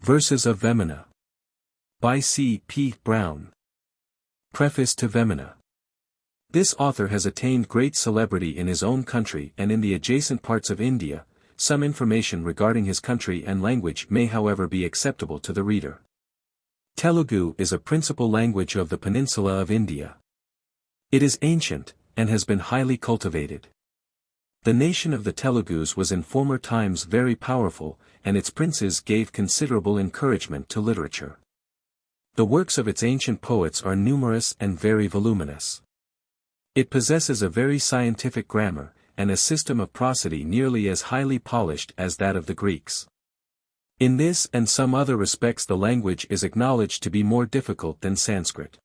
Verses of Vemana. By C. P. Brown. Preface to Vemana. This author has attained great celebrity in his own country and in the adjacent parts of India. Some information regarding his country and language may however be acceptable to the reader. Telugu is a principal language of the peninsula of India. It is ancient, and has been highly cultivated. The nation of the Telugus was in former times very powerful, and its princes gave considerable encouragement to literature. The works of its ancient poets are numerous and very voluminous. It possesses a very scientific grammar, and a system of prosody nearly as highly polished as that of the Greeks. In this and some other respects the language is acknowledged to be more difficult than Sanskrit.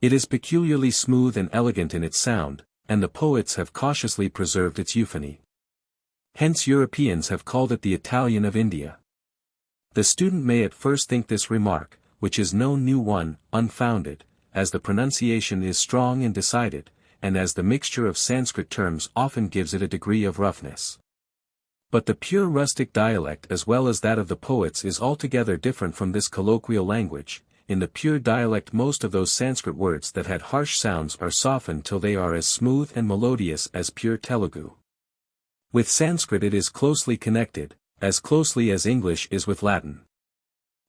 It is peculiarly smooth and elegant in its sound, and the poets have cautiously preserved its euphony. Hence Europeans have called it the Italian of India. The student may at first think this remark, which is no new one, unfounded, as the pronunciation is strong and decided, and as the mixture of Sanskrit terms often gives it a degree of roughness. But the pure rustic dialect as well as that of the poets is altogether different from this colloquial language. In the pure dialect most of those Sanskrit words that had harsh sounds are softened till they are as smooth and melodious as pure Telugu. With Sanskrit it is closely connected, as closely as English is with Latin.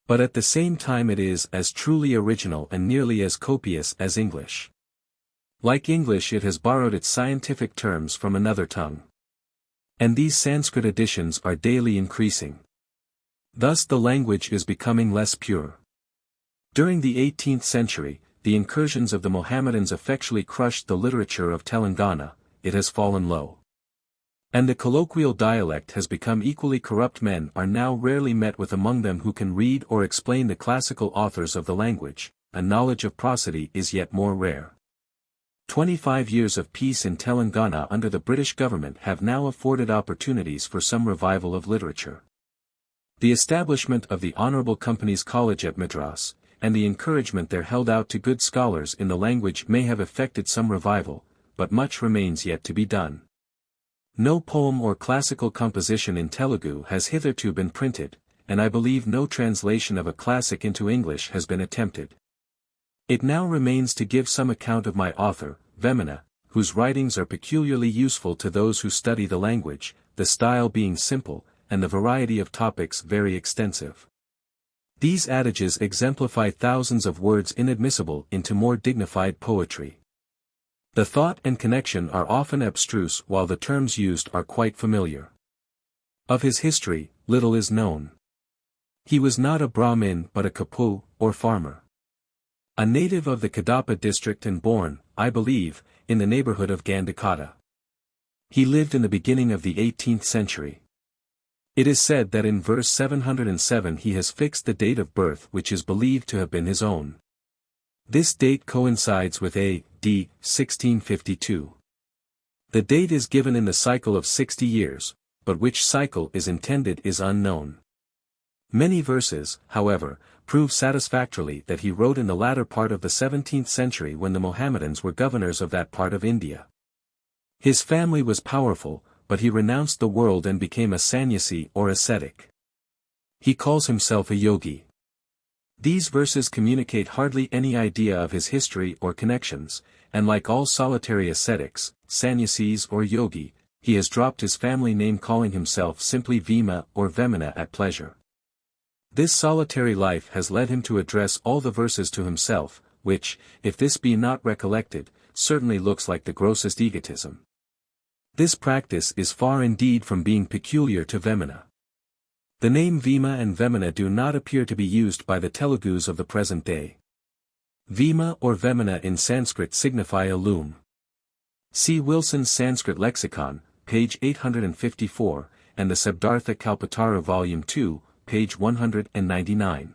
But at the same time it is as truly original and nearly as copious as English. Like English it has borrowed its scientific terms from another tongue. And these Sanskrit additions are daily increasing. Thus the language is becoming less pure. During the 18th century, the incursions of the Mohammedans effectually crushed the literature of Telangana. It has fallen low. And the colloquial dialect has become equally corrupt. Men are now rarely met with among them who can read or explain the classical authors of the language. A knowledge of prosody is yet more rare. 25 years of peace in Telangana under the British government have now afforded opportunities for some revival of literature. The establishment of the Honourable Company's College at Madras, and the encouragement there held out to good scholars in the language may have effected some revival, but much remains yet to be done. No poem or classical composition in Telugu has hitherto been printed, and I believe no translation of a classic into English has been attempted. It now remains to give some account of my author, Vemana, whose writings are peculiarly useful to those who study the language, the style being simple, and the variety of topics very extensive. These adages exemplify thousands of words inadmissible into more dignified poetry. The thought and connection are often abstruse while the terms used are quite familiar. Of his history, little is known. He was not a Brahmin but a Kapu, or farmer. A native of the Cuddapah district and born, I believe, in the neighborhood of Gandikota. He lived in the beginning of the 18th century. It is said that in verse 707 he has fixed the date of birth which is believed to have been his own. This date coincides with A.D. 1652. The date is given in the cycle of 60 years, but which cycle is intended is unknown. Many verses, however, prove satisfactorily that he wrote in the latter part of the 17th century when the Mohammedans were governors of that part of India. His family was powerful, but he renounced the world and became a sannyasi or ascetic. He calls himself a yogi. These verses communicate hardly any idea of his history or connections, and like all solitary ascetics, sannyasis or yogi, he has dropped his family name calling himself simply Vema or Vemana at pleasure. This solitary life has led him to address all the verses to himself, which, if this be not recollected, certainly looks like the grossest egotism. This practice is far indeed from being peculiar to Vemana. The name Vema and Vemana do not appear to be used by the Telugus of the present day. Vema or Vemana in Sanskrit signify a loom. See Wilson's Sanskrit Lexicon, page 854, and the Sabdartha Kalpataru Volume 2, page 199.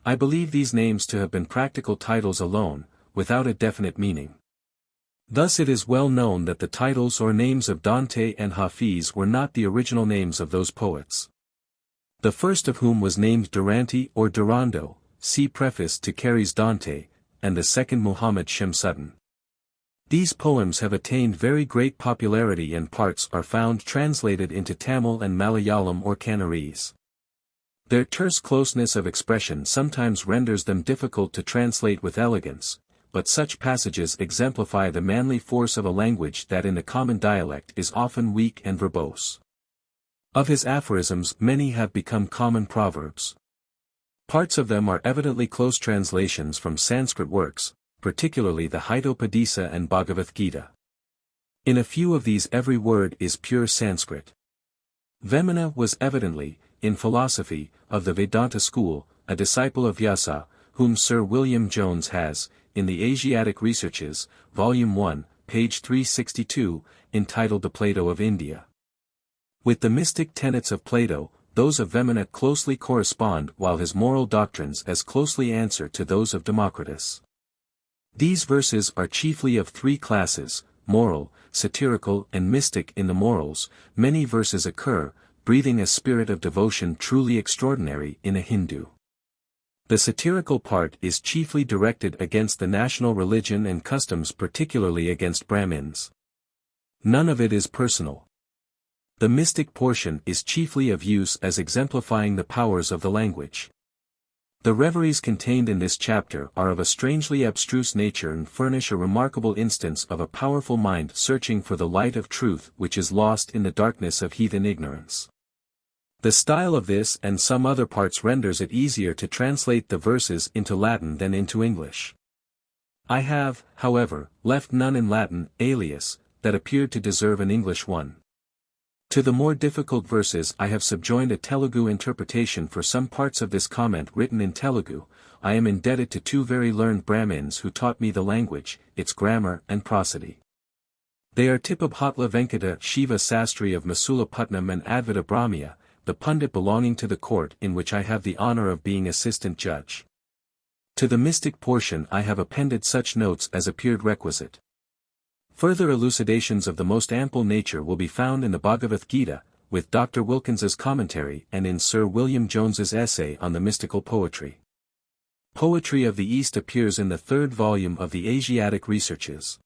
I believe these names to have been practical titles alone, without a definite meaning. Thus it is well known that the titles or names of Dante and Hafiz were not the original names of those poets. The first of whom was named Durante or Durando, see Preface to Carey's Dante, and the second Muhammad Shamsuddin. These poems have attained very great popularity and parts are found translated into Tamil and Malayalam or Kannarese. Their terse closeness of expression sometimes renders them difficult to translate with elegance, but such passages exemplify the manly force of a language that in the common dialect is often weak and verbose. Of his aphorisms many have become common proverbs. Parts of them are evidently close translations from Sanskrit works, particularly the Hitopadesa and Bhagavad Gita. In a few of these every word is pure Sanskrit. Vemana was evidently, in philosophy, of the Vedanta school, a disciple of Vyasa, whom Sir William Jones has, in the Asiatic Researches, Volume 1, page 362, entitled The Plato of India. With the mystic tenets of Plato, those of Vemana closely correspond while his moral doctrines as closely answer to those of Democritus. These verses are chiefly of three classes, moral, satirical and mystic. In the morals, many verses occur, breathing a spirit of devotion truly extraordinary in a Hindu. The satirical part is chiefly directed against the national religion and customs, particularly against Bramins. None of it is personal. The mystic portion is chiefly of use as exemplifying the powers of the language. The reveries contained in this chapter are of a strangely abstruse nature and furnish a remarkable instance of a powerful mind searching for the light of truth which is lost in the darkness of heathen ignorance. The style of this and some other parts renders it easier to translate the verses into Latin than into English. I have, however, left none in Latin, alias, that appeared to deserve an English one. To the more difficult verses I have subjoined a Telugu interpretation for some parts of this comment written in Telugu. I am indebted to two very learned Bramins who taught me the language, its grammar and prosody. They are Tipabhatla Venkata Shiva Sastri of Masulaputnam and Advaita Brahmya, the pundit belonging to the court in which I have the honor of being assistant judge. To the mystic portion I have appended such notes as appeared requisite. Further elucidations of the most ample nature will be found in the Bhagavad Gita, with Dr. Wilkins's commentary and in Sir William Jones's essay on the mystical poetry. Poetry of the East appears in the third volume of the Asiatic Researches.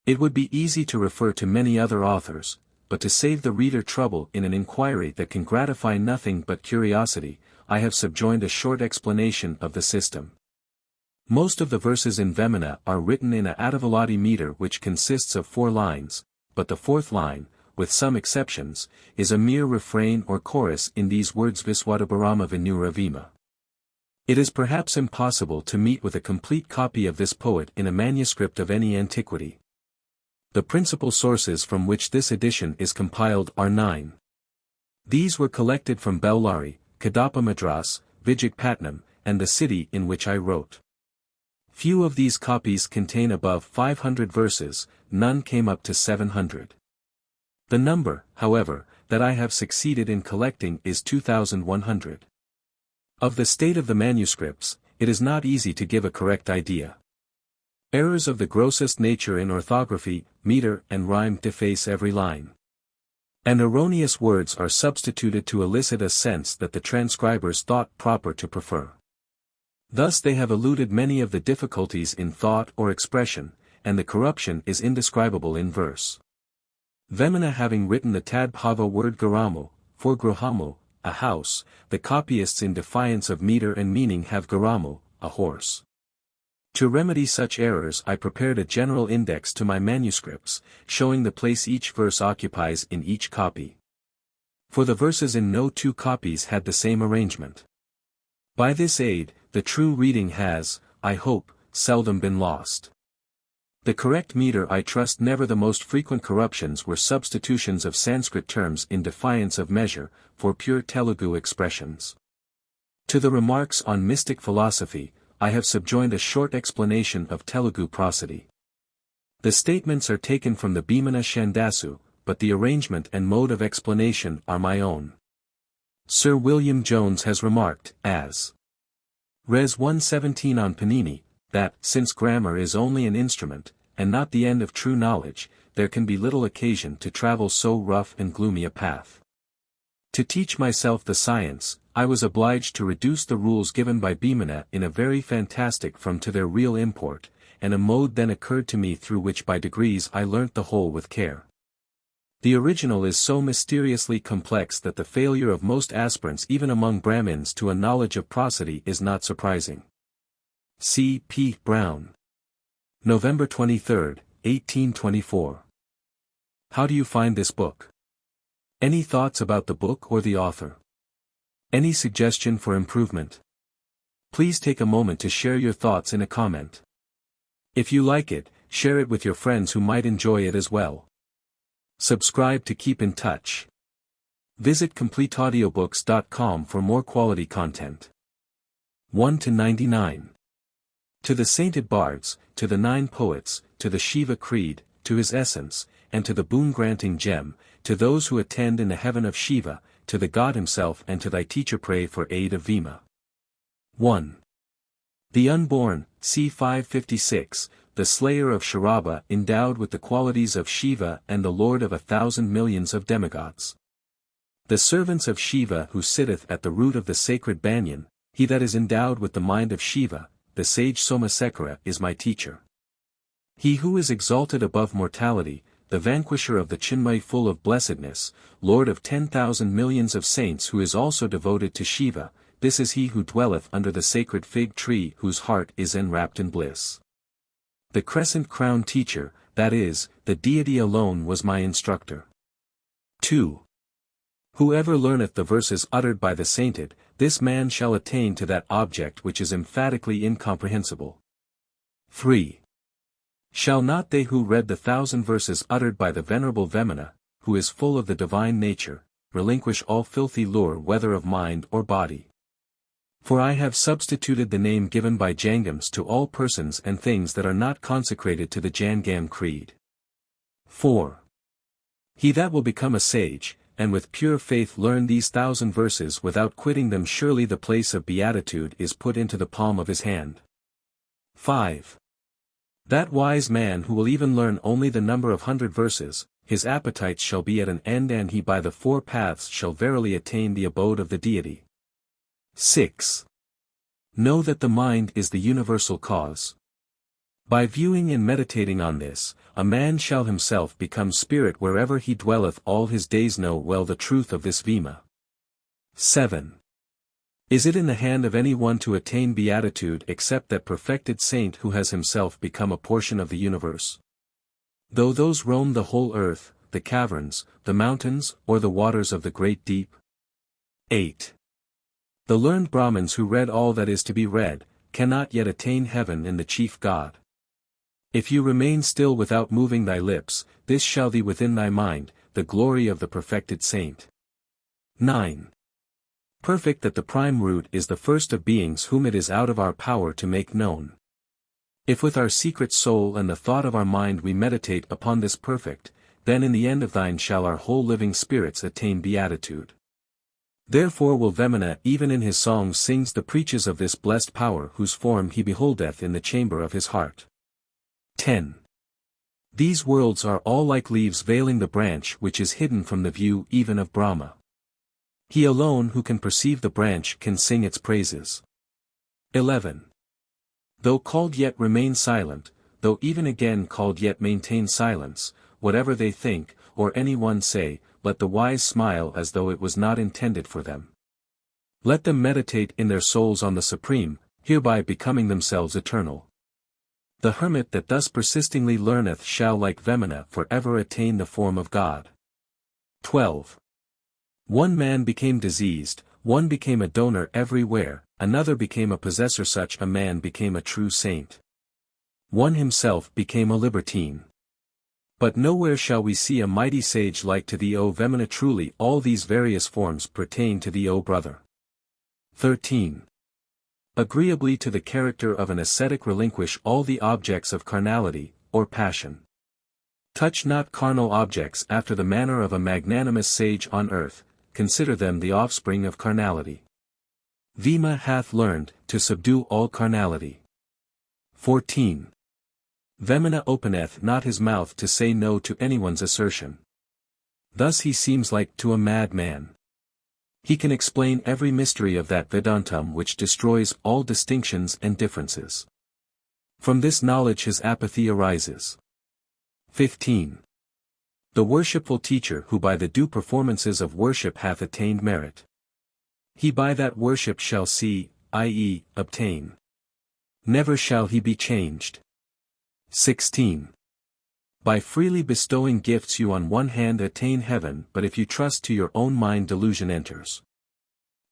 It would be easy to refer to many other authors, but to save the reader trouble in an inquiry that can gratify nothing but curiosity, I have subjoined a short explanation of the system. Most of the verses in Vemana are written in a Atavaladi meter which consists of 4 lines, but the 4th line, with some exceptions, is a mere refrain or chorus in these words Viswadabharama Vinura Vima. It is perhaps impossible to meet with a complete copy of this poet in a manuscript of any antiquity. The principal sources from which this edition is compiled are 9. These were collected from Bellary, Cuddapah Madras, Vijayapattnam, and the city in which I wrote. Few of these copies contain above 500 verses, none came up to 700. The number, however, that I have succeeded in collecting is 2,100. Of the state of the manuscripts, it is not easy to give a correct idea. Errors of the grossest nature in orthography, meter and rhyme deface every line. And erroneous words are substituted to elicit a sense that the transcribers thought proper to prefer. Thus they have eluded many of the difficulties in thought or expression, and the corruption is indescribable in verse. Vemana having written the Tadbhava word Garamu, for Grahamu, a house, the copyists in defiance of meter and meaning have Garamu, a horse. To remedy such errors I prepared a general index to my manuscripts, showing the place each verse occupies in each copy. For the verses in no 2 copies had the same arrangement. By this aid, the true reading has, I hope, seldom been lost. The correct meter I trust never. The most frequent corruptions were substitutions of Sanskrit terms in defiance of measure, for pure Telugu expressions. To the remarks on mystic philosophy, I have subjoined a short explanation of Telugu prosody. The statements are taken from the Bhimana Shandasu, but the arrangement and mode of explanation are my own. Sir William Jones has remarked, as Res 117 on Panini, that, since grammar is only an instrument, and not the end of true knowledge, there can be little occasion to travel so rough and gloomy a path. To teach myself the science, I was obliged to reduce the rules given by Bhimana in a very fantastic form to their real import, and a mode then occurred to me through which by degrees I learnt the whole with care. The original is so mysteriously complex that the failure of most aspirants even among Bramins to a knowledge of prosody is not surprising. C. P. Brown. November 23, 1824. How do you find this book? Any thoughts about the book or the author? Any suggestion for improvement? Please take a moment to share your thoughts in a comment. If you like it, share it with your friends who might enjoy it as well. Subscribe to keep in touch. Visit CompleteAudiobooks.com for more quality content. 1 to 99. To the sainted bards, to the 9 poets, to the Shiva creed, to his essence, and to the boon-granting gem, to those who attend in the heaven of Shiva, to the God himself and to thy teacher pray for aid of Vema. 1. The unborn, c. 556, the slayer of Sharaba endowed with the qualities of Shiva and the lord of 1,000 millions of demigods. The servants of Shiva who sitteth at the root of the sacred banyan, he that is endowed with the mind of Shiva, the sage Somasekara is my teacher. He who is exalted above mortality, the vanquisher of the Chinmay full of blessedness, lord of 10,000 millions of saints who is also devoted to Shiva, this is he who dwelleth under the sacred fig tree whose heart is enwrapped in bliss. The crescent-crowned teacher, that is, the deity alone was my instructor. 2. Whoever learneth the verses uttered by the sainted, this man shall attain to that object which is emphatically incomprehensible. 3. Shall not they who read the 1,000 verses uttered by the venerable Vemana, who is full of the divine nature, relinquish all filthy lure whether of mind or body? For I have substituted the name given by Jangams to all persons and things that are not consecrated to the Jangam creed. 4. He that will become a sage, and with pure faith learn these 1,000 verses without quitting them, surely the place of beatitude is put into the palm of his hand. 5. That wise man who will even learn only the number of 100 verses, his appetites shall be at an end and he by the 4 paths shall verily attain the abode of the deity. 6. Know that the mind is the universal cause. By viewing and meditating on this, a man shall himself become spirit wherever he dwelleth all his days. Know well the truth of this Vema. 7. Is it in the hand of any one to attain beatitude except that perfected saint who has himself become a portion of the universe? Though those roam the whole earth, the caverns, the mountains, or the waters of the great deep? 8. The learned Bramins who read all that is to be read, cannot yet attain heaven in the chief God. If you remain still without moving thy lips, this shall be within thy mind, the glory of the perfected saint. 9. Perfect that the prime root is the first of beings whom it is out of our power to make known. If with our secret soul and the thought of our mind we meditate upon this perfect, then in the end of thine shall our whole living spirits attain beatitude. Therefore will Vemana even in his songs sings the preaches of this blessed power whose form he beholdeth in the chamber of his heart. 10. These worlds are all like leaves veiling the branch which is hidden from the view even of Brahma. He alone who can perceive the branch can sing its praises. 11. Though called yet remain silent, though even again called yet maintain silence, whatever they think, or any one say, let the wise smile as though it was not intended for them. Let them meditate in their souls on the Supreme, hereby becoming themselves eternal. The hermit that thus persistingly learneth shall like Vemana forever attain the form of God. 12. One man became diseased, one became a donor everywhere, another became a possessor, such a man became a true saint. One himself became a libertine. But nowhere shall we see a mighty sage like to thee, O Vemana. Truly all these various forms pertain to thee, O brother. 13. Agreeably to the character of an ascetic relinquish all the objects of carnality, or passion. Touch not carnal objects after the manner of a magnanimous sage on earth, consider them the offspring of carnality. Vema hath learned to subdue all carnality. 14. Vemana openeth not his mouth to say no to anyone's assertion. Thus he seems like to a mad man. He can explain every mystery of that Vedantam which destroys all distinctions and differences. From this knowledge his apathy arises. 15. The worshipful teacher who by the due performances of worship hath attained merit. He by that worship shall see, i.e., obtain. Never shall he be changed. 16. By freely bestowing gifts you on one hand attain heaven, but if you trust to your own mind delusion enters.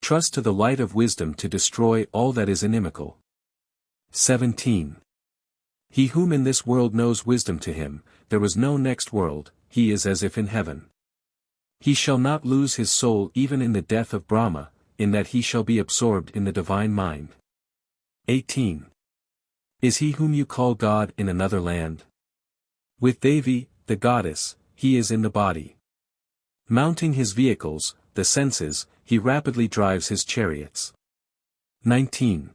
Trust to the light of wisdom to destroy all that is inimical. 17. He whom in this world knows wisdom to him, there was no next world, he is as if in heaven. He shall not lose his soul even in the death of Brahma, in that he shall be absorbed in the divine mind. 18. Is he whom you call God in another land? With Devi, the goddess, he is in the body. Mounting his vehicles, the senses, he rapidly drives his chariots. 19.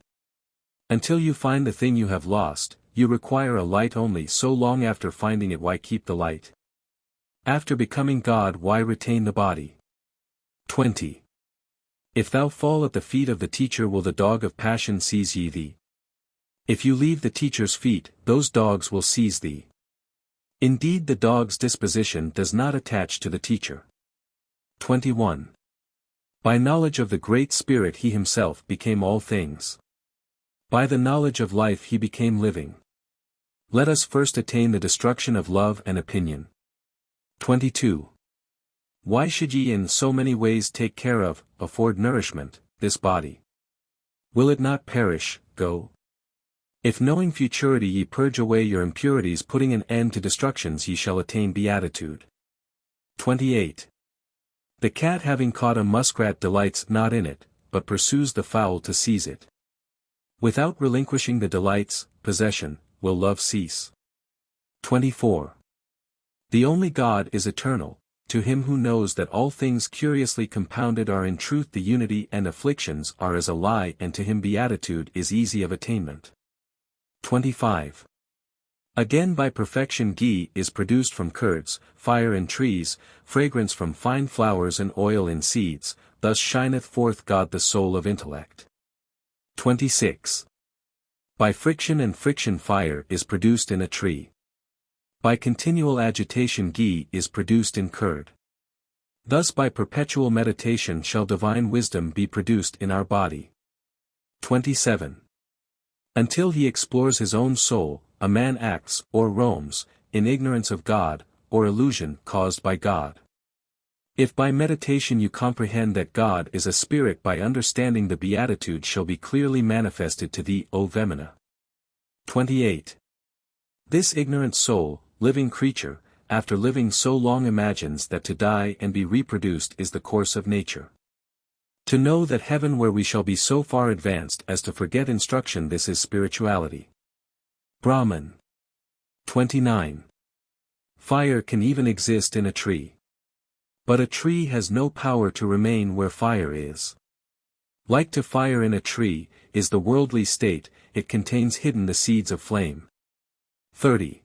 Until you find the thing you have lost, you require a light only so long after finding it why keep the light? After becoming God why retain the body? 20. If thou fall at the feet of the teacher will the dog of passion seize ye thee? If you leave the teacher's feet, those dogs will seize thee. Indeed the dog's disposition does not attach to the teacher. 21. By knowledge of the Great Spirit he himself became all things. By the knowledge of life he became living. Let us first attain the destruction of love and opinion. 22. Why should ye in so many ways take care of, afford nourishment, this body? Will it not perish, go? If knowing futurity ye purge away your impurities putting an end to destructions ye shall attain beatitude. 28. The cat having caught a muskrat delights not in it, but pursues the fowl to seize it. Without relinquishing the delights, possession, will love cease. 24. The only God is eternal, to him who knows that all things curiously compounded are in truth the unity and afflictions are as a lie and to him beatitude is easy of attainment. 25. Again by perfection ghee is produced from curds, fire in trees, fragrance from fine flowers and oil in seeds, thus shineth forth God the soul of intellect. 26. By friction and friction fire is produced in a tree. By continual agitation ghee is produced in curd. Thus by perpetual meditation shall divine wisdom be produced in our body. 27. Until he explores his own soul, a man acts, or roams, in ignorance of God, or illusion caused by God. If by meditation you comprehend that God is a spirit by understanding the beatitude shall be clearly manifested to thee, O Vemana. 28. This ignorant soul, living creature, after living so long imagines that to die and be reproduced is the course of nature. To know that heaven where we shall be so far advanced as to forget instruction this is spirituality. Brahman. 29. Fire can even exist in a tree. But a tree has no power to remain where fire is. Like to fire in a tree, is the worldly state, it contains hidden the seeds of flame. 30.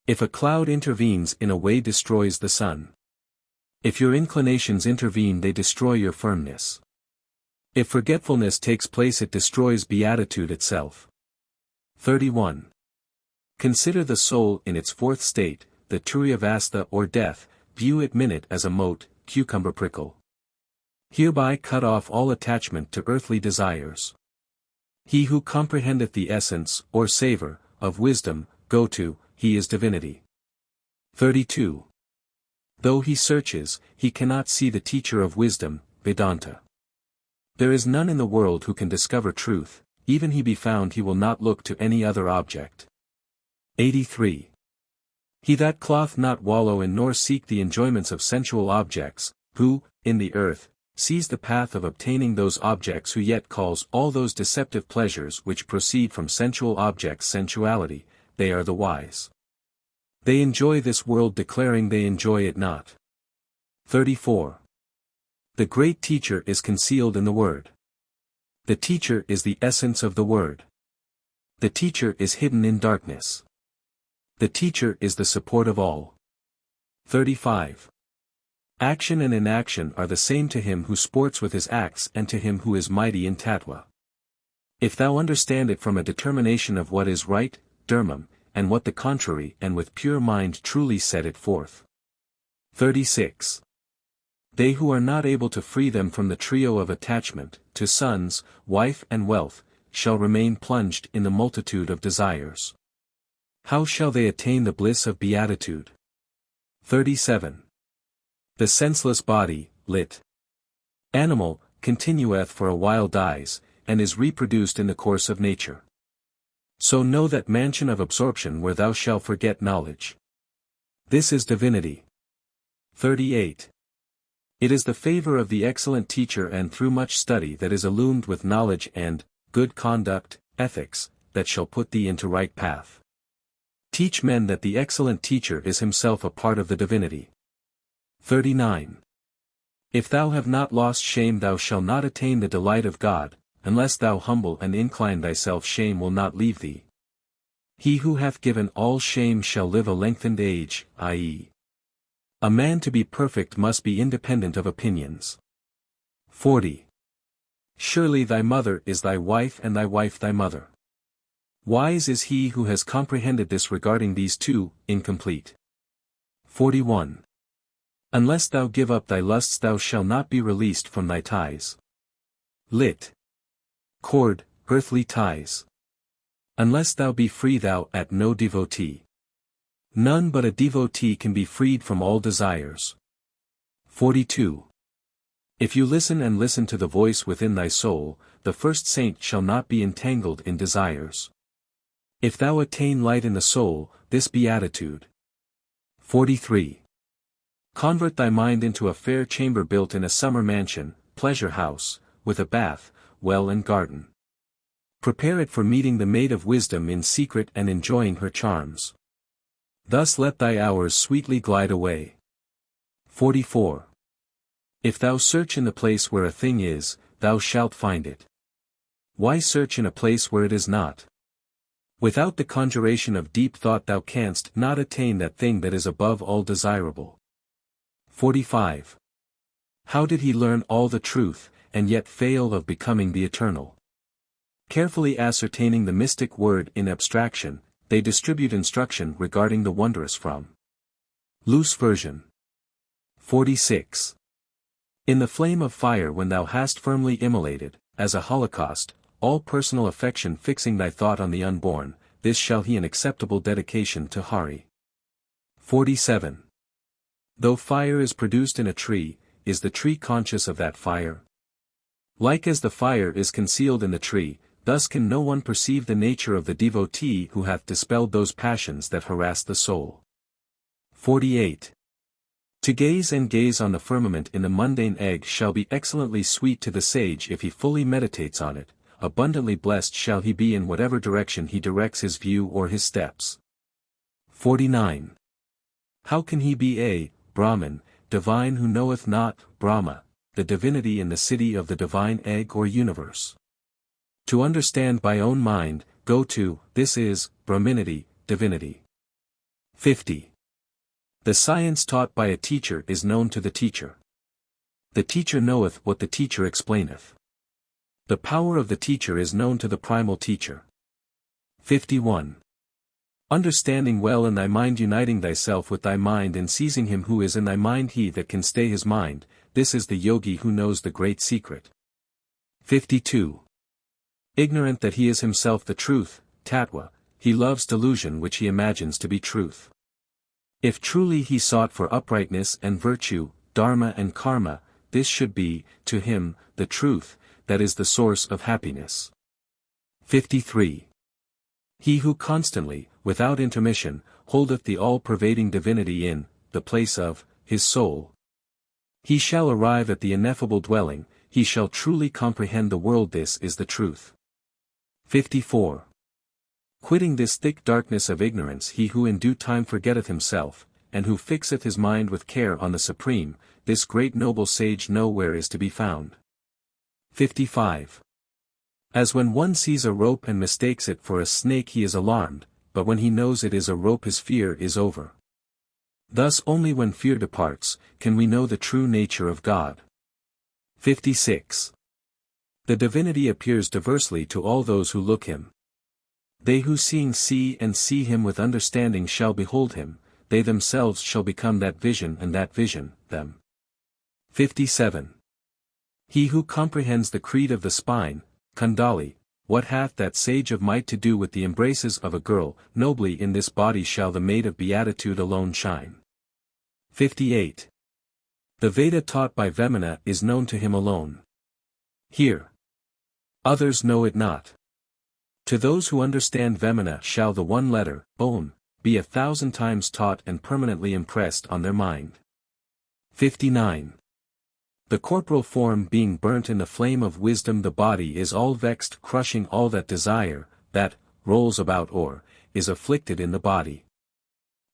If a cloud intervenes in a way destroys the sun. If your inclinations intervene they destroy your firmness. If forgetfulness takes place it destroys beatitude itself. 31. Consider the soul in its fourth state, the Turyavastha or death, view it minute as a mote, cucumber prickle. Hereby cut off all attachment to earthly desires. He who comprehendeth the essence, or savor, of wisdom, go to, he is divinity. 32. Though he searches, he cannot see the teacher of wisdom, Vedanta. There is none in the world who can discover truth, even he be found he will not look to any other object. 83. He that cloth not wallow in nor seek the enjoyments of sensual objects, who, in the earth, sees the path of obtaining those objects who yet calls all those deceptive pleasures which proceed from sensual objects sensuality, they are the wise. They enjoy this world declaring they enjoy it not. 34. The great teacher is concealed in the word. The teacher is the essence of the word. The teacher is hidden in darkness. The teacher is the support of all. 35. Action and inaction are the same to him who sports with his axe and to him who is mighty in tattva. If thou understand it from a determination of what is right, dharmam, and what the contrary and with pure mind truly set it forth. 36. They who are not able to free them from the trio of attachment, to sons, wife and wealth, shall remain plunged in the multitude of desires. How shall they attain the bliss of beatitude? 37. The senseless body, lit. Animal, continueth for a while dies, and is reproduced in the course of nature. So know that mansion of absorption where thou shalt forget knowledge. This is divinity. 38. It is the favor of the excellent teacher and through much study that is illumined with knowledge and good conduct, ethics, that shall put thee into right path. Teach men that the excellent teacher is himself a part of the divinity. 39. If thou have not lost shame thou shalt not attain the delight of God, unless thou humble and incline thyself shame will not leave thee. He who hath given all shame shall live a lengthened age, i.e. a man to be perfect must be independent of opinions. 40. Surely thy mother is thy wife and thy wife thy mother. Wise is he who has comprehended this regarding these two, incomplete. 41. Unless thou give up thy lusts thou shalt not be released from thy ties. Lit. Cord, earthly ties. Unless thou be free thou art no devotee. None but a devotee can be freed from all desires. 42. If you listen and listen to the voice within thy soul, the first saint shall not be entangled in desires. If thou attain light in the soul, this beatitude. 43. Convert thy mind into a fair chamber built in a summer mansion, pleasure house, with a bath, well and garden. Prepare it for meeting the maid of wisdom in secret and enjoying her charms. Thus let thy hours sweetly glide away. 44. If thou search in the place where a thing is, thou shalt find it. Why search in a place where it is not? Without the conjuration of deep thought thou canst not attain that thing that is above all desirable. 45. How did he learn all the truth, and yet fail of becoming the eternal? Carefully ascertaining the mystic word in abstraction, they distribute instruction regarding the wondrous from loose version. 46. In the flame of fire when thou hast firmly immolated, as a holocaust, all personal affection fixing thy thought on the unborn, this shall he an acceptable dedication to Hari. 47. Though fire is produced in a tree, is the tree conscious of that fire? Like as the fire is concealed in the tree, thus can no one perceive the nature of the devotee who hath dispelled those passions that harass the soul. 48. To gaze and gaze on the firmament in the mundane egg shall be excellently sweet to the sage if he fully meditates on it. Abundantly blessed shall he be in whatever direction he directs his view or his steps. 49. How can he be a Brahmin, divine who knoweth not Brahma, the divinity in the city of the divine egg or universe? To understand by own mind, go to, this is, Brahminity, divinity. 50. The science taught by a teacher is known to the teacher. The teacher knoweth what the teacher explaineth. The power of the teacher is known to the primal teacher. 51. Understanding well in thy mind uniting thyself with thy mind and seizing him who is in thy mind he that can stay his mind, this is the yogi who knows the great secret. 52. Ignorant that he is himself the truth, Tattva, he loves delusion which he imagines to be truth. If truly he sought for uprightness and virtue, dharma and karma, this should be, to him, the truth, that is the source of happiness. 53. He who constantly, without intermission, holdeth the all-pervading divinity in, the place of, his soul. He shall arrive at the ineffable dwelling, he shall truly comprehend the world this is the truth. 54. Quitting this thick darkness of ignorance he who in due time forgetteth himself, and who fixeth his mind with care on the Supreme, this great noble sage nowhere is to be found. 55. As when one sees a rope and mistakes it for a snake he is alarmed, but when he knows it is a rope his fear is over. Thus only when fear departs, can we know the true nature of God. 56. The divinity appears diversely to all those who look him. They who seeing see and see him with understanding shall behold him, they themselves shall become that vision and that vision, them. 57. He who comprehends the creed of the spine, Kundali, what hath that sage of might to do with the embraces of a girl, nobly in this body shall the maid of beatitude alone shine. 58. The Veda taught by Vemana is known to him alone. Here. Others know it not. To those who understand Vemana shall the one letter, Om, be 1,000 times taught and permanently impressed on their mind. 59. The corporal form being burnt in the flame of wisdom, the body is all vexed, crushing all that desire, that, rolls about or, is afflicted in the body.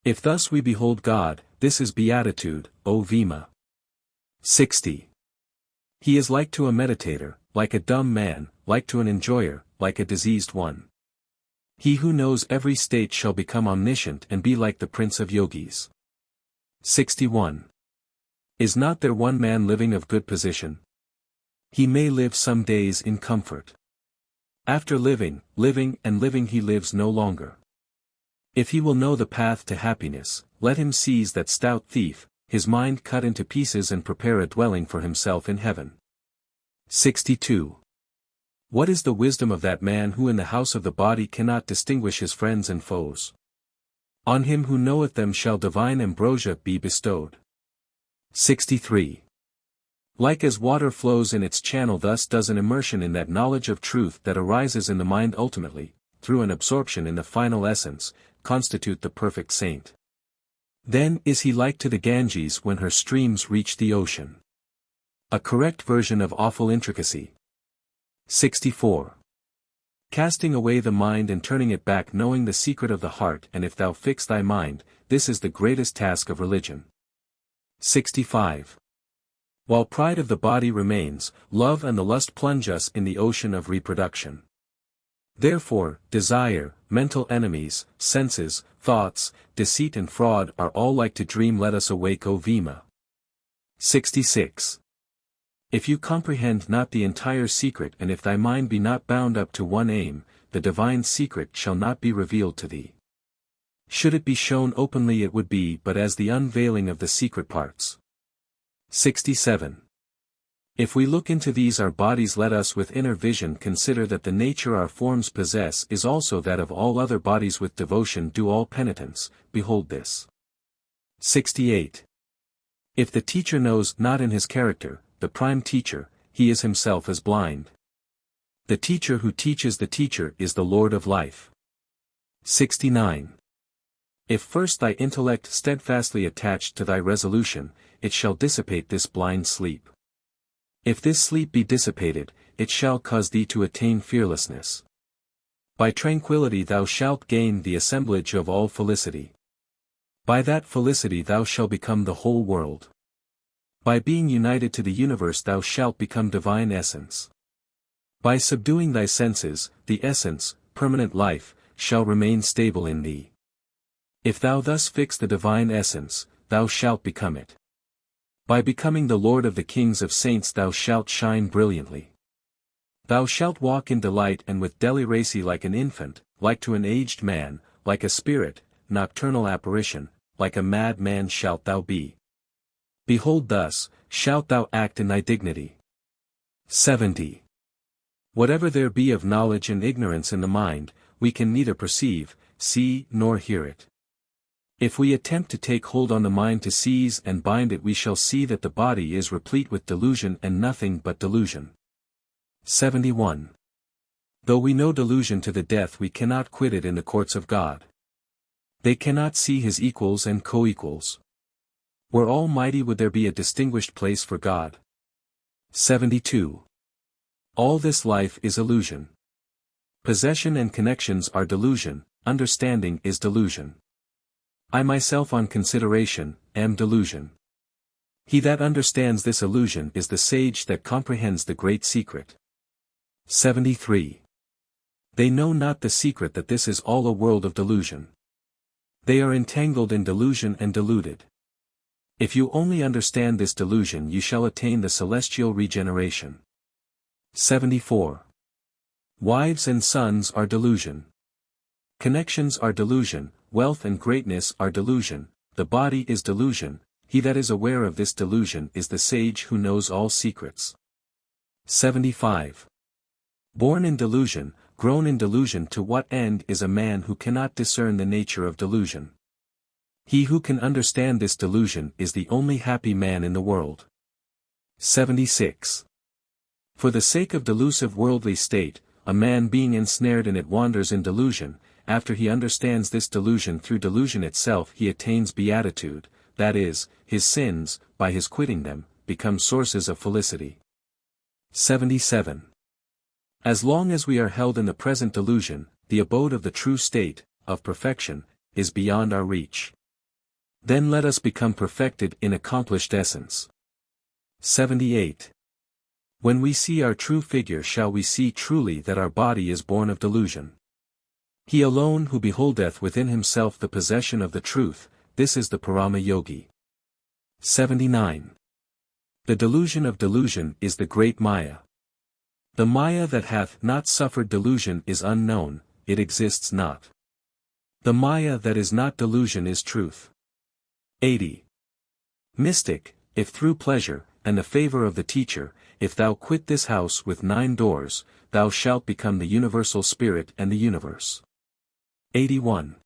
If thus we behold God, this is beatitude, O Vema. 60. He is like to a meditator, like a dumb man, like to an enjoyer, like a diseased one. He who knows every state shall become omniscient and be like the prince of yogis. 61. Is not there one man living of good position? He may live some days in comfort. After living and living he lives no longer. If he will know the path to happiness, let him seize that stout thief, his mind cut into pieces and prepare a dwelling for himself in heaven. 62. What is the wisdom of that man who in the house of the body cannot distinguish his friends and foes? On him who knoweth them shall divine ambrosia be bestowed. 63. Like as water flows in its channel, thus does an immersion in that knowledge of truth that arises in the mind ultimately, through an absorption in the final essence, constitute the perfect saint. Then is he like to the Ganges when her streams reach the ocean. A correct version of awful intricacy. 64. Casting away the mind and turning it back, knowing the secret of the heart, and if thou fix thy mind, this is the greatest task of religion. 65. While pride of the body remains, love and the lust plunge us in the ocean of reproduction. Therefore, desire, mental enemies, senses, thoughts, deceit and fraud are all like to dream. Let us awake, O Vema. 66. If you comprehend not the entire secret, and if thy mind be not bound up to one aim, the divine secret shall not be revealed to thee. Should it be shown openly, it would be but as the unveiling of the secret parts. 67. If we look into these our bodies, let us with inner vision consider that the nature our forms possess is also that of all other bodies. With devotion do all penitence, behold this. 68. If the teacher knows not in his character, the prime teacher, he is himself as blind. The teacher who teaches the teacher is the Lord of life. 69. If first thy intellect steadfastly attached to thy resolution, it shall dissipate this blind sleep. If this sleep be dissipated, it shall cause thee to attain fearlessness. By tranquility thou shalt gain the assemblage of all felicity. By that felicity thou shalt become the whole world. By being united to the universe thou shalt become divine essence. By subduing thy senses, the essence, permanent life, shall remain stable in thee. If thou thus fix the divine essence, thou shalt become it. By becoming the Lord of the kings of saints thou shalt shine brilliantly. Thou shalt walk in delight and with deliracy like an infant, like to an aged man, like a spirit, nocturnal apparition, like a mad man shalt thou be. Behold, thus shalt thou act in thy dignity. 70. Whatever there be of knowledge and ignorance in the mind, we can neither perceive, see, nor hear it. If we attempt to take hold on the mind to seize and bind it, we shall see that the body is replete with delusion and nothing but delusion. 71. Though we know delusion to the death, we cannot quit it in the courts of God. They cannot see his equals and co-equals. Were Almighty, would there be a distinguished place for God? 72. All this life is illusion. Possession and connections are delusion, understanding is delusion. I myself on consideration, am delusion. He that understands this illusion is the sage that comprehends the great secret. 73. They know not the secret that this is all a world of delusion. They are entangled in delusion and deluded. If you only understand this delusion, you shall attain the celestial regeneration. 74. Wives and sons are delusion. Connections are delusion, wealth and greatness are delusion, the body is delusion, he that is aware of this delusion is the sage who knows all secrets. 75. Born in delusion, grown in delusion, to what end is a man who cannot discern the nature of delusion? He who can understand this delusion is the only happy man in the world. 76. For the sake of delusive worldly state, a man being ensnared in it wanders in delusion. After he understands this delusion through delusion itself, he attains beatitude, that is, his sins, by his quitting them, become sources of felicity. 77. As long as we are held in the present delusion, the abode of the true state, of perfection, is beyond our reach. Then let us become perfected in accomplished essence. 78. When we see our true figure shall we see truly that our body is born of delusion. He alone who beholdeth within himself the possession of the truth, this is the Parama Yogi. 79. The delusion of delusion is the great Maya. The Maya that hath not suffered delusion is unknown, it exists not. The Maya that is not delusion is truth. 80. Mystic, if through pleasure, and the favor of the teacher, if thou quit this house with 9 doors, thou shalt become the universal spirit and the universe. 81.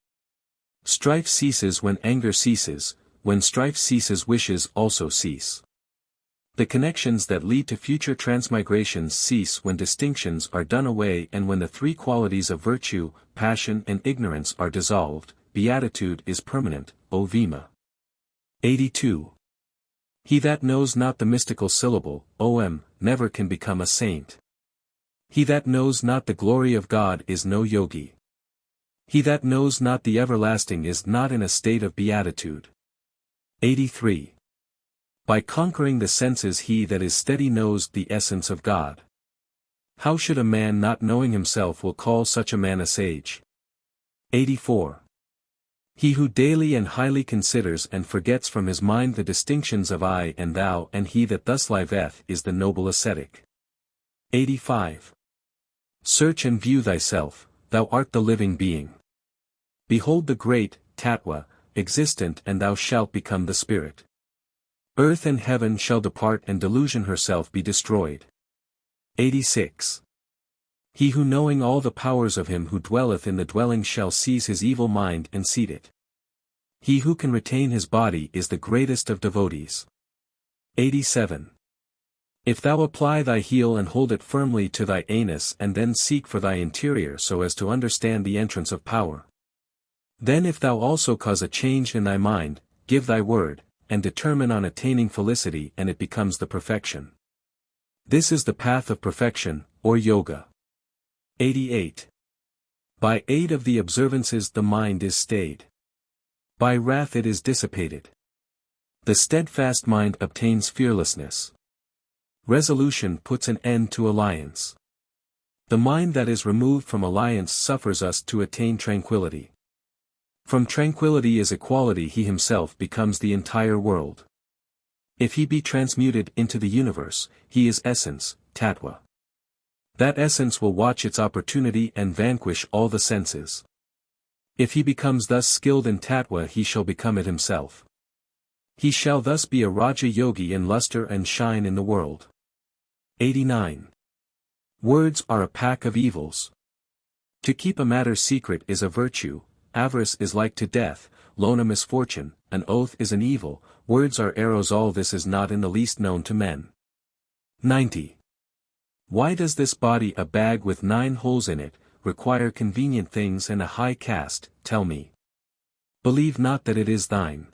Strife ceases when anger ceases, when strife ceases wishes also cease. The connections that lead to future transmigrations cease when distinctions are done away and when the 3 qualities of virtue, passion and ignorance are dissolved, beatitude is permanent, O Vema. 82. He that knows not the mystical syllable, Om, never can become a saint. He that knows not the glory of God is no yogi. He that knows not the everlasting is not in a state of beatitude. 83. By conquering the senses he that is steady knows the essence of God. How should a man not knowing himself will call such a man a sage? 84. He who daily and highly considers and forgets from his mind the distinctions of I and thou and he that thus liveth is the noble ascetic. 85. Search and view thyself, thou art the living being. Behold the great, Tattva, existent and thou shalt become the spirit. Earth and heaven shall depart and delusion herself be destroyed. 86. He who knowing all the powers of him who dwelleth in the dwelling shall seize his evil mind and seat it. He who can retain his body is the greatest of devotees. 87. If thou apply thy heel and hold it firmly to thy anus and then seek for thy interior so as to understand the entrance of power. Then if thou also cause a change in thy mind, give thy word, and determine on attaining felicity and it becomes the perfection. This is the path of perfection, or yoga. 88. By aid of the observances the mind is stayed. By wrath it is dissipated. The steadfast mind obtains fearlessness. Resolution puts an end to alliance. The mind that is removed from alliance suffers us to attain tranquility. From tranquility is equality he himself becomes the entire world. If he be transmuted into the universe, he is essence, Tattva. That essence will watch its opportunity and vanquish all the senses. If he becomes thus skilled in Tattva he shall become it himself. He shall thus be a Raja Yogi in luster and shine in the world. 89. Words are a pack of evils. To keep a matter secret is a virtue. Avarice is like to death, loan a misfortune, an oath is an evil, words are arrows. All this is not in the least known to men. 90. Why does this body, a bag with 9 holes in it, require convenient things and a high caste, tell me? Believe not that it is thine.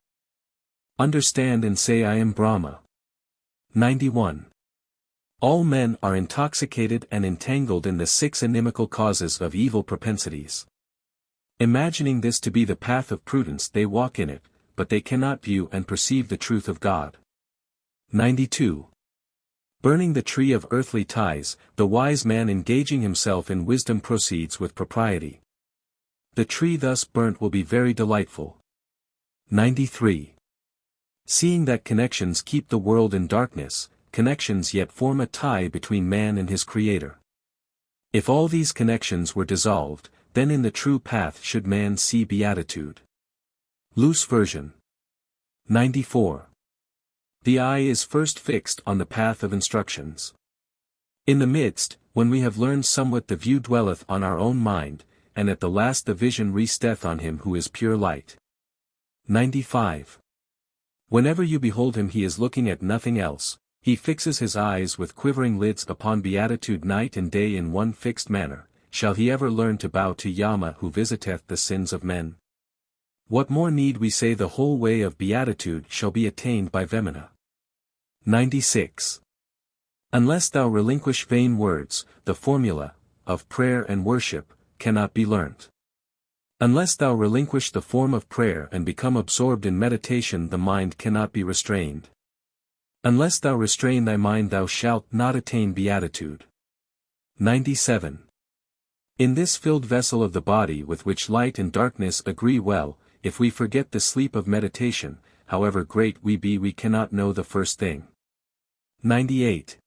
Understand and say I am Brahma. 91. All men are intoxicated and entangled in the 6 inimical causes of evil propensities. Imagining this to be the path of prudence they walk in it, but they cannot view and perceive the truth of God. 92. Burning the tree of earthly ties, the wise man engaging himself in wisdom proceeds with propriety. The tree thus burnt will be very delightful. 93. Seeing that connections keep the world in darkness, connections yet form a tie between man and his Creator. If all these connections were dissolved, then in the true path should man see beatitude. Loose version. 94. The eye is first fixed on the path of instructions. In the midst, when we have learned somewhat, the view dwelleth on our own mind, and at the last the vision resteth on him who is pure light. 95. Whenever you behold him he is looking at nothing else, he fixes his eyes with quivering lids upon beatitude night and day in one fixed manner. Shall he ever learn to bow to Yama who visiteth the sins of men? What more need we say? The whole way of beatitude shall be attained by Vemana. 96. Unless thou relinquish vain words, the formula of prayer and worship cannot be learnt. Unless thou relinquish the form of prayer and become absorbed in meditation, the mind cannot be restrained. Unless thou restrain thy mind, thou shalt not attain beatitude. 97. In this filled vessel of the body with which light and darkness agree well, if we forget the sleep of meditation, however great we be, we cannot know the first thing. 98.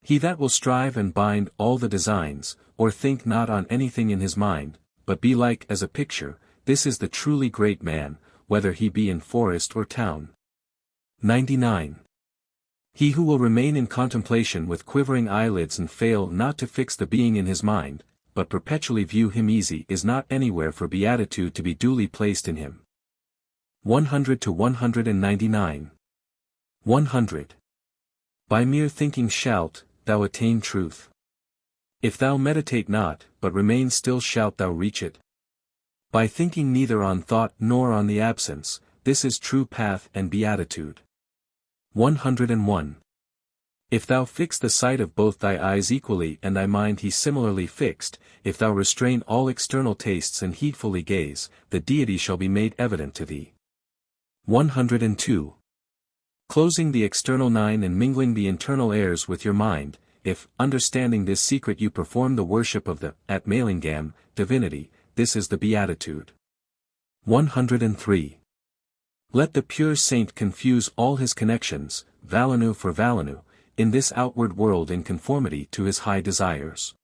He that will strive and bind all the designs, or think not on anything in his mind, but be like as a picture, this is the truly great man, whether he be in forest or town. 99. He who will remain in contemplation with quivering eyelids and fail not to fix the being in his mind, but perpetually view him easy, is not anywhere for beatitude to be duly placed in him. 100 to 199. 100. By mere thinking shalt thou attain truth. If thou meditate not, but remain still, shalt thou reach it. By thinking neither on thought nor on the absence, this is true path and beatitude. 101. If thou fix the sight of both thy eyes equally and thy mind he similarly fixed, if thou restrain all external tastes and heedfully gaze, the deity shall be made evident to thee. 102. Closing the external nine and mingling the internal airs with your mind, if, understanding this secret, you perform the worship of the Atmalingam divinity, this is the beatitude. 103. Let the pure saint confuse all his connections, Valanu for Valanu, in this outward world in conformity to his high desires.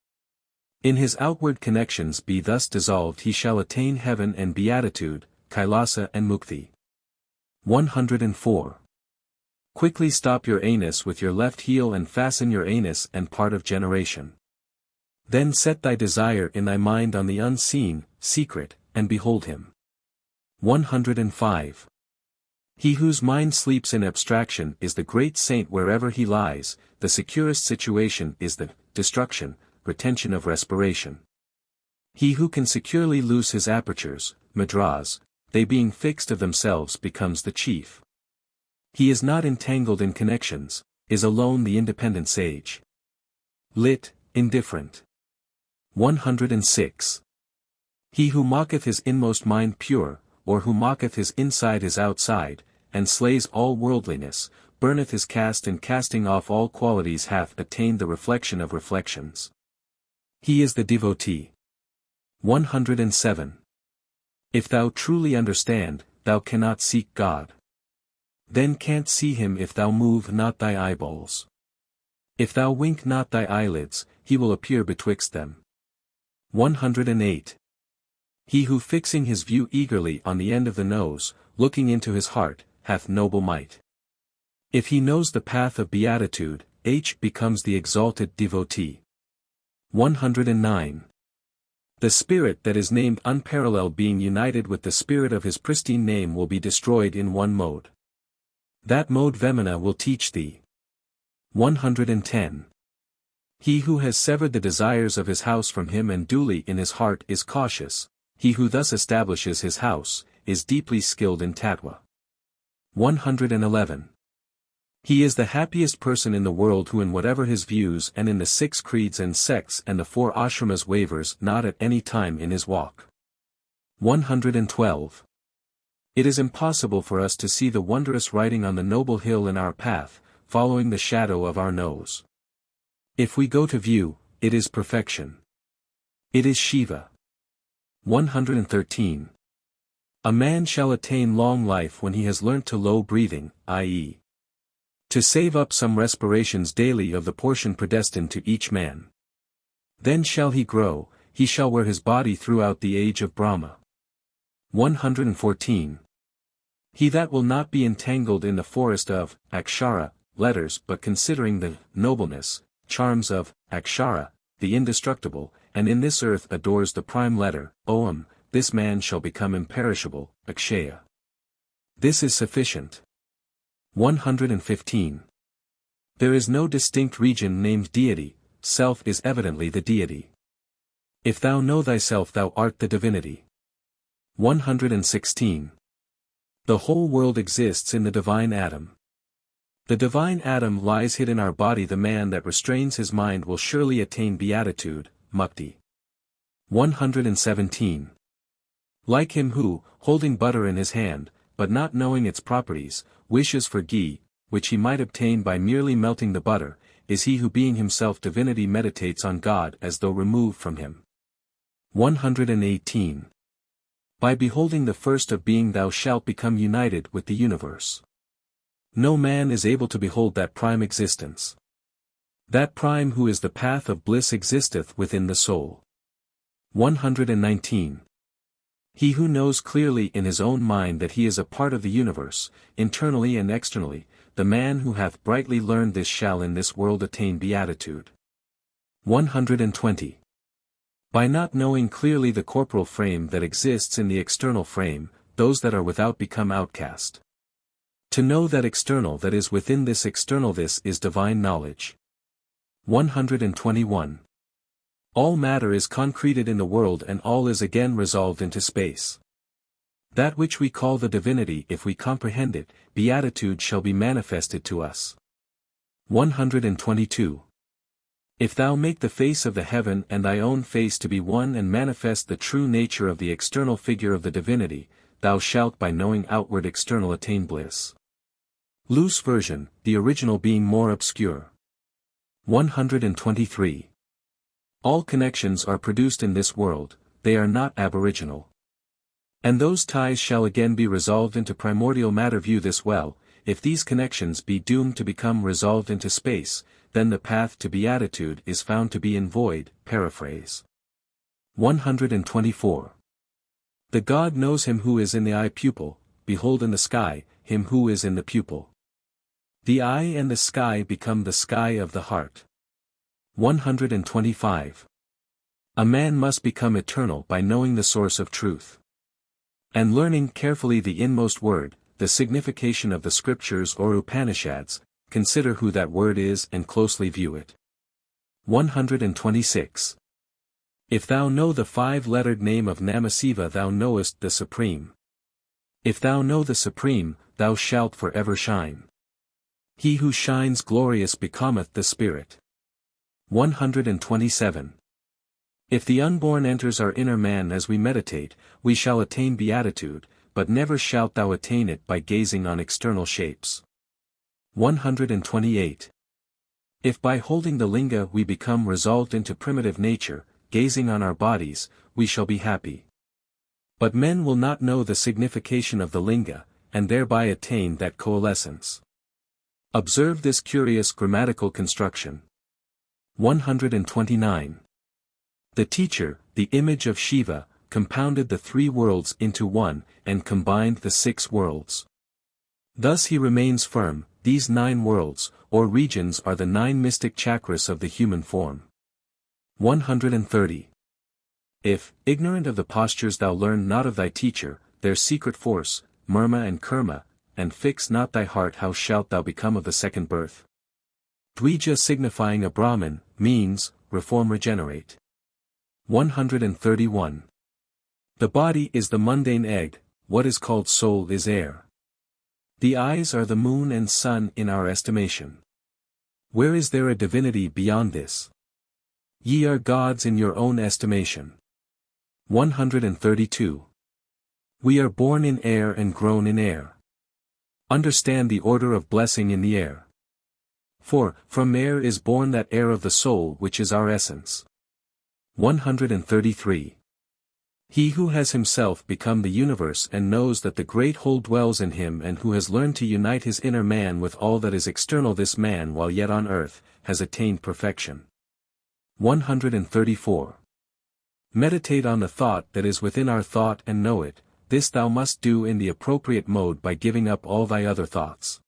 In his outward connections be thus dissolved, he shall attain heaven and beatitude, Kailasa and Mukti. 104. Quickly stop your anus with your left heel and fasten your anus and part of generation. Then set thy desire in thy mind on the unseen, secret, and behold him. 105. He whose mind sleeps in abstraction is the great saint wherever he lies. The securest situation is the destruction, retention of respiration. He who can securely loose his apertures, madras, they being fixed of themselves, becomes the chief. He is not entangled in connections, is alone the independent sage. Lit. Indifferent. 106. He who mocketh his inmost mind pure, or who mocketh his inside his outside, and slays all worldliness, burneth his caste, and casting off all qualities hath attained the reflection of reflections. He is the devotee. 107. If thou truly understand, thou cannot seek God. Then canst see him if thou move not thy eyeballs. If thou wink not thy eyelids, he will appear betwixt them. 108. He who fixing his view eagerly on the end of the nose, looking into his heart, hath noble might. If he knows the path of beatitude, becomes the exalted devotee. 109. The spirit that is named unparalleled being united with the spirit of his pristine name will be destroyed in one mode. That mode Vemana will teach thee. 110. He who has severed the desires of his house from him and duly in his heart is cautious, he who thus establishes his house, is deeply skilled in Tattva. 111. He is the happiest person in the world who in whatever his views and in the 6 creeds and sects and the 4 ashramas wavers not at any time in his walk. 112. It is impossible for us to see the wondrous writing on the noble hill in our path, following the shadow of our nose. If we go to view, it is perfection. It is Shiva. 113. A man shall attain long life when he has learnt to low breathing, i.e., to save up some respirations daily of the portion predestined to each man. Then shall he grow, he shall wear his body throughout the age of Brahma. 114. He that will not be entangled in the forest of akshara, letters, but considering the nobleness, charms of akshara, the indestructible, and in this earth adores the prime letter, Om, this man shall become imperishable, akshaya. This is sufficient. 115. There is no distinct region named deity, self is evidently the deity. If thou know thyself thou art the divinity. 116. The whole world exists in the divine atom. The divine atom lies hid in our body. The man that restrains his mind will surely attain beatitude, mukti. 117. Like him who, holding butter in his hand, but not knowing its properties, wishes for ghee, which he might obtain by merely melting the butter, is he who being himself divinity meditates on God as though removed from him. 118. By beholding the first of being thou shalt become united with the universe. No man is able to behold that prime existence. That prime who is the path of bliss existeth within the soul. 119. He who knows clearly in his own mind that he is a part of the universe, internally and externally, the man who hath brightly learned this shall in this world attain beatitude. 120. By not knowing clearly the corporal frame that exists in the external frame, those that are without become outcast. To know that external that is within this external this is divine knowledge. 121. All matter is concreted in the world and all is again resolved into space. That which we call the divinity if we comprehend it, beatitude shall be manifested to us. 122. If thou make the face of the heaven and thy own face to be one and manifest the true nature of the external figure of the divinity, thou shalt by knowing outward external attain bliss. Loose version, the original being more obscure. 123. All connections are produced in this world, they are not aboriginal. And those ties shall again be resolved into primordial matter. View this well, if these connections be doomed to become resolved into space, then the path to beatitude is found to be in void. Paraphrase. 124. The God knows him who is in the eye pupil, behold in the sky, him who is in the pupil. The eye and the sky become the sky of the heart. 125. A man must become eternal by knowing the source of truth. And learning carefully the inmost word, the signification of the scriptures or Upanishads, consider who that word is and closely view it. 126. If thou know the five-lettered name of Namasiva thou knowest the Supreme. If thou know the Supreme, thou shalt forever shine. He who shines glorious becometh the Spirit. 127. If the unborn enters our inner man as we meditate, we shall attain beatitude, but never shalt thou attain it by gazing on external shapes. 128. If by holding the linga we become resolved into primitive nature, gazing on our bodies, we shall be happy. But men will not know the signification of the linga, and thereby attain that coalescence. Observe this curious grammatical construction. 129. The teacher, the image of Shiva, compounded the three worlds into one, and combined the 6 worlds. Thus he remains firm. These 9 worlds, or regions are the 9 mystic chakras of the human form. 130. If, ignorant of the postures thou learn not of thy teacher, their secret force, murma and kurma, and fix not thy heart how shalt thou become of the second birth? Dvija signifying a Brahmin, means, reform regenerate. 131. The body is the mundane egg, what is called soul is air. The eyes are the moon and sun in our estimation. Where is there a divinity beyond this? Ye are gods in your own estimation. 132. We are born in air and grown in air. Understand the order of blessing in the air. For, from air is born that air of the soul which is our essence. 133. He who has himself become the universe and knows that the great whole dwells in him and who has learned to unite his inner man with all that is external, this man while yet on earth, has attained perfection. 134. Meditate on the thought that is within our thought and know it, this thou must do in the appropriate mode by giving up all thy other thoughts.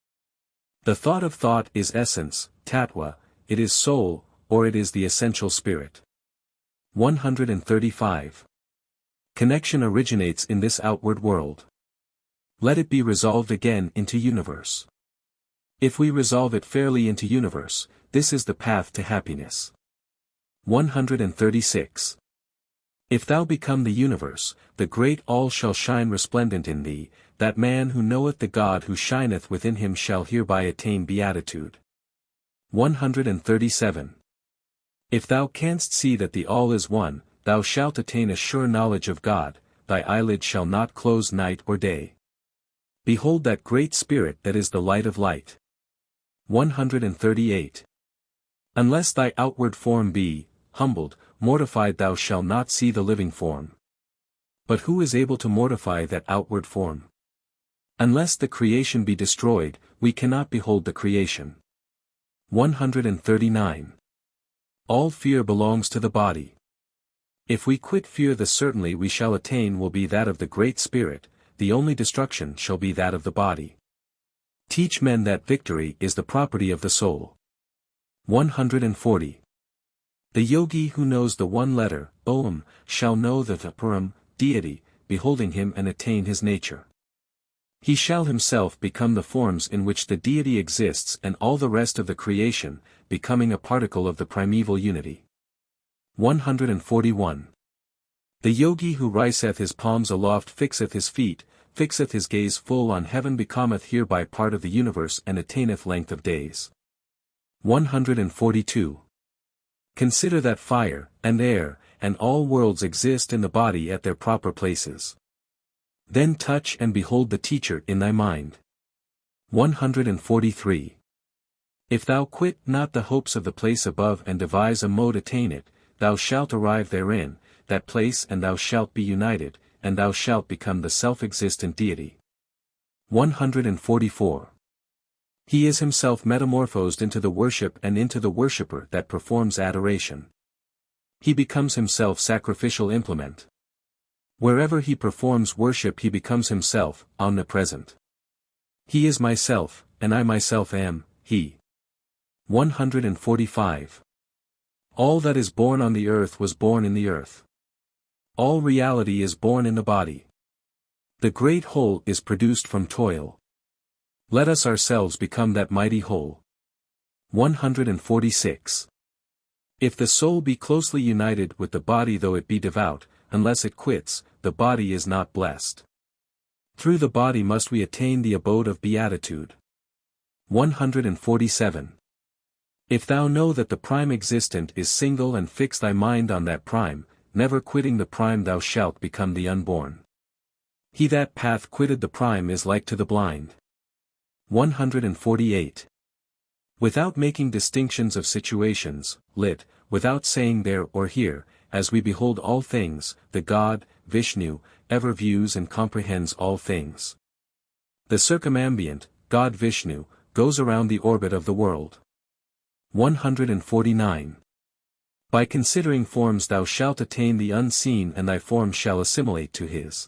The thought of thought is essence, tattva, it is soul, or it is the essential spirit. 135. Connection originates in this outward world. Let it be resolved again into universe. If we resolve it fairly into universe, this is the path to happiness. 136. If thou become the universe, the great all shall shine resplendent in thee, that man who knoweth the God who shineth within him shall hereby attain beatitude. 137. If thou canst see that the all is one, thou shalt attain a sure knowledge of God, thy eyelid shall not close night or day. Behold that great Spirit that is the light of light. 138. Unless thy outward form be humbled, mortified, thou shalt not see the living form. But who is able to mortify that outward form? Unless the creation be destroyed, we cannot behold the creation. 139. All fear belongs to the body. If we quit fear, the certainly we shall attain will be that of the Great Spirit, the only destruction shall be that of the body. Teach men that victory is the property of the soul. 140. The yogi who knows the one letter, Om, shall know the Param, deity, beholding him and attain his nature. He shall himself become the forms in which the deity exists and all the rest of the creation, becoming a particle of the primeval unity. 141. The yogi who riseth his palms aloft, fixeth his feet, fixeth his gaze full on heaven, becometh hereby part of the universe and attaineth length of days. 142. Consider that fire, and air, and all worlds exist in the body at their proper places. Then touch and behold the teacher in thy mind. 143. If thou quit not the hopes of the place above and devise a mode attain it, thou shalt arrive therein, that place, and thou shalt be united, and thou shalt become the self-existent deity. 144. He is himself metamorphosed into the worship and into the worshipper that performs adoration. He becomes himself sacrificial implement. Wherever he performs worship he becomes himself, omnipresent. He is myself, and I myself am, he. 145. All that is born on the earth was born in the earth. All reality is born in the body. The great whole is produced from toil. Let us ourselves become that mighty whole. 146. If the soul be closely united with the body, though it be devout, unless it quits, the body is not blessed. Through the body must we attain the abode of beatitude. 147. If thou know that the prime existent is single and fix thy mind on that prime, never quitting the prime, thou shalt become the unborn. He that hath quitted the prime is like to the blind. 148. Without making distinctions of situations, without saying there or here, as we behold all things, the God, Vishnu, ever views and comprehends all things. The circumambient, God Vishnu, goes around the orbit of the world. 149. By considering forms thou shalt attain the unseen, and thy form shall assimilate to his.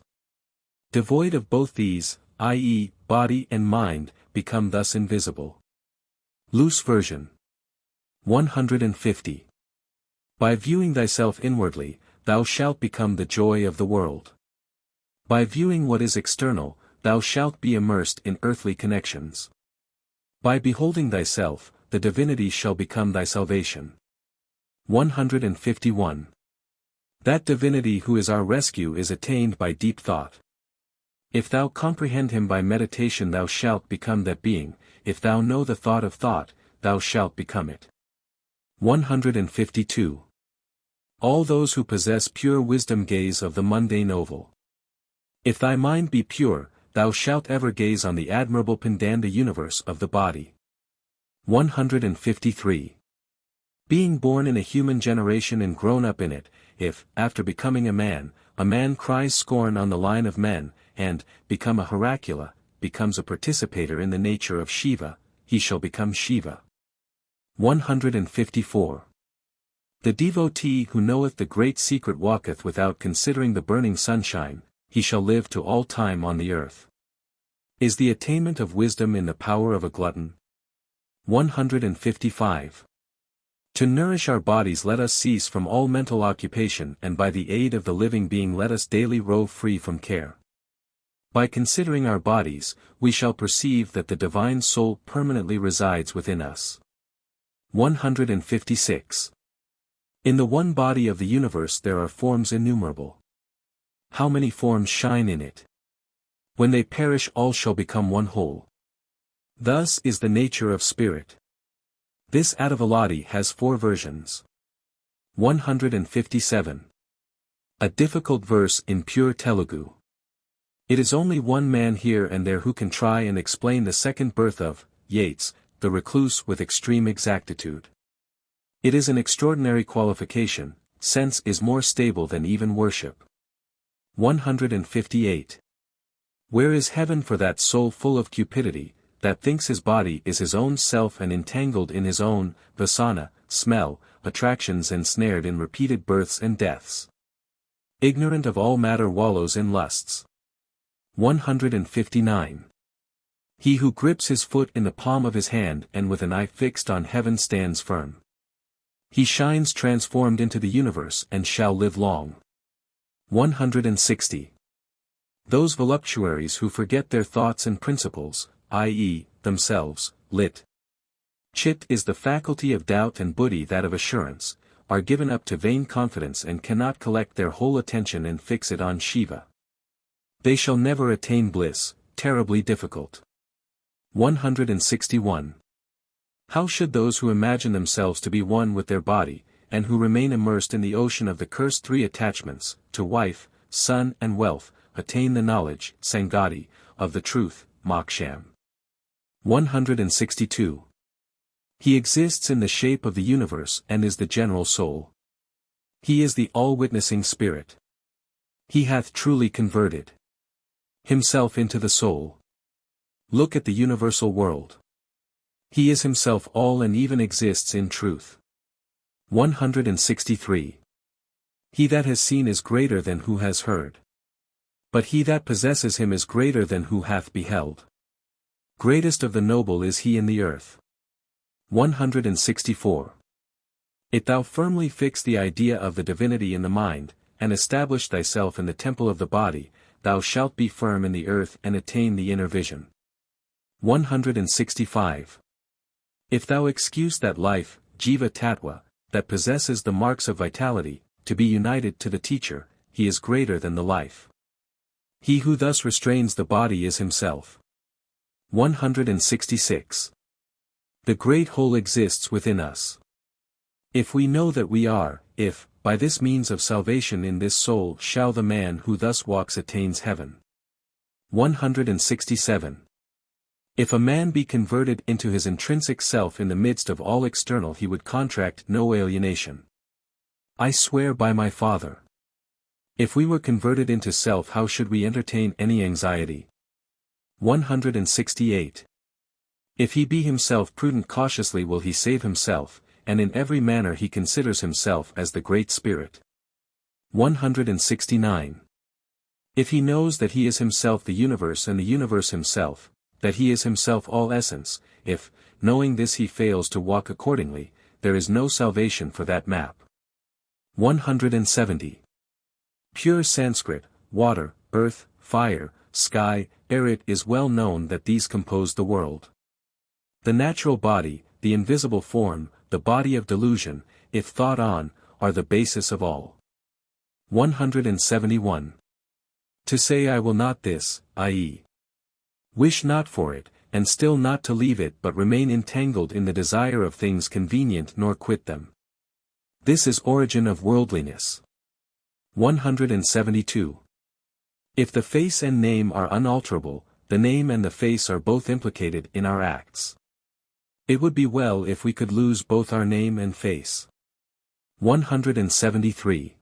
Devoid of both these, i.e., body and mind, become thus invisible. Loose version. 150. By viewing thyself inwardly, thou shalt become the joy of the world. By viewing what is external, thou shalt be immersed in earthly connections. By beholding thyself, the divinity shall become thy salvation. 151. That divinity who is our rescue is attained by deep thought. If thou comprehend him by meditation, thou shalt become that being. If thou know the thought of thought, thou shalt become it. 152. All those who possess pure wisdom gaze of the mundane oval. If thy mind be pure, thou shalt ever gaze on the admirable Pindanda universe of the body. 153. Being born in a human generation and grown up in it, if, after becoming a man cries scorn on the line of men, and, become a Heracula, becomes a participator in the nature of Shiva, he shall become Shiva. 154. The devotee who knoweth the great secret walketh without considering the burning sunshine, he shall live to all time on the earth. Is the attainment of wisdom in the power of a glutton? 155. To nourish our bodies let us cease from all mental occupation, and by the aid of the living being let us daily rove free from care. By considering our bodies, we shall perceive that the divine soul permanently resides within us. 156. In the one body of the universe there are forms innumerable. How many forms shine in it? When they perish all shall become one whole. Thus is the nature of spirit. This Adavaladi has 4 versions. 157. A difficult verse in pure Telugu. It is only one man here and there who can try and explain the second birth of Yeats, the recluse, with extreme exactitude. It is an extraordinary qualification. Sense is more stable than even worship. 158. Where is heaven for that soul full of cupidity, that thinks his body is his own self and entangled in his own vasana, smell, attractions, ensnared in repeated births and deaths? Ignorant of all matter wallows in lusts. 159. He who grips his foot in the palm of his hand and with an eye fixed on heaven stands firm. He shines transformed into the universe and shall live long. 160. Those voluptuaries who forget their thoughts and principles, i.e., themselves, lit. Chit is the faculty of doubt and buddhi that of assurance, are given up to vain confidence and cannot collect their whole attention and fix it on Shiva. They shall never attain bliss, terribly difficult. 161. How should those who imagine themselves to be one with their body, and who remain immersed in the ocean of the cursed 3 attachments, to wife, son and wealth, attain the knowledge, Sangati, of the truth, Moksham? 162. He exists in the shape of the universe and is the general soul. He is the all-witnessing spirit. He hath truly converted himself into the soul. Look at the universal world. He is himself all and even exists in truth. 163. He that has seen is greater than who has heard. But he that possesses him is greater than who hath beheld. Greatest of the noble is he in the earth. 164. If thou firmly fix the idea of the divinity in the mind, and establish thyself in the temple of the body, thou shalt be firm in the earth and attain the inner vision. 165. If thou excuse that life, Jiva Tattva, that possesses the marks of vitality, to be united to the teacher, he is greater than the life. He who thus restrains the body is himself. 166. The great whole exists within us. If we know that we are, if, by this means of salvation in this soul shall the man who thus walks attains heaven. 167. If a man be converted into his intrinsic self in the midst of all external he would contract no alienation. I swear by my Father. If we were converted into self how should we entertain any anxiety? 168. If he be himself prudent cautiously will he save himself, and in every manner he considers himself as the Great Spirit. 169. If he knows that he is himself the universe and the universe himself, that he is himself all essence, if, knowing this he fails to walk accordingly, there is no salvation for that map. 170. Pure Sanskrit, water, earth, fire, sky, air. It is well known that these compose the world. The natural body, the invisible form, the body of delusion, if thought on, are the basis of all. 171. To say I will not this, i.e. wish not for it, and still not to leave it but remain entangled in the desire of things convenient nor quit them. This is origin of worldliness. 172. If the face and name are unalterable, the name and the face are both implicated in our acts. It would be well if we could lose both our name and face. 173.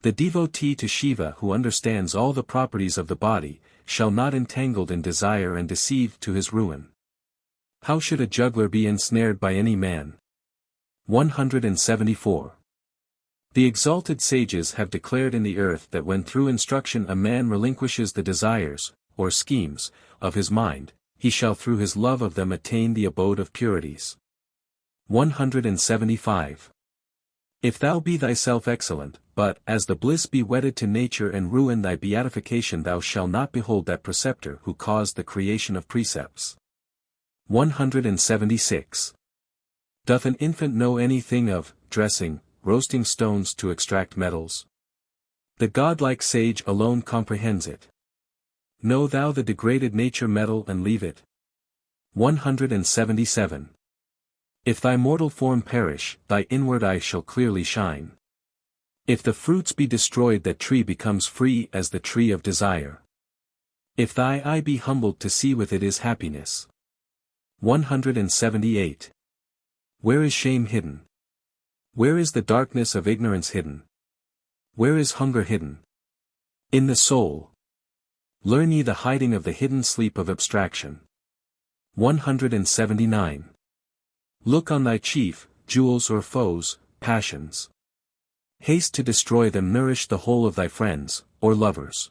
The devotee to Shiva who understands all the properties of the body, shall not entangled in desire and deceived to his ruin. How should a juggler be ensnared by any man? 174. The exalted sages have declared in the earth that when through instruction a man relinquishes the desires, or schemes, of his mind, he shall through his love of them attain the abode of purities. 175. If thou be thyself excellent, but, as the bliss be wedded to nature and ruin thy beatification, thou shalt not behold that preceptor who caused the creation of precepts. 176. Doth an infant know anything of dressing, roasting stones to extract metals? The godlike sage alone comprehends it. Know thou the degraded nature metal and leave it. 177. If thy mortal form perish, thy inward eye shall clearly shine. If the fruits be destroyed, that tree becomes free as the tree of desire. If thy eye be humbled, to see with it is happiness. 178. Where is shame hidden? Where is the darkness of ignorance hidden? Where is hunger hidden? In the soul. Learn ye the hiding of the hidden sleep of abstraction. 179. Look on thy chief, jewels or foes, passions. Haste to destroy them, nourish the whole of thy friends, or lovers.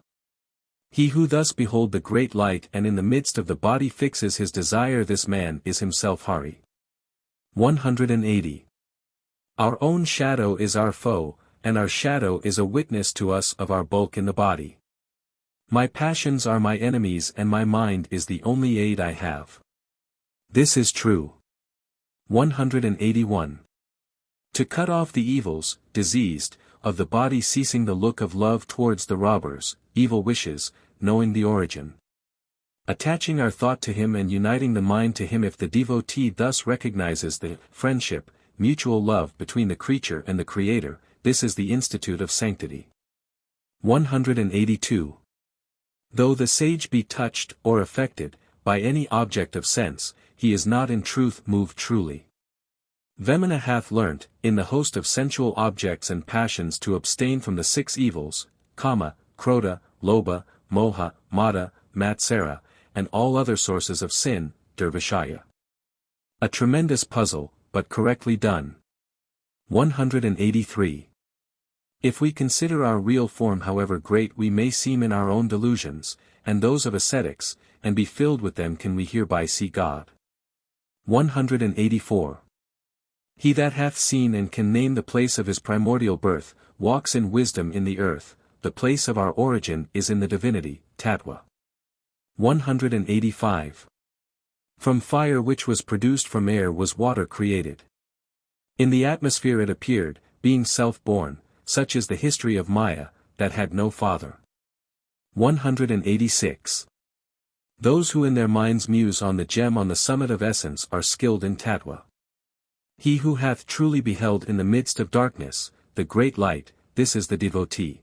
He who thus behold the great light and in the midst of the body fixes his desire, this man is himself Hari. 180. Our own shadow is our foe, and our shadow is a witness to us of our bulk in the body. My passions are my enemies and my mind is the only aid I have. This is true. 181. To cut off the evils, diseased, of the body, ceasing the look of love towards the robbers, evil wishes, knowing the origin. Attaching our thought to him and uniting the mind to him. If the devotee thus recognizes the friendship, mutual love between the creature and the Creator, this is the institute of sanctity. 182. Though the sage be touched, or affected, by any object of sense, he is not in truth moved truly. Vemana hath learnt, in the host of sensual objects and passions, to abstain from the 6 evils, kama, krodha, lobha, moha, mada, matsara, and all other sources of sin, dervishaya. A tremendous puzzle, but correctly done. 183. If we consider our real form, however great we may seem in our own delusions, and those of ascetics, and be filled with them, can we hereby see God? 184. He that hath seen and can name the place of his primordial birth, walks in wisdom in the earth, the place of our origin is in the divinity, Tattva. 185. From fire which was produced from air was water created. In the atmosphere it appeared, being self-born, such is the history of Maya, that had no father. 186. Those who in their minds muse on the gem on the summit of essence are skilled in Tattva. He who hath truly beheld in the midst of darkness, the great light, this is the devotee.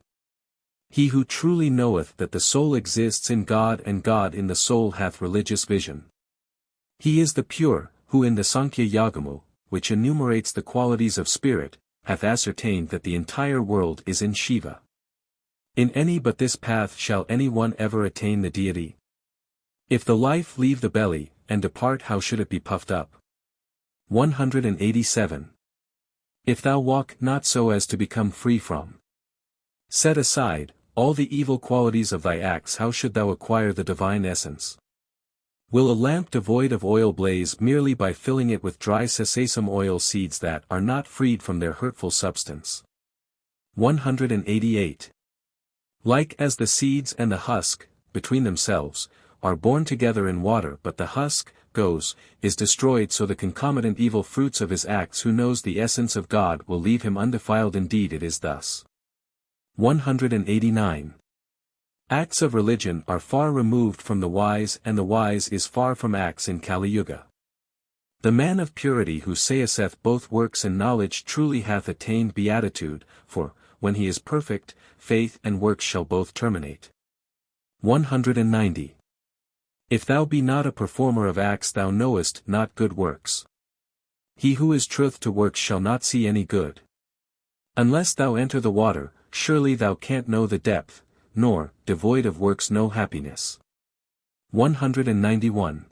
He who truly knoweth that the soul exists in God and God in the soul hath religious vision. He is the pure, who in the Sankhya Yagamu, which enumerates the qualities of spirit, hath ascertained that the entire world is in Shiva. In any but this path shall any one ever attain the deity? If the life leave the belly, and depart, how should it be puffed up? 187. If thou walk not so as to become free from, set aside, all the evil qualities of thy acts, how should thou acquire the divine essence? Will a lamp devoid of oil blaze merely by filling it with dry sesame oil seeds that are not freed from their hurtful substance? 188. Like as the seeds and the husk, between themselves, are born together in water, but the husk is destroyed, so the concomitant evil fruits of his acts, who knows the essence of God, will leave him undefiled. Indeed it is thus. 189. Acts of religion are far removed from the wise, and the wise is far from acts in Kali Yuga. The man of purity who saith both works and knowledge truly hath attained beatitude, for, when he is perfect, faith and works shall both terminate. 190. If thou be not a performer of acts, thou knowest not good works. He who is truth to works shall not see any good. Unless thou enter the water, surely thou can't know the depth, nor, devoid of works, know happiness. 191.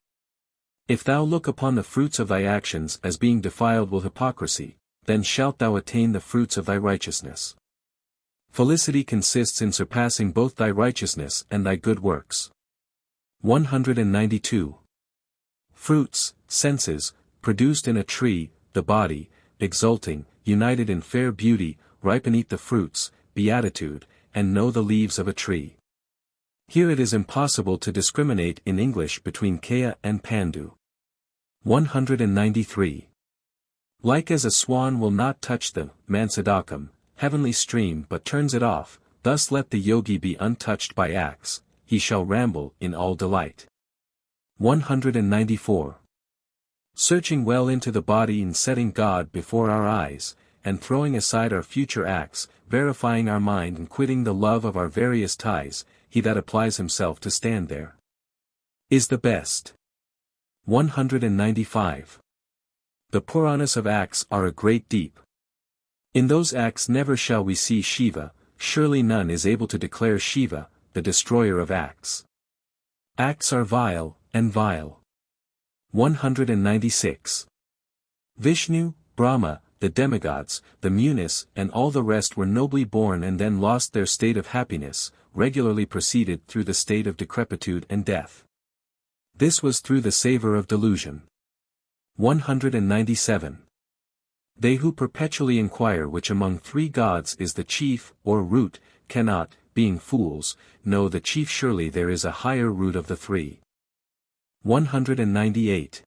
If thou look upon the fruits of thy actions as being defiled with hypocrisy, then shalt thou attain the fruits of thy righteousness. Felicity consists in surpassing both thy righteousness and thy good works. 192. Fruits, senses, produced in a tree, the body, exulting, united in fair beauty, ripen eat the fruits, beatitude, and know the leaves of a tree. Here it is impossible to discriminate in English between Kaya and Pandu. 193. Like as a swan will not touch the Mansadakam, heavenly stream but turns it off, thus let the yogi be untouched by acts, he shall ramble in all delight. 194. Searching well into the body and setting God before our eyes, and throwing aside our future acts, verifying our mind and quitting the love of our various ties, he that applies himself to stand there is the best. 195. The Puranas of acts are a great deep. In those acts never shall we see Shiva, surely none is able to declare Shiva, the destroyer of acts. Acts are vile, and vile. 196. Vishnu, Brahma, the demigods, the Munis and all the rest were nobly born and then lost their state of happiness, regularly proceeded through the state of decrepitude and death. This was through the savour of delusion. 197. They who perpetually inquire which among three gods is the chief, or root, cannot, being fools, know the chief. Surely there is a higher root of the three. 198.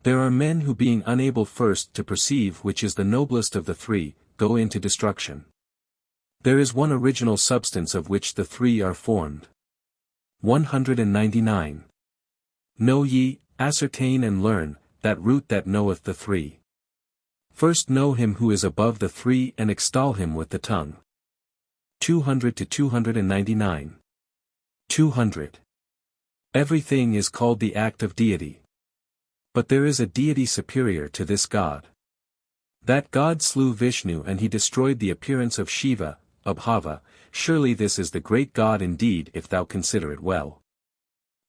There are men who being unable first to perceive which is the noblest of the three, go into destruction. There is one original substance of which the three are formed. 199. Know ye, ascertain and learn, that root that knoweth the three. First know him who is above the three and extol him with the tongue. 200 to 299. 200. Everything is called the act of deity. But there is a deity superior to this God. That God slew Vishnu and he destroyed the appearance of Shiva, Abhava, surely this is the great God indeed if thou consider it well.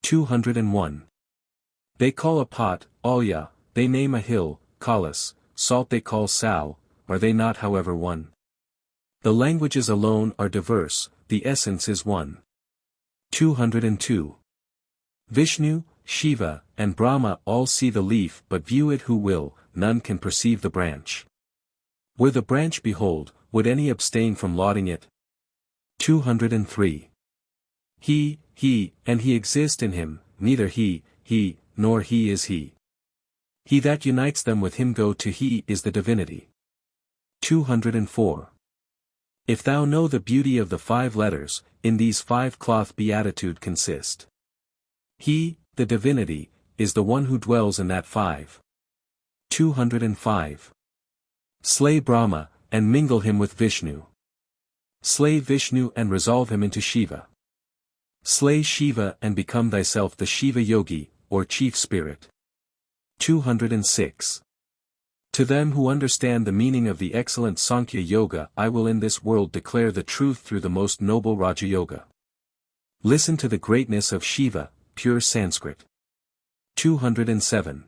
201. They call a pot, Alya, they name a hill, Kalas, salt they call Sal, are they not however one? The languages alone are diverse, the essence is one. 202. Vishnu, Shiva, and Brahma all see the leaf but view it who will, none can perceive the branch. Were the branch behold, would any abstain from lauding it? 203. He, and he exist in him, neither he, nor he is he. He that unites them with him go to he is the divinity. 204. If thou know the beauty of the 5 letters, in these 5 cloth beatitude consist. He, the divinity, is the one who dwells in that 5. 205. Slay Brahma, and mingle him with Vishnu. Slay Vishnu and resolve him into Shiva. Slay Shiva and become thyself the Shiva yogi, or chief spirit. 206. To them who understand the meaning of the excellent Sankhya Yoga I will in this world declare the truth through the most noble Raja Yoga. Listen to the greatness of Shiva, pure Sanskrit. 207.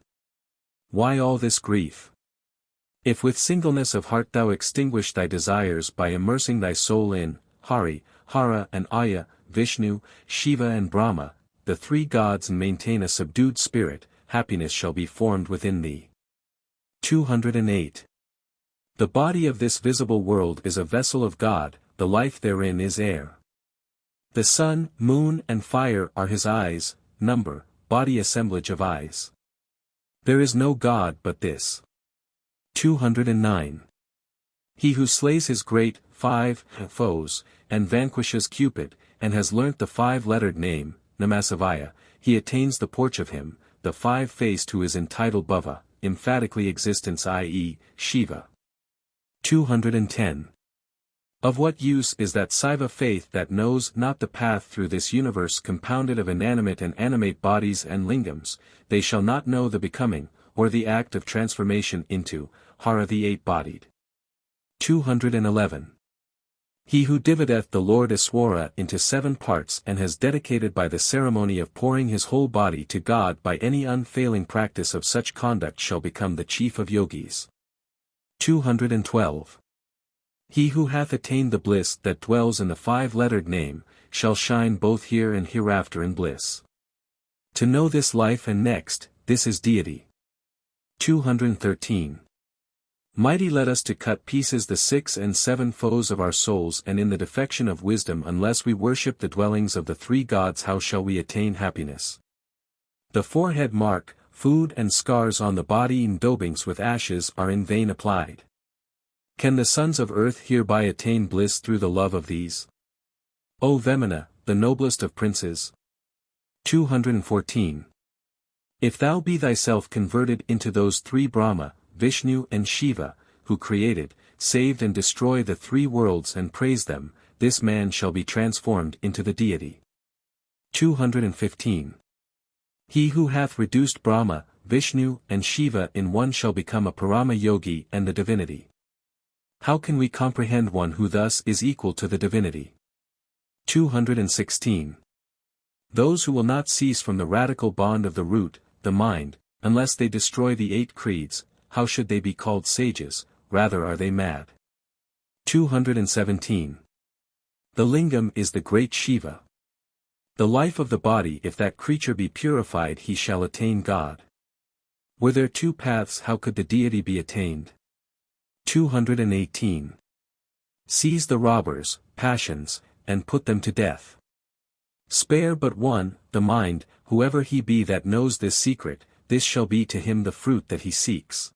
Why all this grief? If with singleness of heart thou extinguish thy desires by immersing thy soul in Hari, Hara and Aya, Vishnu, Shiva and Brahma, the 3 gods and maintain a subdued spirit, happiness shall be formed within thee. 208. The body of this visible world is a vessel of God, the life therein is air. The sun, moon and fire are his eyes, number, body assemblage of eyes. There is no God but this. 209. He who slays his great 5 foes, and vanquishes Cupid, and has learnt the 5-lettered name, Namasavaya, he attains the porch of him, the 5-faced who is entitled Bhava, emphatically existence i.e., Shiva. 210. Of what use is that Saiva faith that knows not the path through this universe compounded of inanimate and animate bodies and lingams, they shall not know the becoming, or the act of transformation into, Hara the 8-bodied. 211. He who divideth the Lord Iswara into 7 parts and has dedicated by the ceremony of pouring his whole body to God by any unfailing practice of such conduct shall become the chief of yogis. 212. He who hath attained the bliss that dwells in the five-lettered name, shall shine both here and hereafter in bliss. To know this life and next, this is deity. 213. Mighty let us to cut pieces the 6 and 7 foes of our souls, and in the defection of wisdom unless we worship the dwellings of the three gods how shall we attain happiness? The forehead mark, food and scars on the body and daubings with ashes are in vain applied. Can the sons of earth hereby attain bliss through the love of these? O Vemana, the noblest of princes. 214. If thou be thyself converted into those three Brahma, Vishnu and Shiva, who created, saved and destroy the three worlds and praise them, this man shall be transformed into the deity. 215. He who hath reduced Brahma, Vishnu and Shiva in one shall become a Parama Yogi and the divinity. How can we comprehend one who thus is equal to the divinity? 216. Those who will not cease from the radical bond of the root, the mind, unless they destroy the 8 creeds, how should they be called sages, rather are they mad. 217. The lingam is the great Shiva. The life of the body, if that creature be purified he shall attain God. Were there 2 paths how could the deity be attained? 218. Seize the robbers, passions, and put them to death. Spare but one, the mind, whoever he be that knows this secret, this shall be to him the fruit that he seeks.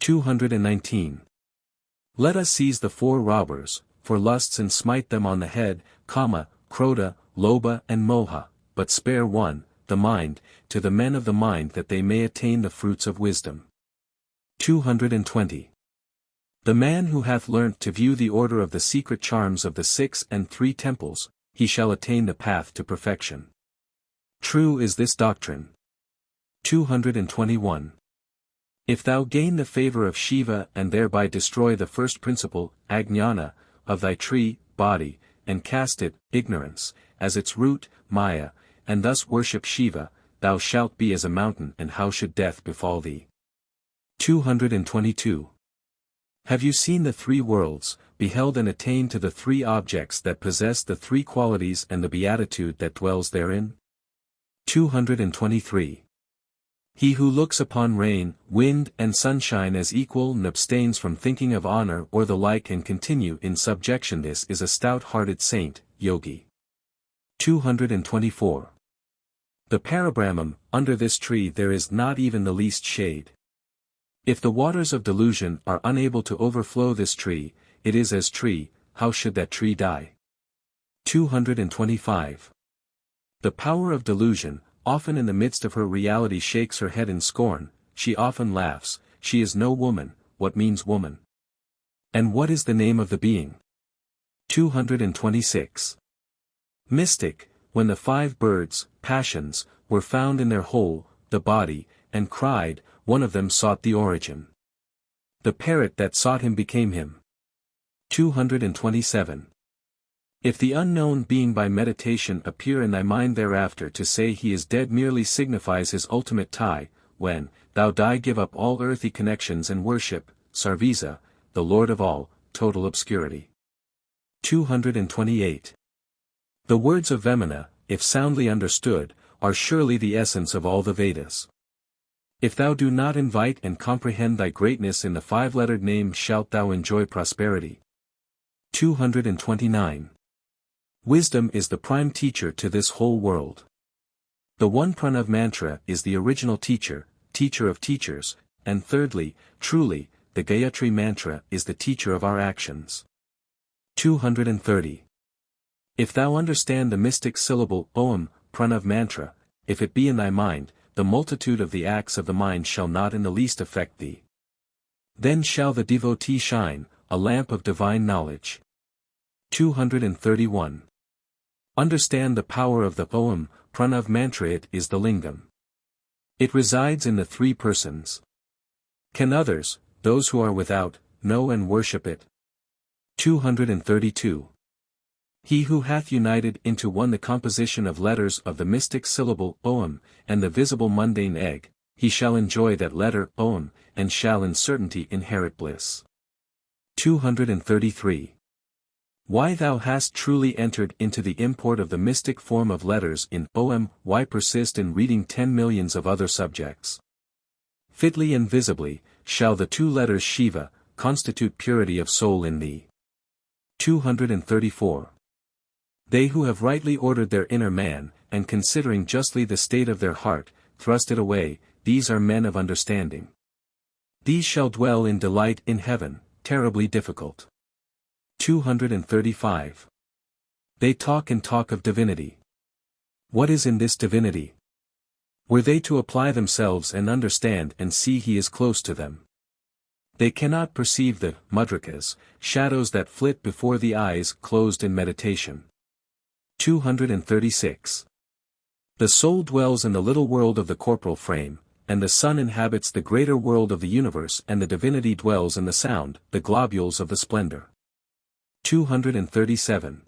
219. Let us seize the 4 robbers, for lusts and smite them on the head, Kama, Krodha, Lobha and Moha, but spare one, the mind, to the men of the mind that they may attain the fruits of wisdom. 220. The man who hath learnt to view the order of the secret charms of the 6 and 3 temples, he shall attain the path to perfection. True is this doctrine. 221. If thou gain the favor of Shiva and thereby destroy the first principle, Ajnana, of thy tree, body, and cast it, ignorance, as its root, Maya, and thus worship Shiva, thou shalt be as a mountain, and how should death befall thee? 222. Have you seen the 3 worlds, beheld and attained to the 3 objects that possess the 3 qualities and the beatitude that dwells therein? 223. He who looks upon rain, wind and sunshine as equal and abstains from thinking of honor or the like and continue in subjection, this is a stout-hearted saint, yogi. 224. The Parabrahmam, under this tree there is not even the least shade. If the waters of delusion are unable to overflow this tree, it is as tree, how should that tree die? 225. The power of delusion, often in the midst of her reality shakes her head in scorn, she often laughs, she is no woman, what means woman? And what is the name of the being? 226. Mystic, when the 5 birds, passions, were found in their hole, the body, and cried, one of them sought the origin. The parrot that sought him became him. 227. If the unknown being by meditation appear in thy mind thereafter, to say he is dead merely signifies his ultimate tie, when, thou die give up all earthly connections and worship, Sarvisa, the Lord of all, total obscurity. 228. The words of Vemana, if soundly understood, are surely the essence of all the Vedas. If thou do not invite and comprehend thy greatness in the 5-lettered name shalt thou enjoy prosperity. 229. Wisdom is the prime teacher to this whole world. The one Pranav mantra is the original teacher, teacher of teachers, and thirdly, truly, the Gayatri mantra is the teacher of our actions. 230. If thou understand the mystic syllable Om, Pranav mantra, if it be in thy mind, the multitude of the acts of the mind shall not in the least affect thee. Then shall the devotee shine, a lamp of divine knowledge. 231. Understand the power of the Om, Pranav mantra, it is the lingam. It resides in the 3 persons. Can others, those who are without, know and worship it? 232. He who hath united into one the composition of letters of the mystic syllable Om, and the visible mundane egg, he shall enjoy that letter own, and shall in certainty inherit bliss. 233. Why thou hast truly entered into the import of the mystic form of letters in OM, why persist in reading 10 millions of other subjects? Fitly and visibly, shall the two letters Shiva, constitute purity of soul in thee. 234. They who have rightly ordered their inner man, and considering justly the state of their heart, thrust it away, these are men of understanding. These shall dwell in delight in heaven, terribly difficult. 235. They talk and talk of divinity. What is in this divinity? Were they to apply themselves and understand and see he is close to them. They cannot perceive the mudrakas, shadows that flit before the eyes closed in meditation. 236. The soul dwells in the little world of the corporal frame, and the sun inhabits the greater world of the universe, and the divinity dwells in the sound, the globules of the splendor. 237.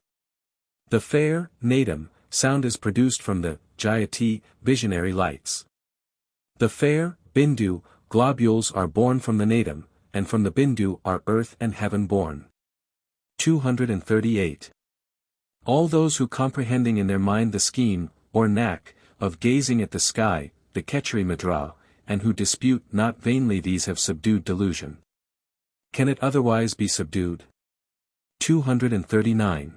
The fair, nadam, sound is produced from the jayati, visionary lights. The fair, bindu, globules are born from the nadam, and from the bindu are earth and heaven born. 238. All those who comprehending in their mind the scheme, or knack, of gazing at the sky, the Kechari Mudra, and who dispute not vainly these have subdued delusion. Can it otherwise be subdued? 239.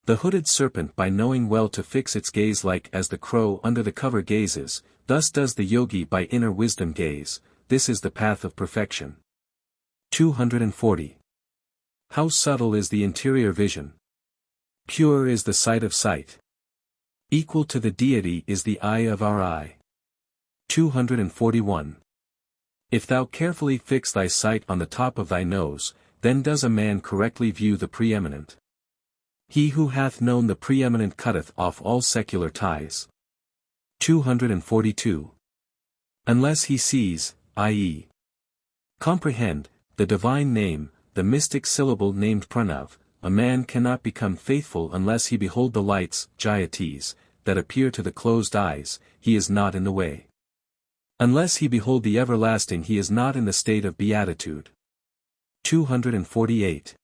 The hooded serpent by knowing well to fix its gaze like as the crow under the cover gazes, thus does the yogi by inner wisdom gaze, this is the path of perfection. 240. How subtle is the interior vision! Pure is the sight of sight. Equal to the deity is the eye of our eye. 241. If thou carefully fix thy sight on the top of thy nose, then does a man correctly view the preeminent. He who hath known the preeminent cutteth off all secular ties. 242. Unless he sees, i.e., comprehend, the divine name, the mystic syllable named Pranav, a man cannot become faithful unless he behold the lights, jayatis, that appear to the closed eyes, he is not in the way. Unless he behold the everlasting he is not in the state of beatitude. 248.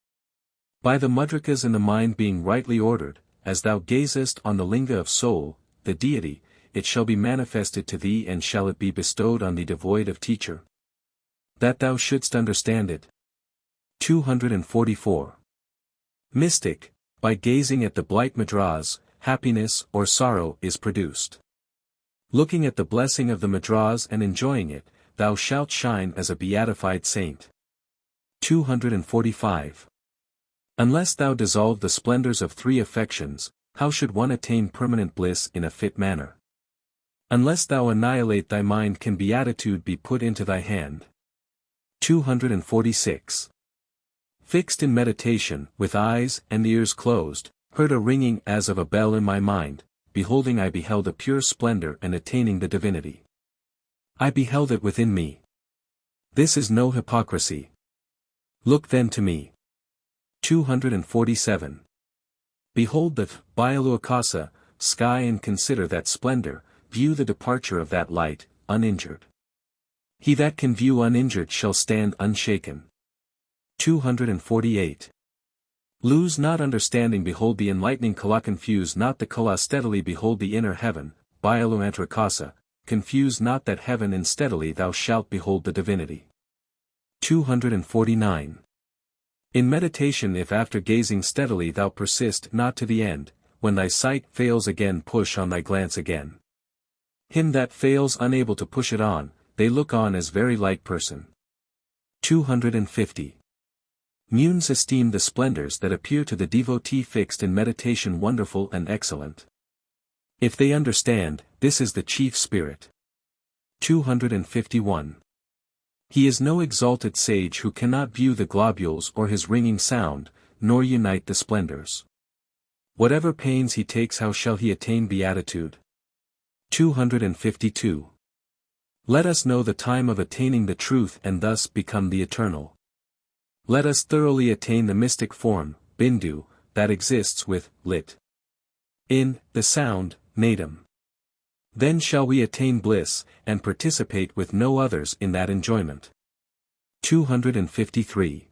By the mudrakas in the mind being rightly ordered, as thou gazest on the linga of soul, the deity, it shall be manifested to thee and shall it be bestowed on thee devoid of teacher. That thou shouldst understand it. 244. Mystic, by gazing at the blight mudras, happiness or sorrow is produced. Looking at the blessing of the mudras and enjoying it, thou shalt shine as a beatified saint. 245. Unless thou dissolve the splendors of three affections, how should one attain permanent bliss in a fit manner? Unless thou annihilate thy mind can beatitude be put into thy hand. 246. Fixed in meditation, with eyes and ears closed, heard a ringing as of a bell in my mind, beholding I beheld a pure splendor and attaining the divinity. I beheld it within me. This is no hypocrisy. Look then to me. 247. Behold the Byaluakasa, sky and consider that splendor, view the departure of that light, uninjured. He that can view uninjured shall stand unshaken. 248. Lose not understanding, behold the enlightening Kala, confuse not the Kala, steadily behold the inner heaven, Byaluantrakasa, confuse not that heaven, and steadily thou shalt behold the divinity. 249. In meditation, if after gazing steadily thou persist not to the end, when thy sight fails again push on thy glance again. Him that fails unable to push it on, they look on as very like person. 250. Munes esteem the splendors that appear to the devotee fixed in meditation wonderful and excellent. If they understand, this is the chief spirit. 251. He is no exalted sage who cannot view the globules or his ringing sound, nor unite the splendors. Whatever pains he takes, how shall he attain beatitude? 252. Let us know the time of attaining the truth and thus become the eternal. Let us thoroughly attain the mystic form, bindu, that exists with, lit. In, the sound, nadam. Then shall we attain bliss, and participate with no others in that enjoyment. 253.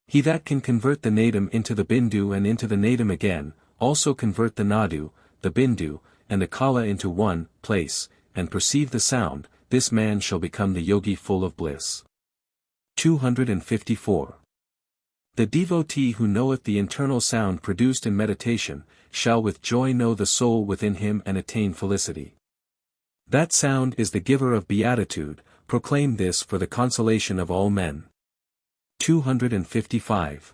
He that can convert the nadam into the bindu and into the nadam again, also convert the nadu, the bindu, and the kala into one place, and perceive the sound, this man shall become the yogi full of bliss. 254. The devotee who knoweth the internal sound produced in meditation, shall with joy know the soul within him and attain felicity. That sound is the giver of beatitude, proclaim this for the consolation of all men. 255.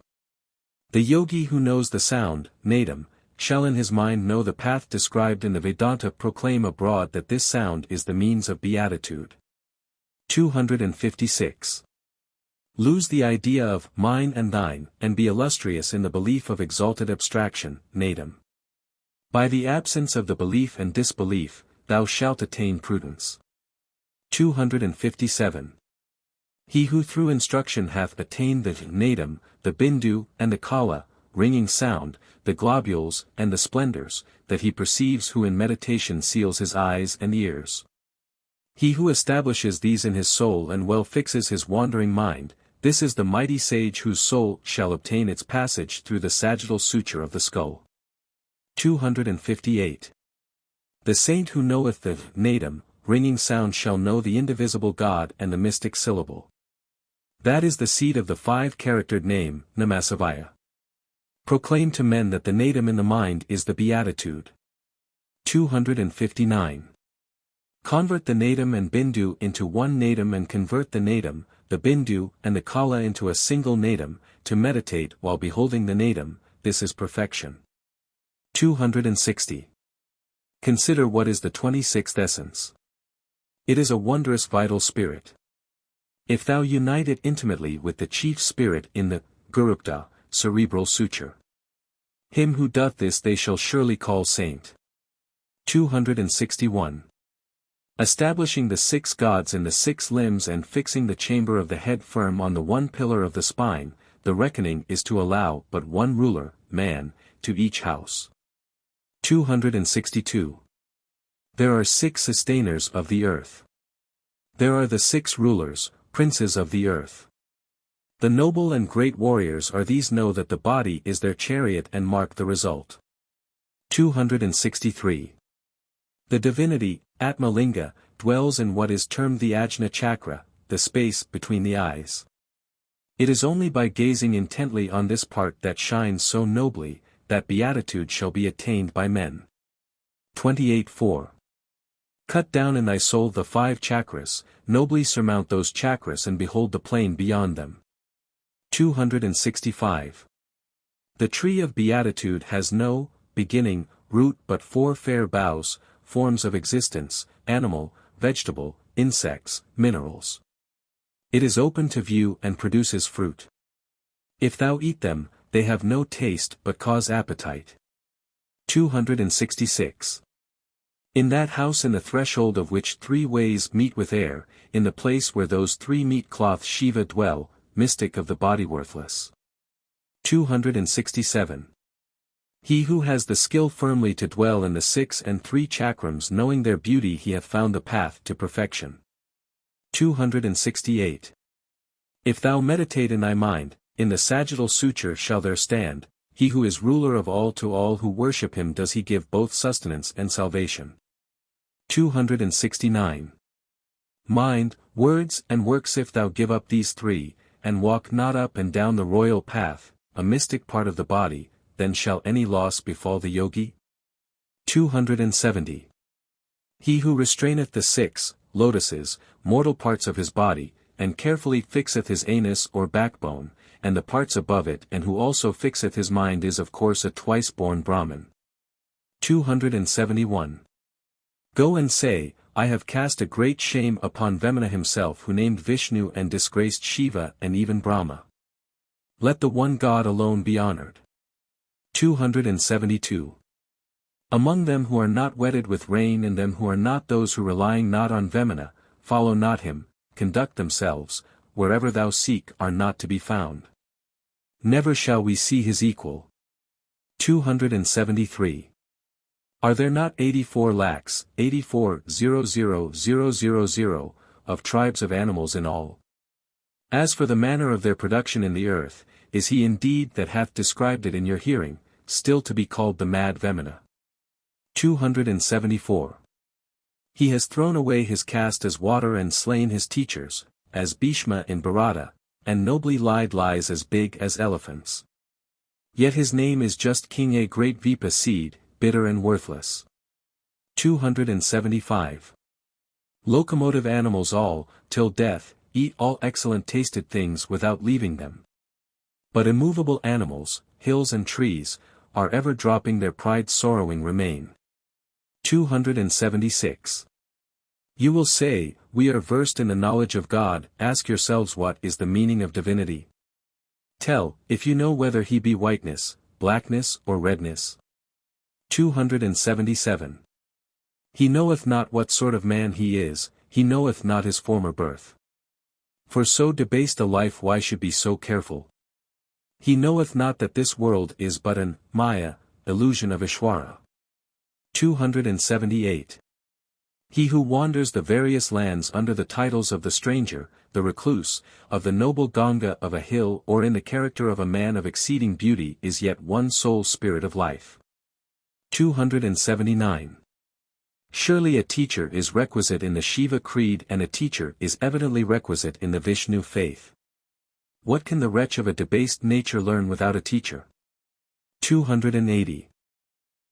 The yogi who knows the sound, nadam, shall in his mind know the path described in the Vedanta, proclaim abroad that this sound is the means of beatitude. 256. Lose the idea of mine and thine, and be illustrious in the belief of exalted abstraction, nadam. By the absence of the belief and disbelief, thou shalt attain prudence. 257. He who through instruction hath attained the nadam, the bindu, and the kala, ringing sound, the globules, and the splendors, that he perceives, who in meditation seals his eyes and ears. He who establishes these in his soul and well fixes his wandering mind, this is the mighty sage whose soul shall obtain its passage through the sagittal suture of the skull. 258. The saint who knoweth the nadam, ringing sound shall know the indivisible God and the mystic syllable. That is the seed of the five-charactered name, Namasivaya. Proclaim to men that the nadam in the mind is the beatitude. 259. Convert the nadam and bindu into one nadam and convert the nadam, the bindu, and the kala into a single nadam, to meditate while beholding the nadam, this is perfection. 260. Consider what is the 26th essence. It is a wondrous vital spirit. If thou unite it intimately with the chief spirit in the Gurukta, cerebral suture. Him who doth this they shall surely call saint. 261. Establishing the 6 gods in the 6 limbs and fixing the chamber of the head firm on the one pillar of the spine, the reckoning is to allow but one ruler, man, to each house. 262. There are 6 sustainers of the earth. There are the 6 rulers, princes of the earth. The noble and great warriors are these, know that the body is their chariot and mark the result. 263. The divinity, Atma Linga, dwells in what is termed the Ajna Chakra, the space between the eyes. It is only by gazing intently on this part that shines so nobly, that beatitude shall be attained by men. 28.4. Cut down in thy soul the 5 chakras, nobly surmount those chakras and behold the plain beyond them. 265. The tree of beatitude has no beginning, root but 4 fair boughs, forms of existence, animal, vegetable, insects, minerals. It is open to view and produces fruit. If thou eat them, they have no taste but cause appetite. 266. In that house in the threshold of which 3 ways meet with air, in the place where those 3 meat cloth Shiva dwell, mystic of the body worthless. 267. He who has the skill firmly to dwell in the 6 and 3 chakrams, knowing their beauty, he hath found the path to perfection. 268. If thou meditate in thy mind, in the sagittal suture shall there stand, he who is ruler of all, to all who worship him does he give both sustenance and salvation. 269. Mind, words and works, if thou give up these 3, and walk not up and down the royal path, a mystic part of the body, then shall any loss befall the yogi? 270. He who restraineth the 6 lotuses, mortal parts of his body, and carefully fixeth his anus or backbone, and the parts above it, and who also fixeth his mind, is of course a twice-born Brahmin. 271. Go and say, I have cast a great shame upon Vemana himself, who named Vishnu and disgraced Shiva and even Brahma. Let the one God alone be honored. 272. Among them who are not wedded with rain, and them who are not those who, relying not on Vemana, follow not him, conduct themselves, wherever thou seek, are not to be found. Never shall we see his equal. 273. Are there not 84,84,000,000 of tribes of animals in all? As for the manner of their production in the earth, is he indeed that hath described it in your hearing, still to be called the mad Vemana? 274. He has thrown away his caste as water and slain his teachers, as Bhishma in Bharata, and nobly lied lies as big as elephants. Yet his name is just king, a great Vipa seed, bitter and worthless. 275. Locomotive animals all, till death, eat all excellent tasted things without leaving them. But immovable animals, hills and trees, are ever dropping their pride sorrowing remain. 276. You will say, we are versed in the knowledge of God. Ask yourselves, what is the meaning of divinity? Tell, if you know, whether he be whiteness, blackness or redness. 277. He knoweth not what sort of man he is, he knoweth not his former birth. For so debased a life why should be so careful? He knoweth not that this world is but an Maya, illusion of Ishwara. 278. He who wanders the various lands under the titles of the stranger, the recluse, of the noble Ganga of a hill, or in the character of a man of exceeding beauty, is yet one sole spirit of life. 279. Surely a teacher is requisite in the Shiva creed, and a teacher is evidently requisite in the Vishnu faith. What can the wretch of a debased nature learn without a teacher? 280.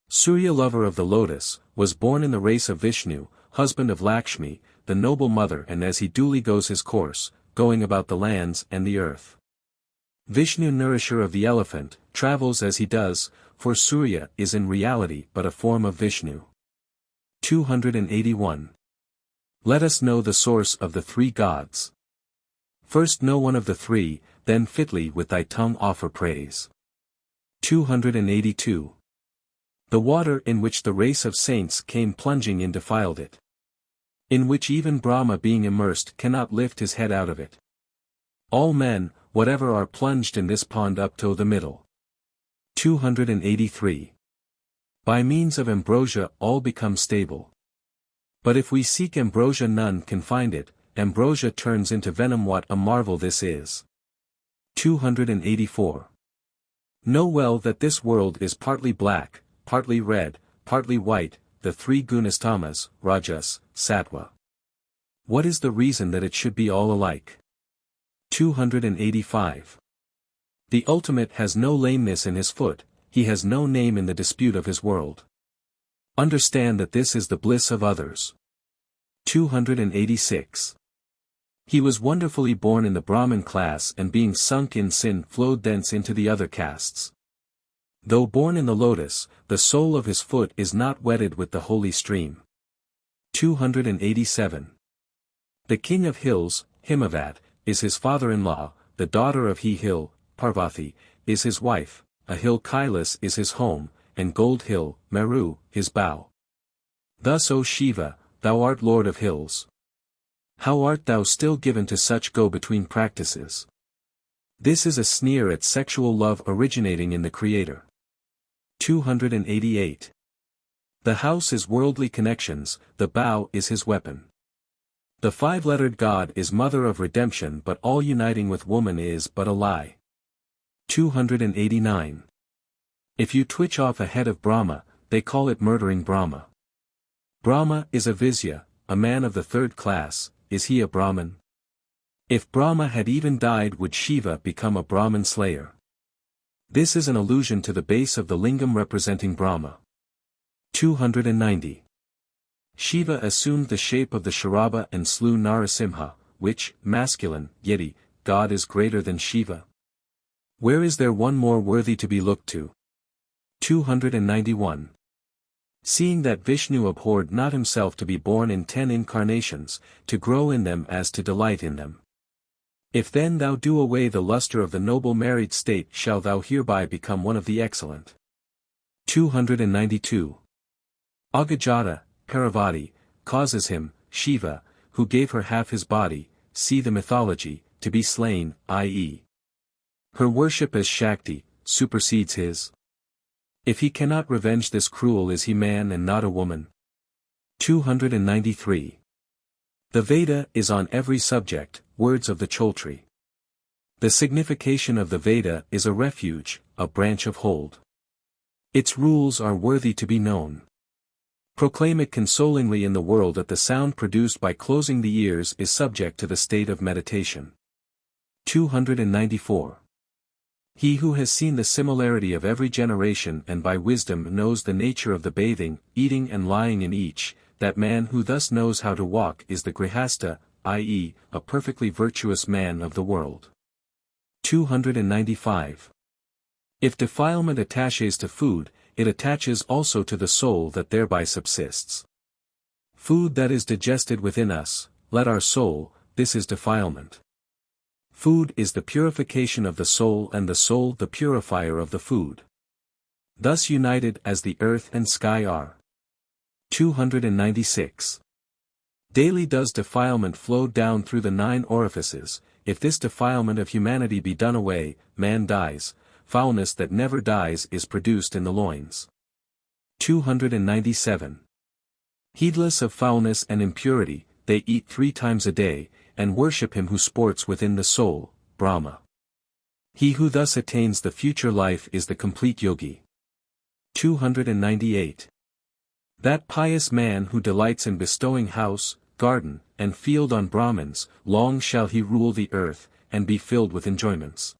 Surya, lover of the lotus, was born in the race of Vishnu, husband of Lakshmi, the noble mother, and as he duly goes his course, going about the lands and the earth. Vishnu, nourisher of the elephant, travels as he does, for Surya is in reality but a form of Vishnu. 281. Let us know the source of the three gods. First know one of the three, then fitly with thy tongue offer praise. 282. The water in which the race of saints came plunging in defiled it. In which even Brahma being immersed cannot lift his head out of it. All men, whatever, are plunged in this pond up to the middle. 283. By means of ambrosia all become stable. But if we seek ambrosia none can find it, ambrosia turns into venom, what a marvel this is. 284. Know well that this world is partly black, partly red, partly white, the three gunastamas, rajas, sattva. What is the reason that it should be all alike? 285. The ultimate has no lameness in his foot, he has no name in the dispute of his world. Understand that this is the bliss of others. 286. He was wonderfully born in the Brahmin class, and being sunk in sin flowed thence into the other castes. Though born in the lotus, the sole of his foot is not wedded with the holy stream. 287. The king of hills, Himavat, is his father-in-law, the daughter of He Hill, Parvati, is his wife, a hill Kailas is his home, and Gold Hill, Meru, his bow. Thus, O Shiva, thou art lord of hills. How art thou still given to such go-between practices? This is a sneer at sexual love originating in the Creator. 288. The house is worldly connections, the bow is his weapon. The five-lettered God is mother of redemption, but all uniting with woman is but a lie. 289. If you twitch off a head of Brahma, they call it murdering Brahma. Brahma is a Vizya, a man of the third class. Is he a Brahmin? If Brahma had even died, would Shiva become a Brahmin slayer? This is an allusion to the base of the lingam representing Brahma. 290. Shiva assumed the shape of the Sharaba and slew Narasimha, which, masculine, Yeti, God is greater than Shiva. Where is there one more worthy to be looked to? 291. Seeing that Vishnu abhorred not himself to be born in 10 incarnations, to grow in them as to delight in them. If then thou do away the luster of the noble married state, shall thou hereby become one of the excellent. 292. Agajata, Paravati, causes him, Shiva, who gave her half his body, see the mythology, to be slain, i.e. her worship as Shakti, supersedes his. If he cannot revenge this cruel, is he man and not a woman? 293. The Veda is on every subject, words of the Choltri. The signification of the Veda is a refuge, a branch of hold. Its rules are worthy to be known. Proclaim it consolingly in the world that the sound produced by closing the ears is subject to the state of meditation. 294. He who has seen the similarity of every generation and by wisdom knows the nature of the bathing, eating and lying in each, that man who thus knows how to walk is the grihasta, i.e., a perfectly virtuous man of the world. 295. If defilement attaches to food, it attaches also to the soul that thereby subsists. Food that is digested within us, let our soul, this is defilement. Food is the purification of the soul and the soul the purifier of the food. Thus united as the earth and sky are. 296. Daily does defilement flow down through the 9 orifices, if this defilement of humanity be done away, man dies, foulness that never dies is produced in the loins. 297. Heedless of foulness and impurity, they eat 3 times a day, and worship him who sports within the soul, Brahma. He who thus attains the future life is the complete yogi. 298. That pious man who delights in bestowing house, garden, and field on Bramins, long shall he rule the earth, and be filled with enjoyments.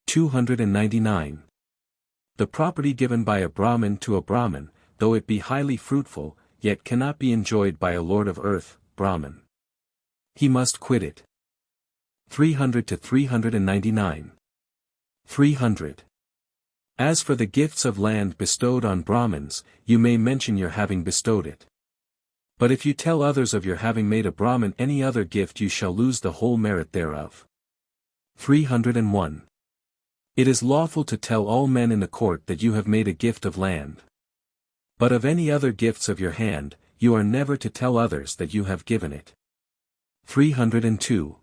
299. The property given by a Brahmin to a Brahmin, though it be highly fruitful, yet cannot be enjoyed by a lord of earth, Brahmin. He must quit it. 300 to 399. 300. As for the gifts of land bestowed on Brahmins, you may mention your having bestowed it. But if you tell others of your having made a Brahmin any other gift, you shall lose the whole merit thereof. 301. It is lawful to tell all men in the court that you have made a gift of land. But of any other gifts of your hand, you are never to tell others that you have given it. 302.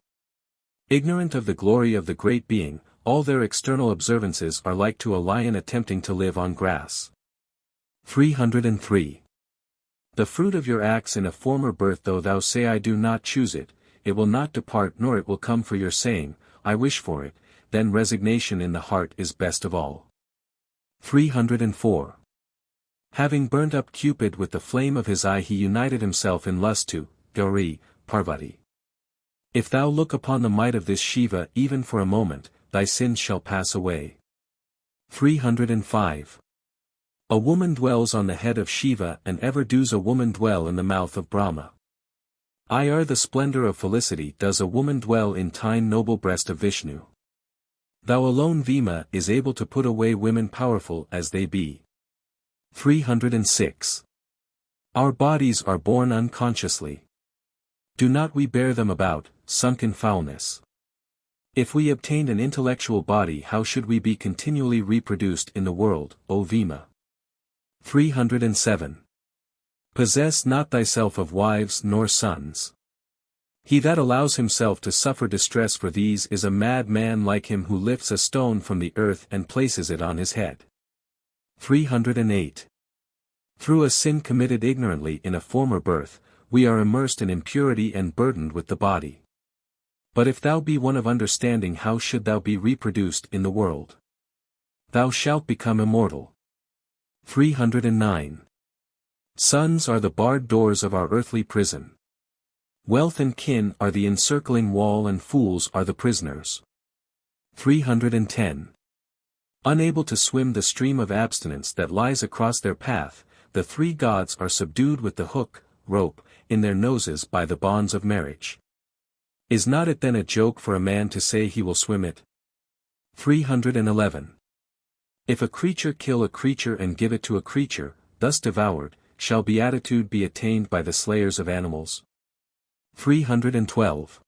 Ignorant of the glory of the Great Being, all their external observances are like to a lion attempting to live on grass. 303. The fruit of your acts in a former birth, though thou say I do not choose it, it will not depart nor it will come for your saying, I wish for it, then resignation in the heart is best of all. 304. Having burnt up Cupid with the flame of his eye, he united himself in lust to Gauri, Parvati. If thou look upon the might of this Shiva even for a moment, thy sins shall pass away. 305. A woman dwells on the head of Shiva, and ever does a woman dwell in the mouth of Brahma. The splendor of felicity does a woman dwell in thine noble breast of Vishnu. Thou alone, Vema, is able to put away women powerful as they be. 306. Our bodies are born unconsciously. Do not we bear them about, sunk in foulness? If we obtained an intellectual body, how should we be continually reproduced in the world, O Vema? 307. Possess not thyself of wives nor sons. He that allows himself to suffer distress for these is a mad man, like him who lifts a stone from the earth and places it on his head. 308. Through a sin committed ignorantly in a former birth, we are immersed in impurity and burdened with the body. But if thou be one of understanding, how should thou be reproduced in the world? Thou shalt become immortal. 309. Sons are the barred doors of our earthly prison. Wealth and kin are the encircling wall, and fools are the prisoners. 310. Unable to swim the stream of abstinence that lies across their path, the 3 gods are subdued with the hook, rope, in their noses by the bonds of marriage. Is not it then a joke for a man to say he will swim it? 311. If a creature kill a creature and give it to a creature, thus devoured, shall beatitude be attained by the slayers of animals? 312.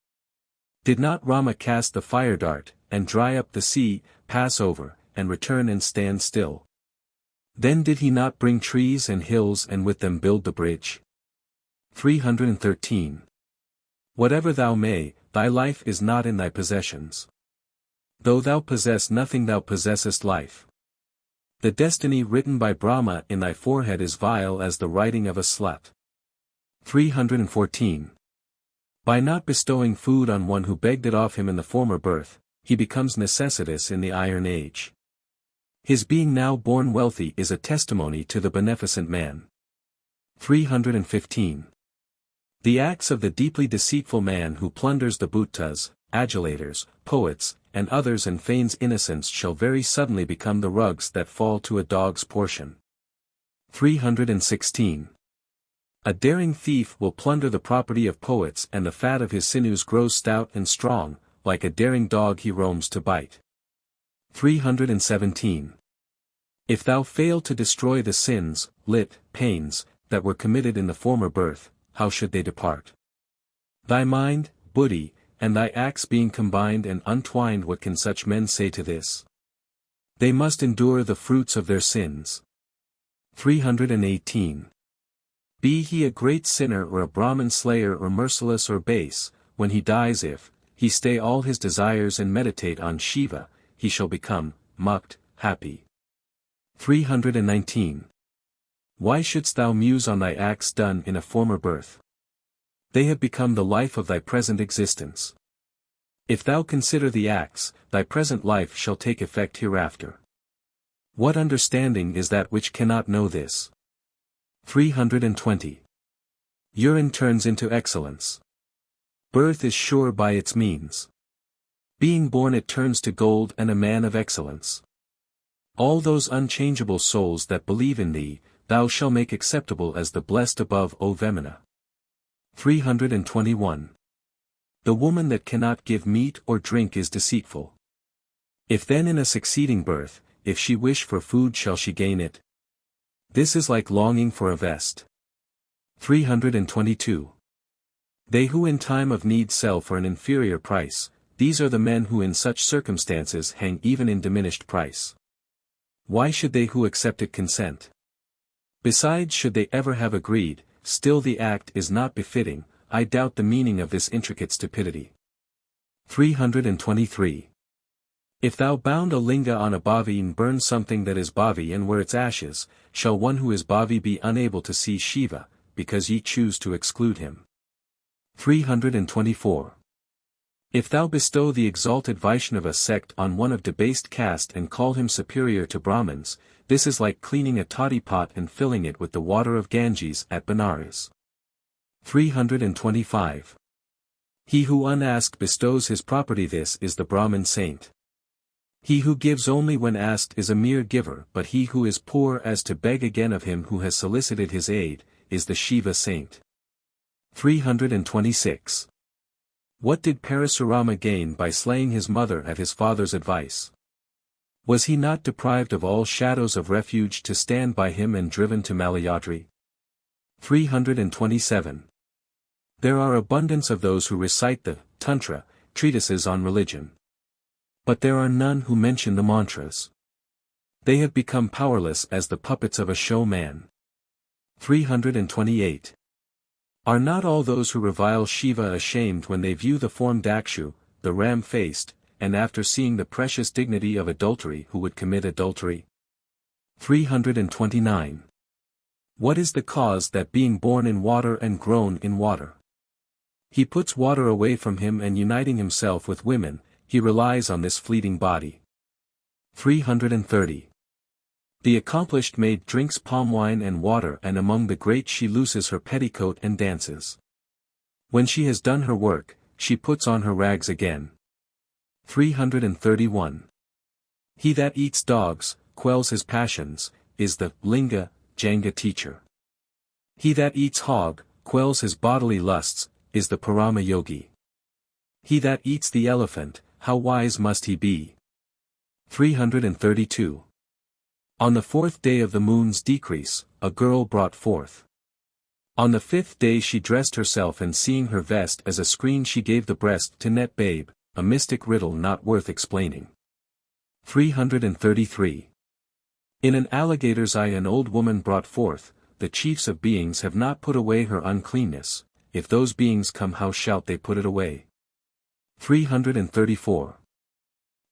Did not Rama cast the fire dart, and dry up the sea, pass over, and return and stand still? Then did he not bring trees and hills and with them build the bridge? 313. Whatever thou may, thy life is not in thy possessions. Though thou possess nothing, thou possessest life. The destiny written by Brahma in thy forehead is vile as the writing of a slut. 314. By not bestowing food on one who begged it of him in the former birth, he becomes necessitous in the iron age. His being now born wealthy is a testimony to the beneficent man. 315. The acts of the deeply deceitful man who plunders the bhuttas, adulators, poets, and others and feigns innocence shall very suddenly become the rugs that fall to a dog's portion. 316. A daring thief will plunder the property of poets and the fat of his sinews grows stout and strong, like a daring dog he roams to bite. 317. If thou fail to destroy the sins, pains, that were committed in the former birth, how should they depart? Thy mind, buddhi, and thy acts being combined and untwined, what can such men say to this? They must endure the fruits of their sins. 318. Be he a great sinner or a Brahmin slayer or merciless or base, when he dies if he stay all his desires and meditate on Shiva, he shall become mukt, happy. 319. Why shouldst thou muse on thy acts done in a former birth? They have become the life of thy present existence. If thou consider the acts, thy present life shall take effect hereafter. What understanding is that which cannot know this? 320. Urine turns into excellence. Birth is sure by its means. Being born it turns to gold and a man of excellence. All those unchangeable souls that believe in thee, thou shalt make acceptable as the blessed above, O Vemana. 321. The woman that cannot give meat or drink is deceitful. If then in a succeeding birth, if she wish for food shall she gain it? This is like longing for a vest. 322. They who in time of need sell for an inferior price, these are the men who in such circumstances hang even in diminished price. Why should they who accept it consent? Besides, should they ever have agreed, still the act is not befitting. I doubt the meaning of this intricate stupidity. 323. If thou bound a linga on a bhavi and burn something that is bhavi and wear its ashes, shall one who is bhavi be unable to see Shiva, because ye choose to exclude him? 324. If thou bestow the exalted Vaishnava sect on one of debased caste and call him superior to Bramins, this is like cleaning a toddy pot and filling it with the water of Ganges at Benares. 325. He who unasked bestows his property, this is the Brahmin saint. He who gives only when asked is a mere giver, but he who is poor as to beg again of him who has solicited his aid, is the Shiva saint. 326. What did Parasurama gain by slaying his mother at his father's advice? Was he not deprived of all shadows of refuge to stand by him and driven to Malayadri? 327. There are abundance of those who recite the Tantra, treatises on religion. But there are none who mention the mantras. They have become powerless as the puppets of a showman. 328. Are not all those who revile Shiva ashamed when they view the form Dakshu, the ram-faced, and after seeing the precious dignity of adultery who would commit adultery? 329. What is the cause that being born in water and grown in water? He puts water away from him and uniting himself with women, he relies on this fleeting body. 330. The accomplished maid drinks palm wine and water, and among the great she looses her petticoat and dances. When she has done her work, she puts on her rags again. 331. He that eats dogs, quells his passions, is the Linga, Janga teacher. He that eats hog, quells his bodily lusts, is the Parama yogi. He that eats the elephant, how wise must he be? 332. On the 4th day of the moon's decrease, a girl brought forth. On the 5th day she dressed herself, and seeing her vest as a screen she gave the breast to net babe, a mystic riddle not worth explaining. 333. In an alligator's eye an old woman brought forth, the chiefs of beings have not put away her uncleanness, if those beings come how shalt they put it away? 334.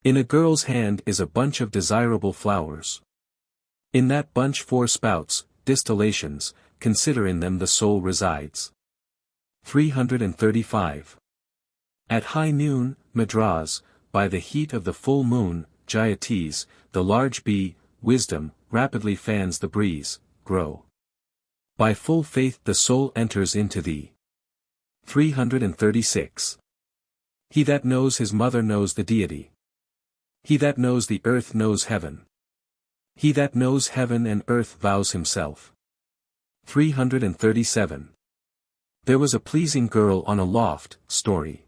In a girl's hand is a bunch of desirable flowers. In that bunch 4 spouts, distillations, consider in them the soul resides. 335. At high noon, Madras, by the heat of the full moon, Jayatis, the large bee, wisdom, rapidly fans the breeze, grow. By full faith the soul enters into thee. 336. He that knows his mother knows the deity. He that knows the earth knows heaven. He that knows heaven and earth vows himself. 337. There was a pleasing girl on a loft, story.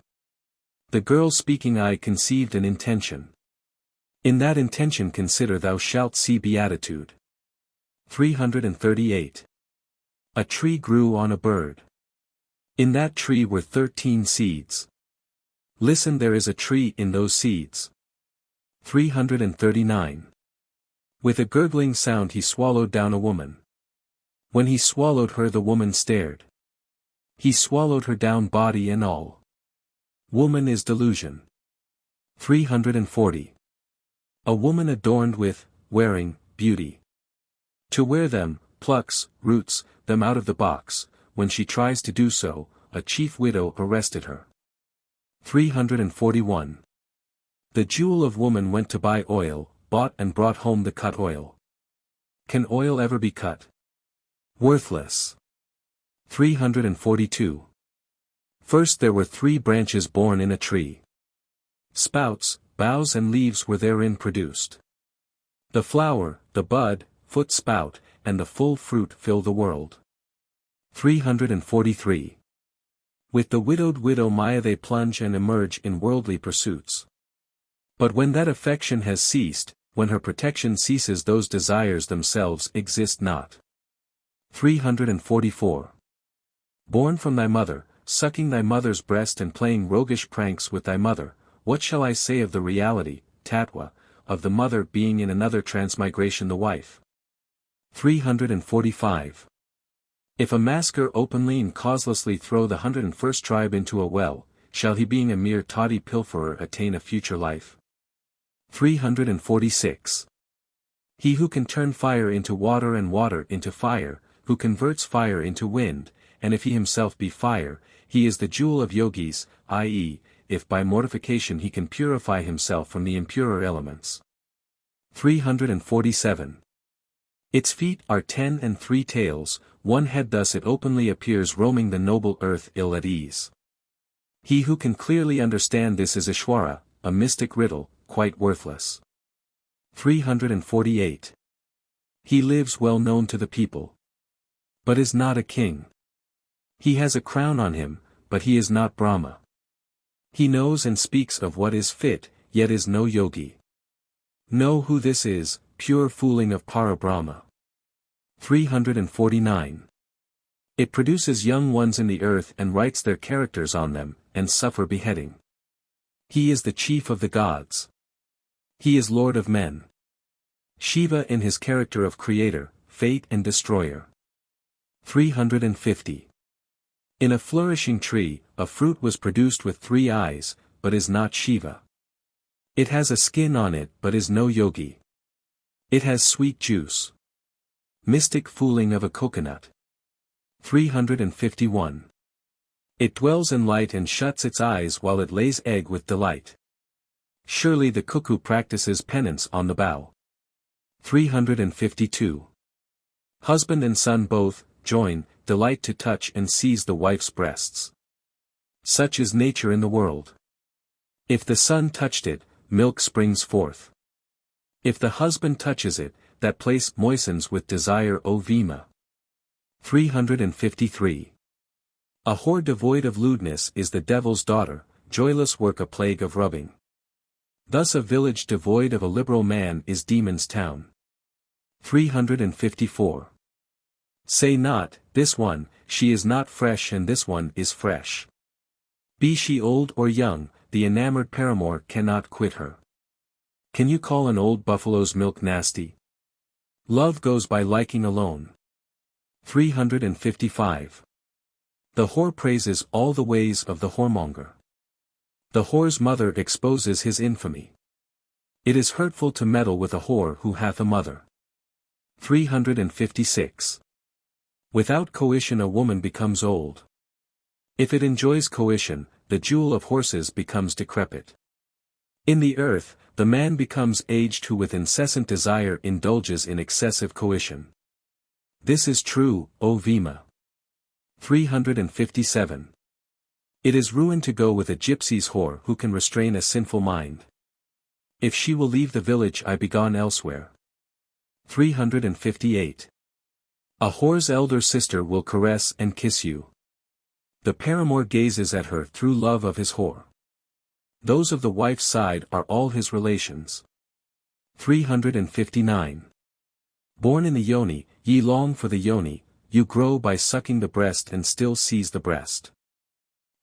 The girl speaking I conceived an intention. In that intention consider thou shalt see beatitude. 338. A tree grew on a bird. In that tree were 13 seeds. Listen, there is a tree in those seeds. 339. With a gurgling sound he swallowed down a woman. When he swallowed her the woman stared. He swallowed her down body and all. Woman is delusion. 340. A woman adorned with, wearing, beauty. To wear them, plucks, roots, them out of the box, when she tries to do so, a chief widow arrested her. 341. The jewel of woman went to buy oil, bought and brought home the cut oil. Can oil ever be cut? Worthless. 342. First there were 3 branches born in a tree. Spouts, boughs and leaves were therein produced. The flower, the bud, foot spout, and the full fruit fill the world. 343. With the widowed widow Maya they plunge and emerge in worldly pursuits. But when that affection has ceased, when her protection ceases those desires themselves exist not. 344. Born from thy mother, sucking thy mother's breast and playing roguish pranks with thy mother, what shall I say of the reality, Tatwa, of the mother being in another transmigration the wife? 345. If a masker openly and causelessly throw the 101st tribe into a well, shall he being a mere tawdry pilferer attain a future life? 346. He who can turn fire into water and water into fire, who converts fire into wind, and if he himself be fire, he is the jewel of yogis, i.e., if by mortification he can purify himself from the impurer elements. 347. Its feet are 10 and 3 tails, 1 head, thus it openly appears roaming the noble earth ill at ease. He who can clearly understand this is Ishwara, a mystic riddle, quite worthless. 348. He lives well known to the people, but is not a king. He has a crown on him, but he is not Brahma. He knows and speaks of what is fit, yet is no yogi. Know who this is, pure fooling of Parabrahma. 349. It produces young ones in the earth and writes their characters on them, and suffer beheading. He is the chief of the gods. He is lord of men. Shiva in his character of creator, fate and destroyer. 350. In a flourishing tree, a fruit was produced with 3 eyes, but is not Shiva. It has a skin on it but is no yogi. It has sweet juice. Mystic fooling of a coconut. 351. It dwells in light and shuts its eyes while it lays egg with delight. Surely the cuckoo practices penance on the bough. 352. Husband and son both, join, delight to touch and seize the wife's breasts. Such is nature in the world. If the son touched it, milk springs forth. If the husband touches it, that place moistens with desire, O Vema. 353. A whore devoid of lewdness is the devil's daughter, joyless work a plague of rubbing. Thus a village devoid of a liberal man is demon's town. 354. Say not, this one, she is not fresh and this one is fresh. Be she old or young, the enamored paramour cannot quit her. Can you call an old buffalo's milk nasty? Love goes by liking alone. 355. The whore praises all the ways of the whoremonger. The whore's mother exposes his infamy. It is hurtful to meddle with a whore who hath a mother. 356. Without coition a woman becomes old. If it enjoys coition, the jewel of horses becomes decrepit. In the earth, the man becomes aged who with incessant desire indulges in excessive coition. This is true, O Vema. 357. It is ruin to go with a gypsy's whore who can restrain a sinful mind. If she will leave the village I be gone elsewhere. 358. A whore's elder sister will caress and kiss you. The paramour gazes at her through love of his whore. Those of the wife's side are all his relations. 359. Born in the yoni, ye long for the yoni, you grow by sucking the breast and still seize the breast.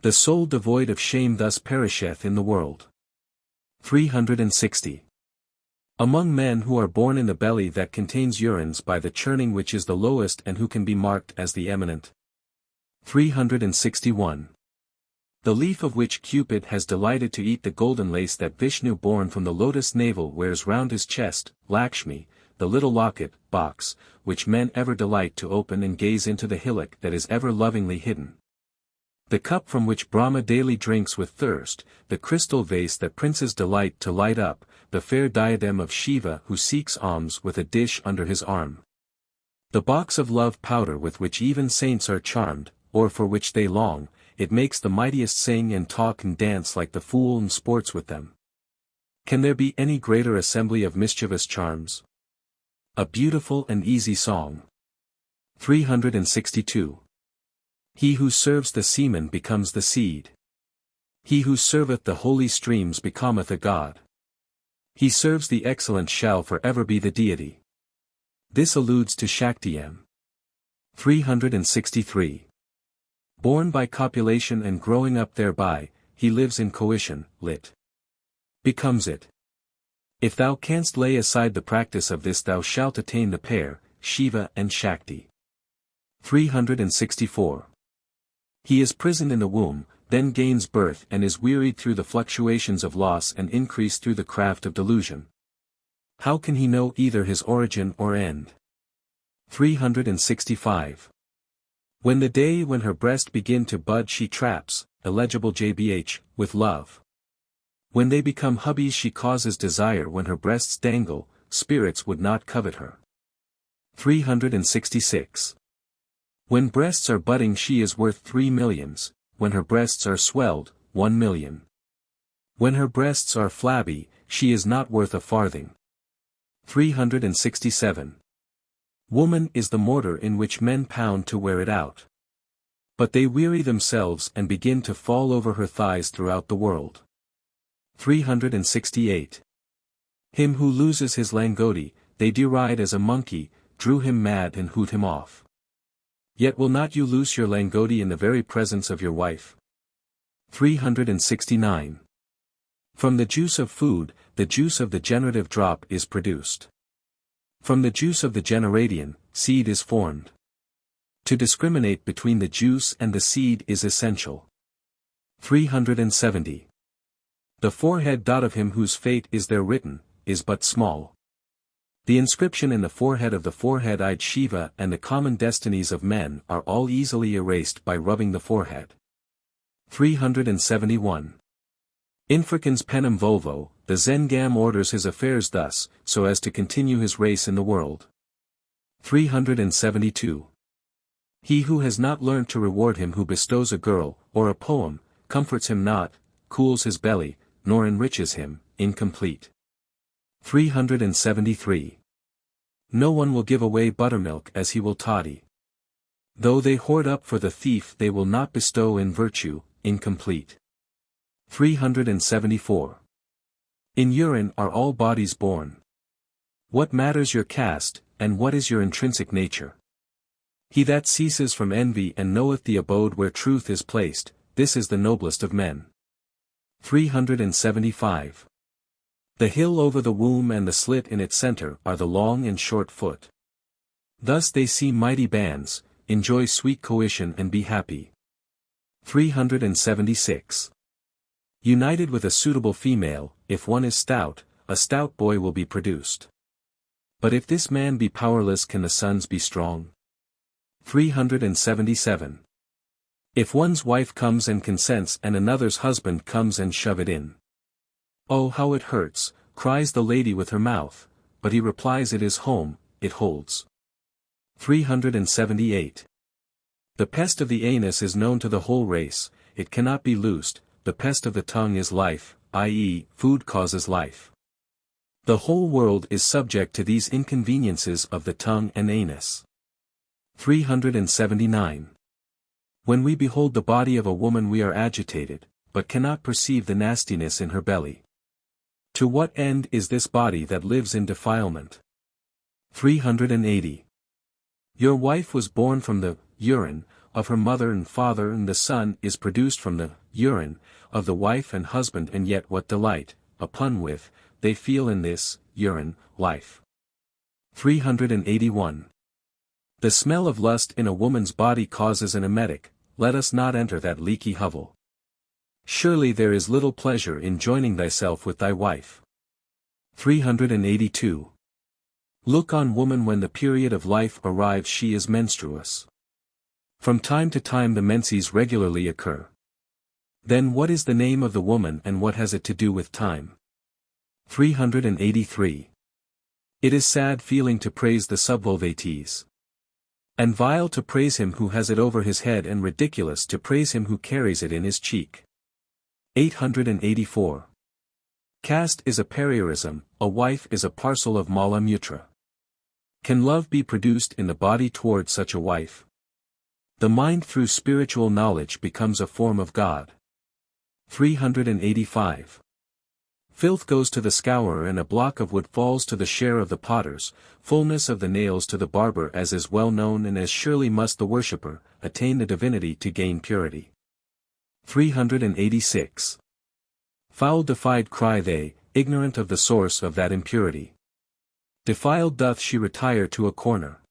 The soul devoid of shame thus perisheth in the world. 360. Among men who are born in the belly that contains urines by the churning which is the lowest and who can be marked as the eminent. 361. The leaf of which Cupid has delighted to eat the golden lace that Vishnu born from the lotus navel wears round his chest, Lakshmi, the little locket, box, which men ever delight to open and gaze into the hillock that is ever lovingly hidden. The cup from which Brahma daily drinks with thirst, the crystal vase that princes delight to light up, the fair diadem of Shiva who seeks alms with a dish under his arm. The box of love powder with which even saints are charmed, or for which they long, it makes the mightiest sing and talk and dance like the fool and sports with them. Can there be any greater assembly of mischievous charms? A beautiful and easy song. 362. He who serves the semen becomes the seed. He who serveth the holy streams becometh a god. He serves the excellent shall forever be the deity. This alludes to Shakti-M. 363. Born by copulation and growing up thereby, he lives in coition, lit. Becomes it. If thou canst lay aside the practice of this thou shalt attain the pair, Shiva and Shakti. 364. He is prisoned in the womb, then gains birth and is wearied through the fluctuations of loss and increase through the craft of delusion. How can he know either his origin or end? 365. When the day when her breast begin to bud she traps, illegible JBH, with love. When they become hubbies she causes desire when her breasts dangle, spirits would not covet her. 366. When breasts are budding she is worth 3 millions, when her breasts are swelled, 1 million. When her breasts are flabby, she is not worth a farthing. 367. Woman is the mortar in which men pound to wear it out. But they weary themselves and begin to fall over her thighs throughout the world. 368. Him who loses his langoti, they deride as a monkey, drew him mad and hoot him off. Yet will not you loose your langoti in the very presence of your wife? 369. From the juice of food, the juice of the generative drop is produced. From the juice of the generation, seed is formed. To discriminate between the juice and the seed is essential. 370. The forehead dot of him whose fate is there written, is but small. The inscription in the forehead of the forehead-eyed Shiva and the common destinies of men are all easily erased by rubbing the forehead. 371. Infracans penem volvo, the Zengam orders his affairs thus, so as to continue his race in the world. 372. He who has not learnt to reward him who bestows a girl, or a poem, comforts him not, cools his belly, nor enriches him, incomplete. 373. No one will give away buttermilk as he will toddy. Though they hoard up for the thief they will not bestow in virtue, incomplete. 374. In urine are all bodies born. What matters your caste, and what is your intrinsic nature? He that ceases from envy and knoweth the abode where truth is placed, this is the noblest of men. 375. The hill over the womb and the slit in its center are the long and short foot. Thus they see mighty bands, enjoy sweet coition and be happy. 376. United with a suitable female, if one is stout, a stout boy will be produced. But if this man be powerless, can the sons be strong? 377. If one's wife comes and consents and another's husband comes and shove it in. Oh, how it hurts, cries the lady with her mouth, but he replies, it is home, it holds. 378. The pest of the anus is known to the whole race, it cannot be loosed, the pest of the tongue is life, i.e., food causes life. The whole world is subject to these inconveniences of the tongue and anus. 379. When we behold the body of a woman we are agitated, but cannot perceive the nastiness in her belly. To what end is this body that lives in defilement? 380. Your wife was born from the urine of her mother and father, and the son is produced from the urine of the wife and husband, and yet what delight, upon with, they feel in this urine life. 381. The smell of lust in a woman's body causes an emetic, let us not enter that leaky hovel. Surely there is little pleasure in joining thyself with thy wife. 382. Look on woman, when the period of life arrives she is menstruous. From time to time the menses regularly occur. Then what is the name of the woman, and what has it to do with time? 383. It is sad feeling to praise the subvulvates, and vile to praise him who has it over his head, and ridiculous to praise him who carries it in his cheek. 884. Caste is a parierism, a wife is a parcel of mala mutra. Can love be produced in the body toward such a wife? The mind through spiritual knowledge becomes a form of God. 385. Filth goes to the scourer, and a block of wood falls to the share of the potters, fullness of the nails to the barber, as is well known, and as surely must the worshipper attain the divinity to gain purity. 386. Foul defied cry they, ignorant of the source of that impurity. Defiled doth she retire to a corner.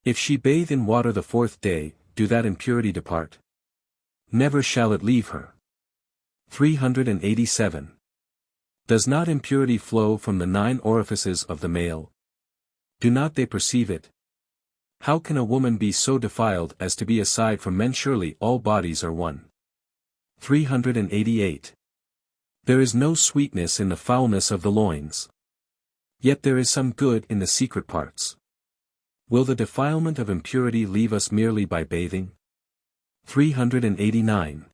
If she bathe in water the fourth day, do that impurity depart? Never shall it leave her. 387. Does not impurity flow from the 9 orifices of the male? Do not they perceive it? How can a woman be so defiled as to be aside from men? Surely all bodies are one. 388. There is no sweetness in the foulness of the loins. Yet there is some good in the secret parts. Will the defilement of impurity leave us merely by bathing? 389.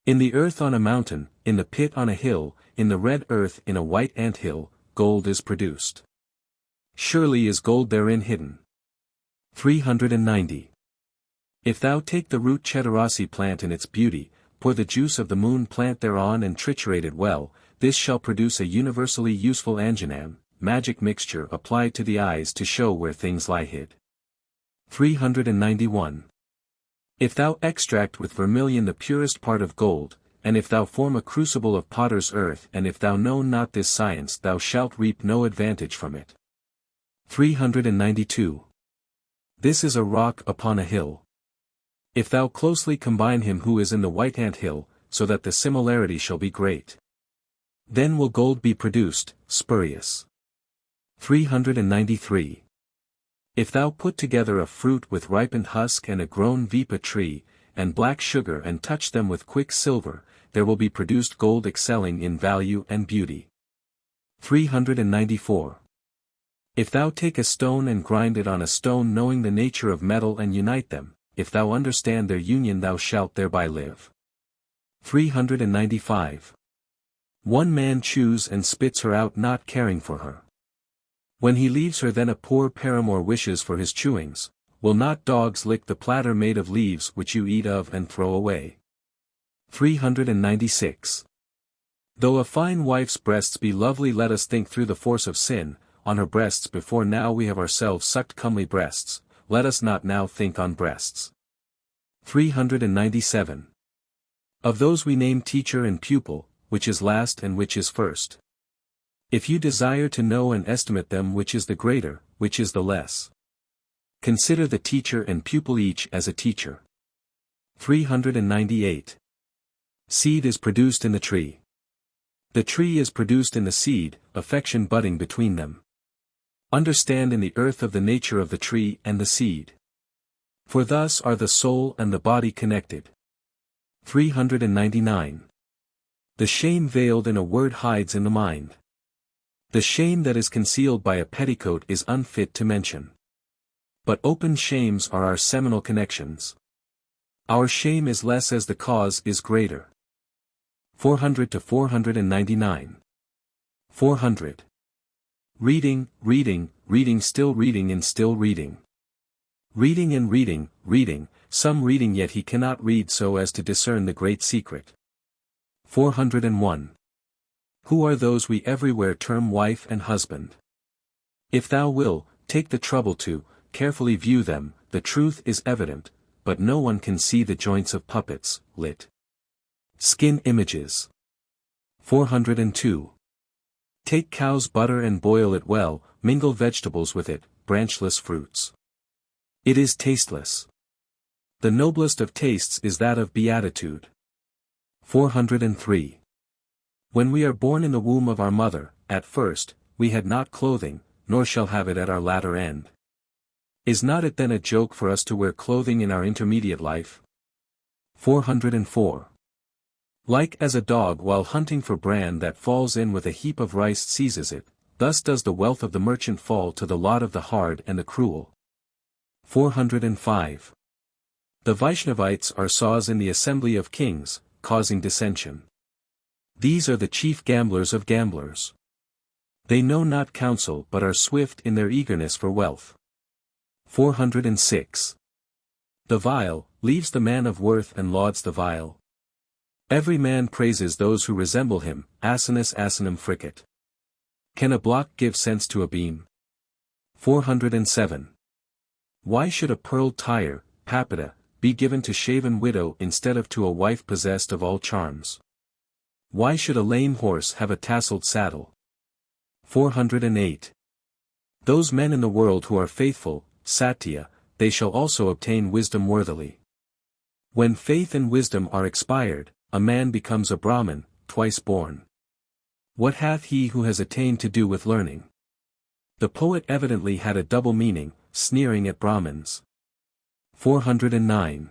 In the earth on a mountain, in the pit on a hill, in the red earth in a white ant hill, gold is produced. Surely is gold therein hidden. 390. If thou take the root Chetarasi plant in its beauty, pour the juice of the moon plant thereon and triturate it well, this shall produce a universally useful anjanam, magic mixture applied to the eyes to show where things lie hid. 391. If thou extract with vermilion the purest part of gold, and if thou form a crucible of potter's earth, and if thou know not this science, thou shalt reap no advantage from it. 392. This is a rock upon a hill. If thou closely combine him who is in the white ant hill, so that the similarity shall be great, then will gold be produced, spurious. 393. If thou put together a fruit with ripened husk and a grown vipa tree, and black sugar, and touch them with quicksilver, there will be produced gold excelling in value and beauty. 394. If thou take a stone and grind it on a stone, knowing the nature of metal, and unite them, if thou understand their union, thou shalt thereby live. 395. One man chews and spits her out, not caring for her. When he leaves her, then a poor paramour wishes for his chewings. Will not dogs lick the platter made of leaves which you eat of and throw away? 396. Though a fine wife's breasts be lovely, let us think through the force of sin, on her breasts before now we have ourselves sucked comely breasts, let us not now think on breasts. 397. Of those we name teacher and pupil, which is last and which is first? If you desire to know and estimate them, which is the greater, which is the less? Consider the teacher and pupil each as a teacher. 398. Seed is produced in the tree. The tree is produced in the seed, affection budding between them. Understand in the earth of the nature of the tree and the seed. For thus are the soul and the body connected. 399. The shame veiled in a word hides in the mind. The shame that is concealed by a petticoat is unfit to mention. But open shames are our seminal connections. Our shame is less as the cause is greater. 400 to 499. 400. Reading, reading, reading, still reading and still reading. Reading and reading, reading, some reading yet he cannot read so as to discern the great secret. 401. Who are those we everywhere term wife and husband? If thou will, take the trouble to, carefully view them, the truth is evident, but no one can see the joints of puppets, lit. Skin images. 402. Take cow's butter and boil it well, mingle vegetables with it, branchless fruits. It is tasteless. The noblest of tastes is that of beatitude. 403. When we are born in the womb of our mother, at first, we had not clothing, nor shall have it at our latter end. Is not it then a joke for us to wear clothing in our intermediate life? 404. Like as a dog while hunting for bran that falls in with a heap of rice seizes it, thus does the wealth of the merchant fall to the lot of the hard and the cruel. 405. The Vaishnavites are saws in the assembly of kings, causing dissension. These are the chief gamblers of gamblers. They know not counsel but are swift in their eagerness for wealth. 406. The vile, leaves the man of worth and lauds the vile. Every man praises those who resemble him, asinus asinum fricit. Can a block give sense to a beam? 407. Why should a pearled tire, papita, be given to shaven widow instead of to a wife possessed of all charms? Why should a lame horse have a tasseled saddle? 408. Those men in the world who are faithful, Satya, they shall also obtain wisdom worthily. When faith and wisdom are expired, a man becomes a Brahmin, twice born. What hath he who has attained to do with learning? The poet evidently had a double meaning, sneering at Bramins. 409.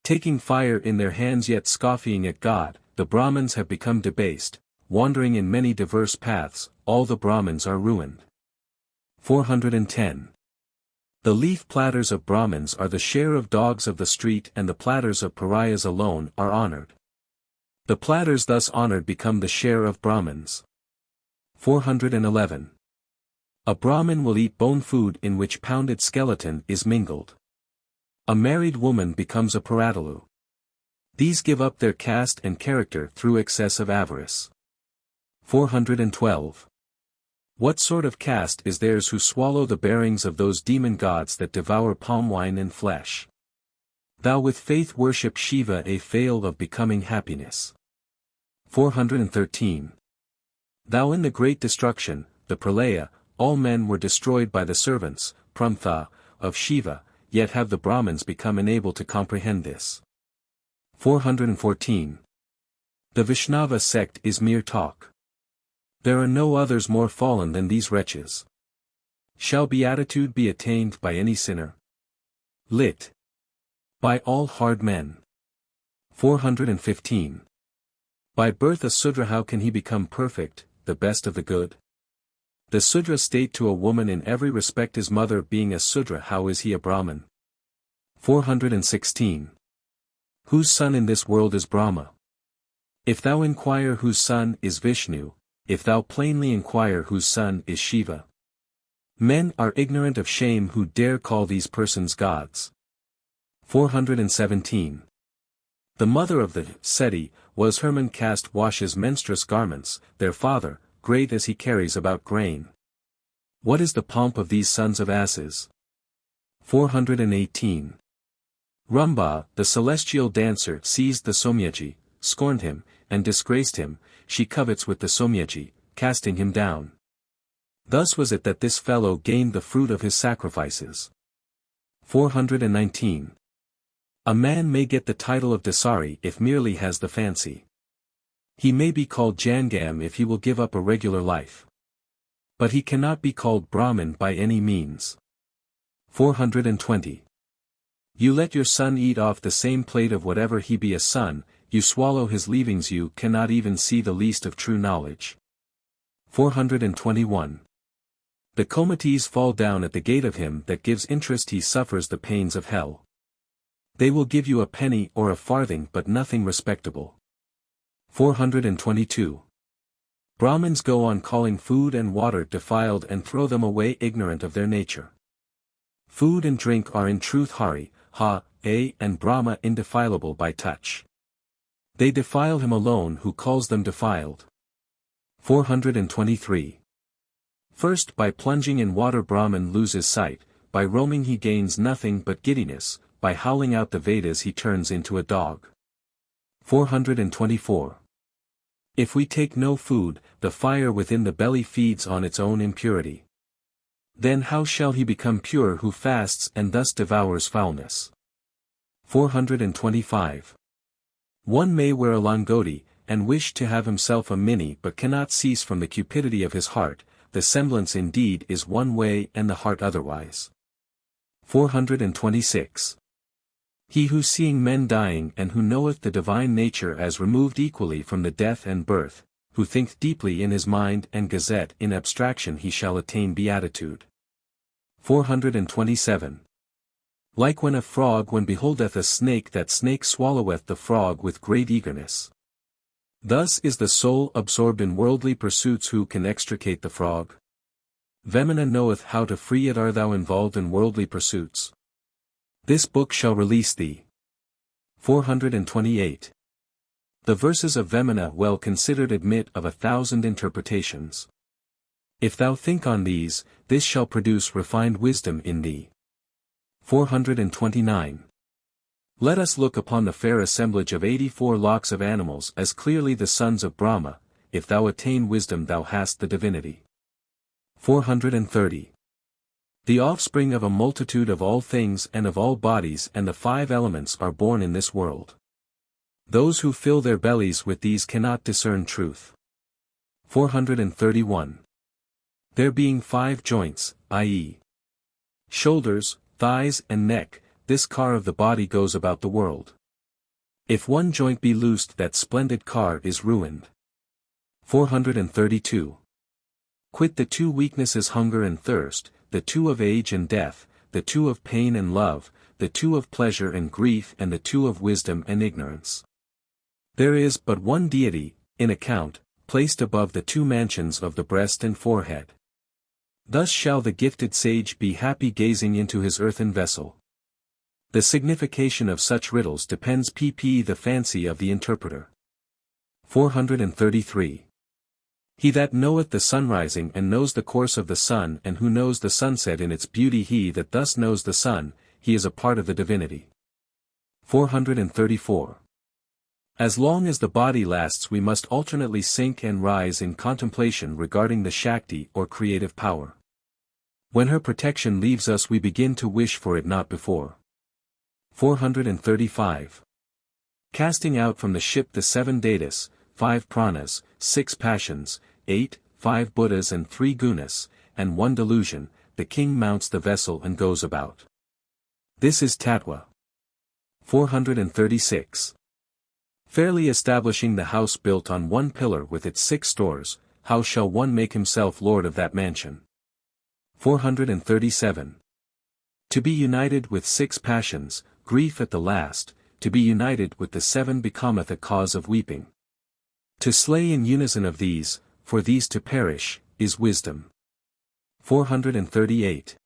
Taking fire in their hands yet scoffing at God, the Brahmins have become debased, wandering in many diverse paths, all the Brahmins are ruined. 410. The leaf platters of Brahmins are the share of dogs of the street and the platters of pariahs alone are honored. The platters thus honored become the share of Brahmins. 411. A Brahmin will eat bone food in which pounded skeleton is mingled. A married woman becomes a paradalu. These give up their caste and character through excess of avarice. 412. What sort of caste is theirs who swallow the bearings of those demon gods that devour palm wine and flesh? Thou with faith worship Shiva a fail of becoming happiness. 413. Thou in the great destruction, the pralaya, all men were destroyed by the servants, Pramtha, of Shiva, yet have the Brahmins become unable to comprehend this. 414. The Vaishnava sect is mere talk. There are no others more fallen than these wretches. Shall beatitude be attained by any sinner? Lit. By all hard men. 415. By birth a Sudra, how can he become perfect, the best of the good? The Sudra state to a woman in every respect, his mother being a Sudra, how is he a Brahmin? 416. Whose son in this world is Brahma? If thou inquire whose son is Vishnu, if thou plainly inquire whose son is Shiva. Men are ignorant of shame who dare call these persons gods. 417. The mother of the Seti was Herman caste washes menstruous garments, their father, great as he carries about grain. What is the pomp of these sons of asses? 418. Ramba, the celestial dancer, seized the Somyaji, scorned him, and disgraced him, she covets with the Somyaji, casting him down. Thus was it that this fellow gained the fruit of his sacrifices. 419. A man may get the title of Dasari if merely has the fancy. He may be called Jangam if he will give up a regular life. But he cannot be called Brahmin by any means. 420. You let your son eat off the same plate of whatever he be a son, you swallow his leavings, you cannot even see the least of true knowledge. 421. The comates fall down at the gate of him that gives interest, he suffers the pains of hell. They will give you a penny or a farthing but nothing respectable. 422. Brahmins go on calling food and water defiled and throw them away ignorant of their nature. Food and drink are in truth Hari, and Brahma indefilable by touch. They defile him alone who calls them defiled. 423. First by plunging in water Brahman loses sight, by roaming he gains nothing but giddiness, by howling out the Vedas he turns into a dog. 424. If we take no food, the fire within the belly feeds on its own impurity. Then how shall he become pure who fasts and thus devours foulness? 425. One may wear a langoti, and wish to have himself a mini but cannot cease from the cupidity of his heart, the semblance indeed is one way and the heart otherwise. 426. He who seeing men dying and who knoweth the divine nature as removed equally from the death and birth, who thinketh deeply in his mind and gazette in abstraction he shall attain beatitude. 427. Like when a frog when beholdeth a snake that snake swalloweth the frog with great eagerness. Thus is the soul absorbed in worldly pursuits who can extricate the frog? Vemana knoweth how to free it. Art thou involved in worldly pursuits? This book shall release thee. 428. The verses of Vemana well considered admit of 1,000 interpretations. If thou think on these, this shall produce refined wisdom in thee. 429. Let us look upon the fair assemblage of 84 locks of animals as clearly the sons of Brahma. If thou attain wisdom thou hast the divinity. 430. The offspring of a multitude of all things and of all bodies and the 5 elements are born in this world. Those who fill their bellies with these cannot discern truth. 431. There being 5 joints, i.e., shoulders, thighs and neck, this car of the body goes about the world. If one joint be loosed that splendid car is ruined. 432. Quit the 2 weaknesses hunger and thirst, the 2 of age and death, the 2 of pain and love, the 2 of pleasure and grief and the 2 of wisdom and ignorance. There is but one deity, in account, placed above the 2 mansions of the breast and forehead. Thus shall the gifted sage be happy gazing into his earthen vessel. The signification of such riddles depends pp the fancy of the interpreter. 433. He that knoweth the sunrising and knows the course of the sun and who knows the sunset in its beauty, he that thus knows the sun, he is a part of the divinity. 434. As long as the body lasts we must alternately sink and rise in contemplation regarding the Shakti or creative power. When her protection leaves us we begin to wish for it not before. 435. Casting out from the ship the 7 datas, 5 pranas, 6 passions, 5 Buddhas and 3 gunas, and 1 delusion, the king mounts the vessel and goes about. This is Tattva. 436. Fairly establishing the house built on 1 pillar with its 6 stores, how shall one make himself lord of that mansion? 437. To be united with 6 passions, grief at the last, to be united with the 7 becometh a cause of weeping. To slay in unison of these, for these to perish, is wisdom. 438.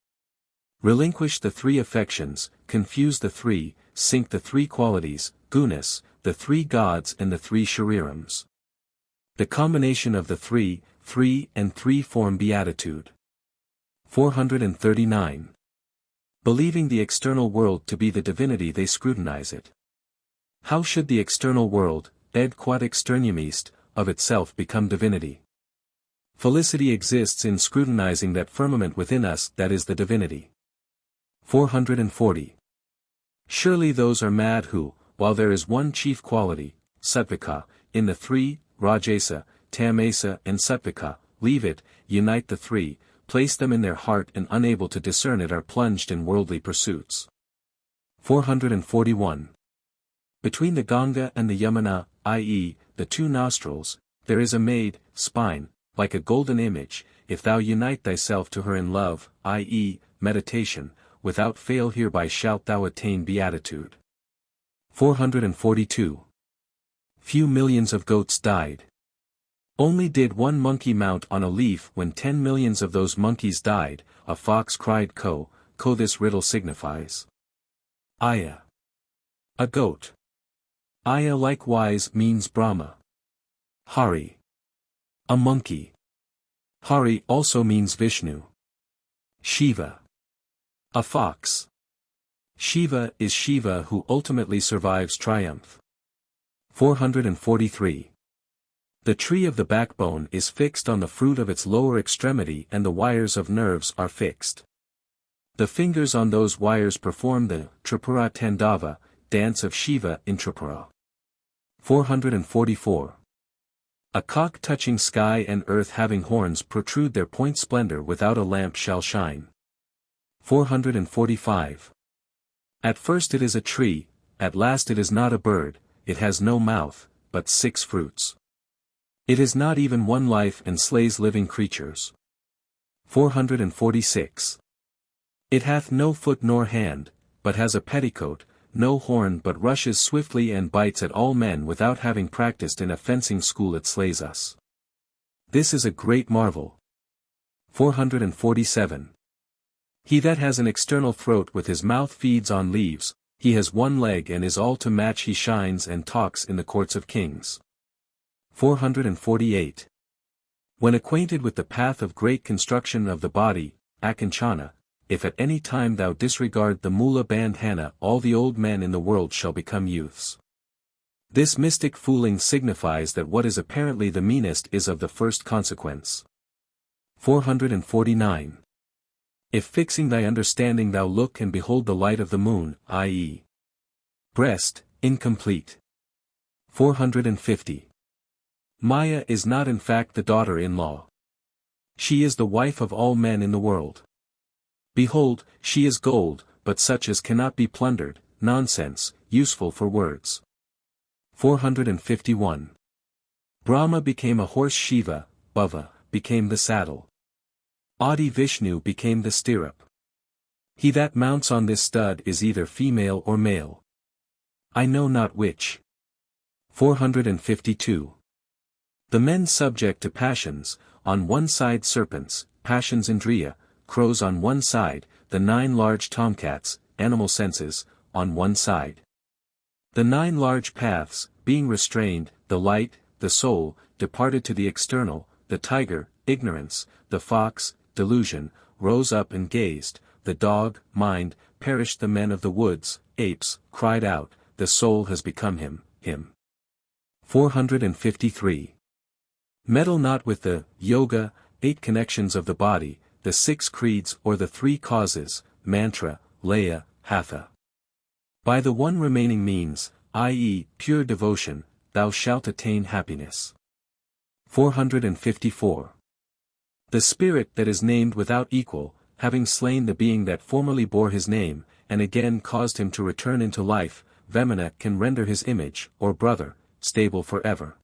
Relinquish the 3 affections, confuse the 3, sink the 3 qualities, gunas, the 3 gods and the 3 sharirams. The combination of the 3 and 3 form beatitude. 439. Believing the external world to be the divinity they scrutinize it. How should the external world, ed quod externum est, of itself become divinity? Felicity exists in scrutinizing that firmament within us that is the divinity. 440. Surely those are mad who, while there is one chief quality, sattvika, in the 3, rajasa, tamasa and sattvika, leave it, unite the three, place them in their heart and unable to discern it are plunged in worldly pursuits. 441. Between the Ganga and the Yamuna, i.e., the two nostrils, there is a maid, spine, like a golden image, if thou unite thyself to her in love, i.e., meditation, without fail hereby shalt thou attain beatitude. 442. Few millions of goats died. Only did one monkey mount on a leaf when 10 millions of those monkeys died. A fox cried ko this riddle signifies. Aya. A goat. Aya likewise means Brahma. Hari. A monkey. Hari also means Vishnu. Shiva. A fox. Shiva is Shiva who ultimately survives triumph. 443. The tree of the backbone is fixed on the fruit of its lower extremity and the wires of nerves are fixed. The fingers on those wires perform the Tripura Tandava, dance of Shiva in Tripura. 444. A cock touching sky and earth having horns protrude their point splendor without a lamp shall shine. 445. At first it is a tree, at last it is not a bird, it has no mouth, but 6 fruits. It is not even one life and slays living creatures. 446. It hath no foot nor hand, but has a petticoat, no horn but rushes swiftly and bites at all men without having practiced in a fencing school it slays us. This is a great marvel. 447. He that has an external throat with his mouth feeds on leaves, he has one leg and is all to match he shines and talks in the courts of kings. 448. When acquainted with the path of great construction of the body, Akanchana, if at any time thou disregard the Mula Bandhana all the old men in the world shall become youths. This mystic fooling signifies that what is apparently the meanest is of the first consequence. 449. If fixing thy understanding thou look and behold the light of the moon, i.e. breast, incomplete. 450. Maya is not in fact the daughter-in-law. She is the wife of all men in the world. Behold, she is gold, but such as cannot be plundered, nonsense, useful for words. 451. Brahma became a horse Shiva, Bhava, became the saddle. Adi Vishnu became the stirrup. He that mounts on this stud is either female or male. I know not which. 452. The men subject to passions, on one side serpents, passions Indriya, crows on one side, the 9 large tomcats, animal senses, on one side. The 9 large paths, being restrained, the light, the soul, departed to the external, the tiger, ignorance, the fox, delusion, rose up and gazed, the dog, mind, perished the men of the woods, apes, cried out, the soul has become him. 453. Meddle not with the yoga, 8 connections of the body, the 6 creeds or the 3 causes, mantra, laya, hatha. By the one remaining means, i.e., pure devotion, thou shalt attain happiness. 454. The spirit that is named without equal, having slain the being that formerly bore his name, and again caused him to return into life, Vemana can render his image, or brother, stable forever.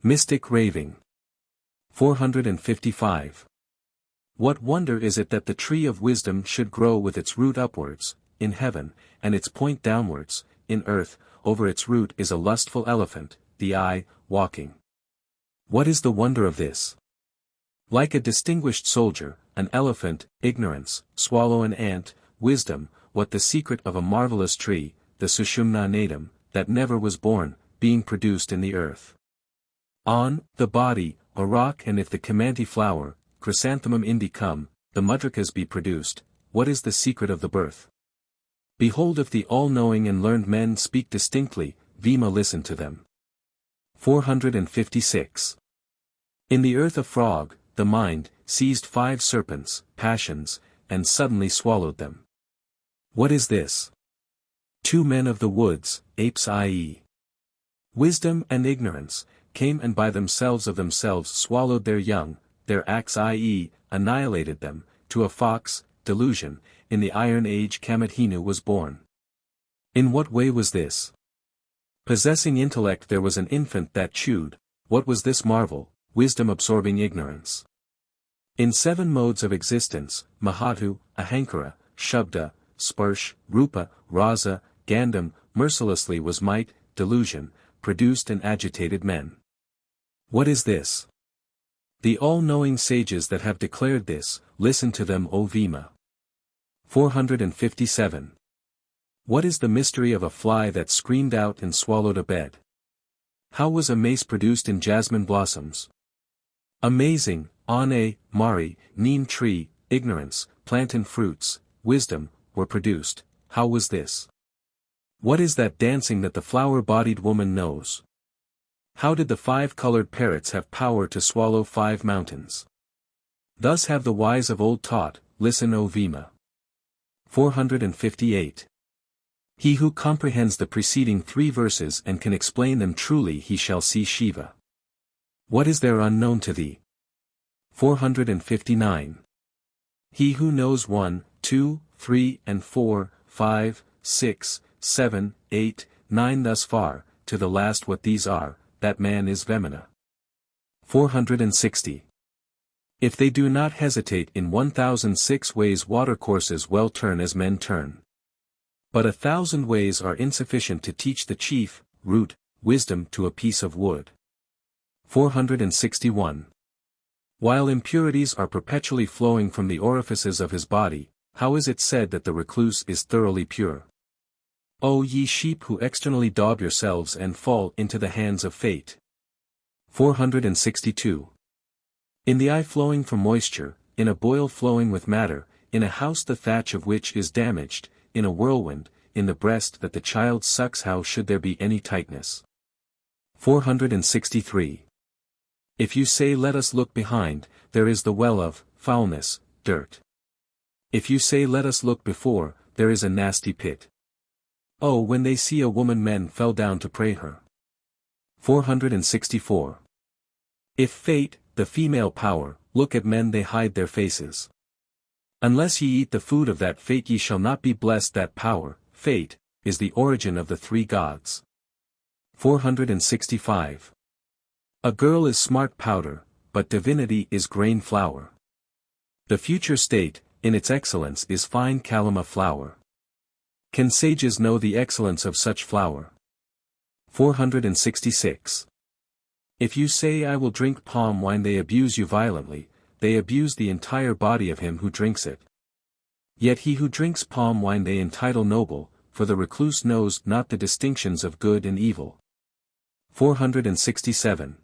Mystic raving. 455. What wonder is it that the tree of wisdom should grow with its root upwards, in heaven, and its point downwards, in earth, over its root is a lustful elephant, the eye, walking. What is the wonder of this? Like a distinguished soldier, an elephant, ignorance, swallow an ant, wisdom, what the secret of a marvelous tree, the Sushumna Nadam, that never was born, being produced in the earth. On, the body, a rock and if the Kamanti flower, Chrysanthemum indicum, the mudrikas be produced, what is the secret of the birth? Behold if the all-knowing and learned men speak distinctly, Vema listen to them. 456. In the earth a frog, the mind, seized 5 serpents, passions, and suddenly swallowed them. What is this? 2 men of the woods, apes i.e. wisdom and ignorance, came and by themselves of themselves swallowed their young, their acts i.e., annihilated them, to a fox, delusion, in the Iron Age Kamadhenu was born. In what way was this? Possessing intellect there was an infant that chewed, what was this marvel, wisdom absorbing ignorance. In 7 modes of existence, Mahatu, Ahankara, Shabda, Sparsh, Rupa, Rasa, Gandham, mercilessly was might, delusion, produced and agitated men. What is this? The all-knowing sages that have declared this, listen to them O Vema. 457. What is the mystery of a fly that screamed out and swallowed a bed? How was a mace produced in jasmine blossoms? Amazing, Ane, Mari, neem tree, ignorance, plantain fruits, wisdom, were produced, how was this? What is that dancing that the flower-bodied woman knows? How did the 5-colored parrots have power to swallow 5 mountains? Thus have the wise of old taught, listen O Vema. 458. He who comprehends the preceding 3 verses and can explain them truly he shall see Shiva. What is there unknown to thee? 459. He who knows 1, 2, 3 and 4, 5, 6, 7, 8, 9 thus far, to the last what these are, that man is Vemana. 460. If they do not hesitate in 1006 ways watercourses well turn as men turn. But 1,000 ways are insufficient to teach the chief, root, wisdom to a piece of wood. 461. While impurities are perpetually flowing from the orifices of his body, how is it said that the recluse is thoroughly pure? O ye sheep who externally daub yourselves and fall into the hands of fate. 462. In the eye flowing from moisture, in a boil flowing with matter, in a house the thatch of which is damaged, in a whirlwind, in the breast that the child sucks how should there be any tightness? 463. If you say let us look behind, there is the well of foulness, dirt. If you say let us look before, there is a nasty pit. Oh, when they see a woman men fell down to pray her. 464. If fate, the female power, look at men they hide their faces. Unless ye eat the food of that fate ye shall not be blessed that power, fate, is the origin of the 3 gods. 465. A girl is smart powder, but divinity is grain flour. The future state, in its excellence is fine kalama flour. Can sages know the excellence of such flour? 466. If you say I will drink palm wine they abuse you violently, they abuse the entire body of him who drinks it. Yet he who drinks palm wine they entitle noble, for the recluse knows not the distinctions of good and evil. 467.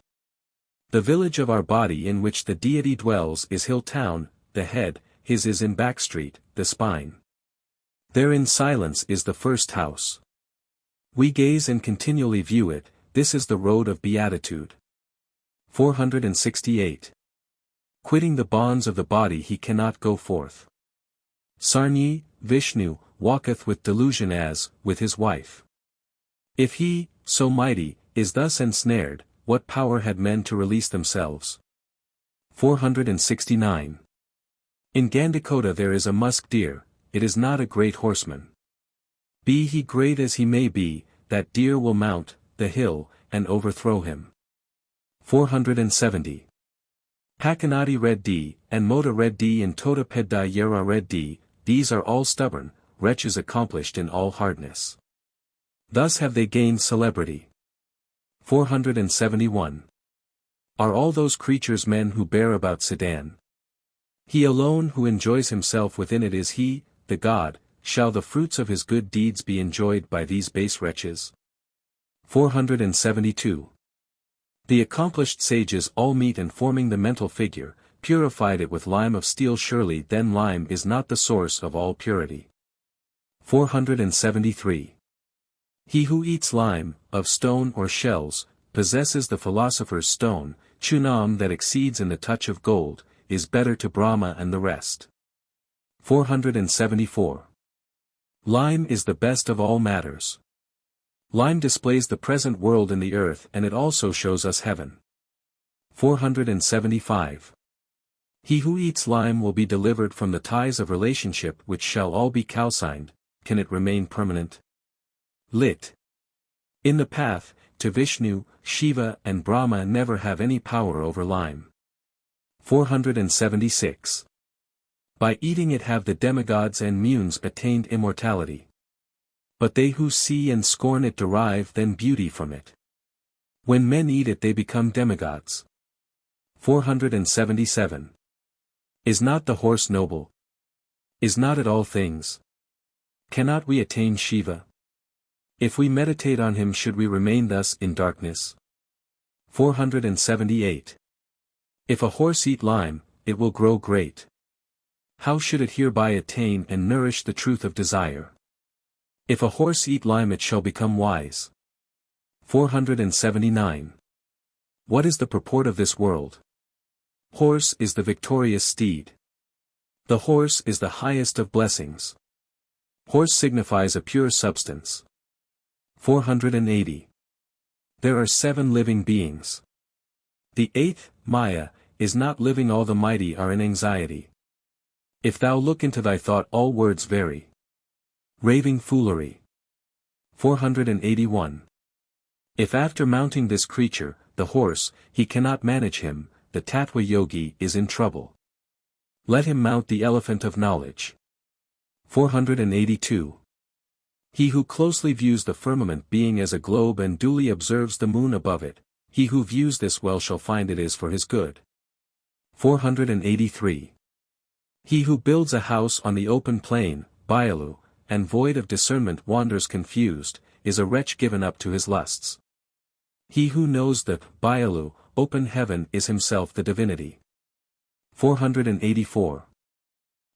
The village of our body in which the deity dwells is hill town, the head, his is in back street, the spine. Therein silence is the first house. We gaze and continually view it, this is the road of beatitude. 468. Quitting the bonds of the body he cannot go forth. Sarni, Vishnu, walketh with delusion as, with his wife. If he, so mighty, is thus ensnared, what power had men to release themselves? 469. In Gandikota there is a musk deer, it is not a great horseman. Be he great as he may be, that deer will mount the hill, and overthrow him. 470. Pakanati Reddy, and Moda Reddy and Tota Pedda Yera Reddy, these are all stubborn, wretches accomplished in all hardness. Thus have they gained celebrity. 471. Are all those creatures men who bear about Sudan? He alone who enjoys himself within it is he, the God, shall the fruits of his good deeds be enjoyed by these base wretches? 472. The accomplished sages all meet and forming the mental figure, purified it with lime of steel surely then lime is not the source of all purity. 473. He who eats lime, of stone or shells, possesses the philosopher's stone, chunam that exceeds in the touch of gold, is better to Brahma and the rest. 474. Lime is the best of all matters. Lime displays the present world in the earth and it also shows us heaven. 475. He who eats lime will be delivered from the ties of relationship which shall all be calcined. Can it remain permanent? Lit. In the path, to Vishnu, Shiva and Brahma never have any power over lime. 476. By eating it have the demigods and munes attained immortality. But they who see and scorn it derive then beauty from it. When men eat it they become demigods. 477. Is not the horse noble? Is not it all things? Cannot we attain Shiva? If we meditate on him should we remain thus in darkness? 478. If a horse eat lime, it will grow great. How should it hereby attain and nourish the truth of desire? If a horse eat lime it shall become wise. 479. What is the purport of this world? Horse is the victorious steed. The horse is the highest of blessings. Horse signifies a pure substance. 480. There are 7 living beings. The 8th, Maya, is not living. All the mighty are in anxiety. If thou look into thy thought all words vary. Raving foolery. 481. If after mounting this creature, the horse, he cannot manage him, the Tattva yogi is in trouble. Let him mount the elephant of knowledge. 482. He who closely views the firmament being as a globe and duly observes the moon above it, he who views this well shall find it is for his good. 483. He who builds a house on the open plain, Bayalu, and void of discernment wanders confused, is a wretch given up to his lusts. He who knows the Bayalu, open heaven is himself the divinity. 484.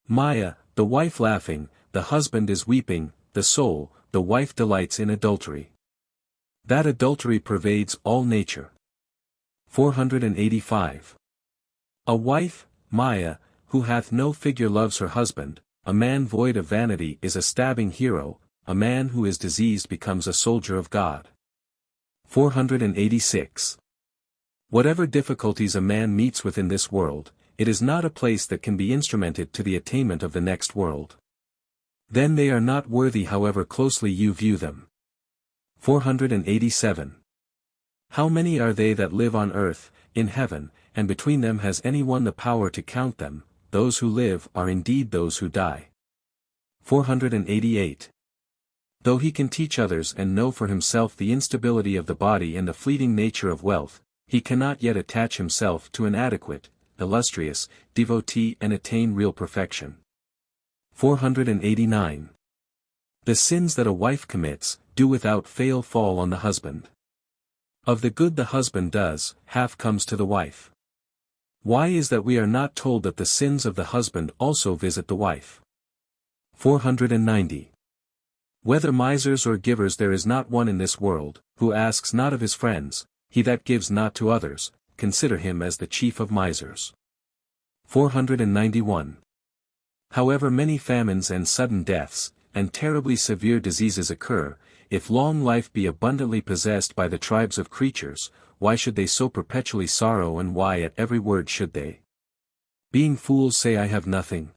Maya, the wife laughing, the husband is weeping, the soul, the wife delights in adultery. That adultery pervades all nature. 485. A wife, Maya, who hath no figure loves her husband, a man void of vanity is a stabbing hero, a man who is diseased becomes a soldier of God. 486. Whatever difficulties a man meets with in this world, it is not a place that can be instrumented to the attainment of the next world. Then they are not worthy however closely you view them. 487. How many are they that live on earth, in heaven, and between them has any one the power to count them? Those who live are indeed those who die. 488. Though he can teach others and know for himself the instability of the body and the fleeting nature of wealth, he cannot yet attach himself to an adequate, illustrious, devotee and attain real perfection. 489. The sins that a wife commits, do without fail fall on the husband. Of the good the husband does, half comes to the wife. Why is that we are not told that the sins of the husband also visit the wife? 490. Whether misers or givers there is not one in this world, who asks not of his friends, he that gives not to others, consider him as the chief of misers. 491. However many famines and sudden deaths, and terribly severe diseases occur, if long life be abundantly possessed by the tribes of creatures, why should they so perpetually sorrow and why at every word should they? Being fools say I have nothing.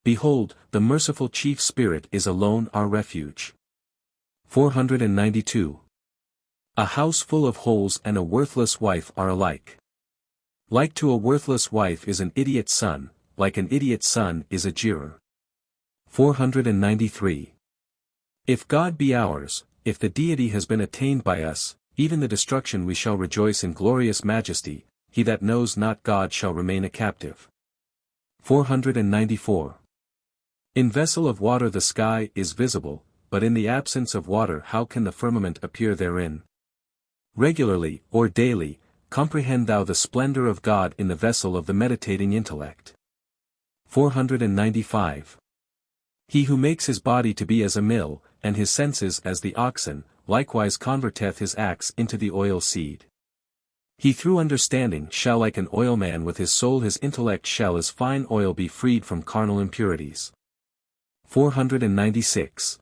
Behold, the merciful chief spirit is alone our refuge. 492. A house full of holes and a worthless wife are alike. Like to a worthless wife is an idiot son, like an idiot son is a jeerer. 493. If God be ours, if the deity has been attained by us, even the destruction we shall rejoice in glorious majesty, he that knows not God shall remain a captive. 494. In vessel of water the sky is visible, but in the absence of water how can the firmament appear therein? Regularly, or daily, comprehend thou the splendor of God in the vessel of the meditating intellect. 495. He who makes his body to be as a mill, and his senses as the oxen, likewise converteth his acts into the oil seed. He through understanding shall like an oilman with his soul his intellect shall as fine oil be freed from carnal impurities. 496.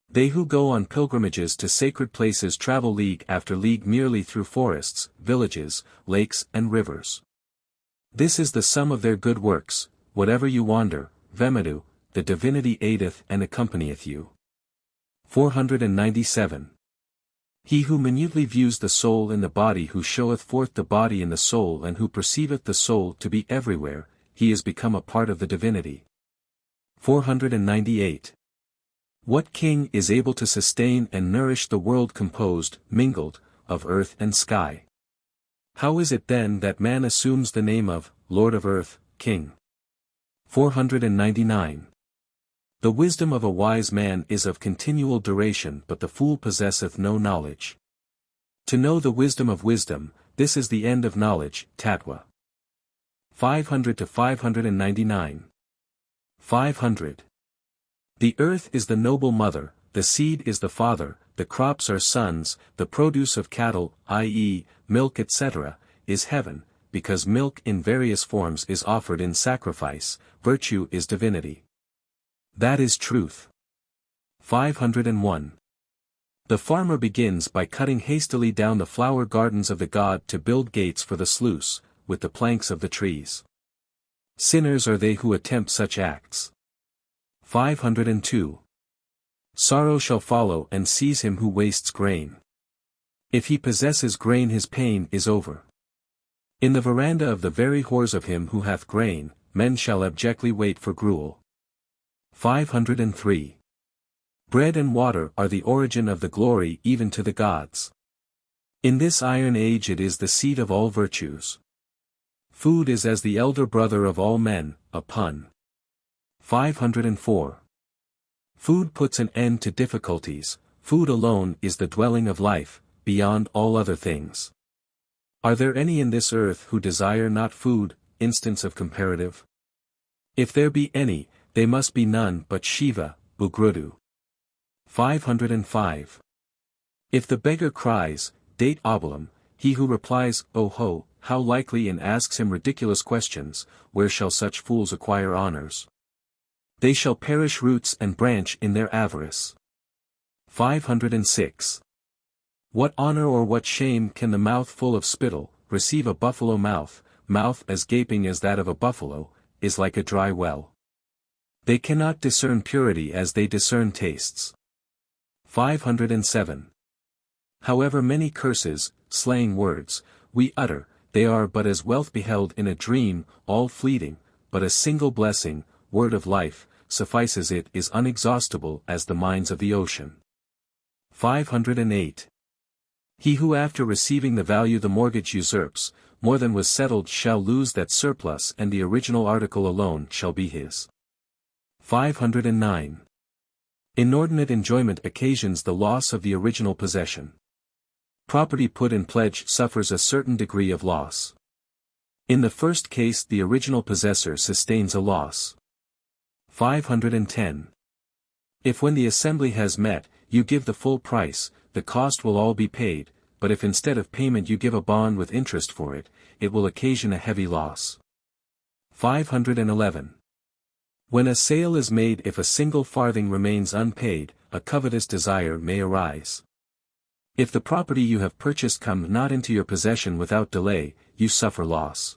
They who go on pilgrimages to sacred places travel league after league merely through forests, villages, lakes and rivers. This is the sum of their good works, whatever you wander, Vemadu, the divinity aideth and accompanieth you. 497. He who minutely views the soul in the body, who showeth forth the body in the soul, and who perceiveth the soul to be everywhere, he is become a part of the divinity. 498. What king is able to sustain and nourish the world composed, mingled, of earth and sky? How is it then that man assumes the name of Lord of Earth, King? 499. The wisdom of a wise man is of continual duration, but the fool possesseth no knowledge. To know the wisdom of wisdom, this is the end of knowledge, Tatwa. 500 to 599. 500. The earth is the noble mother, the seed is the father, the crops are sons, the produce of cattle, i.e., milk etc., is heaven, because milk in various forms is offered in sacrifice, virtue is divinity. That is truth. 501. The farmer begins by cutting hastily down the flower gardens of the god to build gates for the sluice, with the planks of the trees. Sinners are they who attempt such acts. 502. Sorrow shall follow and seize him who wastes grain. If he possesses grain, his pain is over. In the veranda of the very whores of him who hath grain, men shall abjectly wait for gruel. 503. Bread and water are the origin of the glory even to the gods. In this iron age it is the seat of all virtues. Food is as the elder brother of all men, a pun. 504. Food puts an end to difficulties, food alone is the dwelling of life, beyond all other things. Are there any in this earth who desire not food? Instance of comparative. If there be any, they must be none but Shiva, Bugrudu. 505. If the beggar cries, date obolum, he who replies, oh ho, how likely, and asks him ridiculous questions, where shall such fools acquire honors? They shall perish roots and branch in their avarice. 506. What honor or what shame can the mouth full of spittle receive? A buffalo mouth, mouth as gaping as that of a buffalo, is like a dry well. They cannot discern purity as they discern tastes. 507. However many curses, slaying words, we utter, they are but as wealth beheld in a dream, all fleeting, but a single blessing, word of life, suffices, it is unexhaustible as the mines of the ocean. 508. He who after receiving the value the mortgage usurps, more than was settled shall lose that surplus, and the original article alone shall be his. 509. Inordinate enjoyment occasions the loss of the original possession. Property put in pledge suffers a certain degree of loss. In the first case the original possessor sustains a loss. 510. If when the assembly has met, you give the full price, the cost will all be paid, but if instead of payment you give a bond with interest for it, it will occasion a heavy loss. 511. When a sale is made, if a single farthing remains unpaid, a covetous desire may arise. If the property you have purchased come not into your possession without delay, you suffer loss.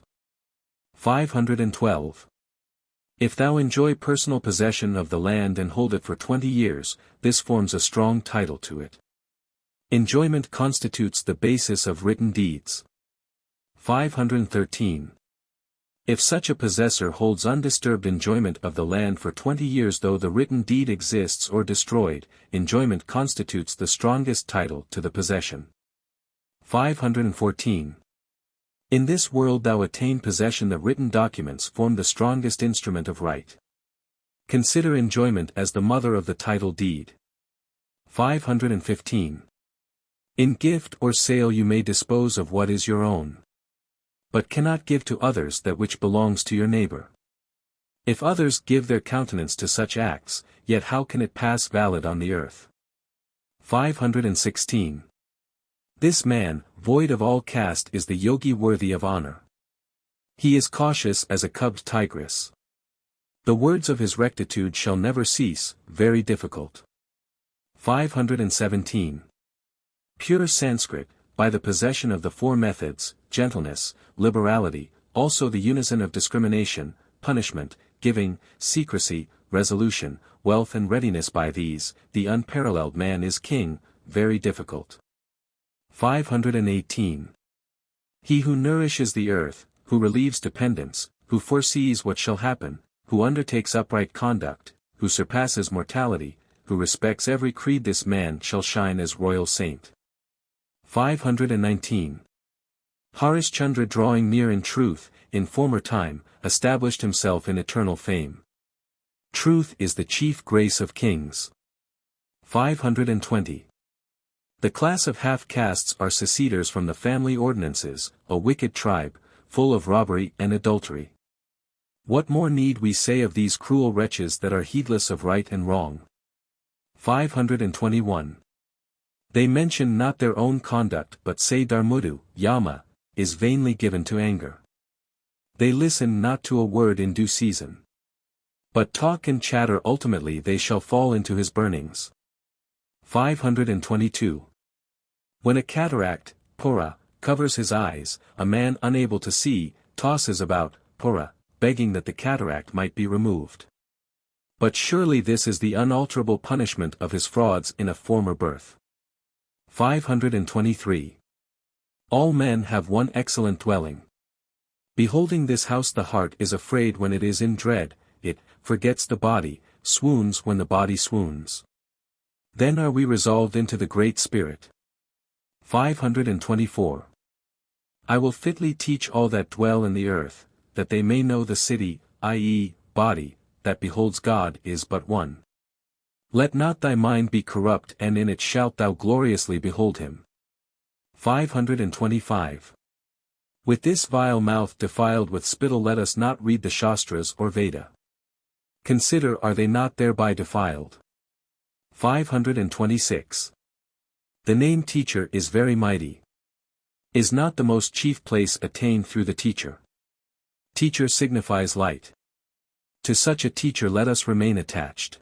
512. If thou enjoy personal possession of the land and hold it for 20 years, this forms a strong title to it. Enjoyment constitutes the basis of written deeds. 513. If such a possessor holds undisturbed enjoyment of the land for 20 years, though the written deed exists or destroyed, enjoyment constitutes the strongest title to the possession. 514. In this world thou attain possession, the written documents form the strongest instrument of right. Consider enjoyment as the mother of the title deed. 515. In gift or sale you may dispose of what is your own, but cannot give to others that which belongs to your neighbor. If others give their countenance to such acts, yet how can it pass valid on the earth? 516. This man, void of all caste, is the yogi worthy of honor. He is cautious as a cubbed tigress. The words of his rectitude shall never cease, very difficult. 517. Pure Sanskrit, by the possession of the four methods, gentleness, liberality, also the unison of discrimination, punishment, giving, secrecy, resolution, wealth and readiness. By these, the unparalleled man is king, very difficult. 518. He who nourishes the earth, who relieves dependence, who foresees what shall happen, who undertakes upright conduct, who surpasses mortality, who respects every creed, this man shall shine as royal saint. 519. Harishchandra, drawing near in truth, in former time, established himself in eternal fame. Truth is the chief grace of kings. 520. The class of half-castes are seceders from the family ordinances, a wicked tribe, full of robbery and adultery. What more need we say of these cruel wretches that are heedless of right and wrong? 521. They mention not their own conduct but say Dharmudu, Yama, is vainly given to anger. They listen not to a word in due season. But talk and chatter, ultimately they shall fall into his burnings. 522. When a cataract, pora, covers his eyes, a man unable to see, tosses about, pora, begging that the cataract might be removed. But surely this is the unalterable punishment of his frauds in a former birth. 523. All men have one excellent dwelling. Beholding this house, the heart is afraid when it is in dread, it forgets the body, swoons when the body swoons. Then are we resolved into the Great Spirit. 524. I will fitly teach all that dwell in the earth, that they may know the city, i.e., body, that beholds God is but one. Let not thy mind be corrupt, and in it shalt thou gloriously behold him. 525. With this vile mouth defiled with spittle let us not read the Shastras or Veda. Consider, are they not thereby defiled? 526. The name teacher is very mighty. Is not the most chief place attained through the teacher? Teacher signifies light. To such a teacher let us remain attached.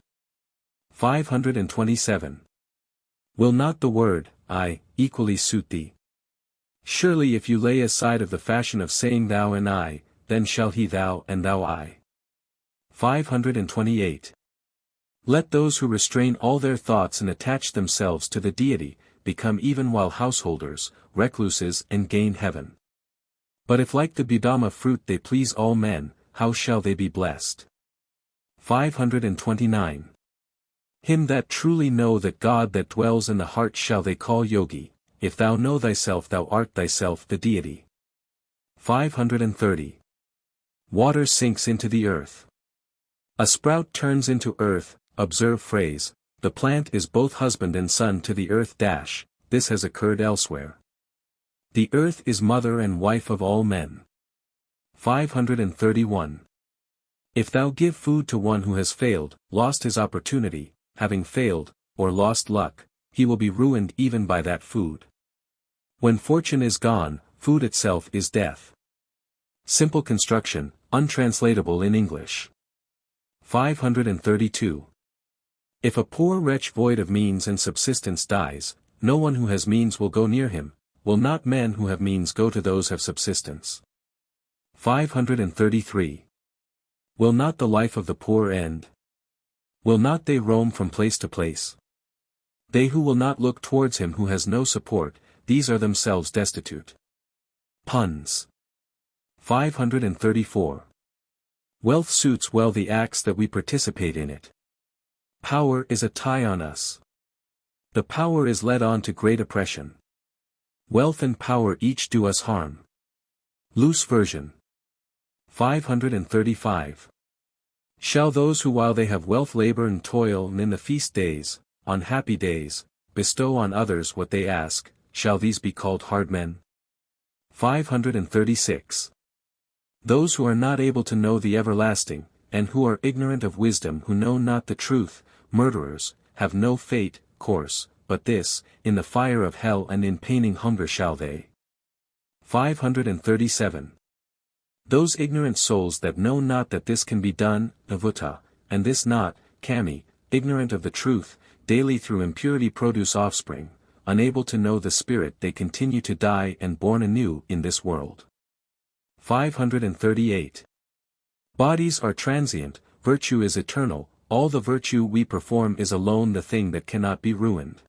527. Will not the word, I, equally suit thee? Surely if you lay aside of the fashion of saying thou and I, then shall he thou and thou I. 528. Let those who restrain all their thoughts and attach themselves to the deity, become even while householders, recluses and gain heaven. But if like the Budama fruit they please all men, how shall they be blessed? 529. Him that truly know that God that dwells in the heart shall they call yogi, if thou know thyself thou art thyself the deity. 530. Water sinks into the earth. A sprout turns into earth, observe phrase, the plant is both husband and son to the earth. This has occurred elsewhere. The earth is mother and wife of all men. 531. If thou give food to one who has failed, lost his opportunity, having failed, or lost luck, he will be ruined even by that food. When fortune is gone, food itself is death. Simple construction, untranslatable in English. 532. If a poor wretch void of means and subsistence dies, no one who has means will go near him, will not men who have means go to those who have subsistence? 533. Will not the life of the poor end? Will not they roam from place to place? They who will not look towards him who has no support, these are themselves destitute. Puns. 534. Wealth suits well the acts that we participate in it. Power is a tie on us. The power is led on to great oppression. Wealth and power each do us harm. Loose version. 535. Shall those who while they have wealth labor and toil and in the feast days, on happy days, bestow on others what they ask, shall these be called hard men? 536. Those who are not able to know the everlasting, and who are ignorant of wisdom who know not the truth, murderers, have no fate, course, but this, in the fire of hell and in paining hunger shall they. 537. Those ignorant souls that know not that this can be done, avuta, and this not, kami, ignorant of the truth, daily through impurity produce offspring, unable to know the spirit they continue to die and born anew in this world. 538. Bodies are transient, virtue is eternal, all the virtue we perform is alone the thing that cannot be ruined.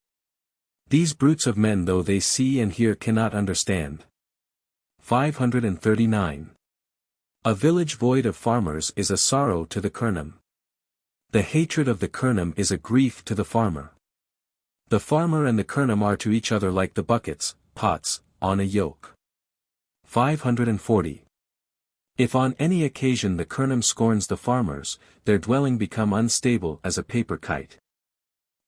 These brutes of men though they see and hear cannot understand. 539. A village void of farmers is a sorrow to the kernam. The hatred of the kernam is a grief to the farmer. The farmer and the kernam are to each other like the buckets, pots, on a yoke. 540. If on any occasion the kernam scorns the farmers, their dwelling become unstable as a paper kite.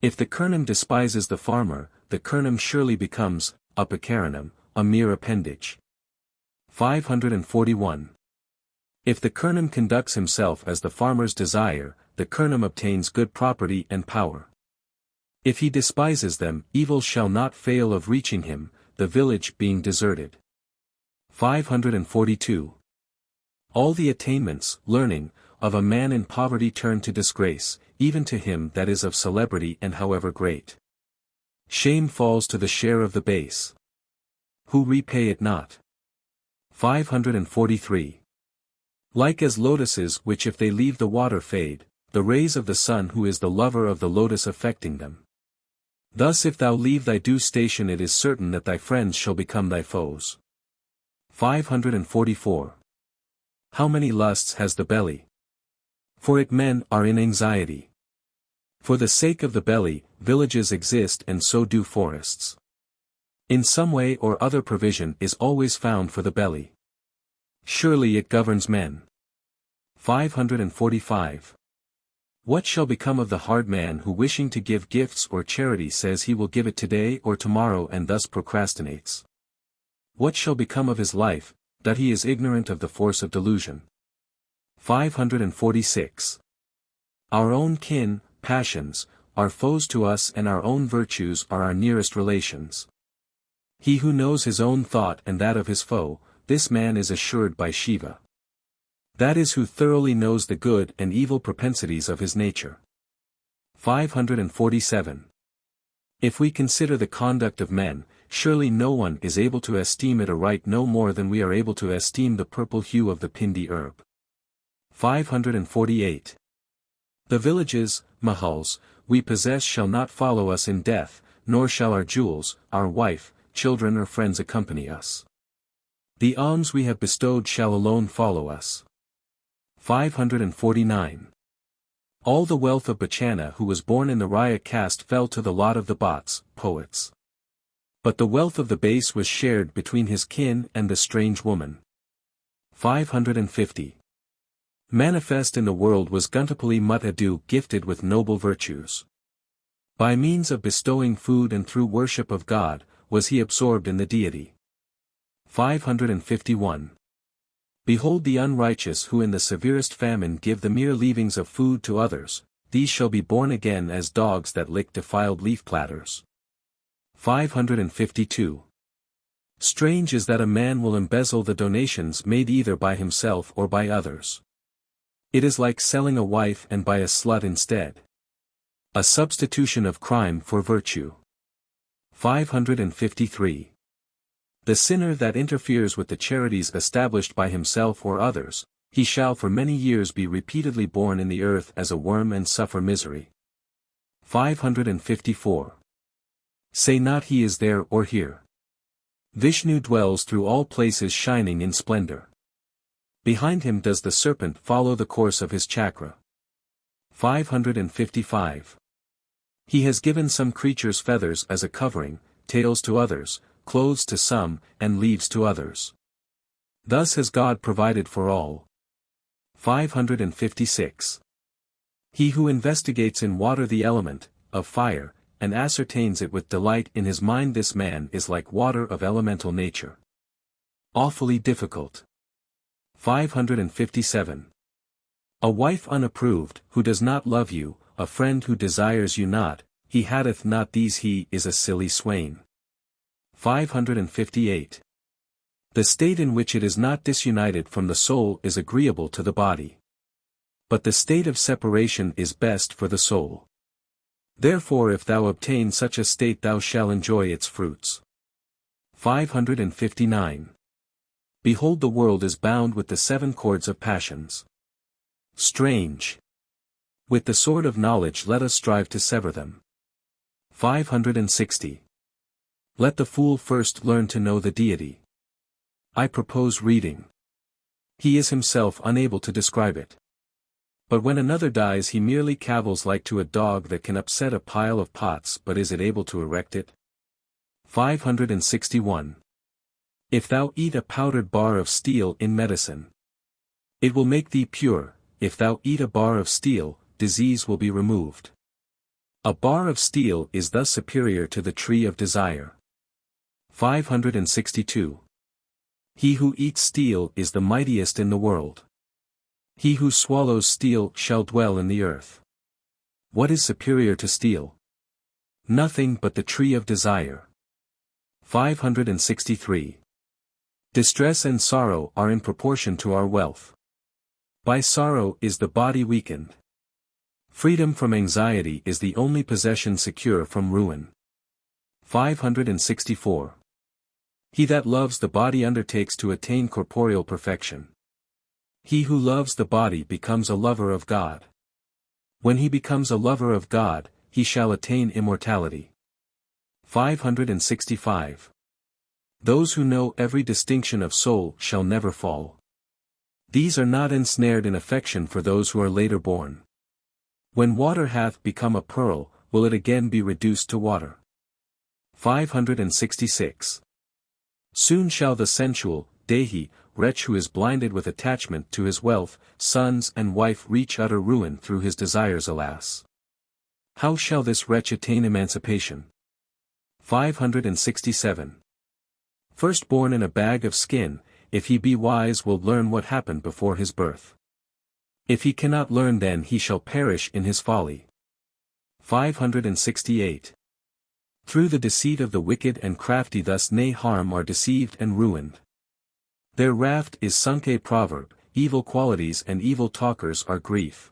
If the kernam despises the farmer, the kernam surely becomes, upakaranam, a mere appendage. 541. If the kernam conducts himself as the farmer's desire, the kernam obtains good property and power. If he despises them, evil shall not fail of reaching him, the village being deserted. 542. All the attainments, learning, of a man in poverty turn to disgrace, even to him that is of celebrity and however great. Shame falls to the share of the base, who repay it not. 543. Like as lotuses which if they leave the water fade, the rays of the sun who is the lover of the lotus affecting them. Thus if thou leave thy due station it is certain that thy friends shall become thy foes. 544. How many lusts has the belly? For it men are in anxiety. For the sake of the belly, villages exist and so do forests. In some way or other provision is always found for the belly. Surely it governs men. 545. What shall become of the hard man who wishing to give gifts or charity says he will give it today or tomorrow and thus procrastinates? What shall become of his life, that he is ignorant of the force of delusion? 546. Our own kin, passions, are foes to us and our own virtues are our nearest relations. He who knows his own thought and that of his foe, this man is assured by Shiva. That is who thoroughly knows the good and evil propensities of his nature. 547. If we consider the conduct of men, surely no one is able to esteem it aright no more than we are able to esteem the purple hue of the pindi herb. 548. The villages, mahals, we possess shall not follow us in death, nor shall our jewels, our wife, children or friends accompany us. The alms we have bestowed shall alone follow us. 549. All the wealth of Bachana who was born in the Raya caste fell to the lot of the Bhatts, poets. But the wealth of the base was shared between his kin and the strange woman. 550. Manifest in the world was Guntapalli Muttadu gifted with noble virtues. By means of bestowing food and through worship of God, was he absorbed in the deity. 551. Behold the unrighteous who in the severest famine give the mere leavings of food to others, these shall be born again as dogs that lick defiled leaf platters. 552. Strange is that a man will embezzle the donations made either by himself or by others. It is like selling a wife and buy a slut instead. A substitution of crime for virtue. 553. The sinner that interferes with the charities established by himself or others, he shall for many years be repeatedly born in the earth as a worm and suffer misery. 554. Say not he is there or here. Vishnu dwells through all places shining in splendor. Behind him does the serpent follow the course of his chakra. 555. He has given some creatures feathers as a covering, tails to others, clothes to some, and leaves to others. Thus has God provided for all. 556. He who investigates in water the element, of fire, and ascertains it with delight in his mind, this man is like water of elemental nature. Awfully difficult. 557. A wife unapproved, who does not love you, a friend who desires you not, he hatteth not these, he is a silly swain. 558. The state in which it is not disunited from the soul is agreeable to the body. But the state of separation is best for the soul. Therefore if thou obtain such a state thou shalt enjoy its fruits. 559. Behold, the world is bound with the 7 cords of passions. Strange! With the sword of knowledge let us strive to sever them. 560. Let the fool first learn to know the deity. I propose reading. He is himself unable to describe it. But when another dies he merely cavils like to a dog that can upset a pile of pots, but is it able to erect it? 561. If thou eat a powdered bar of steel in medicine, it will make thee pure. If thou eat a bar of steel, disease will be removed. A bar of steel is thus superior to the tree of desire. 562. He who eats steel is the mightiest in the world. He who swallows steel shall dwell in the earth. What is superior to steel? Nothing but the tree of desire. 563. Distress and sorrow are in proportion to our wealth. By sorrow is the body weakened. Freedom from anxiety is the only possession secure from ruin. 564. He that loves the body undertakes to attain corporeal perfection. He who loves the body becomes a lover of God. When he becomes a lover of God, he shall attain immortality. 565. Those who know every distinction of soul shall never fall. These are not ensnared in affection for those who are later born. When water hath become a pearl, will it again be reduced to water? 566. Soon shall the sensual, Dehi, wretch who is blinded with attachment to his wealth, sons and wife reach utter ruin through his desires, alas! How shall this wretch attain emancipation? 567. Firstborn in a bag of skin, if he be wise will learn what happened before his birth. If he cannot learn then he shall perish in his folly. 568. Through the deceit of the wicked and crafty thus nay harm are deceived and ruined. Their raft is sunk. A proverb, evil qualities and evil talkers are grief.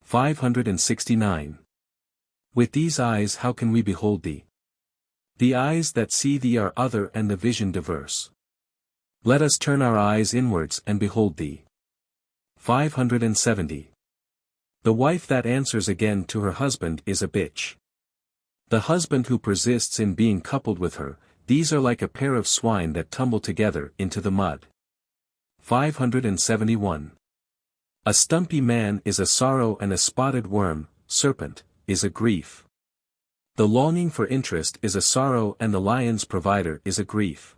569. With these eyes how can we behold thee? The eyes that see thee are other and the vision diverse. Let us turn our eyes inwards and behold thee. 570. The wife that answers again to her husband is a bitch. The husband who persists in being coupled with her, these are like a pair of swine that tumble together into the mud. 571. A stumpy man is a sorrow and a spotted worm, serpent, is a grief. The longing for interest is a sorrow and the lion's provider is a grief.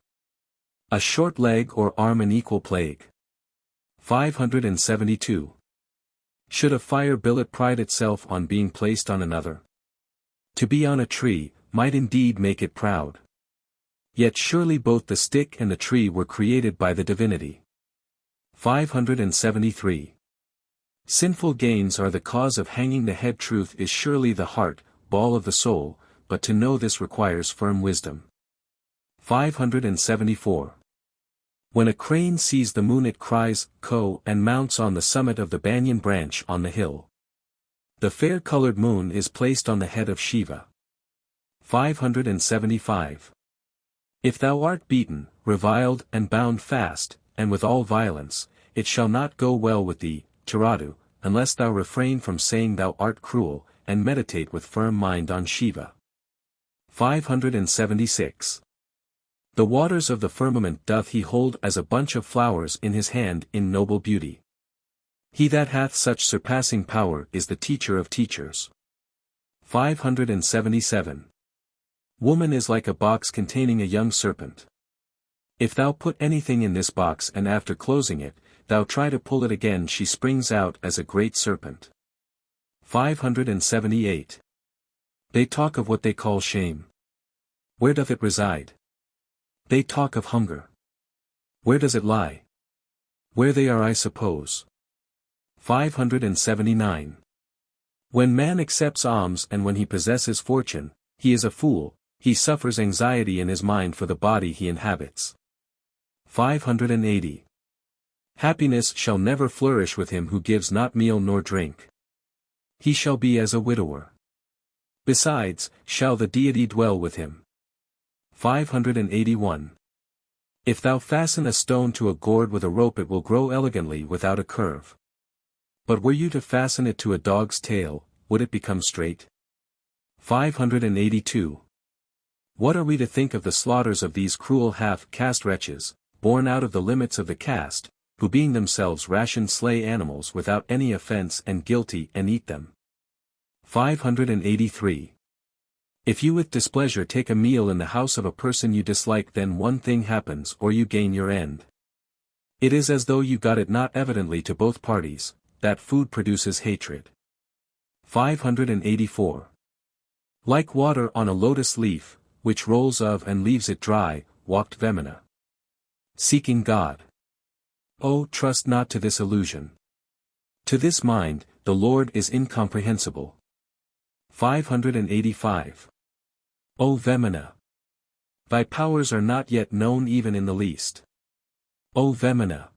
A short leg or arm an equal plague. 572. Should a fire billet pride itself on being placed on another? To be on a tree, might indeed make it proud. Yet surely both the stick and the tree were created by the divinity. 573. Sinful gains are the cause of hanging the head. Truth is surely the heart, ball of the soul, but to know this requires firm wisdom. 574. When a crane sees the moon it cries, "Ko," and mounts on the summit of the banyan branch on the hill. The fair-colored moon is placed on the head of Shiva. 575. If thou art beaten, reviled and bound fast, and with all violence, it shall not go well with thee, Tiradu, unless thou refrain from saying thou art cruel, and meditate with firm mind on Shiva. 576. The waters of the firmament doth he hold as a bunch of flowers in his hand in noble beauty. He that hath such surpassing power is the teacher of teachers. 577. Woman is like a box containing a young serpent. If thou put anything in this box and after closing it, thou try to pull it again, she springs out as a great serpent. 578. They talk of what they call shame. Where doth it reside? They talk of hunger. Where does it lie? Where they are, I suppose. 579. When man accepts alms and when he possesses fortune, he is a fool, he suffers anxiety in his mind for the body he inhabits. 580. Happiness shall never flourish with him who gives not meal nor drink. He shall be as a widower. Besides, shall the deity dwell with him. 581. If thou fasten a stone to a gourd with a rope it will grow elegantly without a curve. But were you to fasten it to a dog's tail, would it become straight? 582. What are we to think of the slaughters of these cruel half-caste wretches, born out of the limits of the caste, who being themselves rationed slay animals without any offense and guilty and eat them? 583. If you with displeasure take a meal in the house of a person you dislike, then one thing happens or you gain your end. It is as though you got it not evidently to both parties, that food produces hatred. 584. Like water on a lotus leaf, which rolls of and leaves it dry, walked Vemana, seeking God. Oh, trust not to this illusion. To this mind, the Lord is incomprehensible. 585. O Vemana! Thy powers are not yet known even in the least. O Vemana!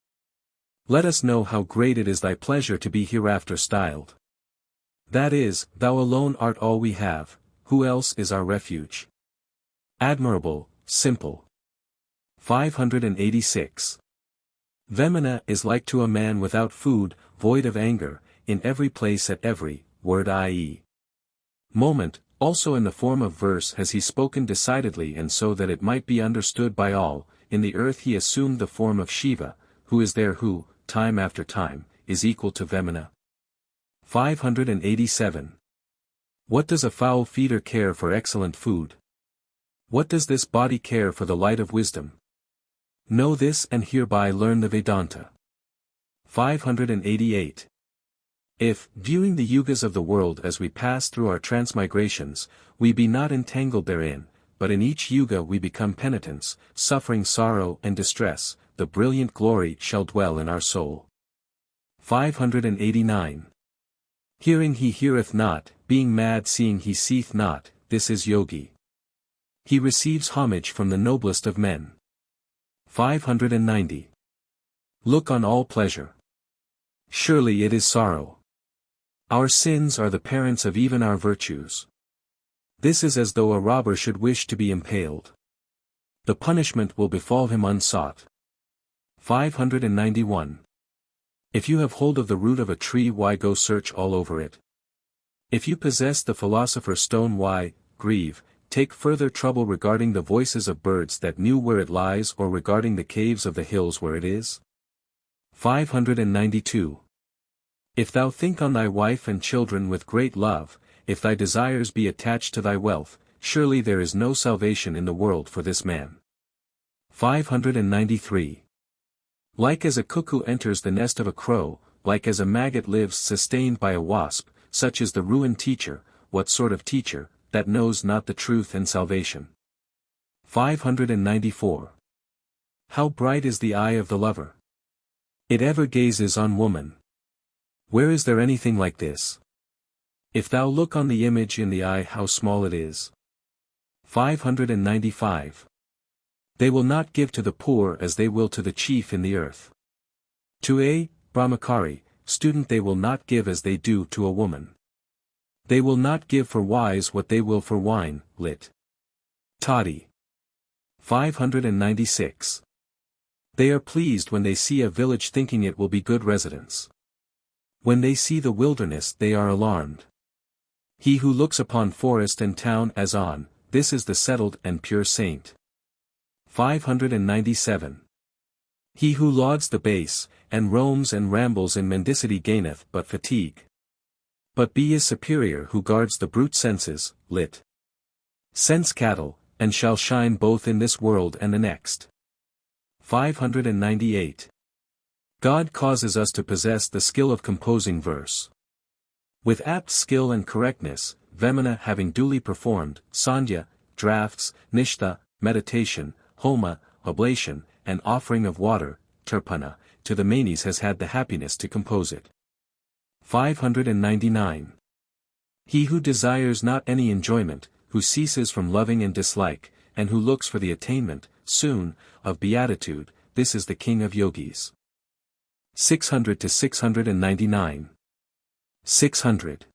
Let us know how great it is thy pleasure to be hereafter styled. That is, thou alone art all we have, who else is our refuge? Admirable, simple. 586. Vemana is like to a man without food, void of anger, in every place at every word i.e. moment, also in the form of verse has he spoken decidedly and so that it might be understood by all. In the earth he assumed the form of Shiva, who is there who, time after time, is equal to Vemana. 587. What does a foul feeder care for excellent food? What does this body care for the light of wisdom? Know this and hereby learn the Vedanta. 588. If, viewing the yugas of the world as we pass through our transmigrations, we be not entangled therein, but in each yuga we become penitents, suffering sorrow and distress, the brilliant glory shall dwell in our soul. 589. Hearing he heareth not, being mad seeing he seeth not, this is yogi. He receives homage from the noblest of men. 590. Look on all pleasure. Surely it is sorrow. Our sins are the parents of even our virtues. This is as though a robber should wish to be impaled. The punishment will befall him unsought. 591. If you have hold of the root of a tree, why go search all over it? If you possess the philosopher's stone, why grieve, take further trouble regarding the voices of birds that knew where it lies or regarding the caves of the hills where it is? 592. If thou think on thy wife and children with great love, if thy desires be attached to thy wealth, surely there is no salvation in the world for this man. 593. Like as a cuckoo enters the nest of a crow, like as a maggot lives sustained by a wasp, such is the ruined teacher. What sort of teacher, that knows not the truth and salvation? 594. How bright is the eye of the lover! It ever gazes on woman. Where is there anything like this? If thou look on the image in the eye, how small it is. 595. They will not give to the poor as they will to the chief in the earth. To a Brahmachari student they will not give as they do to a woman. They will not give for wise what they will for wine, lit. Toddy. 596. They are pleased when they see a village thinking it will be good residence. When they see the wilderness they are alarmed. He who looks upon forest and town as on, this is the settled and pure saint. 597. He who lauds the base, and roams and rambles in mendicity gaineth but fatigue. But be is superior who guards the brute senses, lit. Sense cattle, and shall shine both in this world and the next. 598. God causes us to possess the skill of composing verse. With apt skill and correctness, Vemana having duly performed, Sandhya, drafts, Nishtha, meditation, Homa, oblation, and offering of water, Tarpana, to the manes has had the happiness to compose it. 599. He who desires not any enjoyment, who ceases from loving and dislike, and who looks for the attainment, soon, of beatitude, this is the king of yogis. 600 to 699. 600.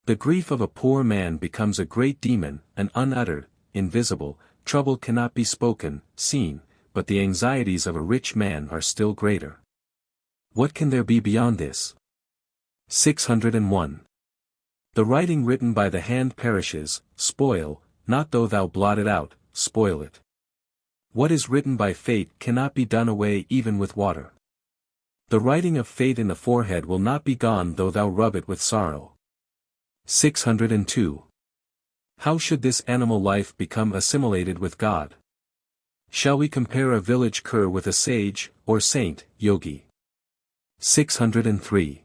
The grief of a poor man becomes a great demon, an unuttered, invisible, trouble cannot be spoken, seen, but the anxieties of a rich man are still greater. What can there be beyond this? 601. The writing written by the hand perishes, spoil, not though thou blot it out, spoil it. What is written by fate cannot be done away even with water. The writing of fate in the forehead will not be gone though thou rub it with sorrow. 602. How should this animal life become assimilated with God? Shall we compare a village cur with a sage, or saint, yogi? 603.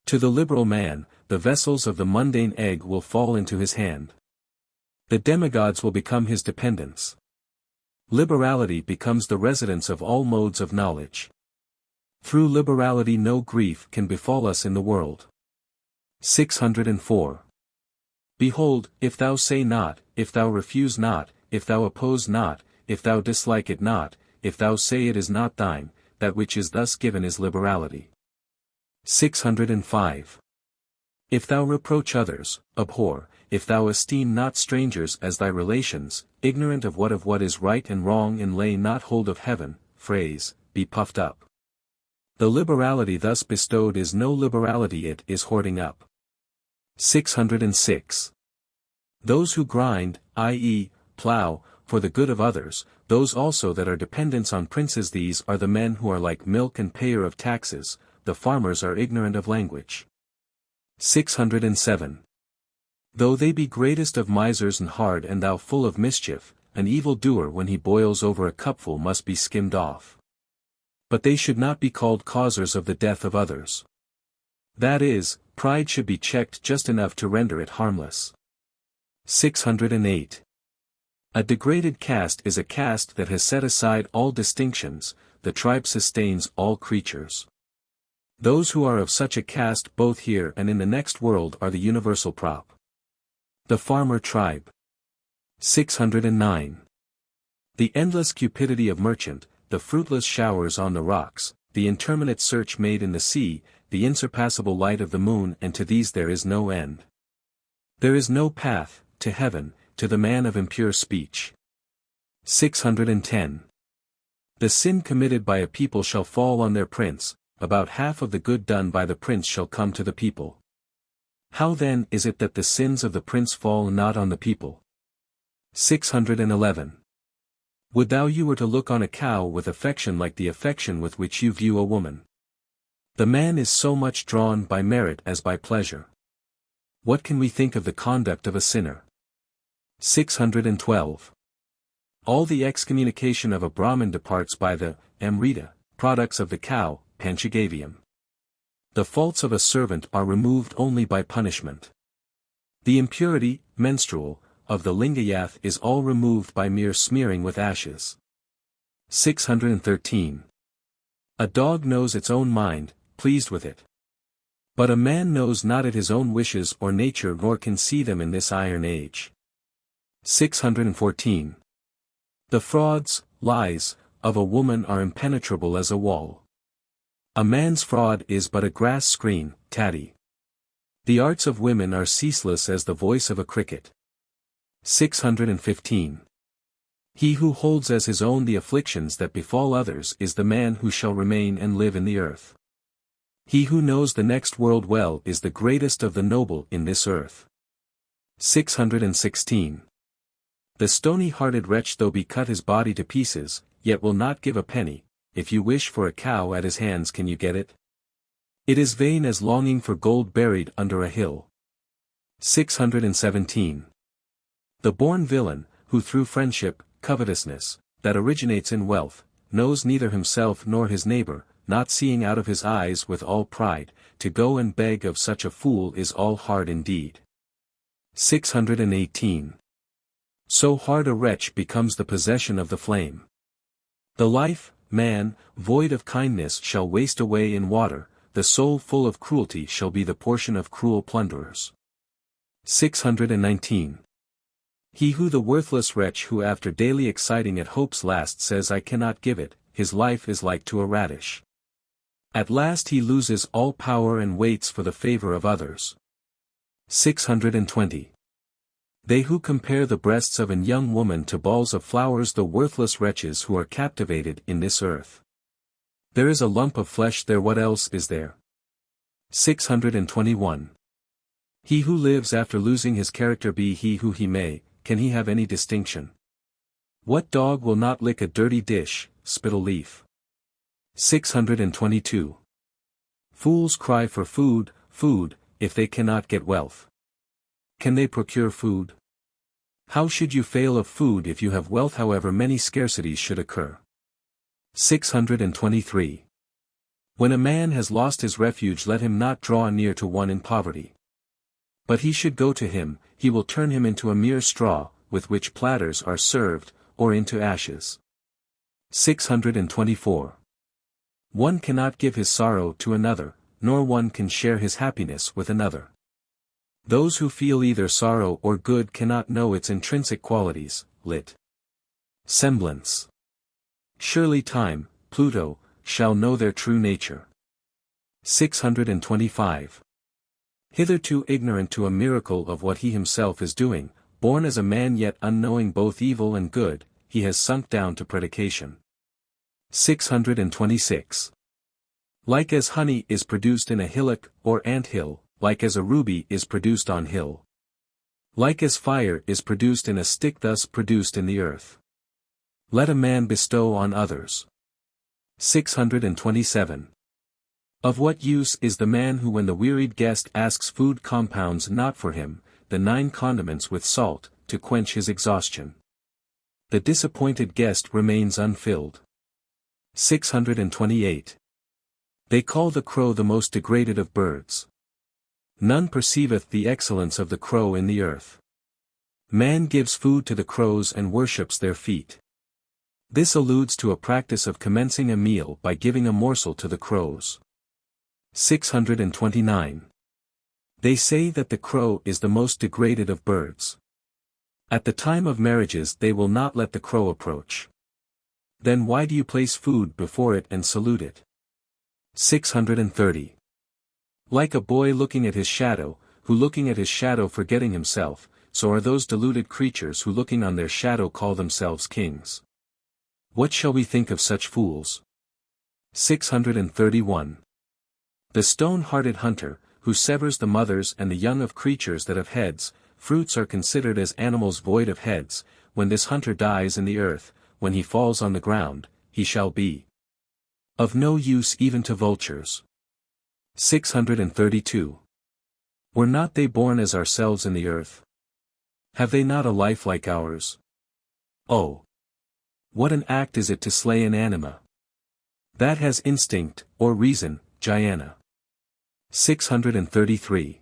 To the liberal man, the vessels of the mundane egg will fall into his hand. The demigods will become his dependents. Liberality becomes the residence of all modes of knowledge. Through liberality no grief can befall us in the world. 604. Behold, if thou say not, if thou refuse not, if thou oppose not, if thou dislike it not, if thou say it is not thine, that which is thus given is liberality. 605. If thou reproach others, abhor, if thou esteem not strangers as thy relations, ignorant of what is right and wrong and lay not hold of heaven, phrase, be puffed up. The liberality thus bestowed is no liberality, it is hoarding up. 606. Those who grind, i.e., plow, for the good of others, those also that are dependents on princes, these are the men who are like milk and payer of taxes, the farmers are ignorant of language. 607. Though they be greatest of misers and hard and thou full of mischief, an evil doer when he boils over a cupful must be skimmed off. But they should not be called causers of the death of others. That is, pride should be checked just enough to render it harmless. 608. A degraded caste is a caste that has set aside all distinctions, the tribe sustains all creatures. Those who are of such a caste both here and in the next world are the universal prop. The farmer tribe. 609. The endless cupidity of merchant, the fruitless showers on the rocks, the interminate search made in the sea, the insurpassable light of the moon, and to these there is no end. There is no path, to heaven, to the man of impure speech. 610. The sin committed by a people shall fall on their prince, about half of the good done by the prince shall come to the people. How then is it that the sins of the prince fall not on the people? 611. Would thou you were to look on a cow with affection like the affection with which you view a woman. The man is so much drawn by merit as by pleasure. What can we think of the conduct of a sinner? 612. All the excommunication of a Brahmin departs by the Amrita, products of the cow, Panchagavyam. The faults of a servant are removed only by punishment. The impurity, menstrual, of the Lingayath is all removed by mere smearing with ashes. 613. A dog knows its own mind, pleased with it. But a man knows not it his own wishes or nature nor can see them in this iron age. 614. The frauds, lies, of a woman are impenetrable as a wall. A man's fraud is but a grass screen, tatty. The arts of women are ceaseless as the voice of a cricket. 615. He who holds as his own the afflictions that befall others is the man who shall remain and live in the earth. He who knows the next world well is the greatest of the noble in this earth. 616. The stony-hearted wretch though be cut his body to pieces, yet will not give a penny. If you wish for a cow at his hands, can you get it? It is vain as longing for gold buried under a hill. 617. The born villain, who through friendship, covetousness, that originates in wealth, knows neither himself nor his neighbor, not seeing out of his eyes with all pride, to go and beg of such a fool is all hard indeed. 618. So hard a wretch becomes the possession of the flame. The life, man, void of kindness shall waste away in water, the soul full of cruelty shall be the portion of cruel plunderers. 619. He who the worthless wretch who after daily exciting at hope's last says I cannot give it, his life is like to a radish. At last he loses all power and waits for the favor of others. 620. They who compare the breasts of an young woman to balls of flowers, the worthless wretches who are captivated in this earth. There is a lump of flesh there, what else is there? 621. He who lives after losing his character, be he who he may, can he have any distinction? What dog will not lick a dirty dish, spittle leaf? 622. Fools cry for food, food, if they cannot get wealth. Can they procure food? How should you fail of food if you have wealth, however many scarcities should occur? 623. When a man has lost his refuge, let him not draw near to one in poverty. But he should go to him, he will turn him into a mere straw, with which platters are served, or into ashes. 624. One cannot give his sorrow to another, nor one can share his happiness with another. Those who feel either sorrow or good cannot know its intrinsic qualities, lit. Semblance. Surely time, Pluto, shall know their true nature. 625. Hitherto ignorant to a miracle of what he himself is doing, born as a man yet unknowing both evil and good, he has sunk down to predication. 626. Like as honey is produced in a hillock or ant hill, like as a ruby is produced on hill. Like as fire is produced in a stick, thus produced in the earth. Let a man bestow on others. 627. Of what use is the man who, when the wearied guest asks food, compounds not for him the 9 condiments with salt, to quench his exhaustion? The disappointed guest remains unfilled. 628. They call the crow the most degraded of birds. None perceiveth the excellence of the crow in the earth. Man gives food to the crows and worships their feet. This alludes to a practice of commencing a meal by giving a morsel to the crows. 629. They say that the crow is the most degraded of birds. At the time of marriages they will not let the crow approach. Then why do you place food before it and salute it? 630. Like a boy looking at his shadow, who looking at his shadow forgetting himself, so are those deluded creatures who looking on their shadow call themselves kings. What shall we think of such fools? 631. The stone-hearted hunter, who severs the mothers and the young of creatures that have heads, fruits are considered as animals void of heads. When this hunter dies in the earth, when he falls on the ground, he shall be of no use even to vultures. 632. Were not they born as ourselves in the earth? Have they not a life like ours? Oh! What an act is it to slay an anima! That has instinct, or reason, Jayana. 633.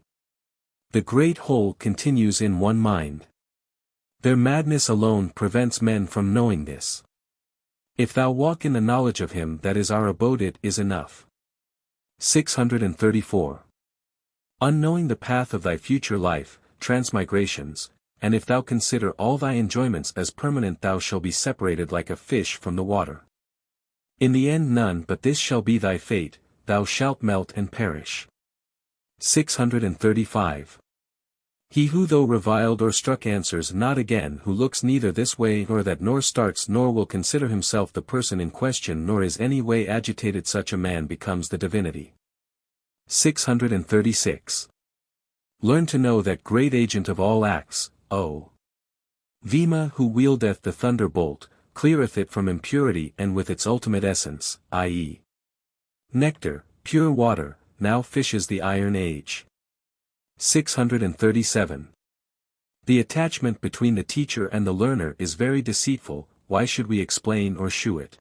The great whole continues in one mind. Their madness alone prevents men from knowing this. If thou walk in the knowledge of him that is our abode, it is enough. 634. Unknowing the path of thy future life, transmigrations, and if thou consider all thy enjoyments as permanent, thou shalt be separated like a fish from the water. In the end none but this shall be thy fate, thou shalt melt and perish. 635. He who though reviled or struck answers not again, who looks neither this way nor that, nor starts nor will consider himself the person in question, nor is any way agitated, such a man becomes the divinity. 636. Learn to know that great agent of all acts, O Vema, who wieldeth the thunderbolt, cleareth it from impurity and with its ultimate essence, i.e. nectar, pure water, now fishes the iron age. 637. The attachment between the teacher and the learner is very deceitful, why should we explain or shew it?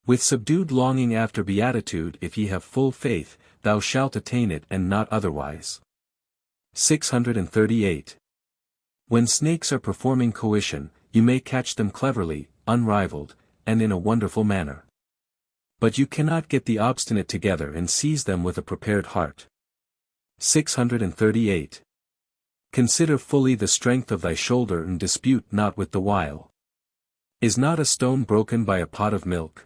With subdued longing after beatitude, if ye have full faith, thou shalt attain it and not otherwise. 638. When snakes are performing coition, you may catch them cleverly, unrivaled, and in a wonderful manner. But you cannot get the obstinate together and seize them with a prepared heart. 638. Consider fully the strength of thy shoulder and dispute not with the wile. Is not a stone broken by a pot of milk?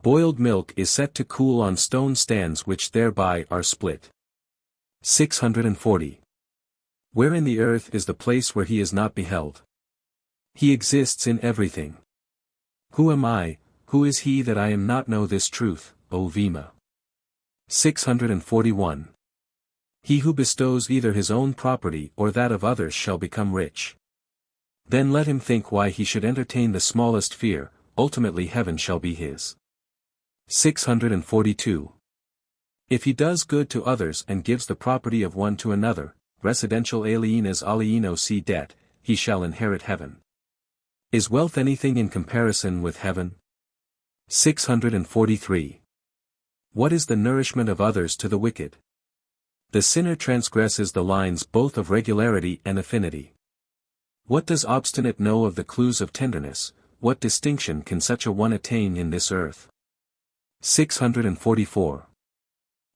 Boiled milk is set to cool on stone stands which thereby are split. 640. Wherein the earth is the place where he is not beheld. He exists in everything. Who am I, who is he that I am not know this truth, O Vema? 641. He who bestows either his own property or that of others shall become rich. Then let him think why he should entertain the smallest fear, ultimately heaven shall be his. 642. If he does good to others and gives the property of one to another, residential alienas alieno si debt, he shall inherit heaven. Is wealth anything in comparison with heaven? 643. What is the nourishment of others to the wicked? The sinner transgresses the lines both of regularity and affinity. What does obstinate know of the clues of tenderness? What distinction can such a one attain in this earth? 644.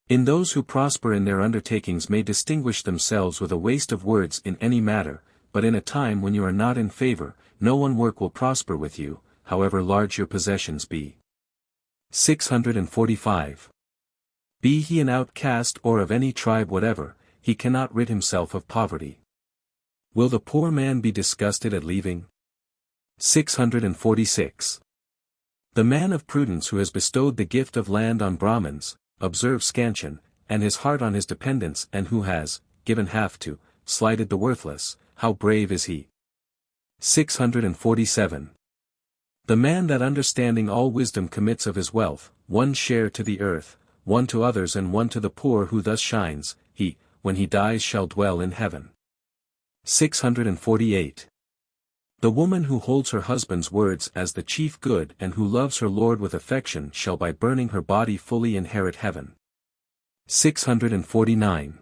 In those who prosper in their undertakings may distinguish themselves with a waste of words in any matter, but in a time when you are not in favor, no one work will prosper with you, however large your possessions be. 645. Be he an outcast or of any tribe whatever, he cannot rid himself of poverty. Will the poor man be disgusted at leaving? 646. The man of prudence who has bestowed the gift of land on Bramins, observe scansion, and his heart on his dependents, and who has, given half to, slighted the worthless, how brave is he? 647. The man that understanding all wisdom commits of his wealth, one share to the earth, one to others and one to the poor who thus shines, he, when he dies shall dwell in heaven. 648. The woman who holds her husband's words as the chief good and who loves her Lord with affection shall by burning her body fully inherit heaven. 649.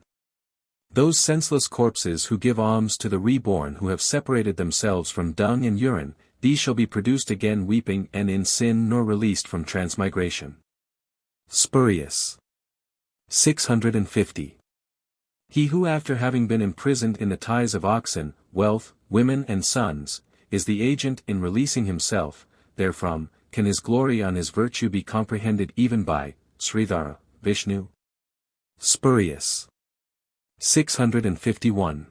Those senseless corpses who give alms to the reborn who have separated themselves from dung and urine, these shall be produced again weeping and in sin nor released from transmigration. Spurious. 650. He who after having been imprisoned in the ties of oxen, wealth, women and sons, is the agent in releasing himself, therefrom, can his glory on his virtue be comprehended even by, Sridhara, Vishnu? Spurious. 651.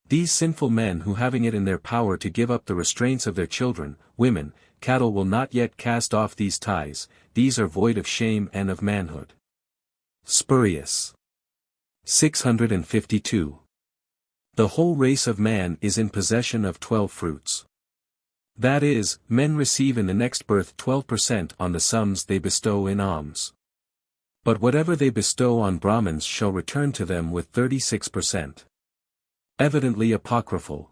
These sinful men who having it in their power to give up the restraints of their children, women, cattle will not yet cast off these ties, these are void of shame and of manhood. Spurious. 652. The whole race of man is in possession of 12 fruits. That is, men receive in the next birth 12% on the sums they bestow in alms. But whatever they bestow on Brahmins shall return to them with 36%. Evidently apocryphal.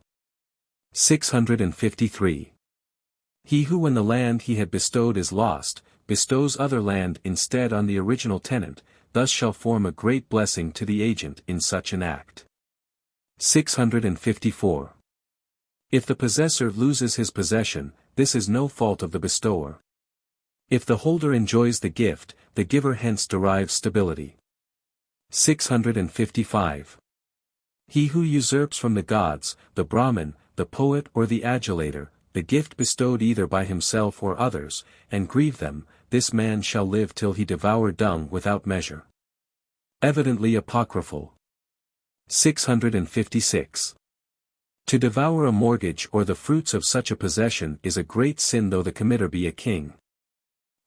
653. He who when the land he had bestowed is lost, bestows other land instead on the original tenant, thus shall form a great blessing to the agent in such an act. 654. If the possessor loses his possession, this is no fault of the bestower. If the holder enjoys the gift, the giver hence derives stability. 655. He who usurps from the gods, the Brahmin, the poet or the adulator, the gift bestowed either by himself or others, and grieve them, this man shall live till he devour dung without measure. Evidently apocryphal. 656. To devour a mortgage or the fruits of such a possession is a great sin though the committer be a king.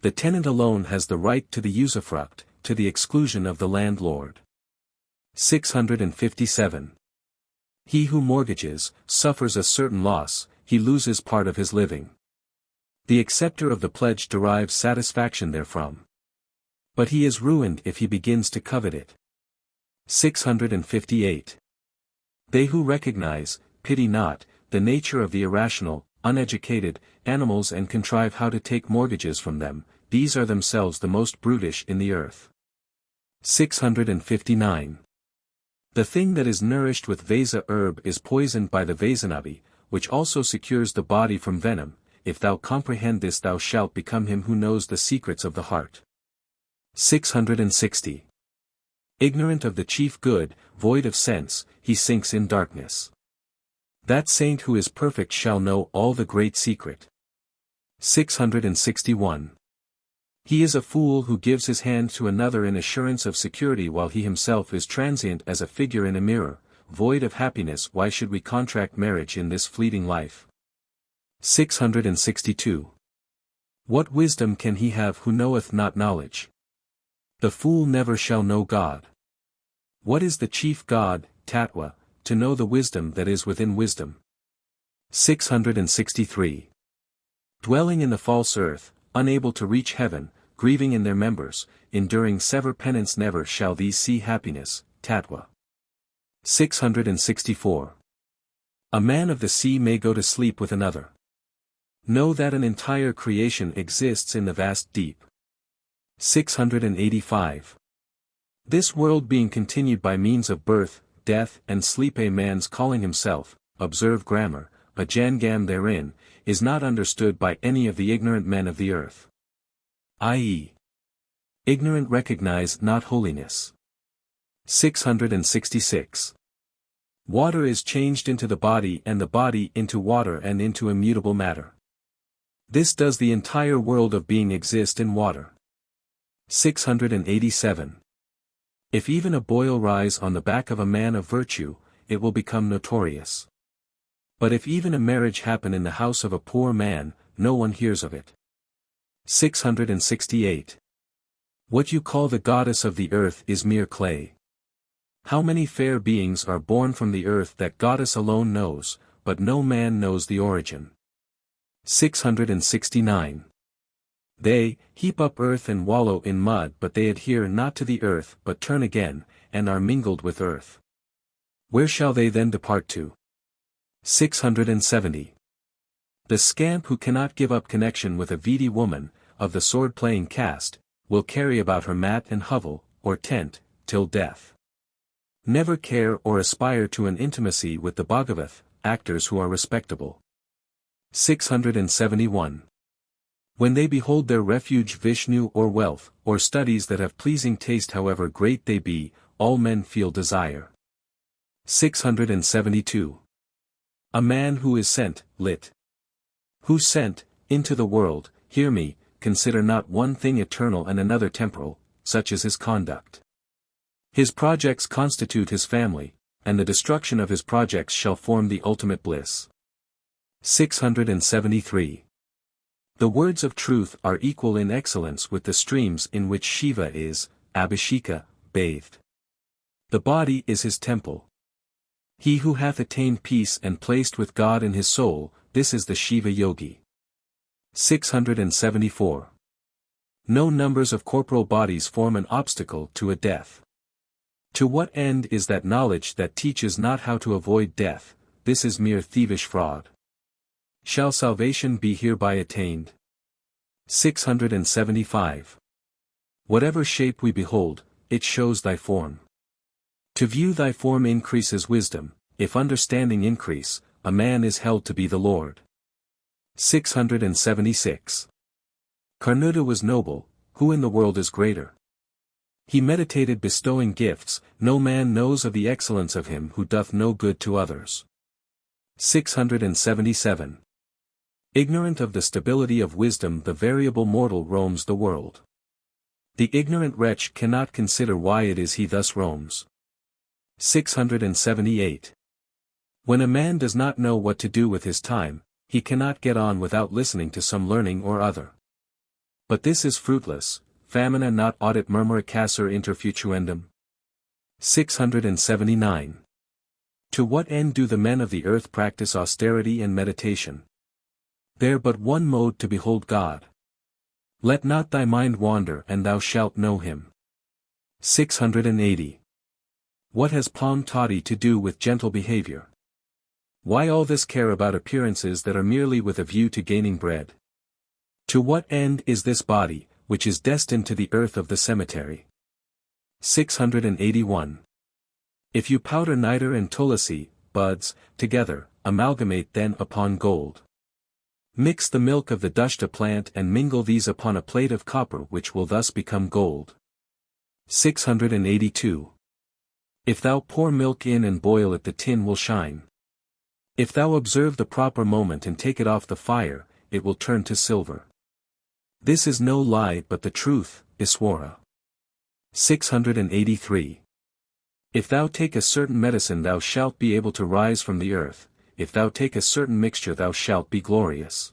The tenant alone has the right to the usufruct, to the exclusion of the landlord. 657. He who mortgages, suffers a certain loss, he loses part of his living. The acceptor of the pledge derives satisfaction therefrom. But he is ruined if he begins to covet it. 658. They who recognize, pity not, the nature of the irrational, uneducated, animals and contrive how to take mortgages from them, these are themselves the most brutish in the earth. 659. The thing that is nourished with Vesa herb is poisoned by the Vaisanavi, which also secures the body from venom. If thou comprehend this thou shalt become him who knows the secrets of the heart. 660. Ignorant of the chief good, void of sense, he sinks in darkness. That saint who is perfect shall know all the great secret. 661. He is a fool who gives his hand to another in assurance of security while he himself is transient as a figure in a mirror, void of happiness, why should we contract marriage in this fleeting life? 662. What wisdom can he have who knoweth not knowledge? The fool never shall know God. What is the chief God, Tattva, to know the wisdom that is within wisdom? 663. Dwelling in the false earth, unable to reach heaven, grieving in their members, enduring sever penance, never shall these see happiness, Tattva. 664. A man of the sea may go to sleep with another. Know that an entire creation exists in the vast deep. 685. This world being continued by means of birth, death and sleep, a man's calling himself, observe grammar, a jangam therein, is not understood by any of the ignorant men of the earth. I.e. ignorant recognize not holiness. 666. Water is changed into the body and the body into water and into immutable matter. This does the entire world of being exist in water. 687. If even a boil rise on the back of a man of virtue, it will become notorious. But if even a marriage happen in the house of a poor man, no one hears of it. 668. What you call the goddess of the earth is mere clay. How many fair beings are born from the earth that goddess alone knows, but no man knows the origin. 669. They heap up earth and wallow in mud, but they adhere not to the earth but turn again, and are mingled with earth. Where shall they then depart to? 670. The scamp who cannot give up connection with a Vedi woman, of the sword-playing caste, will carry about her mat and hovel, or tent, till death. Never care or aspire to an intimacy with the Bhagavat, actors who are respectable. 671. When they behold their refuge Vishnu or wealth, or studies that have pleasing taste, however great they be, all men feel desire. 672. A man who is sent, lit. Who sent, into the world, hear me, consider not one thing eternal and another temporal, such is his conduct. His projects constitute his family, and the destruction of his projects shall form the ultimate bliss. 673. The words of truth are equal in excellence with the streams in which Shiva is, Abhisheka, bathed. The body is his temple. He who hath attained peace and placed with God in his soul, this is the Shiva yogi. 674. No numbers of corporal bodies form an obstacle to a death. To what end is that knowledge that teaches not how to avoid death? This is mere thievish fraud. Shall salvation be hereby attained? 675. Whatever shape we behold, it shows thy form. To view thy form increases wisdom, if understanding increase, a man is held to be the Lord. 676. Karnada was noble, who in the world is greater? He meditated bestowing gifts, no man knows of the excellence of him who doth no good to others. 677. Ignorant of the stability of wisdom, the variable mortal roams the world. The ignorant wretch cannot consider why it is he thus roams. 678. When a man does not know what to do with his time, he cannot get on without listening to some learning or other. But this is fruitless, famina not audit murmura casser inter futuendum. 679. To what end do the men of the earth practice austerity and meditation? There but one mode to behold God. Let not thy mind wander and thou shalt know him. 680. What has palm toddy to do with gentle behavior? Why all this care about appearances that are merely with a view to gaining bread? To what end is this body, which is destined to the earth of the cemetery? 681. If you powder niter and tulasi, buds, together, amalgamate then upon gold. Mix the milk of the dushta plant and mingle these upon a plate of copper, which will thus become gold. 682. If thou pour milk in and boil it, the tin will shine. If thou observe the proper moment and take it off the fire, it will turn to silver. This is no lie but the truth, Iswara. 683. If thou take a certain medicine thou shalt be able to rise from the earth, if thou take a certain mixture thou shalt be glorious.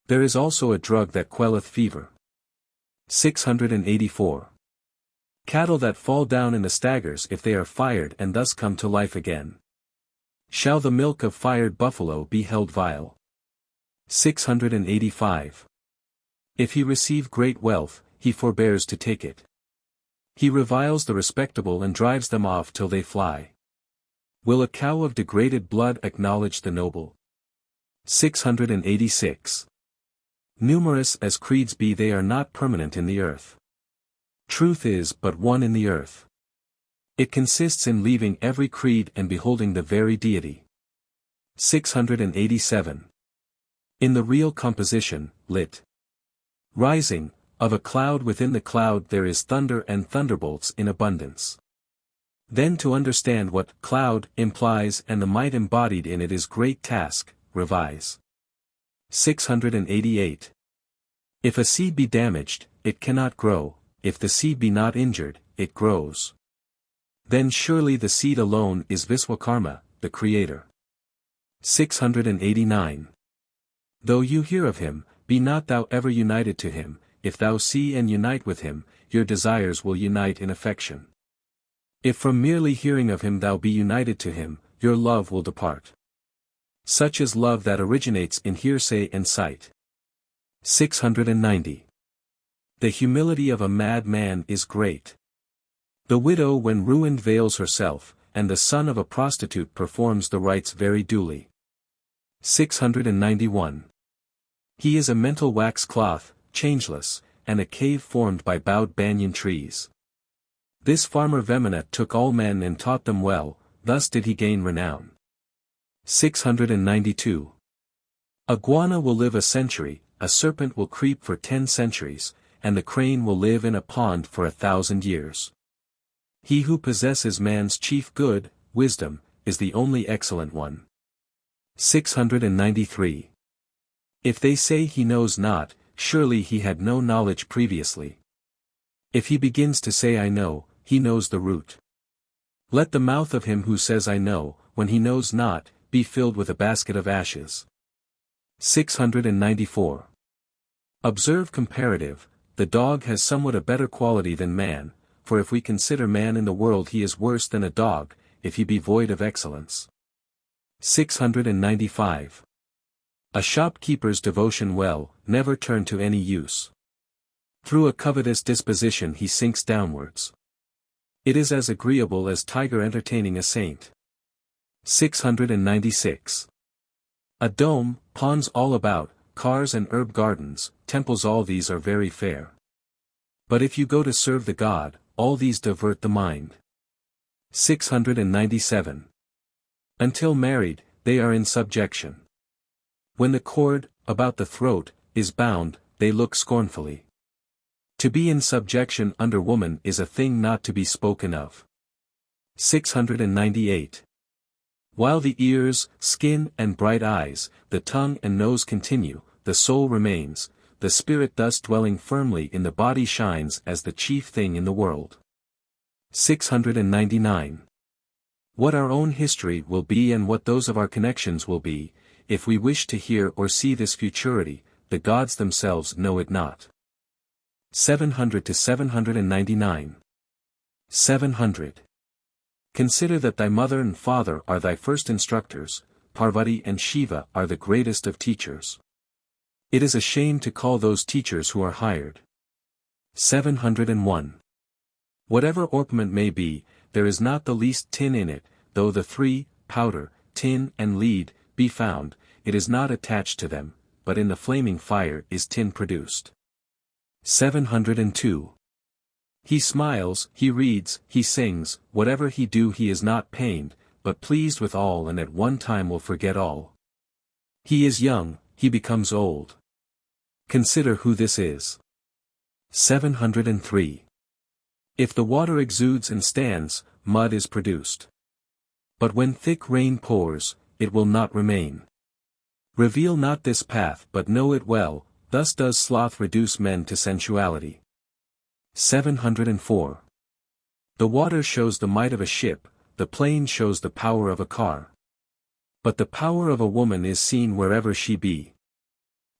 There is also a drug that quelleth fever. 684. Cattle that fall down in the staggers if they are fired and thus come to life again. Shall the milk of fired buffalo be held vile? 685. If he receive great wealth, he forbears to take it. He reviles the respectable and drives them off till they fly. Will a cow of degraded blood acknowledge the noble? 686. Numerous as creeds be, they are not permanent in the earth. Truth is but one in the earth. It consists in leaving every creed and beholding the very deity. 687. In the real composition, lit. Rising, of a cloud within the cloud there is thunder and thunderbolts in abundance. Then to understand what cloud implies and the might embodied in it is great task, revise. 688. If a seed be damaged, it cannot grow, if the seed be not injured, it grows. Then surely the seed alone is Viswakarma, the Creator. 689. Though you hear of him, be not thou ever united to him, if thou see and unite with him, your desires will unite in affection. If from merely hearing of him thou be united to him, your love will depart. Such is love that originates in hearsay and sight. 690. The humility of a mad man is great. The widow when ruined veils herself, and the son of a prostitute performs the rites very duly. 691. He is a mental wax cloth, changeless, and a cave formed by bowed banyan trees. This farmer Vemana took all men and taught them well, thus did he gain renown. 692. A guana will live a century, a serpent will creep for 10 centuries, and the crane will live in a pond for 1,000 years. He who possesses man's chief good, wisdom, is the only excellent one. 693. If they say he knows not, surely he had no knowledge previously. If he begins to say I know, he knows the root. Let the mouth of him who says I know, when he knows not, be filled with a basket of ashes. 694. Observe comparative, the dog has somewhat a better quality than man, for if we consider man in the world he is worse than a dog, if he be void of excellence. 695. A shopkeeper's devotion well, never turn to any use. Through a covetous disposition he sinks downwards. It is as agreeable as tiger entertaining a saint. 696. A dome, ponds all about, cars and herb gardens, temples, all these are very fair. But if you go to serve the god, all these divert the mind. 697. Until married, they are in subjection. When the cord, about the throat, is bound, they look scornfully. To be in subjection under woman is a thing not to be spoken of. 698. While the ears, skin and bright eyes, the tongue and nose continue, the soul remains, the spirit thus dwelling firmly in the body shines as the chief thing in the world. 699. What our own history will be and what those of our connections will be, if we wish to hear or see this futurity, the gods themselves know it not. 700 to 799. 700. Consider that thy mother and father are thy first instructors, Parvati and Shiva are the greatest of teachers. It is a shame to call those teachers who are hired. 701. Whatever ornament may be, there is not the least tin in it, though the 3, powder, tin and lead, be found, it is not attached to them, but in the flaming fire is tin produced. 702. He smiles, he reads, he sings, whatever he do he is not pained, but pleased with all and at one time will forget all. He is young, he becomes old. Consider who this is. 703. If the water exudes and stands, mud is produced. But when thick rain pours, it will not remain. Reveal not this path but know it well, thus does sloth reduce men to sensuality. 704. The water shows the might of a ship, the plain shows the power of a car. But the power of a woman is seen wherever she be.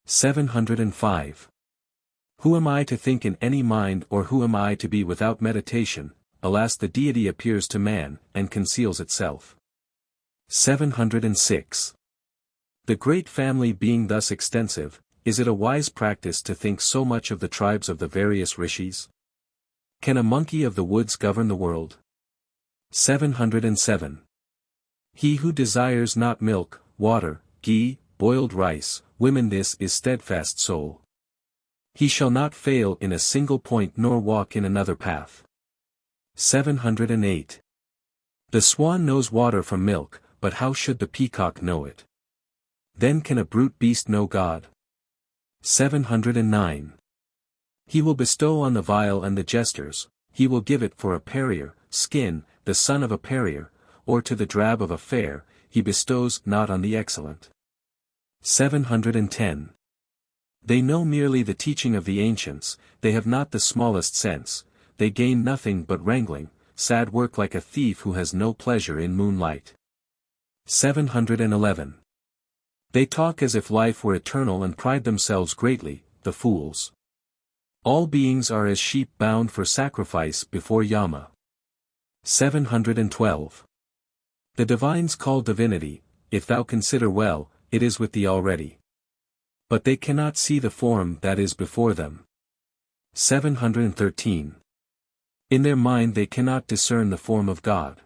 705. Who am I to think in any mind, or who am I to be without meditation? Alas, the deity appears to man, and conceals itself. 706. The great family being thus extensive, is it a wise practice to think so much of the tribes of the various rishis? Can a monkey of the woods govern the world? 707. He who desires not milk, water, ghee, boiled rice, women, this is steadfast soul. He shall not fail in a single point nor walk in another path. 708. The swan knows water from milk, but how should the peacock know it? Then can a brute beast know God? 709. He will bestow on the vile and the jesters, he will give it for a parier, skin, the son of a parier, or to the drab of a fair, he bestows not on the excellent. 710. They know merely the teaching of the ancients, they have not the smallest sense, they gain nothing but wrangling, sad work like a thief who has no pleasure in moonlight. 711. They talk as if life were eternal and pride themselves greatly, the fools. All beings are as sheep bound for sacrifice before Yama. 712. The divines call divinity, if thou consider well, it is with thee already. But they cannot see the form that is before them. 713. In their mind they cannot discern the form of God.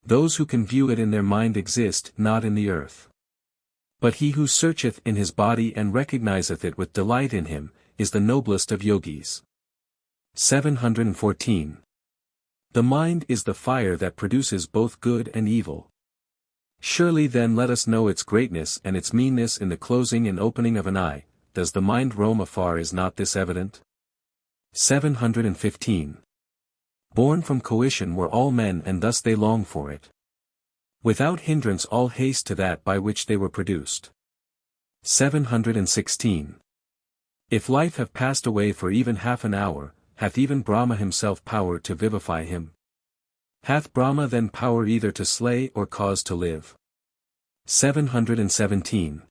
Those who can view it in their mind exist not in the earth. But he who searcheth in his body and recognizeth it with delight in him, is the noblest of yogis. 714. The mind is the fire that produces both good and evil. Surely then let us know its greatness and its meanness in the closing and opening of an eye. Does the mind roam afar? Is not this evident? 715. Born from coition were all men, and thus they long for it. Without hindrance all haste to that by which they were produced. 716. If life have passed away for even half an hour, hath even Brahma himself power to vivify him? Hath Brahma then power either to slay or cause to live? 717.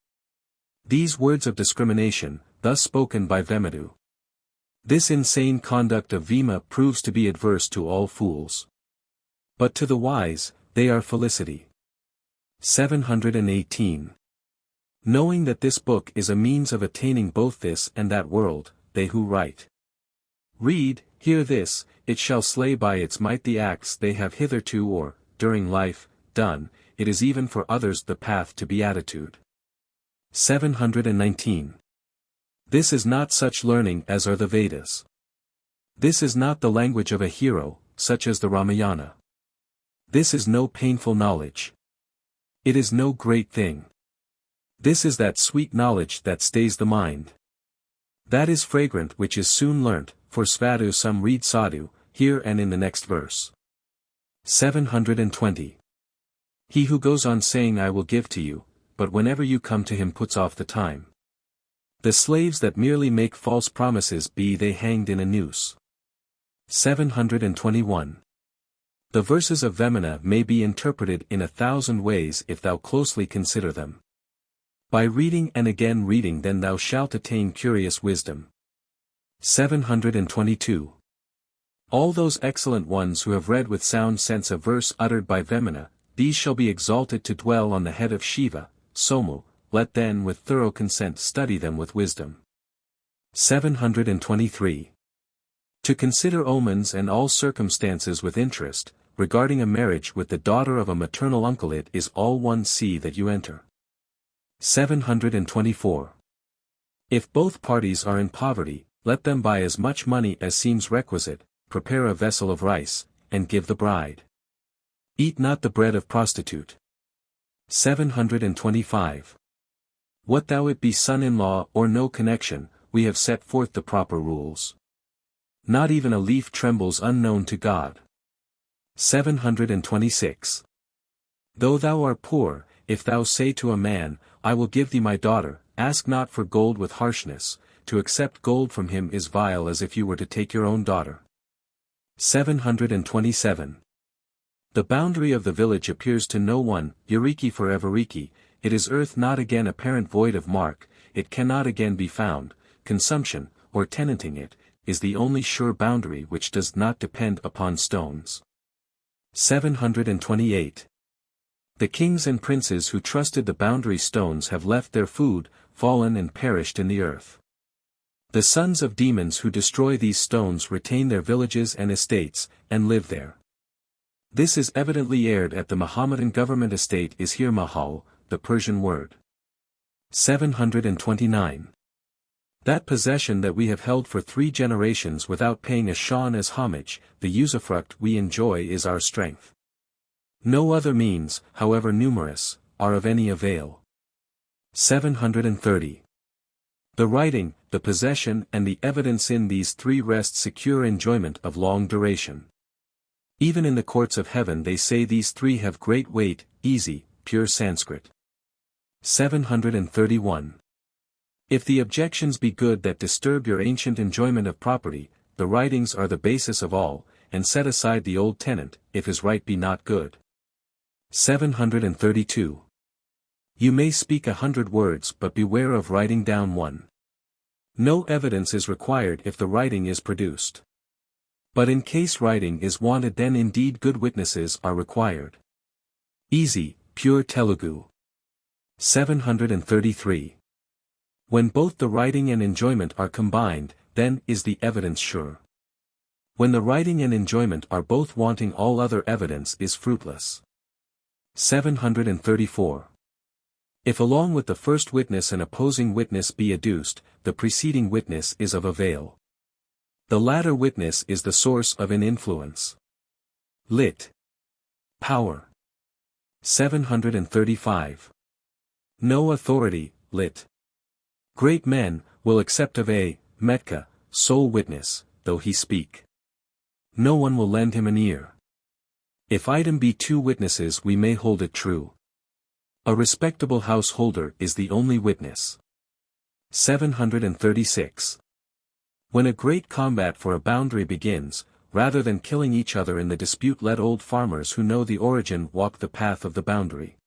These words of discrimination, thus spoken by Vemadu. This insane conduct of Vema proves to be adverse to all fools. But to the wise, they are felicity. 718. Knowing that this book is a means of attaining both this and that world, they who write. Read, hear this, it shall slay by its might the acts they have hitherto or, during life, done, it is even for others the path to beatitude. 719. This is not such learning as are the Vedas. This is not the language of a hero, such as the Ramayana. This is no painful knowledge. It is no great thing. This is that sweet knowledge that stays the mind. That is fragrant which is soon learnt, for svadhu some read sadhu, here and in the next verse. 720. He who goes on saying I will give to you, but whenever you come to him puts off the time. The slaves that merely make false promises be they hanged in a noose. 721. The verses of Vemana may be interpreted in 1,000 ways if thou closely consider them. By reading and again reading then thou shalt attain curious wisdom. 722. All those excellent ones who have read with sound sense a verse uttered by Vemana, these shall be exalted to dwell on the head of Shiva, Somu, let then with thorough consent study them with wisdom. 723. To consider omens and all circumstances with interest, regarding a marriage with the daughter of a maternal uncle, it is all one sea that you enter. 724. If both parties are in poverty, let them buy as much money as seems requisite, prepare a vessel of rice, and give the bride. Eat not the bread of prostitute. 725. What though it be son-in-law or no connection, we have set forth the proper rules. Not even a leaf trembles unknown to God. 726. Though thou art poor, if thou say to a man, I will give thee my daughter, ask not for gold with harshness, to accept gold from him is vile as if you were to take your own daughter. 727. The boundary of the village appears to no one, Eureki forevereki, it is earth not again apparent void of mark, it cannot again be found, consumption, or tenanting it, is the only sure boundary which does not depend upon stones. 728. The kings and princes who trusted the boundary stones have left their food, fallen and perished in the earth. The sons of demons who destroy these stones retain their villages and estates, and live there. This is evidently aired at the Mohammedan government. Estate is here mahal, the Persian word. 729. That possession that we have held for 3 generations without paying a shan as homage, the usufruct we enjoy is our strength. No other means, however numerous, are of any avail. 730. The writing, the possession and the evidence in these 3 rest secure enjoyment of long duration. Even in the courts of heaven they say these 3 have great weight, easy, pure Sanskrit. 731. If the objections be good that disturb your ancient enjoyment of property, the writings are the basis of all, and set aside the old tenant, if his right be not good. 732. You may speak 100 words but beware of writing down one. No evidence is required if the writing is produced. But in case writing is wanted then indeed good witnesses are required. Easy, pure Telugu. 733. When both the writing and enjoyment are combined, then is the evidence sure. When the writing and enjoyment are both wanting all other evidence is fruitless. 734. If along with the first witness an opposing witness be adduced, the preceding witness is of avail. The latter witness is the source of an influence. Lit. Power. 735. No authority, lit. Great men, will accept of a, Metka, sole witness, though he speak. No one will lend him an ear. If item be 2 witnesses we may hold it true. A respectable householder is the only witness. 736. When a great combat for a boundary begins, rather than killing each other in the dispute let old farmers who know the origin walk the path of the boundary.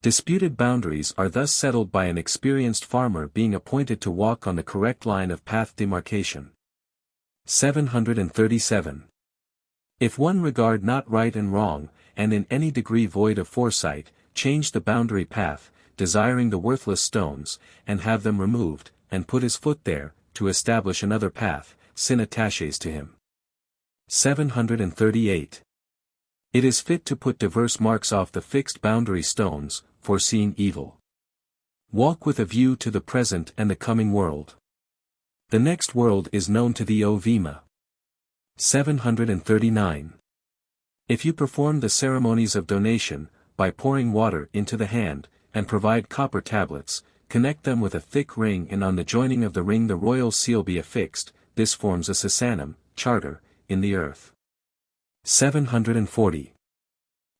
Disputed boundaries are thus settled by an experienced farmer being appointed to walk on the correct line of path demarcation. 737. If one regard not right and wrong, and in any degree void of foresight, change the boundary path, desiring the worthless stones, and have them removed, and put his foot there, to establish another path, sin attaches to him. 738. It is fit to put diverse marks off the fixed boundary stones, foreseeing evil. Walk with a view to the present and the coming world. The next world is known to thee, O Vema. 739. If you perform the ceremonies of donation, by pouring water into the hand, and provide copper tablets, connect them with a thick ring and on the joining of the ring the royal seal be affixed, this forms a sasanam, charter, in the earth. 740.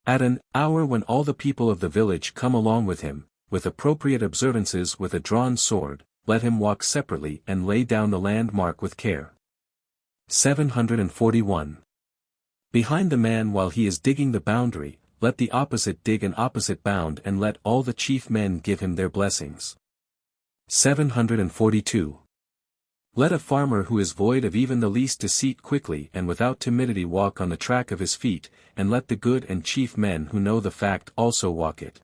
At an hour when all the people of the village come along with him, with appropriate observances with a drawn sword, let him walk separately and lay down the landmark with care. 741. Behind the man while he is digging the boundary, let the opposite dig an opposite bound and let all the chief men give him their blessings. 742. Let a farmer who is void of even the least deceit quickly and without timidity walk on the track of his feet, and let the good and chief men who know the fact also walk it.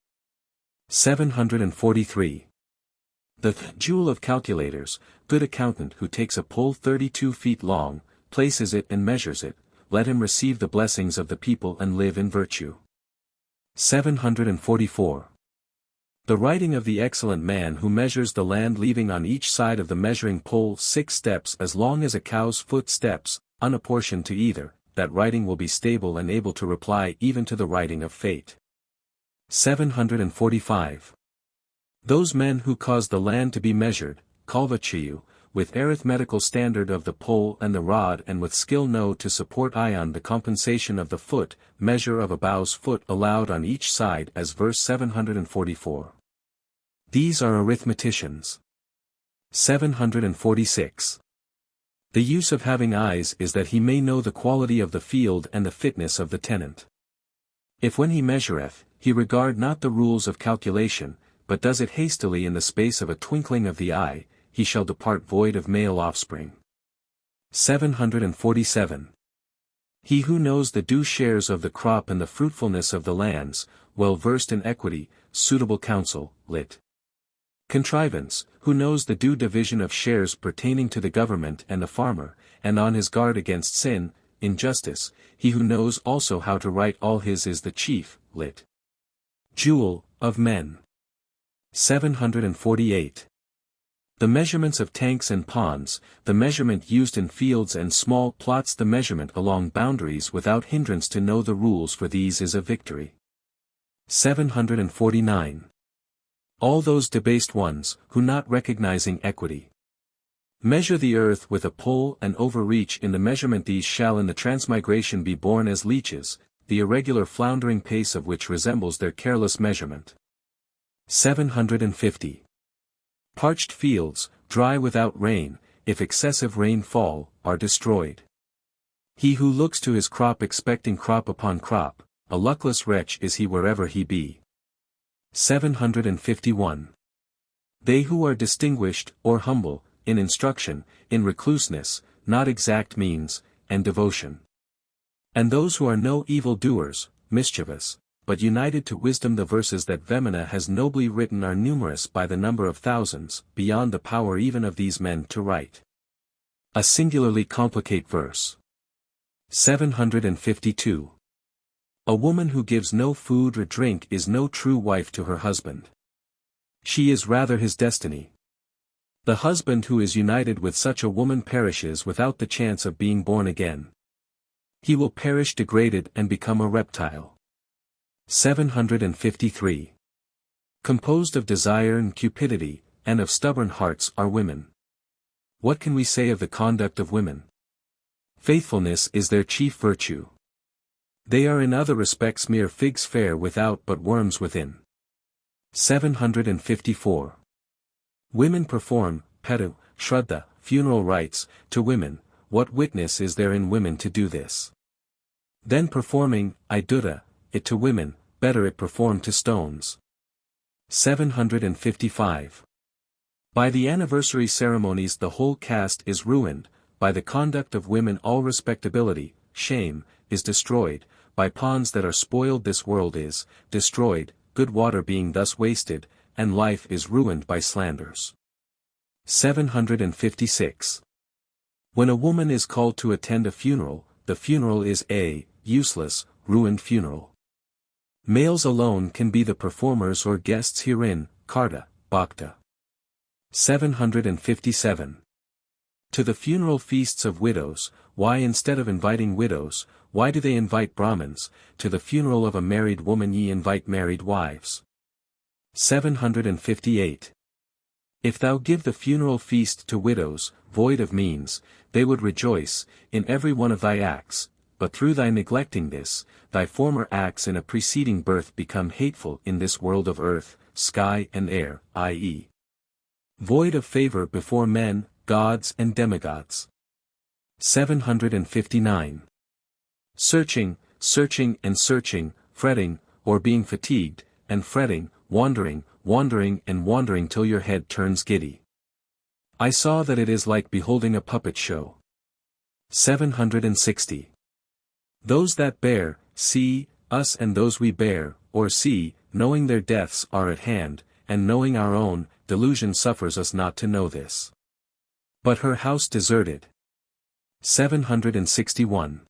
743. The jewel of calculators, good accountant who takes a pole 32 feet long, places it and measures it, let him receive the blessings of the people and live in virtue. 744. The writing of the excellent man who measures the land leaving on each side of the measuring pole 6 steps as long as a cow's foot steps, unapportioned to either, that writing will be stable and able to reply even to the writing of fate. 745. Those men who cause the land to be measured, kalvachiyu, with arithmetical standard of the pole and the rod and with skill know to support ion the compensation of the foot, measure of a bow's foot allowed on each side as verse 744. These are arithmeticians. 746. The use of having eyes is that he may know the quality of the field and the fitness of the tenant. If when he measureth, he regard not the rules of calculation, but does it hastily in the space of a twinkling of the eye, he shall depart void of male offspring. 747. He who knows the due shares of the crop and the fruitfulness of the lands, well versed in equity, suitable counsel, lit. Contrivance, who knows the due division of shares pertaining to the government and the farmer, and on his guard against sin, injustice, he who knows also how to right all his is the chief, lit. Jewel, of men. 748. The measurements of tanks and ponds, the measurement used in fields and small plots, the measurement along boundaries without hindrance to know the rules for these is a victory. 749. All those debased ones, who not recognizing equity, measure the earth with a pull and overreach in the measurement, these shall in the transmigration be born as leeches, the irregular floundering pace of which resembles their careless measurement. 750. Parched fields, dry without rain, if excessive rain fall, are destroyed. He who looks to his crop expecting crop upon crop, a luckless wretch is he wherever he be. 751. They who are distinguished, or humble, in instruction, in recluseness, not exact means, and devotion. And those who are no evil doers, mischievous, but united to wisdom. The verses that Vemana has nobly written are numerous by the number of thousands, beyond the power even of these men to write. A singularly complicate verse. 752. A woman who gives no food or drink is no true wife to her husband. She is rather his destiny. The husband who is united with such a woman perishes without the chance of being born again. He will perish degraded and become a reptile. 753. Composed of desire and cupidity, and of stubborn hearts are women. What can we say of the conduct of women? Faithfulness is their chief virtue. They are in other respects mere figs fair without but worms within. 754. Women perform, petu, shraddha, funeral rites, to women. What witness is there in women to do this? Then performing, idutta, it to women, better it performed to stones. 755. By the anniversary ceremonies the whole caste is ruined, by the conduct of women all respectability, shame, is destroyed, by ponds that are spoiled this world is destroyed, good water being thus wasted, and life is ruined by slanders. 756. When a woman is called to attend a funeral, the funeral is a useless, ruined funeral. Males alone can be the performers or guests herein, karta, bhakta. 757. To the funeral feasts of widows, why instead of inviting widows, why do they invite Bramins? To the funeral of a married woman ye invite married wives. 758. If thou give the funeral feast to widows, void of means, they would rejoice, in every one of thy acts, but through thy neglecting this, thy former acts in a preceding birth become hateful in this world of earth, sky and air, i.e. void of favor before men, gods and demigods. 759. Searching, searching and searching, fretting, or being fatigued, and fretting, wandering, wandering and wandering till your head turns giddy. I saw that it is like beholding a puppet show. 760. Those that bear, see, us and those we bear, or see, knowing their deaths are at hand, and knowing our own, delusion suffers us not to know this. But her house deserted. 761.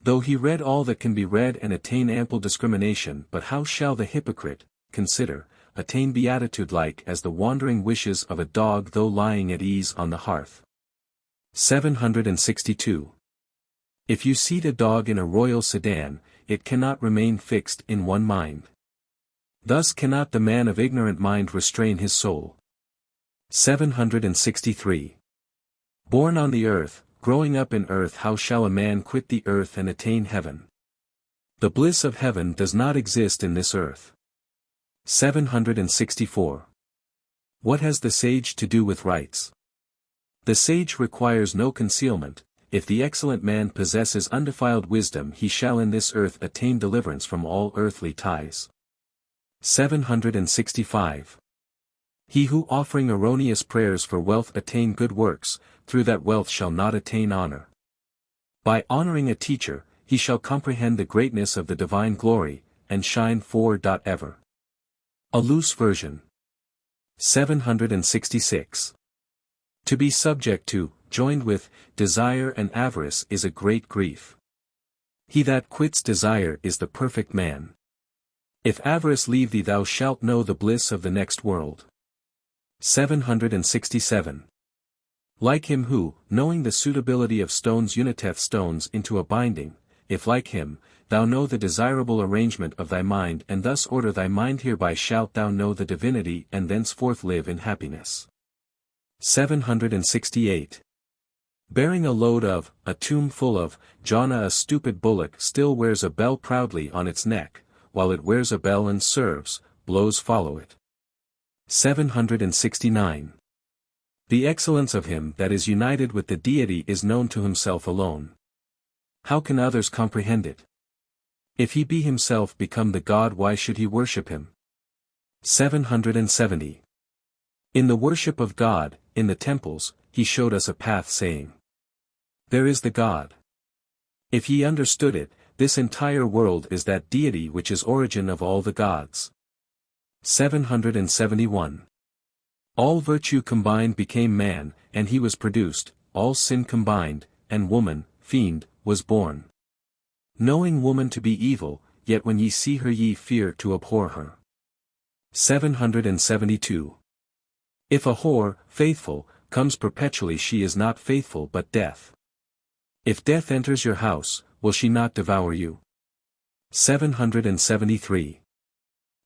Though he read all that can be read and attain ample discrimination, but how shall the hypocrite, consider, attain beatitude like as the wandering wishes of a dog though lying at ease on the hearth? 762. If you seat a dog in a royal sedan, it cannot remain fixed in one mind. Thus cannot the man of ignorant mind restrain his soul. 763. Born on the earth, growing up in earth, how shall a man quit the earth and attain heaven? The bliss of heaven does not exist in this earth. 764. What has the sage to do with rights? The sage requires no concealment. If the excellent man possesses undefiled wisdom, he shall in this earth attain deliverance from all earthly ties. 765. He who offering erroneous prayers for wealth attain good works, through that wealth shall not attain honor. By honoring a teacher, he shall comprehend the greatness of the divine glory, and shine forever. A loose version. 766. To be subject to, joined with, desire and avarice is a great grief. He that quits desire is the perfect man. If avarice leave thee, thou shalt know the bliss of the next world. 767. Like him who, knowing the suitability of stones uniteth stones into a binding, if like him, thou know the desirable arrangement of thy mind and thus order thy mind, hereby shalt thou know the divinity and thenceforth live in happiness. 768. Bearing a load of, a tomb full of, Jana, a stupid bullock still wears a bell proudly on its neck, while it wears a bell and serves, blows follow it. 769. The excellence of him that is united with the deity is known to himself alone. How can others comprehend it? If he be himself become the God, why should he worship him? 770. In the worship of God, in the temples, he showed us a path, saying, there is the God. If ye understood it, this entire world is that deity which is origin of all the gods. 771. All virtue combined became man, and he was produced, all sin combined, and woman, fiend, was born. Knowing woman to be evil, yet when ye see her ye fear to abhor her. 772. If a whore, faithful, comes perpetually, she is not faithful but death. If death enters your house, will she not devour you? 773.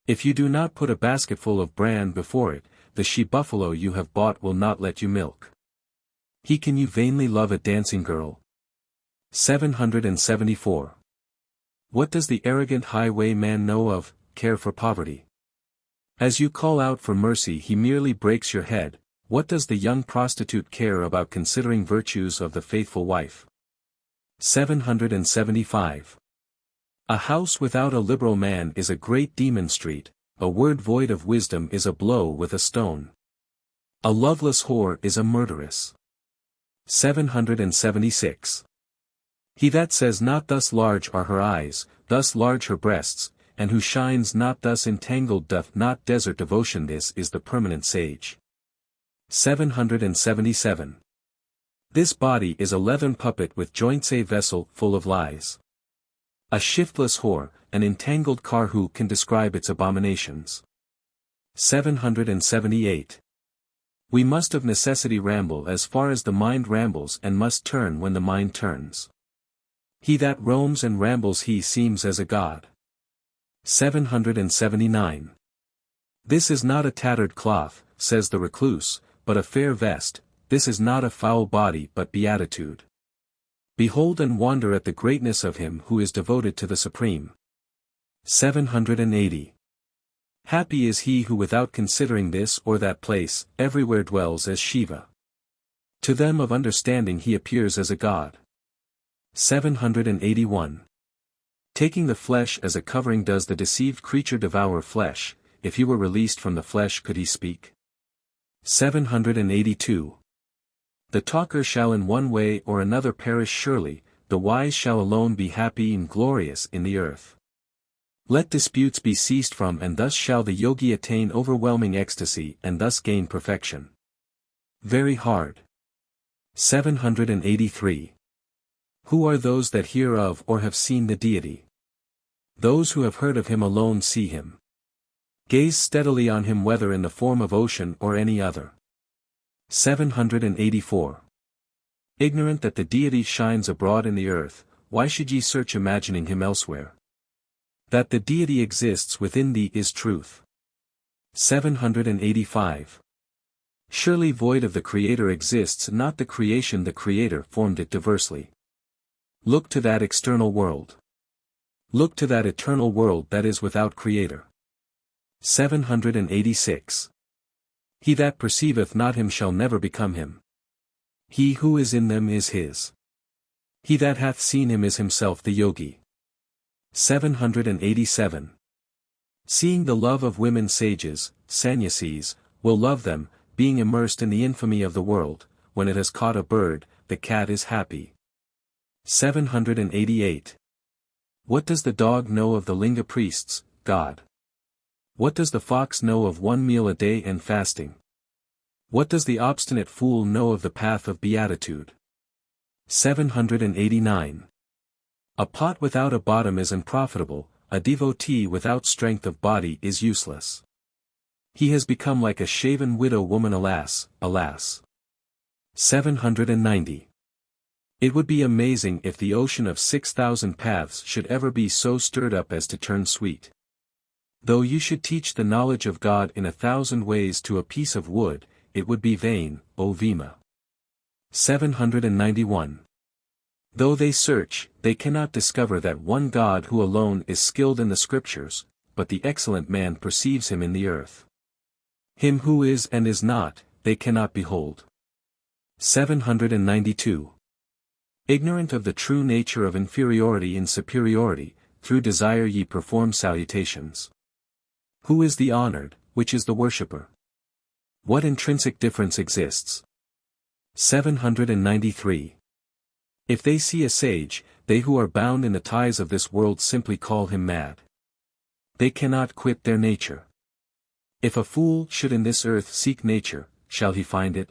If you do not put a basketful of bran before it, the she-buffalo you have bought will not let you milk. He can you vainly love a dancing girl? 774. What does the arrogant highwayman know of care for poverty? As you call out for mercy he merely breaks your head. What does the young prostitute care about considering virtues of the faithful wife? 775. A house without a liberal man is a great demon street, a word void of wisdom is a blow with a stone. A loveless whore is a murderess. 776. He that says not thus large are her eyes, thus large her breasts, and who shines not thus entangled doth not desert devotion, this is the permanent sage. 777. This body is a leathern puppet with joints, a vessel full of lies. A shiftless whore, an entangled car, who can describe its abominations? 778. We must of necessity ramble as far as the mind rambles, and must turn when the mind turns. He that roams and rambles he seems as a god. 779. This is not a tattered cloth, says the recluse, but a fair vest. This is not a foul body but beatitude. Behold and wonder at the greatness of him who is devoted to the Supreme. 780. Happy is he who without considering this or that place, everywhere dwells as Shiva. To them of understanding he appears as a god. 781. Taking the flesh as a covering, does the deceived creature devour flesh? If he were released from the flesh, could he speak? 782. The talker shall in one way or another perish surely, the wise shall alone be happy and glorious in the earth. Let disputes be ceased from, and thus shall the yogi attain overwhelming ecstasy and thus gain perfection. Very hard. 783. Who are those that hear of or have seen the deity? Those who have heard of him alone see him. Gaze steadily on him, whether in the form of ocean or any other. 784. Ignorant that the deity shines abroad in the earth, why should ye search imagining him elsewhere? That the deity exists within thee is truth. 785. Surely void of the Creator exists not the creation, the Creator formed it diversely. Look to that external world. Look to that eternal world that is without Creator. 786. He that perceiveth not him shall never become him. He who is in them is his. He that hath seen him is himself the yogi. 787. Seeing the love of women sages, sannyasis, will love them, being immersed in the infamy of the world, when it has caught a bird, the cat is happy. 788. What does the dog know of the linga priests, God? What does the fox know of 1 meal a day and fasting? What does the obstinate fool know of the path of beatitude? 789. A pot without a bottom is unprofitable, a devotee without strength of body is useless. He has become like a shaven widow woman, alas, alas. 790. It would be amazing if the ocean of 6,000 paths should ever be so stirred up as to turn sweet. Though you should teach the knowledge of God in 1,000 ways to a piece of wood, it would be vain, O Vema. 791. Though they search, they cannot discover that one God who alone is skilled in the scriptures, but the excellent man perceives him in the earth. Him who is and is not, they cannot behold. 792. Ignorant of the true nature of inferiority and superiority, through desire ye perform salutations. Who is the honored, which is the worshipper? What intrinsic difference exists? 793. If they see a sage, they who are bound in the ties of this world simply call him mad. They cannot quit their nature. If a fool should in this earth seek nature, shall he find it?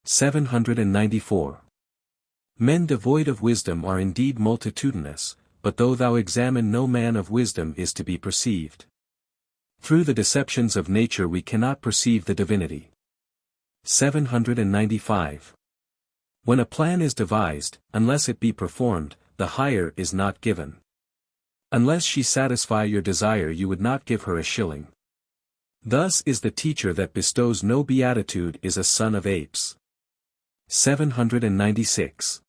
794. Men devoid of wisdom are indeed multitudinous, but though thou examine no man of wisdom is to be perceived. Through the deceptions of nature we cannot perceive the divinity. 795. When a plan is devised, unless it be performed, the hire is not given. Unless she satisfy your desire you would not give her a shilling. Thus is the teacher that bestows no beatitude is a son of apes. 796.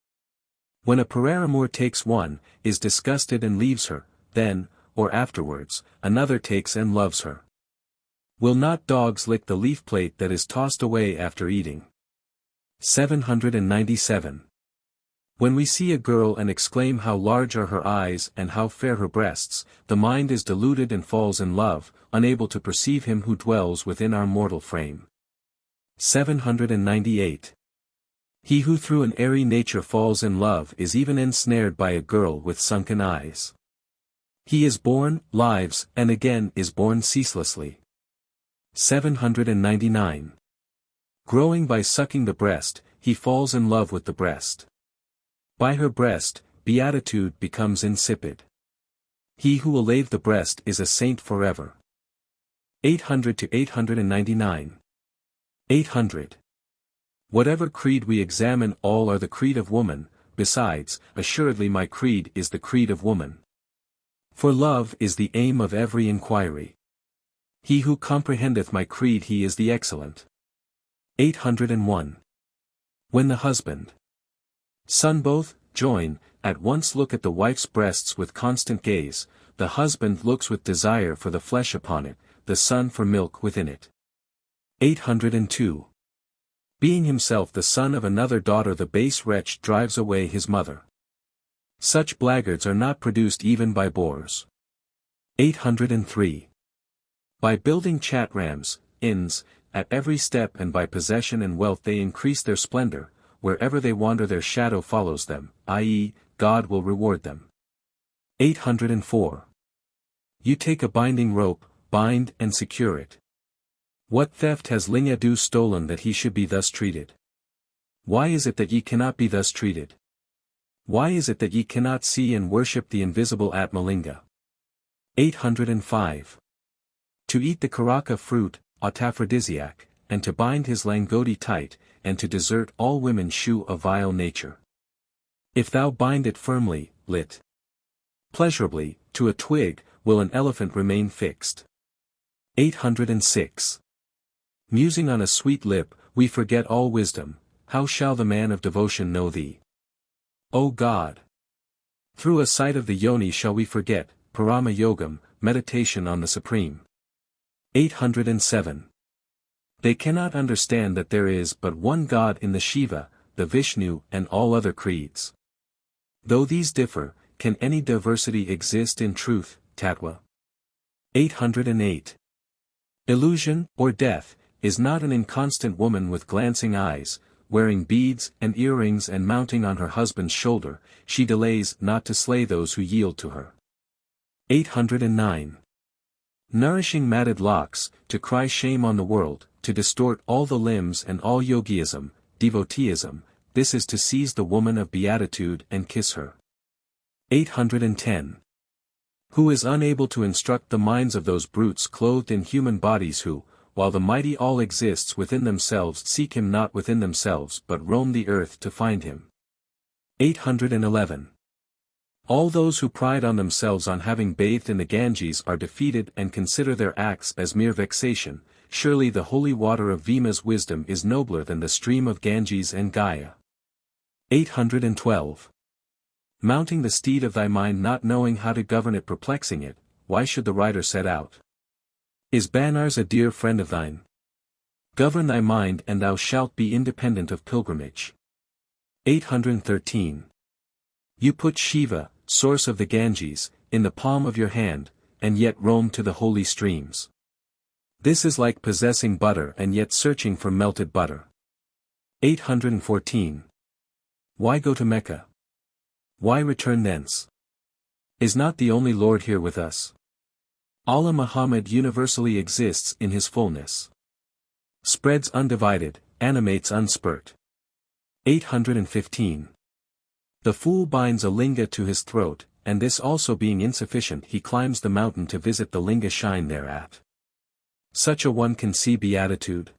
When a paramour takes one, is disgusted and leaves her, then, or afterwards, another takes and loves her. Will not dogs lick the leaf plate that is tossed away after eating? 797. When we see a girl and exclaim how large are her eyes and how fair her breasts, the mind is deluded and falls in love, unable to perceive him who dwells within our mortal frame. 798. He who through an airy nature falls in love is even ensnared by a girl with sunken eyes. He is born, lives, and again is born ceaselessly. 799. Growing by sucking the breast, he falls in love with the breast. By her breast, beatitude becomes insipid. He who will lave the breast is a saint forever. 800 to 899. 800. Whatever creed we examine, all are the creed of woman, besides, assuredly my creed is the creed of woman. For love is the aim of every inquiry. He who comprehendeth my creed, he is the excellent. 801. When the husband, son both, join, at once look at the wife's breasts with constant gaze, the husband looks with desire for the flesh upon it, the son for milk within it. 802. Being himself the son of another daughter, the base wretch drives away his mother. Such blackguards are not produced even by boors. 803. By building chatrams, inns, at every step, and by possession and wealth they increase their splendor, wherever they wander their shadow follows them, i.e., God will reward them. 804. You take a binding rope, bind and secure it. What theft has Lingadu stolen that he should be thus treated? Why is it that ye cannot be thus treated? Why is it that ye cannot see and worship the invisible Atmalinga? 805. To eat the karaka fruit, aphrodisiac, and to bind his langoti tight, and to desert all women shew a vile nature. If thou bind it firmly, lit pleasurably, to a twig, will an elephant remain fixed. 806. Musing on a sweet lip, we forget all wisdom, how shall the man of devotion know thee? O God! Through a sight of the yoni shall we forget, parama yogam, meditation on the Supreme. 807. They cannot understand that there is but one God in the Shiva, the Vishnu and all other creeds. Though these differ, can any diversity exist in truth, Tattva? 808. Illusion, or death, is not an inconstant woman with glancing eyes, wearing beads and earrings and mounting on her husband's shoulder. She delays not to slay those who yield to her. 809. Nourishing matted locks, to cry shame on the world, to distort all the limbs and all yogiism, devoteeism, this is to seize the woman of beatitude and kiss her. 810. Who is unable to instruct the minds of those brutes clothed in human bodies who, while the mighty all exists within themselves, seek him not within themselves but roam the earth to find him. 811. All those who pride on themselves on having bathed in the Ganges are defeated and consider their acts as mere vexation. Surely the holy water of Vema's wisdom is nobler than the stream of Ganges and Gaya. 812. Mounting the steed of thy mind not knowing how to govern it perplexing it, why should the rider set out? Is Banaras a dear friend of thine? Govern thy mind and thou shalt be independent of pilgrimage. 813. You put Shiva, source of the Ganges, in the palm of your hand, and yet roam to the holy streams. This is like possessing butter and yet searching for melted butter. 814. Why go to Mecca? Why return thence? Is not the only Lord here with us? Allah Muhammad universally exists in his fullness. Spreads undivided, animates unspurt. 815. The fool binds a linga to his throat, and this also being insufficient he climbs the mountain to visit the linga shrine thereat. Such a one can see beatitude.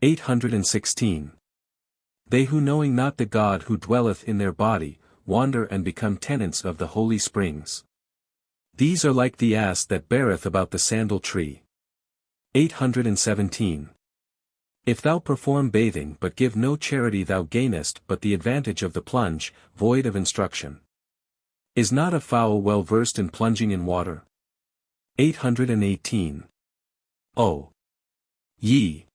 816. They who knowing not the God who dwelleth in their body, wander and become tenants of the holy springs. These are like the ass that beareth about the sandal tree. 817. If thou perform bathing but give no charity thou gainest but the advantage of the plunge, void of instruction. Is not a fowl well versed in plunging in water? 818. O ye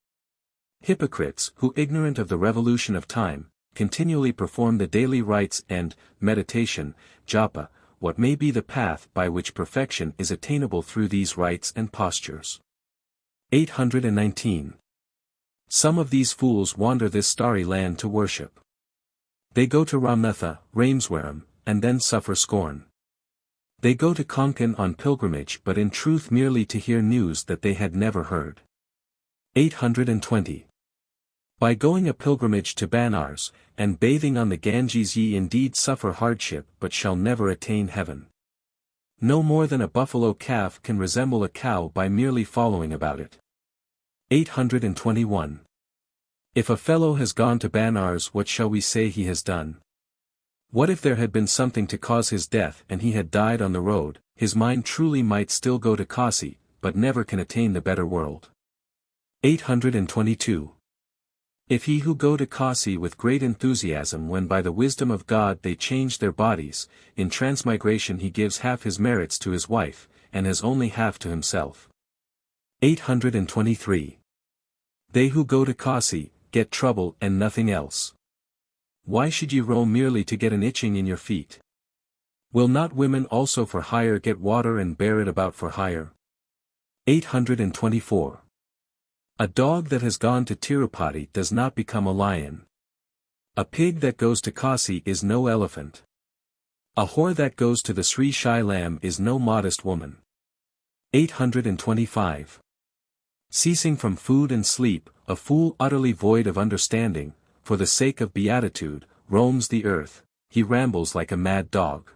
hypocrites, who ignorant of the revolution of time, continually perform the daily rites and meditation, japa, what may be the path by which perfection is attainable through these rites and postures? 819. Some of these fools wander this starry land to worship. They go to Ramnatha, Rameswaram, and then suffer scorn. They go to Konkan on pilgrimage but in truth merely to hear news that they had never heard. 820. By going a pilgrimage to Banaras, and bathing on the Ganges ye indeed suffer hardship but shall never attain heaven. No more than a buffalo calf can resemble a cow by merely following about it. 821. If a fellow has gone to Banaras, what shall we say he has done? What if there had been something to cause his death and he had died on the road? His mind truly might still go to Kasi, but never can attain the better world. 822. If he who go to Kasi with great enthusiasm when by the wisdom of God they change their bodies, in transmigration he gives half his merits to his wife, and has only half to himself. 823. They who go to Kasi, get trouble and nothing else. Why should you roam merely to get an itching in your feet? Will not women also for hire get water and bear it about for hire? 824. A dog that has gone to Tirupati does not become a lion. A pig that goes to Kasi is no elephant. A whore that goes to the Sri Shailam is no modest woman. 825. Ceasing from food and sleep, a fool utterly void of understanding, for the sake of beatitude, roams the earth, he rambles like a mad dog.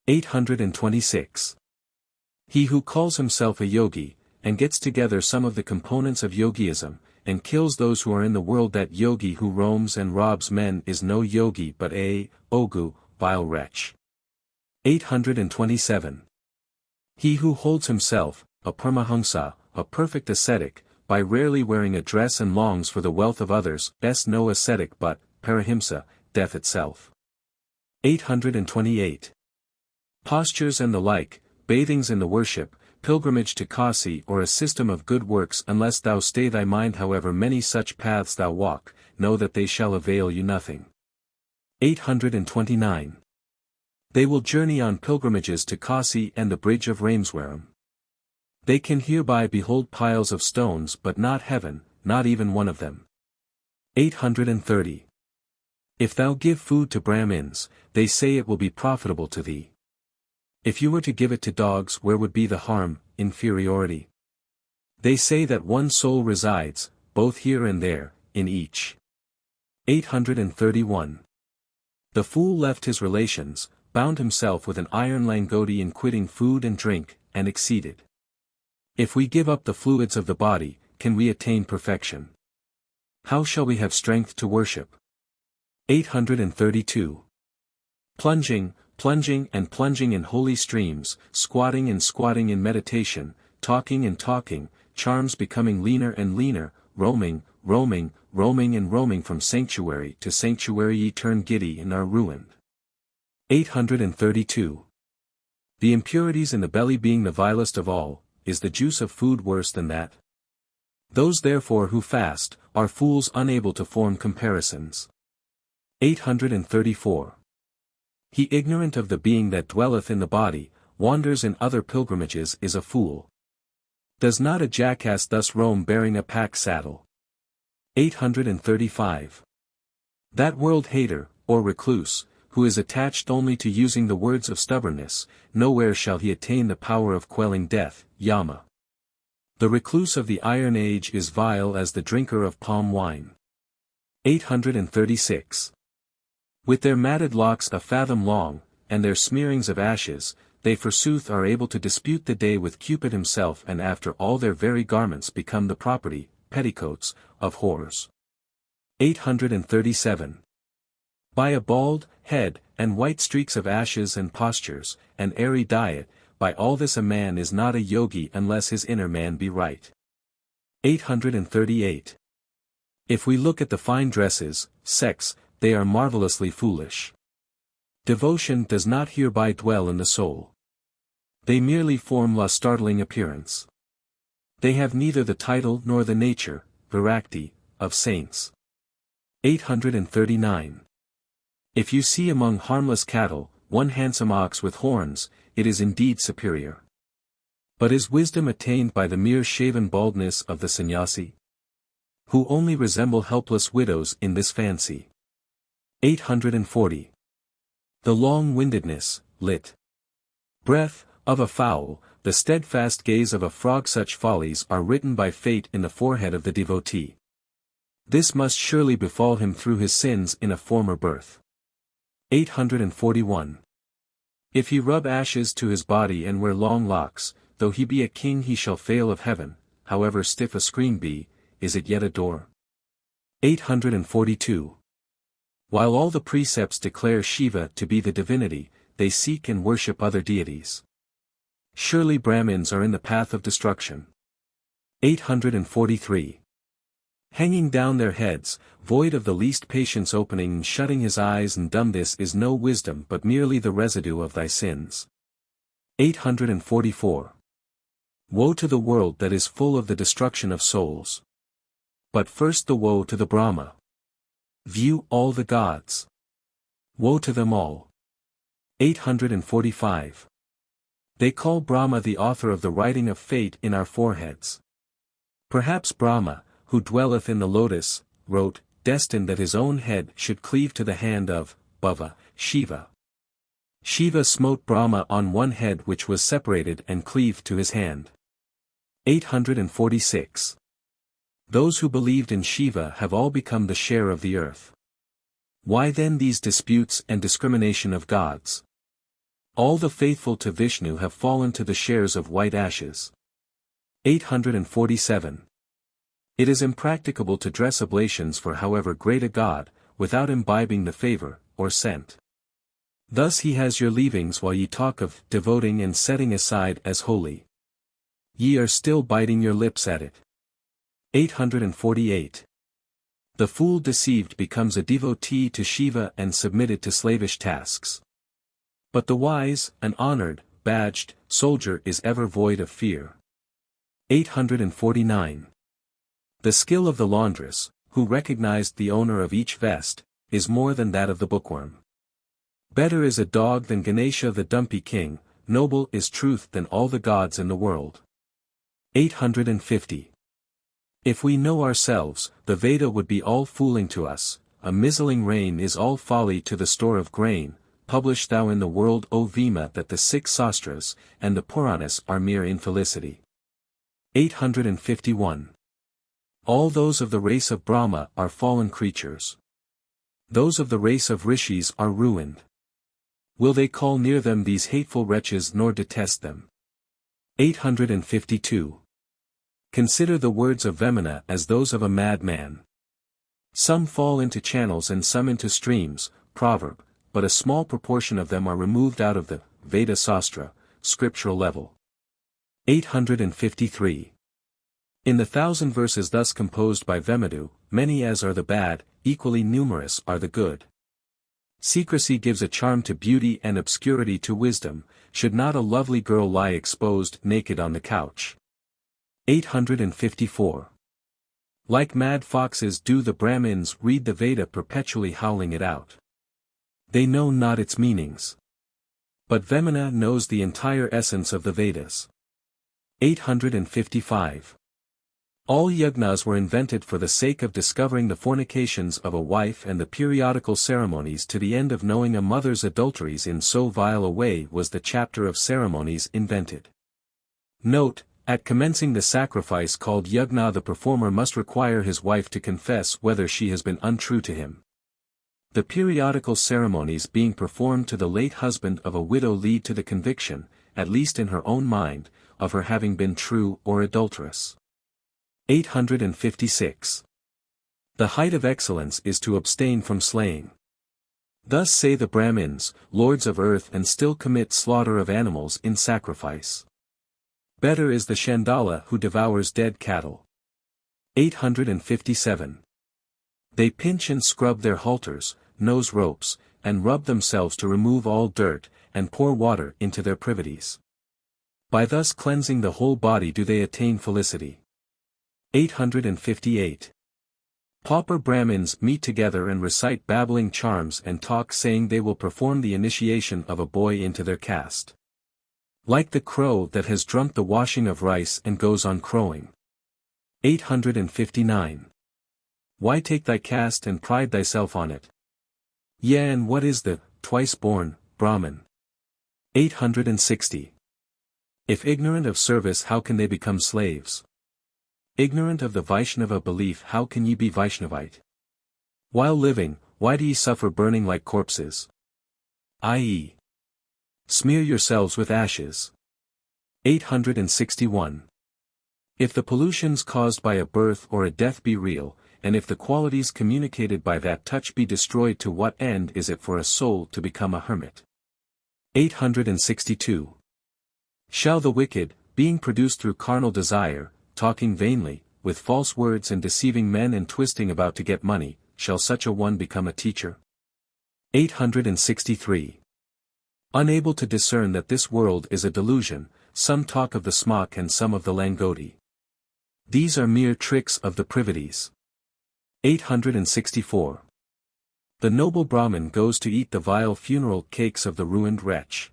826. He who calls himself a yogi, and gets together some of the components of yogiism, and kills those who are in the world, that yogi who roams and robs men is no yogi but a ogu, vile wretch. 827. He who holds himself, a paramahamsa, a perfect ascetic, by rarely wearing a dress and longs for the wealth of others, best no ascetic but, parahimsa, death itself. 828. Postures and the like, bathings in the worship, pilgrimage to Kasi or a system of good works unless thou stay thy mind, however many such paths thou walk, know that they shall avail you nothing. 829. They will journey on pilgrimages to Kasi and the bridge of Rameswaram. They can hereby behold piles of stones but not heaven, not even one of them. 830. If thou give food to Bramins, they say it will be profitable to thee. If you were to give it to dogs, where would be the harm, inferiority? They say that one soul resides, both here and there, in each. 831. The fool left his relations, bound himself with an iron langoti in quitting food and drink, and exceeded. If we give up the fluids of the body, can we attain perfection? How shall we have strength to worship? 832. Plunging, plunging and plunging in holy streams, squatting and squatting in meditation, talking and talking, charms becoming leaner and leaner, roaming, roaming, roaming and roaming from sanctuary to sanctuary, ye turn giddy and are ruined. 832. The impurities in the belly being the vilest of all, is the juice of food worse than that? Those therefore who fast, are fools unable to form comparisons. 834. He ignorant of the being that dwelleth in the body, wanders in other pilgrimages, is a fool. Does not a jackass thus roam bearing a pack saddle? 835. That world-hater, or recluse, who is attached only to using the words of stubbornness, nowhere shall he attain the power of quelling death, Yama. The recluse of the Iron Age is vile as the drinker of palm wine. 836. With their matted locks a fathom long, and their smearings of ashes, they forsooth are able to dispute the day with Cupid himself, and after all their very garments become the property, petticoats, of whores. 837. By a bald head, and white streaks of ashes and postures, and airy diet, by all this a man is not a yogi unless his inner man be right. 838. If we look at the fine dresses, sex, they are marvelously foolish. Devotion does not hereby dwell in the soul. They merely form la startling appearance. They have neither the title nor the nature, virakti, of saints. 839. If you see among harmless cattle, one handsome ox with horns, it is indeed superior. But is wisdom attained by the mere shaven baldness of the sannyasi? Who only resemble helpless widows in this fancy. 840. The long-windedness, lit. Breath, of a fowl, the steadfast gaze of a frog, such follies are written by fate in the forehead of the devotee. This must surely befall him through his sins in a former birth. 841. If he rub ashes to his body and wear long locks, though he be a king he shall fail of heaven, however stiff a screen be, is it yet a door? 842. While all the precepts declare Shiva to be the divinity, they seek and worship other deities. Surely Bramins are in the path of destruction. 843. Hanging down their heads, void of the least patience, opening and shutting his eyes and dumb, this is no wisdom but merely the residue of thy sins. 844. Woe to the world that is full of the destruction of souls. But first the woe to the Brahma. View all the gods. Woe to them all. 845. They call Brahma the author of the writing of fate in our foreheads. Perhaps Brahma, who dwelleth in the lotus, wrote, destined that his own head should cleave to the hand of, Bhava, Shiva. Shiva smote Brahma on one head which was separated and cleaved to his hand. 846. Those who believed in Shiva have all become the share of the earth. Why then these disputes and discrimination of gods? All the faithful to Vishnu have fallen to the shares of white ashes. 847. It is impracticable to dress oblations for however great a god, without imbibing the favor, or scent. Thus he has your leavings while ye talk of devoting and setting aside as holy. Ye are still biting your lips at it. 848. The fool deceived becomes a devotee to Shiva and submitted to slavish tasks. But the wise, and honored, badged, soldier is ever void of fear. 849. The skill of the laundress, who recognized the owner of each vest, is more than that of the bookworm. Better is a dog than Ganesha the dumpy king, noble is truth than all the gods in the world. 850. If we know ourselves, the Veda would be all fooling to us, a mizzling rain is all folly to the store of grain, publish thou in the world O Vema that the 6 Sastras, and the Puranas are mere infelicity. 851. All those of the race of Brahma are fallen creatures. Those of the race of Rishis are ruined. Will they call near them these hateful wretches nor detest them? 852. Consider the words of Vemana as those of a madman. Some fall into channels and some into streams, proverb, but a small proportion of them are removed out of the Veda Sastra, scriptural level. 853. In the 1,000 verses thus composed by Vemadu, many as are the bad, equally numerous are the good. Secrecy gives a charm to beauty and obscurity to wisdom, should not a lovely girl lie exposed naked on the couch? 854. Like mad foxes do the Bramins read the Veda perpetually howling it out. They know not its meanings. But Vemana knows the entire essence of the Vedas. 855. All yagnas were invented for the sake of discovering the fornications of a wife and the periodical ceremonies to the end of knowing a mother's adulteries in so vile a way was the chapter of ceremonies invented. Note, at commencing the sacrifice called yagna the performer must require his wife to confess whether she has been untrue to him. The periodical ceremonies being performed to the late husband of a widow lead to the conviction, at least in her own mind, of her having been true or adulterous. 856. The height of excellence is to abstain from slaying. Thus say the Bramins, lords of earth and still commit slaughter of animals in sacrifice. Better is the Chandala who devours dead cattle. 857. They pinch and scrub their halters, nose ropes, and rub themselves to remove all dirt, and pour water into their privities. By thus cleansing the whole body do they attain felicity. 858. Pauper Bramins meet together and recite babbling charms and talk saying they will perform the initiation of a boy into their caste. Like the crow that has drunk the washing of rice and goes on crowing. 859. Why take thy caste and pride thyself on it? Yea, and what is the twice-born Brahmin? 860. If ignorant of service, how can they become slaves? Ignorant of the Vaishnava belief, how can ye be Vaishnavite? While living, why do ye suffer burning like corpses? I.e. smear yourselves with ashes. 861. If the pollutions caused by a birth or a death be real, and if the qualities communicated by that touch be destroyed, to what end is it for a soul to become a hermit? 862. Shall the wicked, being produced through carnal desire, talking vainly, with false words and deceiving men and twisting about to get money, shall such a one become a teacher? 863. Unable to discern that this world is a delusion, some talk of the smock and some of the langoti. These are mere tricks of the privities. 864. The noble Brahmin goes to eat the vile funeral cakes of the ruined wretch.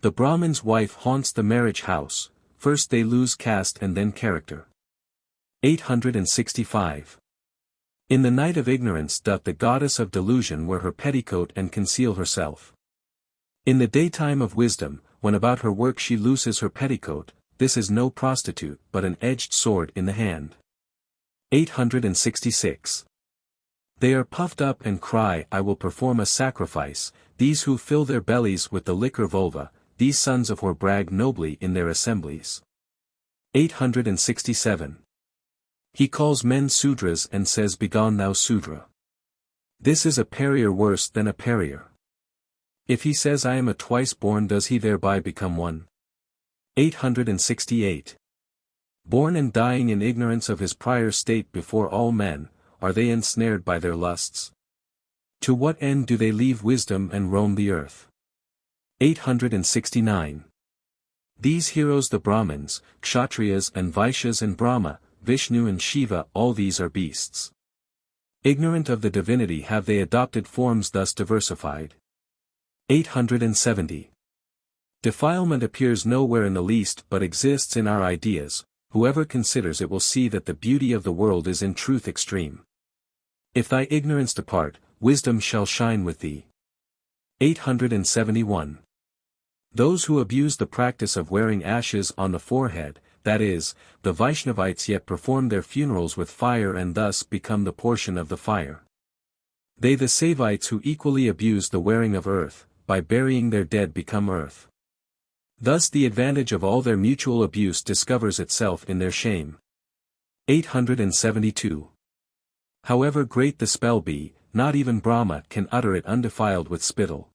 The Brahmin's wife haunts the marriage house, first they lose caste and then character. 865. In the night of ignorance doth the goddess of delusion wear her petticoat and conceal herself. In the daytime of wisdom, when about her work she looses her petticoat, this is no prostitute but an edged sword in the hand. 866. They are puffed up and cry, I will perform a sacrifice, these who fill their bellies with the liquor vulva, these sons of whore brag nobly in their assemblies. 867. He calls men Sudras and says, Begone thou Sudra. This is a parier worse than a parier. If he says I am a twice born, does he thereby become one? 868. Born and dying in ignorance of his prior state before all men, are they ensnared by their lusts? To what end do they leave wisdom and roam the earth? 869. These heroes, the Brahmins, Kshatriyas and Vaishyas and Brahma, Vishnu and Shiva, all these are beasts. Ignorant of the divinity have they adopted forms thus diversified. 870. Defilement appears nowhere in the least but exists in our ideas. Whoever considers it will see that the beauty of the world is in truth extreme. If thy ignorance depart, wisdom shall shine with thee. 871. Those who abuse the practice of wearing ashes on the forehead, that is, the Vaishnavites, yet perform their funerals with fire and thus become the portion of the fire. They, the Saivites, who equally abuse the wearing of earth, by burying their dead become earth. Thus the advantage of all their mutual abuse discovers itself in their shame. 872. However great the spell be, not even Brahma can utter it undefiled with spittle.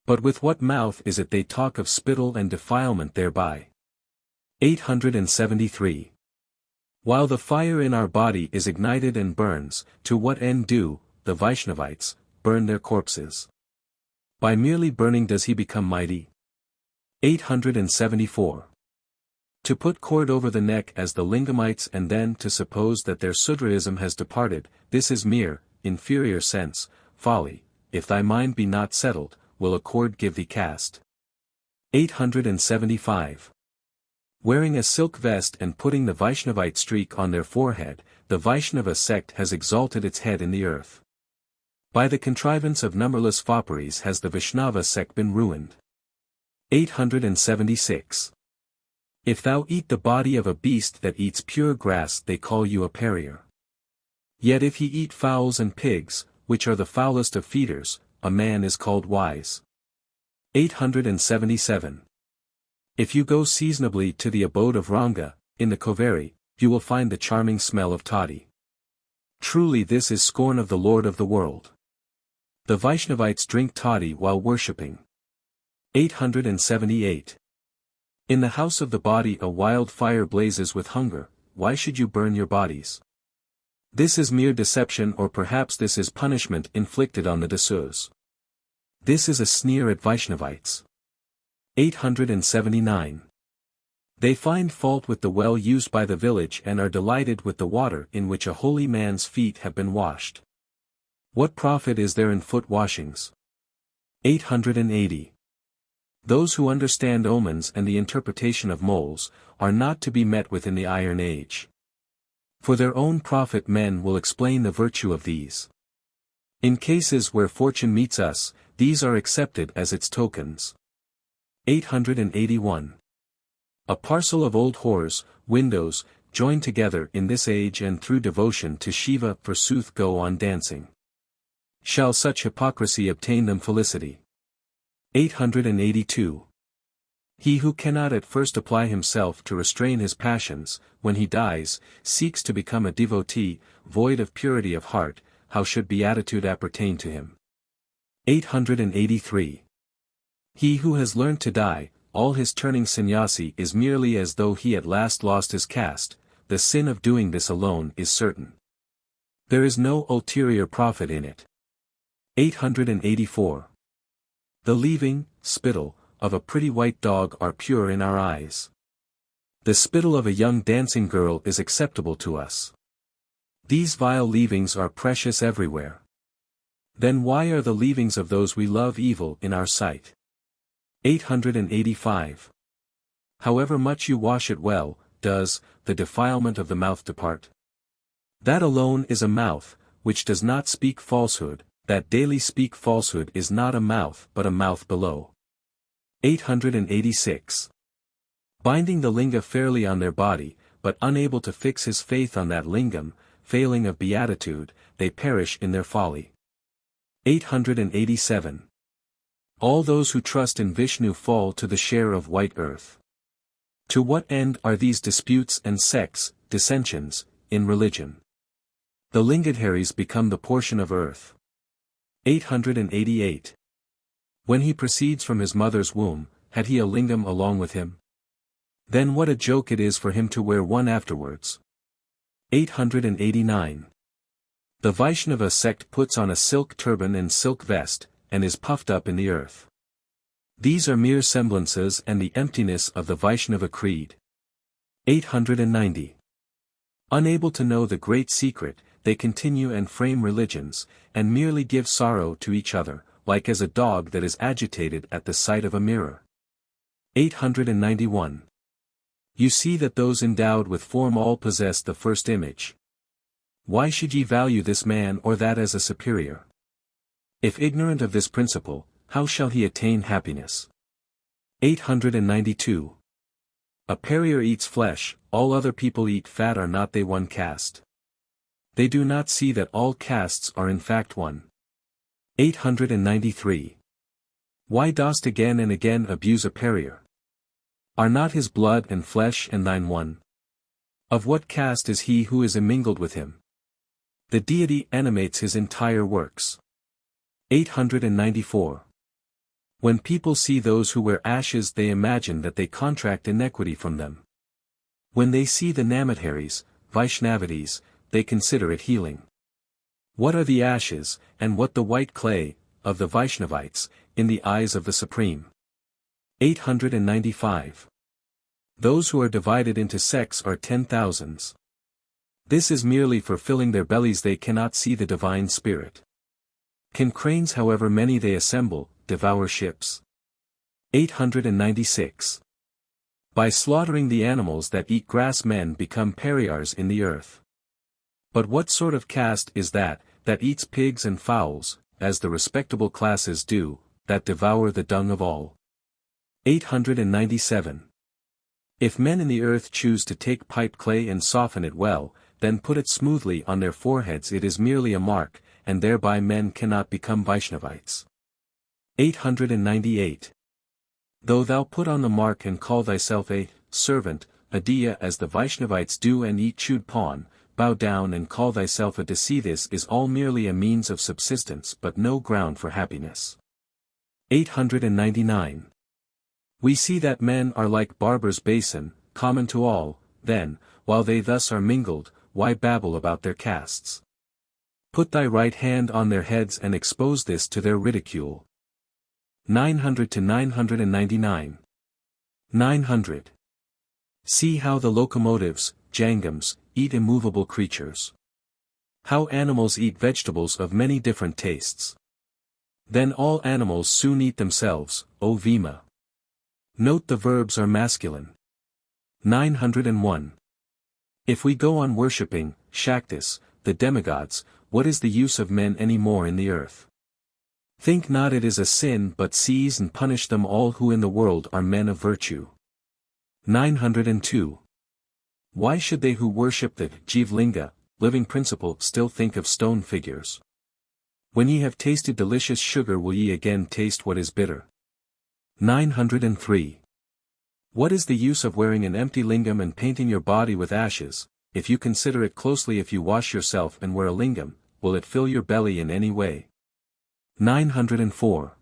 But with what mouth is it they talk of spittle and defilement thereby? 873. While the fire in our body is ignited and burns, to what end do, the Vaishnavites, burn their corpses? By merely burning does he become mighty? 874. To put cord over the neck as the Lingamites and then to suppose that their Sudraism has departed, this is mere, inferior sense, folly. If thy mind be not settled, will a cord give thee cast? 875. Wearing a silk vest and putting the Vaishnavite streak on their forehead, the Vaishnava sect has exalted its head in the earth. By the contrivance of numberless fopperies has the Vaishnava sect been ruined. 876. If thou eat the body of a beast that eats pure grass, they call you a pariah. Yet if he eat fowls and pigs, which are the foulest of feeders, a man is called wise. 877. If you go seasonably to the abode of Ranga, in the Koveri, you will find the charming smell of toddy. Truly this is scorn of the Lord of the world. The Vaishnavites drink toddy while worshipping. 878. In the house of the body a wild fire blazes with hunger, why should you burn your bodies? This is mere deception, or perhaps this is punishment inflicted on the Dasurs. This is a sneer at Vaishnavites. 879. They find fault with the well used by the village and are delighted with the water in which a holy man's feet have been washed. What profit is there in foot washings? 880. Those who understand omens and the interpretation of moles, are not to be met with in the Iron Age. For their own profit men will explain the virtue of these. In cases where fortune meets us, these are accepted as its tokens. 881. A parcel of old whores, windows, joined together in this age and through devotion to Shiva forsooth go on dancing. Shall such hypocrisy obtain them felicity? 882. He who cannot at first apply himself to restrain his passions, when he dies, seeks to become a devotee, void of purity of heart, how should beatitude appertain to him? 883. He who has learnt to die, all his turning sannyasi is merely as though he at last lost his caste, the sin of doing this alone is certain. There is no ulterior profit in it. 884. The leaving, spittle, of a pretty white dog are pure in our eyes. The spittle of a young dancing girl is acceptable to us. These vile leavings are precious everywhere. Then why are the leavings of those we love evil in our sight? 885. However much you wash it well, does the defilement of the mouth depart? That alone is a mouth, which does not speak falsehood, that daily speak falsehood is not a mouth but a mouth below. 886. Binding the linga fairly on their body, but unable to fix his faith on that lingam, failing of beatitude, they perish in their folly. 887. All those who trust in Vishnu fall to the share of white earth. To what end are these disputes and sects, dissensions, in religion? The Lingadharis become the portion of earth. 888. When he proceeds from his mother's womb, had he a lingam along with him? Then what a joke it is for him to wear one afterwards. 889. The Vaishnava sect puts on a silk turban and silk vest, and is puffed up in the earth. These are mere semblances and the emptiness of the Vaishnava creed. 890. Unable to know the great secret, they continue and frame religions, and merely give sorrow to each other, like as a dog that is agitated at the sight of a mirror. 891. You see that those endowed with form all possess the first image. Why should ye value this man or that as a superior? If ignorant of this principle, how shall he attain happiness? 892. A pariah eats flesh, all other people eat fat, are not they one caste? They do not see that all castes are in fact one. 893. Why dost again and again abuse a pariah? Are not his blood and flesh and thine one? Of what caste is he who is immingled with him? The deity animates his entire works. 894. When people see those who wear ashes, they imagine that they contract iniquity from them. When they see the Namadharis, Vaishnavadis, they consider it healing. What are the ashes, and what the white clay, of the Vaishnavites, in the eyes of the Supreme? 895. Those who are divided into sects are 10,000s. This is merely for filling their bellies, they cannot see the divine spirit. Can cranes, however many they assemble, devour ships? 896. By slaughtering the animals that eat grass men become pariahs in the earth. But what sort of caste is that eats pigs and fowls, as the respectable classes do, that devour the dung of all? 897. If men in the earth choose to take pipe clay and soften it well, then put it smoothly on their foreheads, it is merely a mark, and thereby men cannot become Vaishnavites. 898. Though thou put on the mark and call thyself a servant, a diya, as the Vaishnavites do, and eat chewed pawn, bow down and call thyself a dasi, this is all merely a means of subsistence but no ground for happiness. 899. We see that men are like barber's basin, common to all, then, while they thus are mingled, why babble about their castes? Put thy right hand on their heads and expose this to their ridicule. 900 to 999. 900. See how the locomotives, jangams, eat immovable creatures. How animals eat vegetables of many different tastes. Then all animals soon eat themselves, O Vema. Note the verbs are masculine. 901. If we go on worshipping, Shaktis, the demigods, what is the use of men any more in the earth? Think not it is a sin, but seize and punish them all who in the world are men of virtue. 902. Why should they who worship the Jivlinga, living principle, still think of stone figures? When ye have tasted delicious sugar, will ye again taste what is bitter? 903. What is the use of wearing an empty lingam and painting your body with ashes? If you consider it closely, if you wash yourself and wear a lingam, will it fill your belly in any way? 904.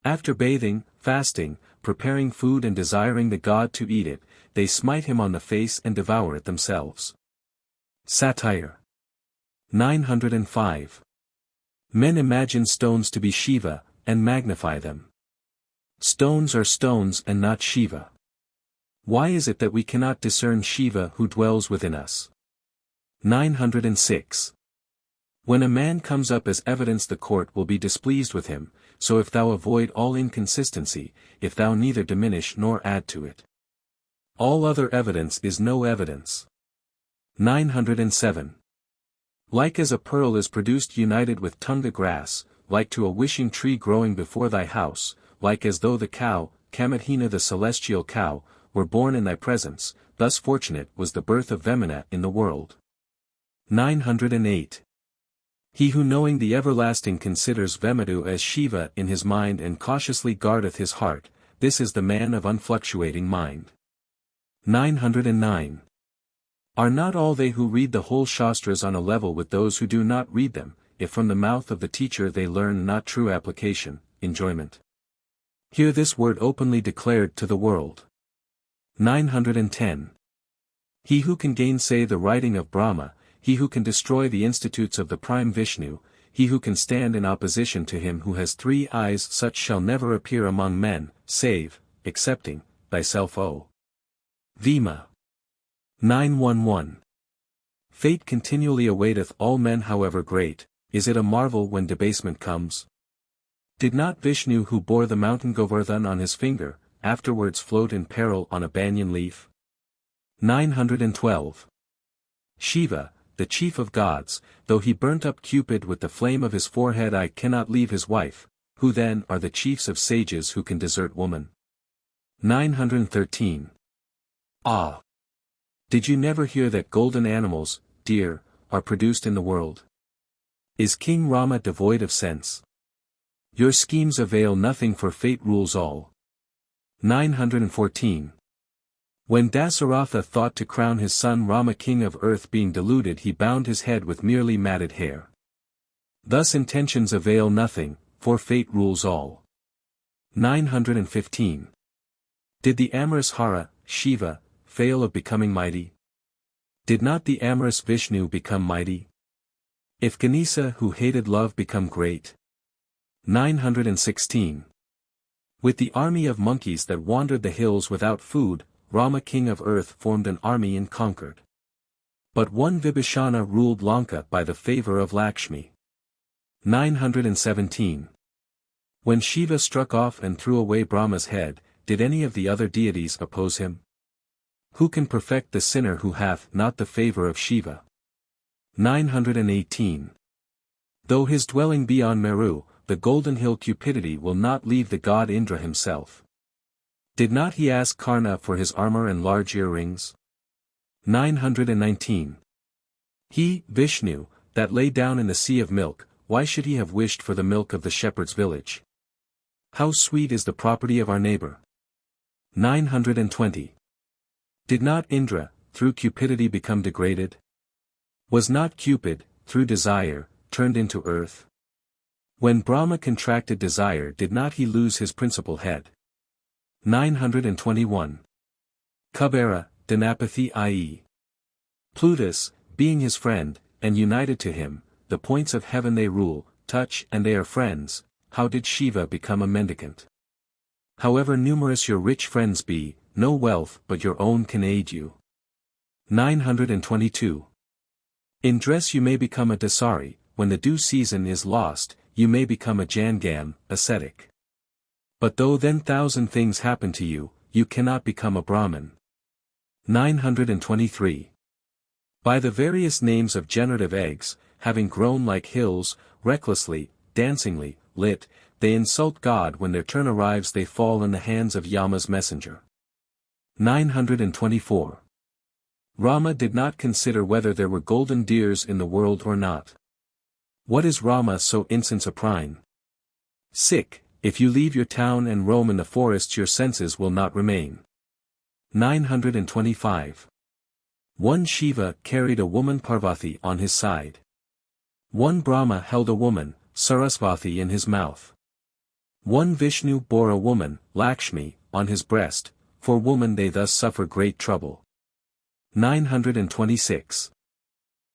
After bathing, fasting, preparing food and desiring the god to eat it, they smite him on the face and devour it themselves. Satire. 905. Men imagine stones to be Shiva, and magnify them. Stones are stones and not Shiva. Why is it that we cannot discern Shiva who dwells within us? 906. When a man comes up as evidence, the court will be displeased with him, so if thou avoid all inconsistency, if thou neither diminish nor add to it. All other evidence is no evidence. 907. Like as a pearl is produced united with tunga grass, like to a wishing tree growing before thy house, like as though the cow, Kamadhina the celestial cow, were born in thy presence, thus fortunate was the birth of Vemana in the world. 908. He who knowing the everlasting considers Vemadu as Shiva in his mind and cautiously guardeth his heart, this is the man of unfluctuating mind. 909. Are not all they who read the whole Shastras on a level with those who do not read them, if from the mouth of the teacher they learn not true application, enjoyment? Hear this word openly declared to the world. 910. He who can gainsay the writing of Brahma, he who can destroy the institutes of the prime Vishnu, he who can stand in opposition to him who has 3 eyes, such shall never appear among men, save, excepting, thyself O Vema. 911. Fate continually awaiteth all men however great, is it a marvel when debasement comes? Did not Vishnu who bore the mountain Govardhan on his finger, afterwards float in peril on a banyan leaf? 912. Shiva, the chief of gods, though he burnt up Cupid with the flame of his forehead, I cannot leave his wife. Who then are the chiefs of sages who can desert woman? 913. Ah! Did you never hear that golden animals, deer, are produced in the world? Is King Rama devoid of sense? Your schemes avail nothing, for fate rules all. 914. When Dasaratha thought to crown his son Rama king of earth, being deluded he bound his head with merely matted hair. Thus intentions avail nothing, for fate rules all. 915. Did the amorous Hara, Shiva, fail of becoming mighty? Did not the amorous Vishnu become mighty? If Ganesha who hated love become great? 916. With the army of monkeys that wandered the hills without food, Rama king of earth formed an army and conquered. But one Vibhishana ruled Lanka by the favor of Lakshmi. 917. When Shiva struck off and threw away Brahma's head, did any of the other deities oppose him? Who can perfect the sinner who hath not the favor of Shiva? 918. Though his dwelling be on Meru, the golden hill, cupidity will not leave the god Indra himself. Did not he ask Karna for his armor and large earrings? 919. He, Vishnu, that lay down in the sea of milk, why should he have wished for the milk of the shepherd's village? How sweet is the property of our neighbor! 920. Did not Indra, through cupidity become degraded? Was not Cupid, through desire, turned into earth? When Brahma contracted desire, did not he lose his principal head? 921. Kubera, Dhanapathy i.e. Plutus, being his friend, and united to him, the points of heaven they rule, touch and they are friends. How did Shiva become a mendicant? However numerous your rich friends be, no wealth but your own can aid you. 922. In dress you may become a dasari, when the due season is lost, you may become a jangam, ascetic. But though then 1,000 things happen to you, you cannot become a Brahmin. 923. By the various names of generative eggs, having grown like hills, recklessly, dancingly, lit, they insult God. When their turn arrives they fall in the hands of Yama's messenger. 924. Rama did not consider whether there were golden deers in the world or not. What is Rama so insensiprine? Sick, if you leave your town and roam in the forests your senses will not remain. 925. One Shiva carried a woman Parvati on his side. One Brahma held a woman, Sarasvati, in his mouth. One Vishnu bore a woman, Lakshmi, on his breast, for woman they thus suffer great trouble. 926.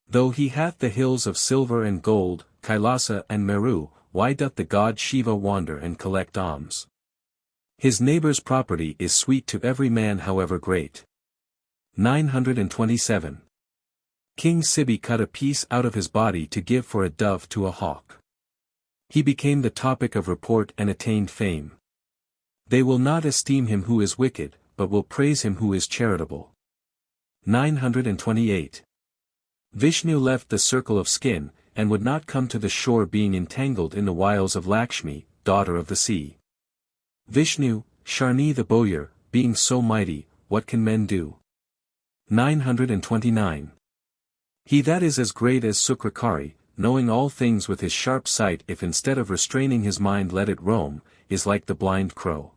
Though he hath the hills of silver and gold, Kailasa and Meru, why doth the god Shiva wander and collect alms? His neighbor's property is sweet to every man however great. 927. King Sibi cut a piece out of his body to give for a dove to a hawk. He became the topic of report and attained fame. They will not esteem him who is wicked, but will praise him who is charitable. 928. Vishnu left the circle of skin, and would not come to the shore being entangled in the wiles of Lakshmi, daughter of the sea. Vishnu, Sharni the bowyer, being so mighty, what can men do? 929. He that is as great as Sukrakari, knowing all things with his sharp sight, if instead of restraining his mind let it roam, is like the blind crow.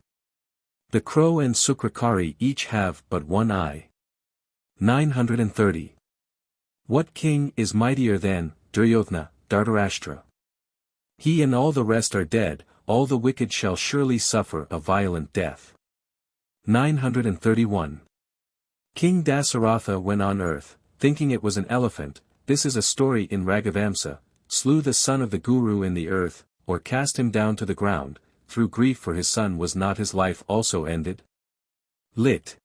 The crow and Sukrakari each have but one eye. 930. What king is mightier than Duryodhana, Dhritarashtra? He and all the rest are dead, all the wicked shall surely suffer a violent death. 931. King Dasaratha went on earth, thinking it was an elephant. This is a story in Raghavamsa, slew the son of the Guru in the earth, or cast him down to the ground, through grief for his son was not his life also ended? Lit.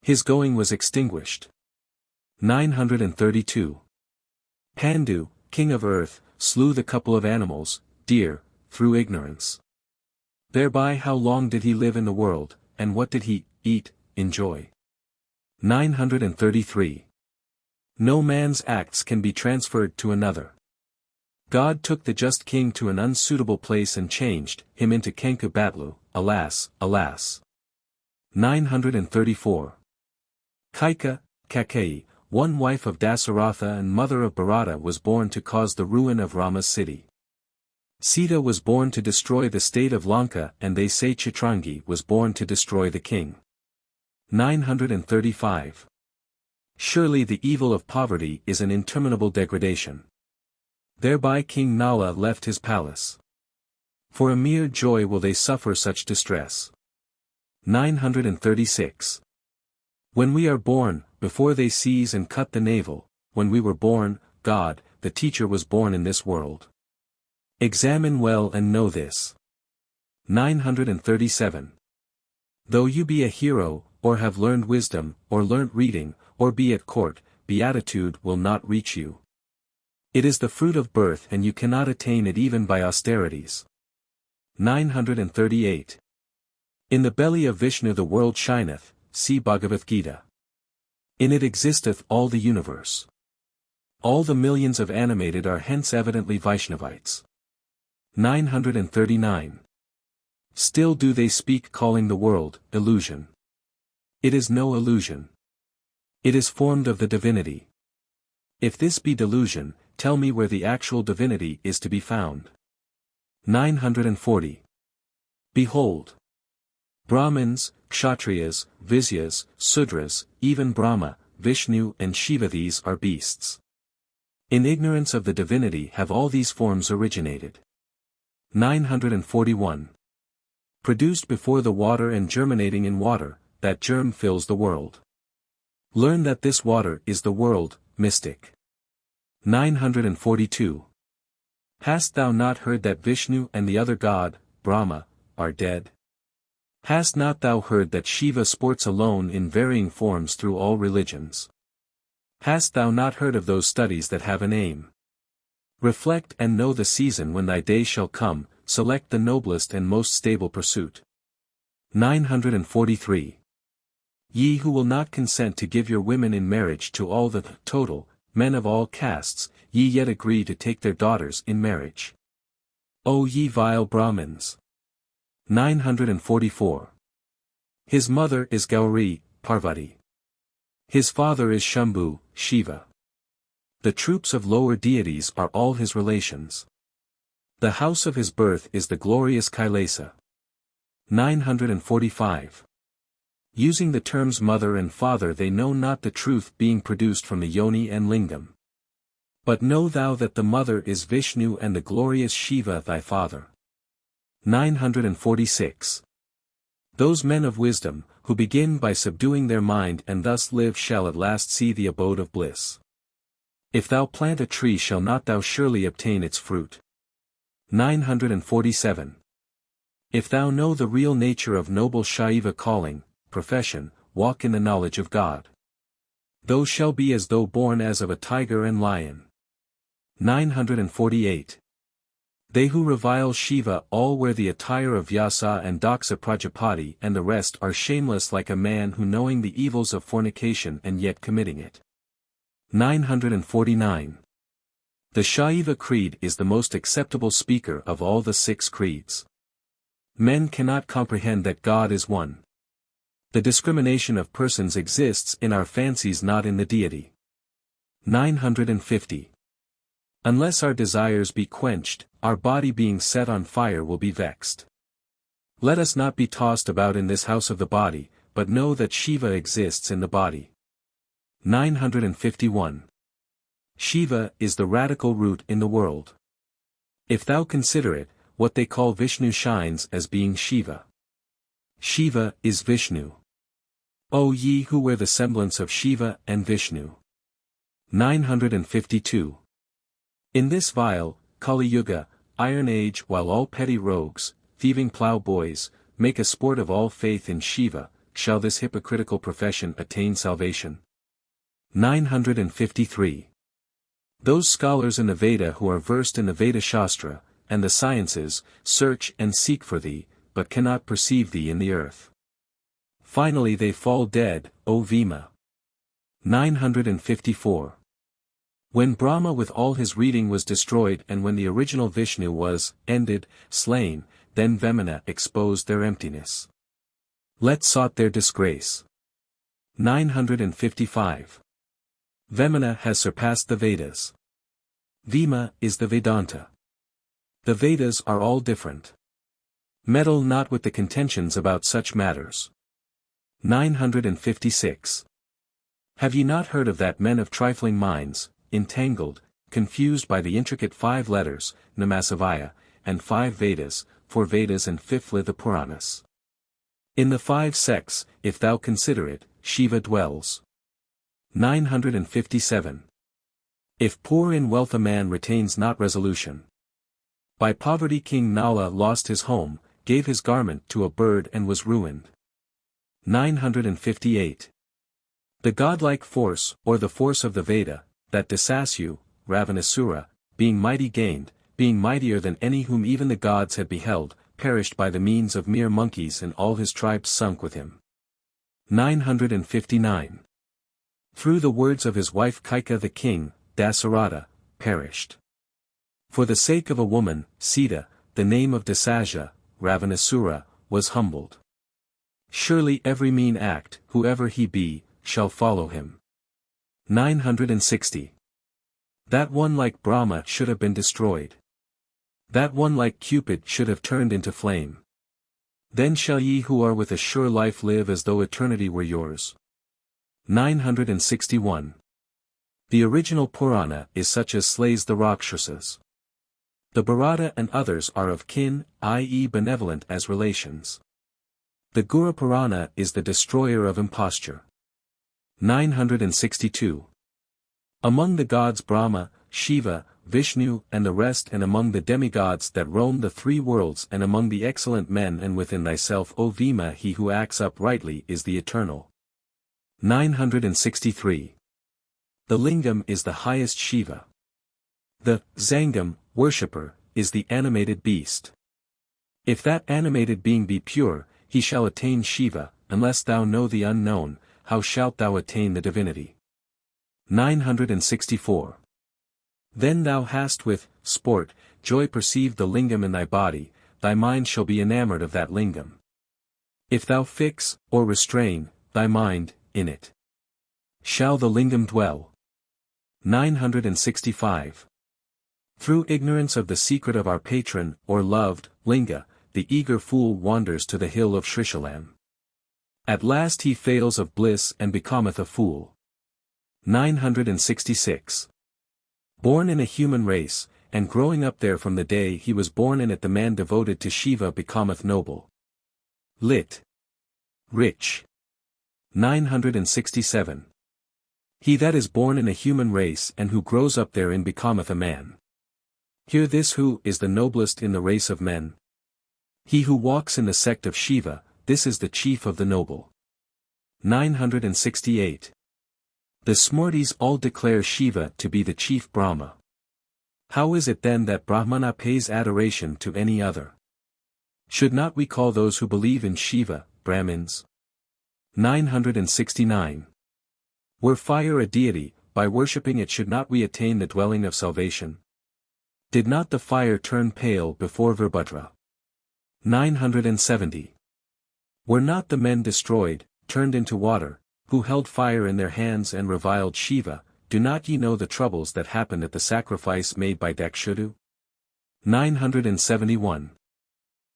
His going was extinguished. 932. Pandu, king of earth, slew the couple of animals, deer, through ignorance. Thereby how long did he live in the world, and what did he eat, enjoy? 933. No man's acts can be transferred to another. God took the just king to an unsuitable place and changed him into Kenku Batlu, alas, alas. 934. Kaika, Kakeyi, one wife of Dasaratha and mother of Bharata was born to cause the ruin of Rama's city. Sita was born to destroy the state of Lanka and they say Chitrangi was born to destroy the king. 935. Surely the evil of poverty is an interminable degradation. Thereby King Nala left his palace. For a mere joy will they suffer such distress. 936. When we are born, before they seize and cut the navel, when we were born, God, the teacher was born in this world. Examine well and know this. 937. Though you be a hero, or have learned wisdom, or learnt reading, or be at court, beatitude will not reach you. It is the fruit of birth and you cannot attain it even by austerities. 938. In the belly of Vishnu the world shineth, see Bhagavad Gita. In it existeth all the universe. All the millions of animated are hence evidently Vaishnavites. 939. Still do they speak calling the world, illusion. It is no illusion. It is formed of the divinity. If this be delusion, tell me where the actual divinity is to be found. 940. Behold! Bramins, Kshatriyas, Visyas, Sudras, even Brahma, Vishnu and Shiva, these are beasts. In ignorance of the divinity have all these forms originated. 941. Produced before the water and germinating in water, that germ fills the world. Learn that this water is the world, mystic. 942. Hast thou not heard that Vishnu and the other god, Brahma, are dead? Hast not thou heard that Shiva sports alone in varying forms through all religions? Hast thou not heard of those studies that have an aim? Reflect and know the season when thy day shall come, select the noblest and most stable pursuit. 943. Ye who will not consent to give your women in marriage to all the total, men of all castes, ye yet agree to take their daughters in marriage. O ye vile Brahmins! 944. His mother is Gauri, Parvati. His father is Shambhu, Shiva. The troops of lower deities are all his relations. The house of his birth is the glorious Kailasa. 945. Using the terms mother and father they know not the truth being produced from the yoni and lingam. But know thou that the mother is Vishnu and the glorious Shiva thy father. 946. Those men of wisdom, who begin by subduing their mind and thus live shall at last see the abode of bliss. If thou plant a tree shall not thou surely obtain its fruit. 947. If thou know the real nature of noble Shaiva calling, profession, walk in the knowledge of God. Thou shall be as though born as of a tiger and lion. 948. They who revile Shiva all wear the attire of Vyasa and Daksa Prajapati and the rest are shameless like a man who knowing the evils of fornication and yet committing it. 949. The Shaiva creed is the most acceptable speaker of all the 6 creeds. Men cannot comprehend that God is one. The discrimination of persons exists in our fancies, not in the deity. 950. Unless our desires be quenched, our body being set on fire will be vexed. Let us not be tossed about in this house of the body, but know that Shiva exists in the body. 951. Shiva is the radical root in the world. If thou consider it, what they call Vishnu shines as being Shiva. Shiva is Vishnu. O ye who wear the semblance of Shiva and Vishnu. 952. In this vile, Kali Yuga, Iron Age, while all petty rogues, thieving plough-boys, make a sport of all faith in Shiva, shall this hypocritical profession attain salvation? 953. Those scholars in the Veda who are versed in the Veda Shastra, and the sciences, search and seek for thee, but cannot perceive thee in the earth. Finally they fall dead, O Vema. 954. When Brahma with all his reading was destroyed and when the original Vishnu was, ended, slain, then Vemana exposed their emptiness. Let sought their disgrace. 955. Vemana has surpassed the Vedas. Vema is the Vedanta. The Vedas are all different. Meddle not with the contentions about such matters. 956. Have ye not heard of that men of trifling minds, entangled, confused by the intricate 5 letters, Namasavaya, and 5 Vedas, 4 Vedas and 5th the Puranas? In the 5 sects, if thou consider it, Shiva dwells. 957. If poor in wealth a man retains not resolution. By poverty King Nala lost his home, gave his garment to a bird and was ruined. 958. The godlike force, or the force of the Veda, that Dasasyu, Ravanasura, being mighty gained, being mightier than any whom even the gods had beheld, perished by the means of mere monkeys and all his tribes sunk with him. 959. Through the words of his wife Kaika the king, Dasaratha, perished. For the sake of a woman, Sita, the name of Dasaja, Ravanasura, was humbled. Surely every mean act, whoever he be, shall follow him. 960. That one like Brahma should have been destroyed. That one like Cupid should have turned into flame. Then shall ye who are with a sure life live as though eternity were yours. 961. The original Purana is such as slays the Rakshasas. The Bharata and others are of kin, i.e. benevolent as relations. The Guru Purana is the destroyer of imposture. 962. Among the gods Brahma, Shiva, Vishnu and the rest and among the demigods that roam the 3 worlds and among the excellent men and within thyself O Vema he who acts uprightly is the eternal. 963. The lingam is the highest Shiva. The Zangam, worshipper, is the animated beast. If that animated being be pure, he shall attain Shiva, unless thou know the unknown, how shalt thou attain the divinity? 964. Then thou hast with sport, joy perceived the lingam in thy body, thy mind shall be enamored of that lingam. If thou fix, or restrain, thy mind, in it, shall the lingam dwell. 965. Through ignorance of the secret of our patron, or loved, Linga, the eager fool wanders to the hill of Srishalam. At last he fails of bliss and becometh a fool. 966. Born in a human race, and growing up there from the day he was born in it the man devoted to Shiva becometh noble. Lit. Rich. 967. He that is born in a human race and who grows up therein becometh a man. Hear this who is the noblest in the race of men. He who walks in the sect of Shiva, this is the chief of the noble. 968. The Smritis all declare Shiva to be the chief Brahma. How is it then that Brahmana pays adoration to any other? Should not we call those who believe in Shiva, Bramins? 969. Were fire a deity, by worshipping it should not we attain the dwelling of salvation? Did not the fire turn pale before Virabhadra? 970. Were not the men destroyed, turned into water, who held fire in their hands and reviled Shiva? Do not ye know the troubles that happened at the sacrifice made by Dakshudu? 971.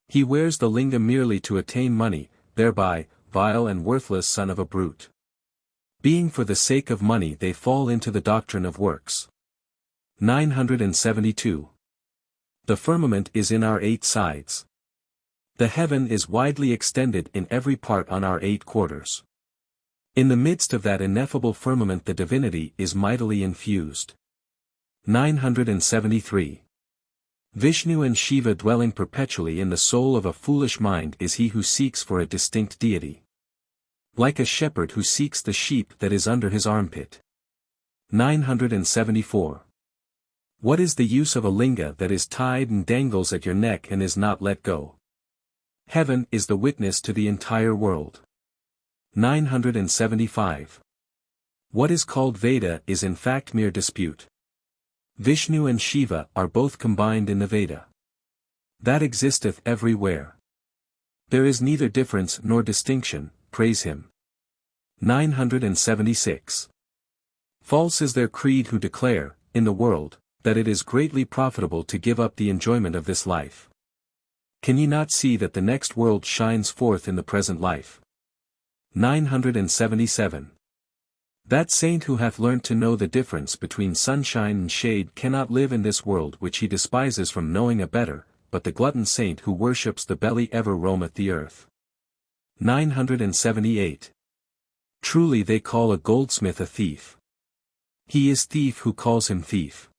He wears the lingam merely to attain money, thereby, vile and worthless son of a brute. Being for the sake of money they fall into the doctrine of works. 972. The firmament is in our 8 sides. The heaven is widely extended in every part on our 8 quarters. In the midst of that ineffable firmament the divinity is mightily infused. 973. Vishnu and Shiva dwelling perpetually in the soul of a foolish mind is he who seeks for a distinct deity. Like a shepherd who seeks the sheep that is under his armpit. 974. What is the use of a linga that is tied and dangles at your neck and is not let go? Heaven is the witness to the entire world. 975. What is called Veda is in fact mere dispute. Vishnu and Shiva are both combined in the Veda. That existeth everywhere. There is neither difference nor distinction, praise him. 976. False is their creed who declare, in the world, that it is greatly profitable to give up the enjoyment of this life. Can ye not see that the next world shines forth in the present life? 977. That saint who hath learnt to know the difference between sunshine and shade cannot live in this world which he despises from knowing a better, but the glutton saint who worships the belly ever roameth the earth. 978. Truly they call a goldsmith a thief. He is thief who calls him thief.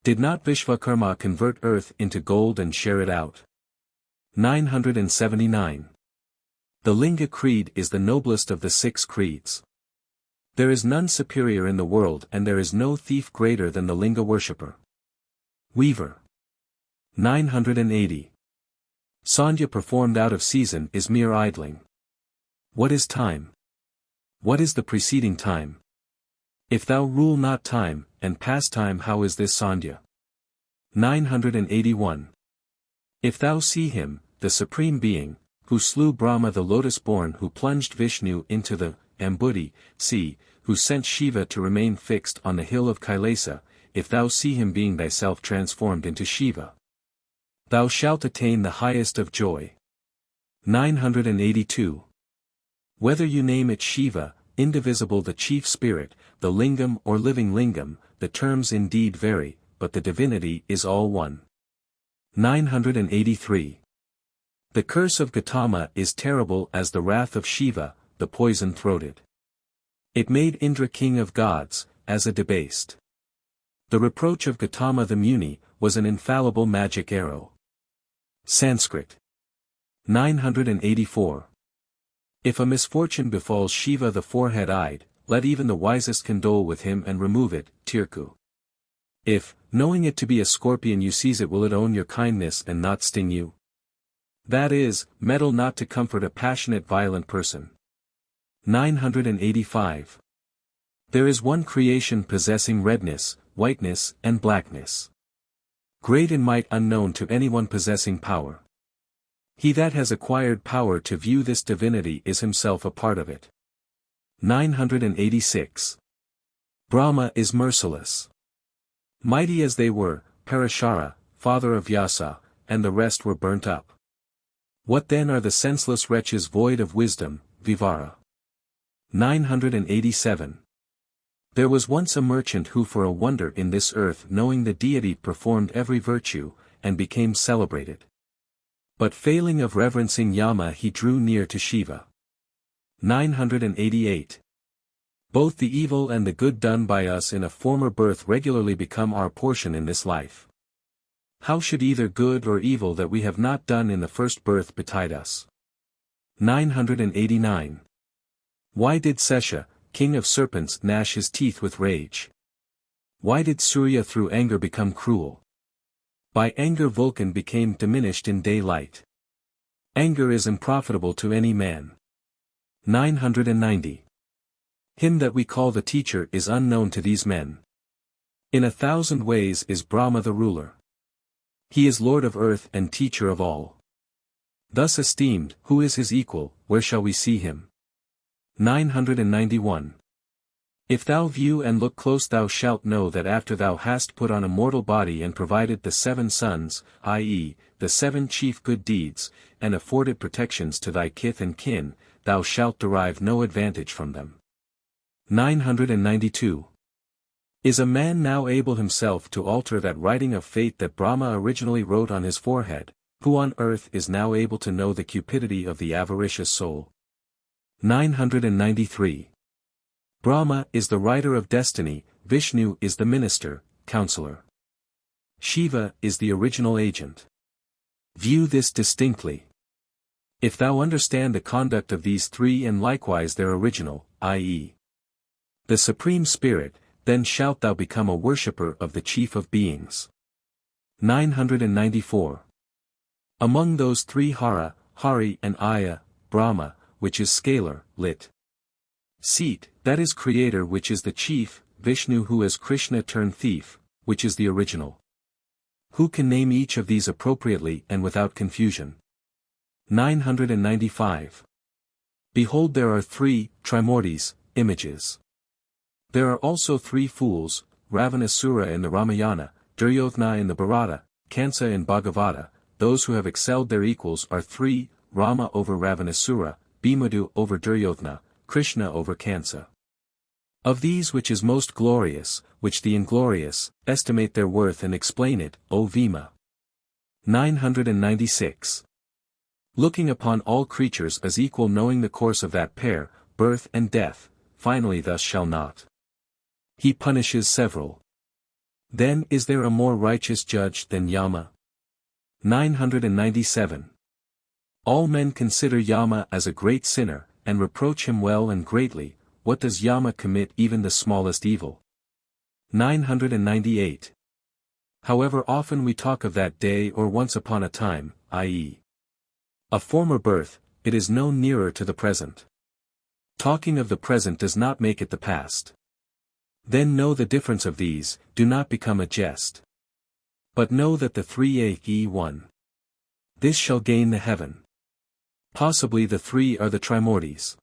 Did not Vishvakarma convert earth into gold and share it out? 979. The Linga creed is the noblest of the 6 creeds. There is none superior in the world and there is no thief greater than the Linga worshipper. Weaver. 980. Sandhya performed out of season is mere idling. What is time? What is the preceding time? If thou rule not time, and pastime how is this Sandhya? 981. If thou see him, the Supreme Being, who slew Brahma the lotus-born who plunged Vishnu into the Ambudhi sea, who sent Shiva to remain fixed on the hill of Kailasa, if thou see him being thyself transformed into Shiva, thou shalt attain the highest of joy. 982. Whether you name it Shiva, indivisible the chief spirit, the lingam or living lingam, the terms indeed vary, but the divinity is all one. 983. The curse of Gautama is terrible as the wrath of Shiva, the poison-throated. It made Indra king of gods, as a debased. The reproach of Gautama the Muni, was an infallible magic arrow. Sanskrit. 984. If a misfortune befalls Shiva the forehead-eyed, let even the wisest condole with him and remove it, Tirku. If, knowing it to be a scorpion you seize it, will it own your kindness and not sting you? That is, meddle not to comfort a passionate violent person. 985. There is one creation possessing redness, whiteness, and blackness. Great in might unknown to anyone possessing power. He that has acquired power to view this divinity is himself a part of it. 986. Brahma is merciless. Mighty as they were, Parashara, father of Vyasa, and the rest were burnt up. What then are the senseless wretches void of wisdom, Vivara? 987. There was once a merchant who for a wonder in this earth knowing the deity performed every virtue, and became celebrated. But failing of reverencing Yama he drew near to Shiva. 988. Both the evil and the good done by us in a former birth regularly become our portion in this life. How should either good or evil that we have not done in the first birth betide us? 989. Why did Sesha, king of serpents, gnash his teeth with rage? Why did Surya through anger become cruel? By anger Vulcan became diminished in daylight. Anger is unprofitable to any man. 990. Him that we call the teacher is unknown to these men. In 1,000 ways is Brahma the ruler. He is Lord of earth and teacher of all. Thus esteemed, who is his equal, where shall we see him? 991. If thou view and look close thou shalt know that after thou hast put on a mortal body and provided the 7 sons, i.e., the 7 chief good deeds, and afforded protections to thy kith and kin, thou shalt derive no advantage from them. 992. Is a man now able himself to alter that writing of fate that Brahma originally wrote on his forehead, who on earth is now able to know the cupidity of the avaricious soul? 993. Brahma is the writer of destiny, Vishnu is the minister, counselor. Shiva is the original agent. View this distinctly. If thou understand the conduct of these three and likewise their original, i.e., the Supreme Spirit, then shalt thou become a worshipper of the Chief of Beings. 994. Among those three Hara, Hari and Aya, Brahma, which is scalar, lit. Seat, that is creator which is the chief, Vishnu who as Krishna turned thief, which is the original. Who can name each of these appropriately and without confusion? 995. Behold there are three, Trimurtis, images. There are also three fools, Ravanasura in the Ramayana, Duryodhana in the Bharata, Kansa in Bhagavata. Those who have excelled their equals are three, Rama over Ravanasura, Bhimadu over Duryodhana, Krishna over Kansa. Of these which is most glorious, which the inglorious, estimate their worth and explain it, O Vema. 996. Looking upon all creatures as equal knowing the course of that pair, birth and death, finally thus shall not. He punishes several. Then is there a more righteous judge than Yama? 997. All men consider Yama as a great sinner, and reproach him well and greatly. What does Yama commit even the smallest evil? 998. However often we talk of that day or once upon a time, i.e., a former birth, it is no nearer to the present. Talking of the present does not make it the past. Then know the difference of these, do not become a jest. But know that the three ache one. This shall gain the heaven. Possibly the three are the Trimurtis.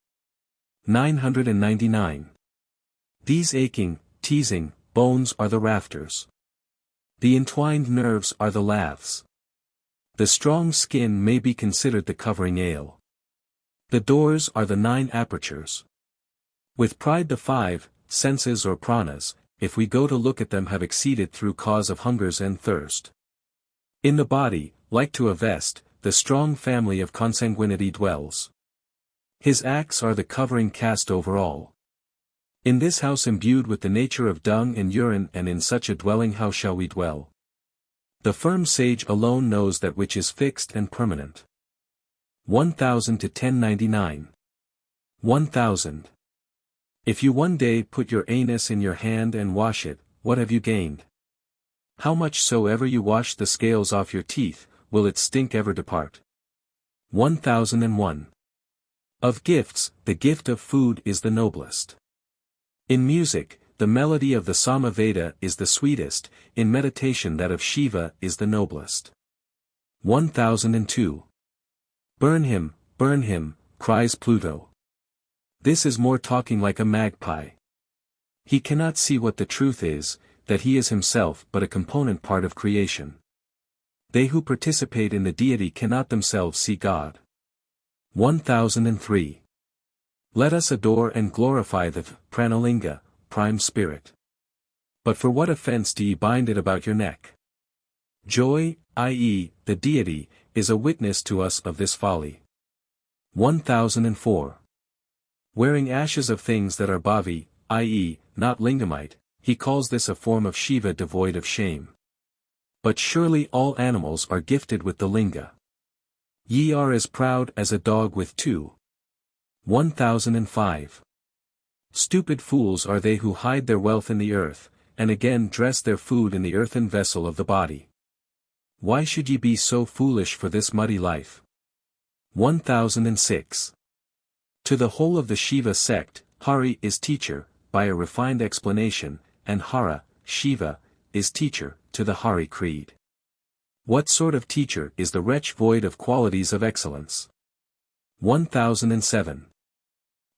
999. These aching, teasing, bones are the rafters. The entwined nerves are the laths. The strong skin may be considered the covering ale. The doors are the 9 apertures. With pride the 5, senses or pranas, if we go to look at them have exceeded through cause of hungers and thirst. In the body, like to a vest, the strong family of consanguinity dwells. His acts are the covering cast over all. In this house imbued with the nature of dung and urine and in such a dwelling how shall we dwell? The firm sage alone knows that which is fixed and permanent. 1000 to 1099. 1000. If you one day put your anus in your hand and wash it, what have you gained? How much soever you wash the scales off your teeth, will its stink ever depart? 1001. Of gifts, the gift of food is the noblest. In music, the melody of the Samaveda is the sweetest, in meditation that of Shiva is the noblest. 1002. Burn him, cries Pluto. This is more talking like a magpie. He cannot see what the truth is, that he is himself but a component part of creation. They who participate in the deity cannot themselves see God. 1003. Let us adore and glorify the Pranalinga, prime spirit. But for what offense do ye bind it about your neck? Joy, i.e., the deity, is a witness to us of this folly. 1004. Wearing ashes of things that are bhavi, i.e., not lingamite, he calls this a form of Shiva devoid of shame. But surely all animals are gifted with the linga. Ye are as proud as a dog with 2. 1005. Stupid fools are they who hide their wealth in the earth, and again dress their food in the earthen vessel of the body. Why should ye be so foolish for this muddy life? 1006. To the whole of the Shiva sect, Hari is teacher, by a refined explanation, and Hara, Shiva, is teacher, to the Hari creed. What sort of teacher is the wretch void of qualities of excellence? 1007.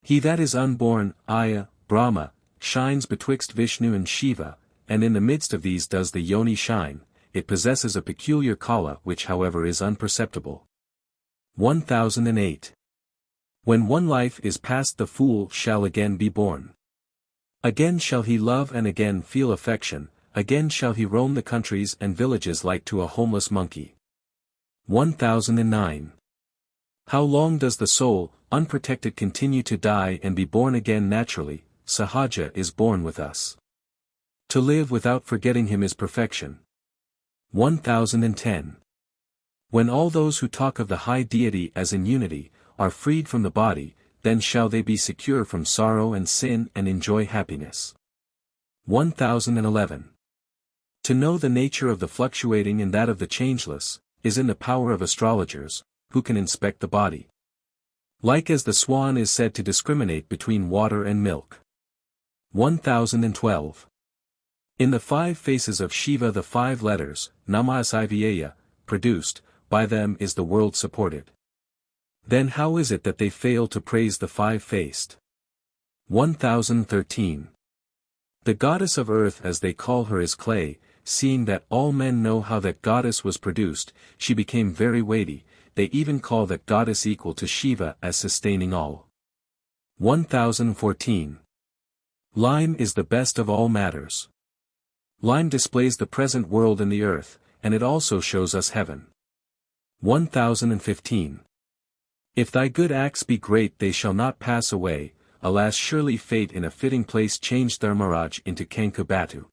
He that is unborn, Aya, Brahma, shines betwixt Vishnu and Shiva, and in the midst of these does the yoni shine, it possesses a peculiar kala which however is unperceptible. 1008. When one life is past the fool shall again be born. Again shall he love and again feel affection, again shall he roam the countries and villages like to a homeless monkey. 1009. How long does the soul, unprotected continue to die and be born again naturally? Sahaja is born with us. To live without forgetting him is perfection. 1010. When all those who talk of the high deity as in unity, are freed from the body, then shall they be secure from sorrow and sin and enjoy happiness. 1011. To know the nature of the fluctuating and that of the changeless, is in the power of astrologers, who can inspect the body. Like as the swan is said to discriminate between water and milk. 1012. In the 5 faces of Shiva the 5 letters, Namasivaya, produced, by them is the world supported. Then how is it that they fail to praise the 5-faced? 1013. The goddess of earth as they call her is clay, seeing that all men know how that goddess was produced, she became very weighty, they even call that goddess equal to Shiva as sustaining all. 1014. Lime is the best of all matters. Lime displays the present world and the earth, and it also shows us heaven. 1015. If thy good acts be great they shall not pass away, alas surely fate in a fitting place changed Dharmaraj into Kankubatu.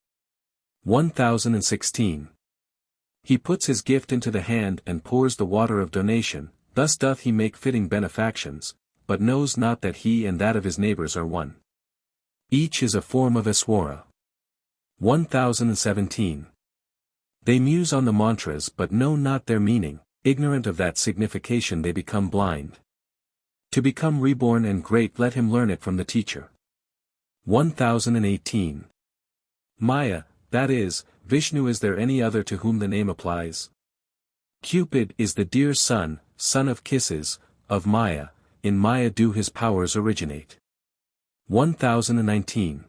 1016. He puts his gift into the hand and pours the water of donation, thus doth he make fitting benefactions, but knows not that he and that of his neighbors are one. Each is a form of Eswara. 1017. They muse on the mantras but know not their meaning, ignorant of that signification they become blind. To become reborn and great let him learn it from the teacher. 1018. Maya, that is, Vishnu is there any other to whom the name applies? Cupid is the dear son of kisses, of Maya, in Maya do his powers originate. 1019.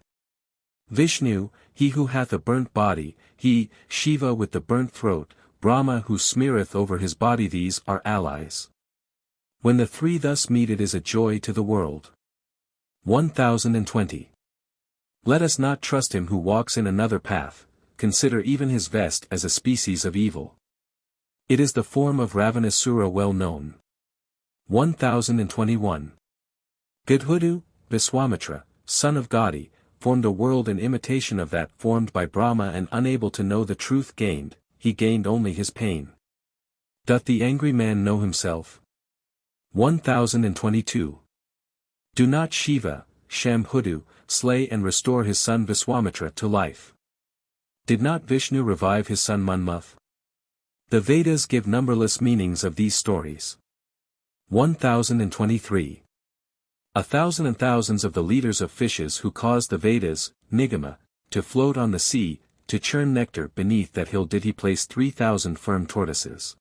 Vishnu, he who hath a burnt body, he, Shiva with the burnt throat, Brahma who smeareth over his body, these are allies. When the 3 thus meet it is a joy to the world. 1020. Let us not trust him who walks in another path, consider even his vest as a species of evil. It is the form of Ravanasura well known. 1021. Gadhudu, Viswamitra, son of Gadi, formed a world in imitation of that formed by Brahma, and unable to know the truth he gained only his pain. Doth the angry man know himself? 1022. Do not Shiva, Shambhudu, slay and restore his son Viswamitra to life? Did not Vishnu revive his son Manmath? The Vedas give numberless meanings of these stories. 1023. 1,000 and thousands of the leaders of fishes who caused the Vedas, Nigama, to float on the sea, to churn nectar beneath that hill did he place 3,000 firm tortoises.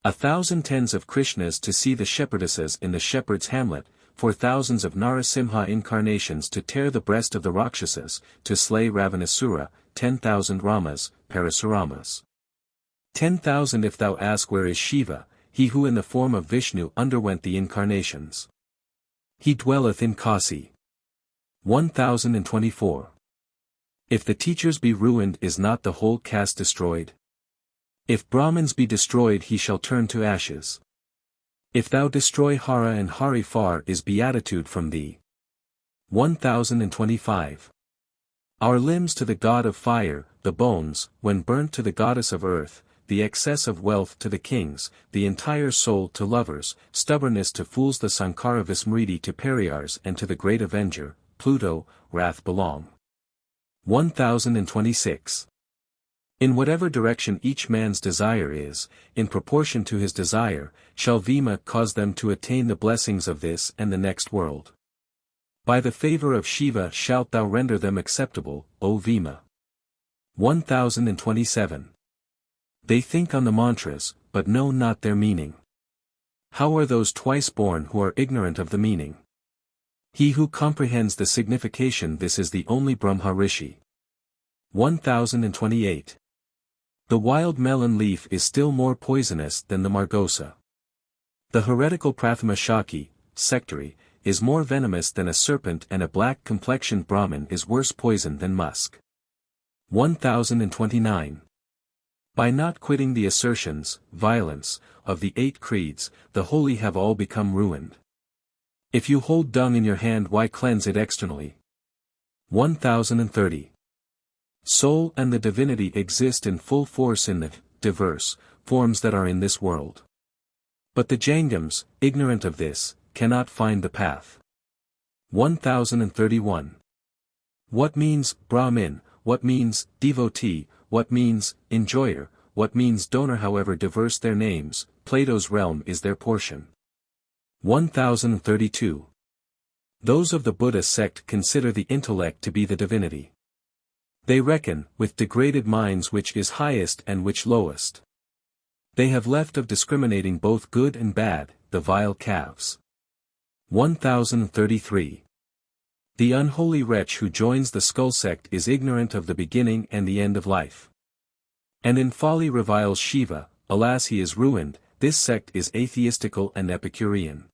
1,000 tens of Krishnas to see the shepherdesses in the shepherd's hamlet, for thousands of Narasimha incarnations to tear the breast of the Rakshasas, to slay Ravanasura, 10,000 Ramas, Parasuramas. 10,000 if thou ask where is Shiva, he who in the form of Vishnu underwent the incarnations. He dwelleth in Kasi. 1024. If the teachers be ruined is not the whole caste destroyed? If Bramins be destroyed he shall turn to ashes. If thou destroy Hara and Hari far is beatitude from thee. 1025. Our limbs to the god of fire, the bones, when burnt to the goddess of earth, the excess of wealth to the kings, the entire soul to lovers, stubbornness to fools, the Sankara Vismriti to Periyars and to the great avenger, Pluto, wrath belong. 1026. In whatever direction each man's desire is, in proportion to his desire, shall Vema cause them to attain the blessings of this and the next world. By the favor of Shiva shalt thou render them acceptable, O Vema. 1027. They think on the mantras, but know not their meaning. How are those twice born who are ignorant of the meaning? He who comprehends the signification, this is the only Brahma Rishi. 1028. The wild melon leaf is still more poisonous than the margosa. The heretical Prathama Shaki, sectary, is more venomous than a serpent, and a black-complexioned Brahmin is worse poison than musk. 1029. By not quitting the assertions, violence, of the 8 creeds, the holy have all become ruined. If you hold dung in your hand, why cleanse it externally? 1030. Soul and the divinity exist in full force in the diverse forms that are in this world. But the Jangams, ignorant of this, cannot find the path. 1031. What means Brahmin, what means devotee, what means enjoyer, what means donor, however diverse their names, Plato's realm is their portion. 1032. Those of the Buddha sect consider the intellect to be the divinity. They reckon, with degraded minds, which is highest and which lowest. They have left of discriminating both good and bad, the vile calves. 1033. The unholy wretch who joins the skull sect is ignorant of the beginning and the end of life. And in folly reviles Shiva, alas he is ruined. This sect is atheistical and Epicurean.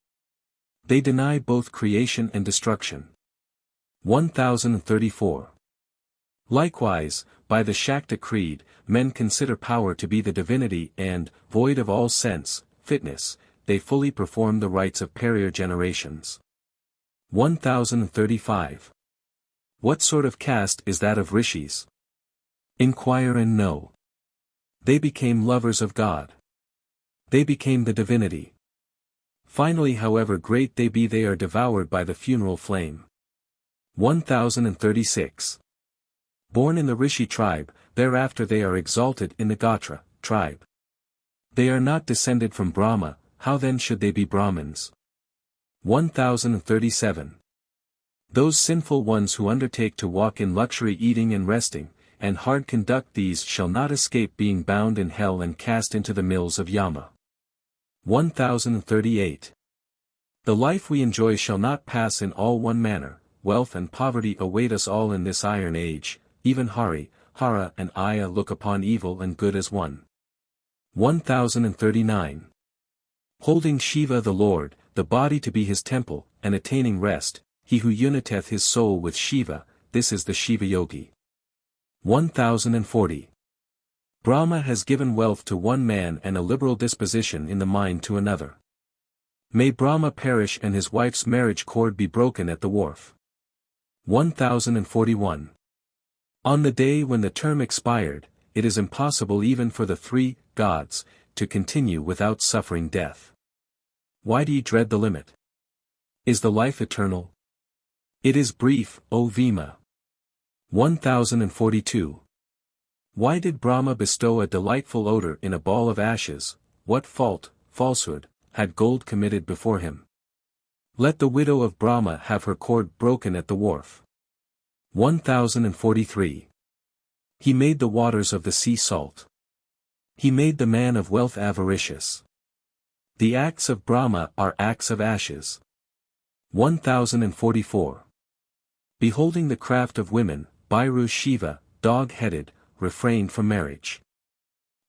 They deny both creation and destruction. 1034. Likewise, by the Shakta creed, men consider power to be the divinity and, void of all sense, fitness, they fully perform the rites of prior generations. 1035. What sort of caste is that of rishis? Inquire and know. They became lovers of God. They became the divinity. Finally, however great they be, they are devoured by the funeral flame. 1036. Born in the Rishi tribe, thereafter they are exalted in the Gotra tribe. They are not descended from Brahma, how then should they be Bramins? 1037. Those sinful ones who undertake to walk in luxury, eating and resting, and hard conduct, these shall not escape being bound in hell and cast into the mills of Yama. 1038. The life we enjoy shall not pass in all one manner, wealth and poverty await us all in this iron age, even Hari, Hara and Aya look upon evil and good as one. 1039. Holding Shiva the Lord, the body to be his temple, and attaining rest, he who uniteth his soul with Shiva, this is the Shiva Yogi. 1040. Brahma has given wealth to one man and a liberal disposition in the mind to another. May Brahma perish and his wife's marriage cord be broken at the wharf. 1041. On the day when the term expired, it is impossible even for the three gods to continue without suffering death. Why do ye dread the limit? Is the life eternal? It is brief, O Vema. 1042. Why did Brahma bestow a delightful odor in a ball of ashes? What fault, falsehood, had gold committed before him? Let the widow of Brahma have her cord broken at the wharf. 1043. He made the waters of the sea salt. He made the man of wealth avaricious. The acts of Brahma are acts of ashes. 1044. Beholding the craft of women, Bairu Shiva, dog-headed, refrained from marriage.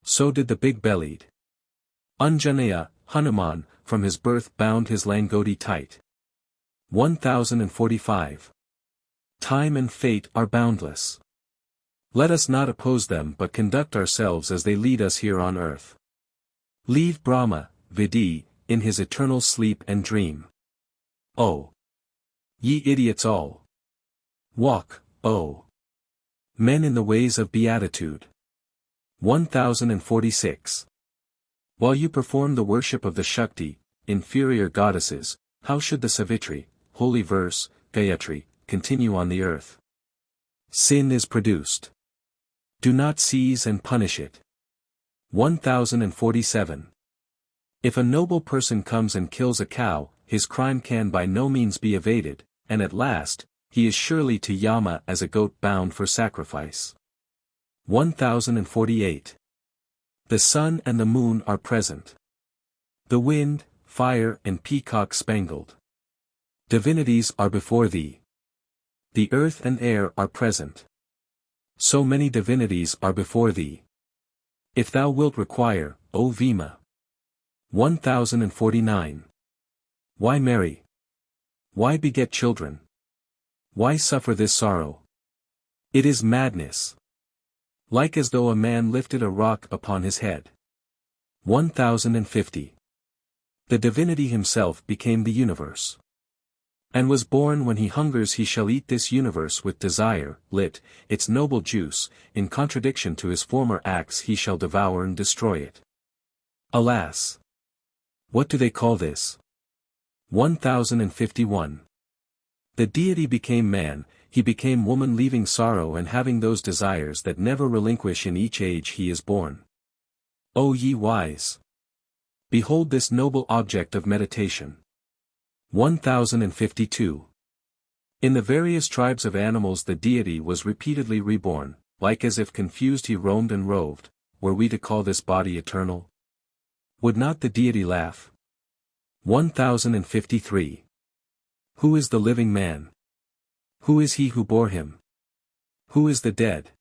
So did the big-bellied Anjaneya, Hanuman, from his birth bound his langoti tight. 1045. Time and fate are boundless. Let us not oppose them but conduct ourselves as they lead us here on earth. Leave Brahma, Vidhi, in his eternal sleep and dream. Oh! Ye idiots all! Walk, oh! Men in the ways of beatitude. 1046. While you perform the worship of the Shakti, inferior goddesses, how should the Savitri, holy verse, Gayatri, continue on the earth? Sin is produced. Do not seize and punish it. 1047. If a noble person comes and kills a cow, his crime can by no means be evaded, and at last, he is surely to Yama as a goat bound for sacrifice. 1048. The sun and the moon are present. The wind, fire and peacock spangled divinities are before thee. The earth and air are present. So many divinities are before thee. If thou wilt require, O Vema. 1049. Why marry? Why beget children? Why suffer this sorrow? It is madness. Like as though a man lifted a rock upon his head. 1050. The divinity himself became the universe. And was born when he hungers he shall eat this universe with desire, lit, its noble juice, in contradiction to his former acts he shall devour and destroy it. Alas! What do they call this? 1051. The deity became man, he became woman leaving sorrow and having those desires that never relinquish in each age he is born. O ye wise! Behold this noble object of meditation. 1052. In the various tribes of animals the deity was repeatedly reborn, like as if confused he roamed and roved. Were we to call this body eternal? Would not the deity laugh? 1053. Who is the living man? Who is he who bore him? Who is the dead?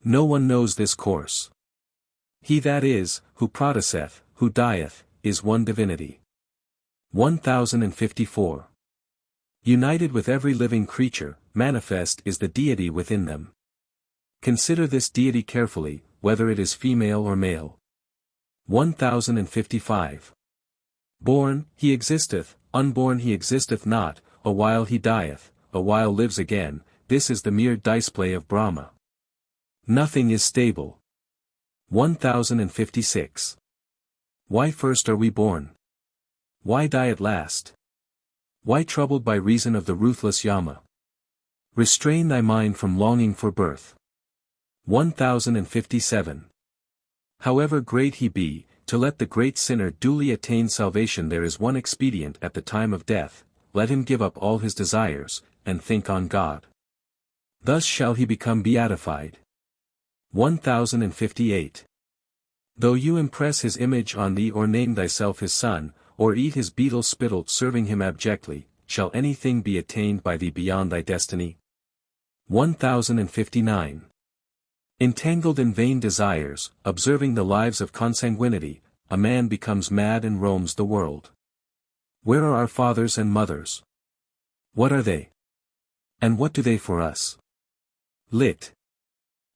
No one knows this course. He that is, who produceth, who dieth, is one divinity. 1054. United with every living creature, manifest is the deity within them. Consider this deity carefully, whether it is female or male. 1055. Born, he existeth, unborn he existeth not, a while he dieth, a while lives again, this is the mere diceplay of Brahma. Nothing is stable. 1056. Why first are we born? Why die at last? Why troubled by reason of the ruthless Yama? Restrain thy mind from longing for birth. 1057. However great he be, to let the great sinner duly attain salvation there is one expedient at the time of death, let him give up all his desires, and think on God. Thus shall he become beatified. 1058. Though you impress his image on thee or name thyself his son, or eat his beetle spittle serving him abjectly, shall anything be attained by thee beyond thy destiny? 1059. Entangled in vain desires, observing the lives of consanguinity, a man becomes mad and roams the world. Where are our fathers and mothers? What are they? And what do they for us? Lit.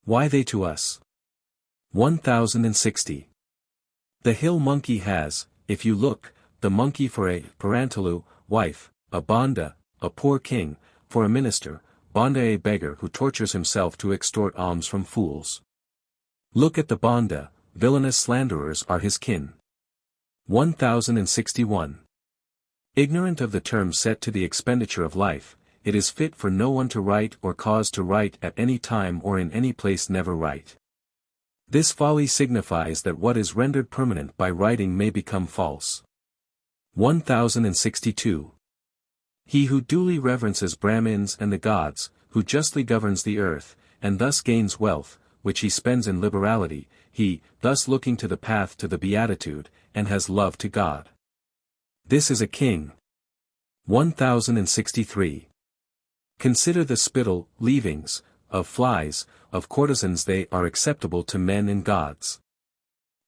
Why they to us? 1060. The hill monkey has, if you look, the monkey for a parantalu, wife, a banda, a poor king, for a minister, banda a beggar who tortures himself to extort alms from fools. Look at the banda, villainous slanderers are his kin. 1061. Ignorant of the term set to the expenditure of life, it is fit for no one to write or cause to write at any time or in any place never write. This folly signifies that what is rendered permanent by writing may become false. 1062. He who duly reverences Bramins and the gods, who justly governs the earth, and thus gains wealth, which he spends in liberality, he, thus looking to the path to the beatitude, and has love to God. This is a king. 1063. Consider the spittle, leavings, of flies, of courtesans they are acceptable to men and gods.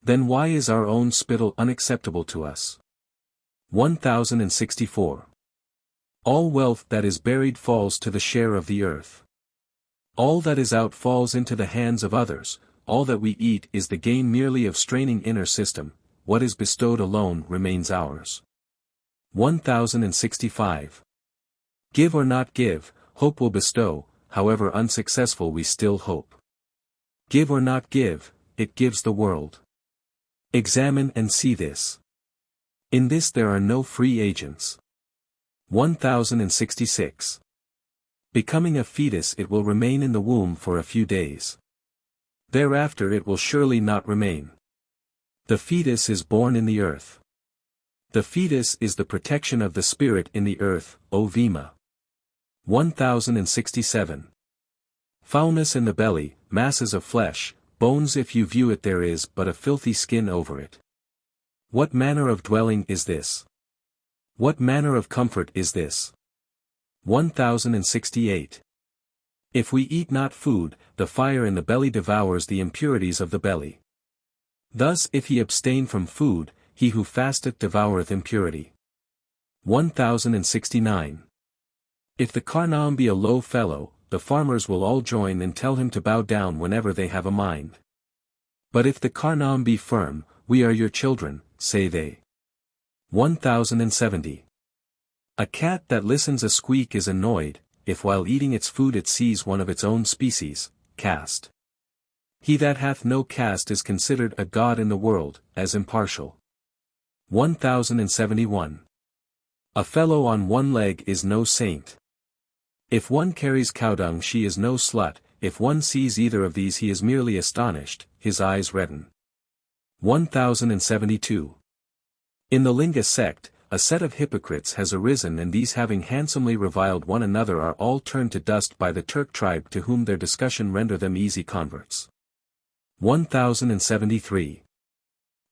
Then why is our own spittle unacceptable to us? 1064. All wealth that is buried falls to the share of the earth. All that is out falls into the hands of others, all that we eat is the gain merely of straining inner system, what is bestowed alone remains ours. 1065. Give or not give, hope will bestow, however unsuccessful we still hope. Give or not give, it gives the world. Examine and see this. In this there are no free agents. 1066. Becoming a fetus it will remain in the womb for a few days. Thereafter it will surely not remain. The fetus is born in the earth. The fetus is the protection of the spirit in the earth, O Vema. 1067. Foulness in the belly, masses of flesh, bones if you view it there is but a filthy skin over it. What manner of dwelling is this? What manner of comfort is this? 1068. If we eat not food, the fire in the belly devours the impurities of the belly. Thus if he abstain from food, he who fasteth devoureth impurity. 1069. If the Karnam be a low fellow, the farmers will all join and tell him to bow down whenever they have a mind. But if the Karnam be firm, we are your children, say they. 1070. A cat that listens a squeak is annoyed, if while eating its food it sees one of its own species, caste. He that hath no caste is considered a god in the world, as impartial. 1071. A fellow on one leg is no saint. If one carries cowdung she is no slut, if one sees either of these he is merely astonished, his eyes redden. 1072. In the Linga sect, a set of hypocrites has arisen, and these, having handsomely reviled one another, are all turned to dust by the Turk tribe, to whom their discussion render them easy converts. 1073.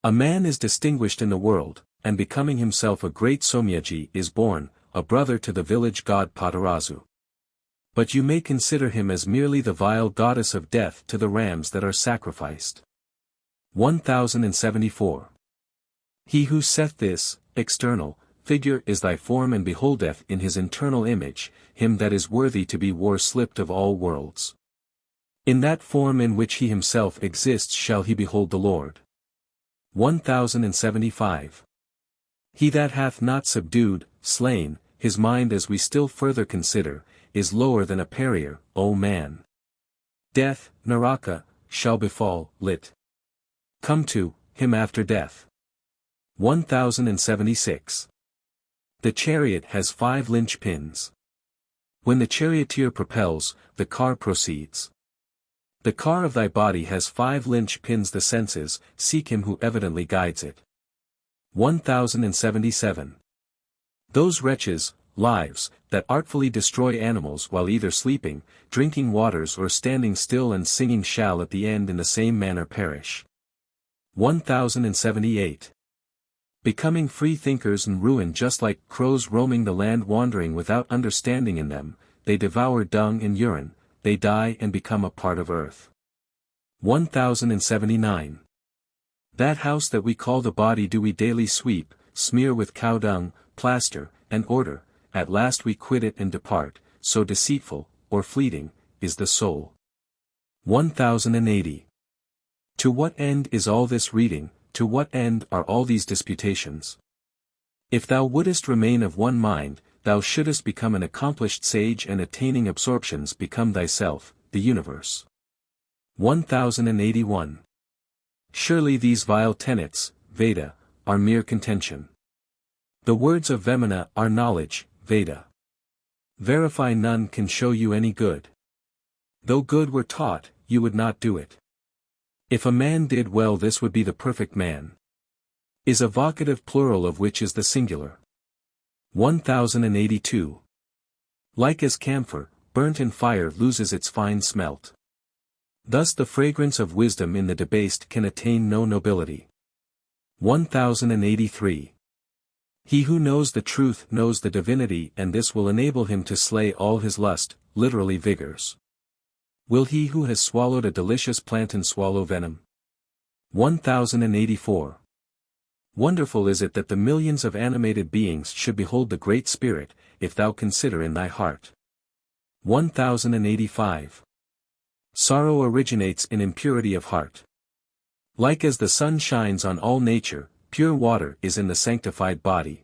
A man is distinguished in the world, and becoming himself a great Somyaji is born, a brother to the village god Patarazu. But you may consider him as merely the vile goddess of death to the rams that are sacrificed. 1074. He who saith this, external, figure is thy form, and beholdeth in his internal image, him that is worthy to be war-slipped of all worlds. In that form in which he himself exists shall he behold the Lord. 1075. He that hath not subdued, slain, his mind, as we still further consider, is lower than a parier, O man. Death, Naraka, shall befall, lit. Come to, him after death. 1076. The chariot has 5 linchpins. When the charioteer propels, the car proceeds. The car of thy body has 5 linchpins, the senses, seek him who evidently guides it. 1077. Those wretches, lives, that artfully destroy animals while either sleeping, drinking waters, or standing still and singing shall at the end in the same manner perish. 1078. Becoming free thinkers and ruin, just like crows roaming the land, wandering without understanding in them, they devour dung and urine, they die and become a part of earth. 1079. That house that we call the body do we daily sweep, smear with cow dung, plaster, and order, at last we quit it and depart, so deceitful, or fleeting, is the soul. 1080. To what end is all this reading, to what end are all these disputations? If thou wouldest remain of one mind, thou shouldest become an accomplished sage, and attaining absorptions become thyself, the universe. 1081. Surely these vile tenets, Veda, are mere contention. The words of Vemana are knowledge, Veda. Verify none can show you any good. Though good were taught, you would not do it. If a man did well, this would be the perfect man. Is a vocative plural of which is the singular. 1082. Like as camphor, burnt in fire loses its fine smelt. Thus the fragrance of wisdom in the debased can attain no nobility. 1083. He who knows the truth knows the divinity, and this will enable him to slay all his lust, literally vigors. Will he who has swallowed a delicious plantain swallow venom? 1084. Wonderful is it that the millions of animated beings should behold the Great Spirit, if thou consider in thy heart. 1085. Sorrow originates in impurity of heart. Like as the sun shines on all nature, pure water is in the sanctified body.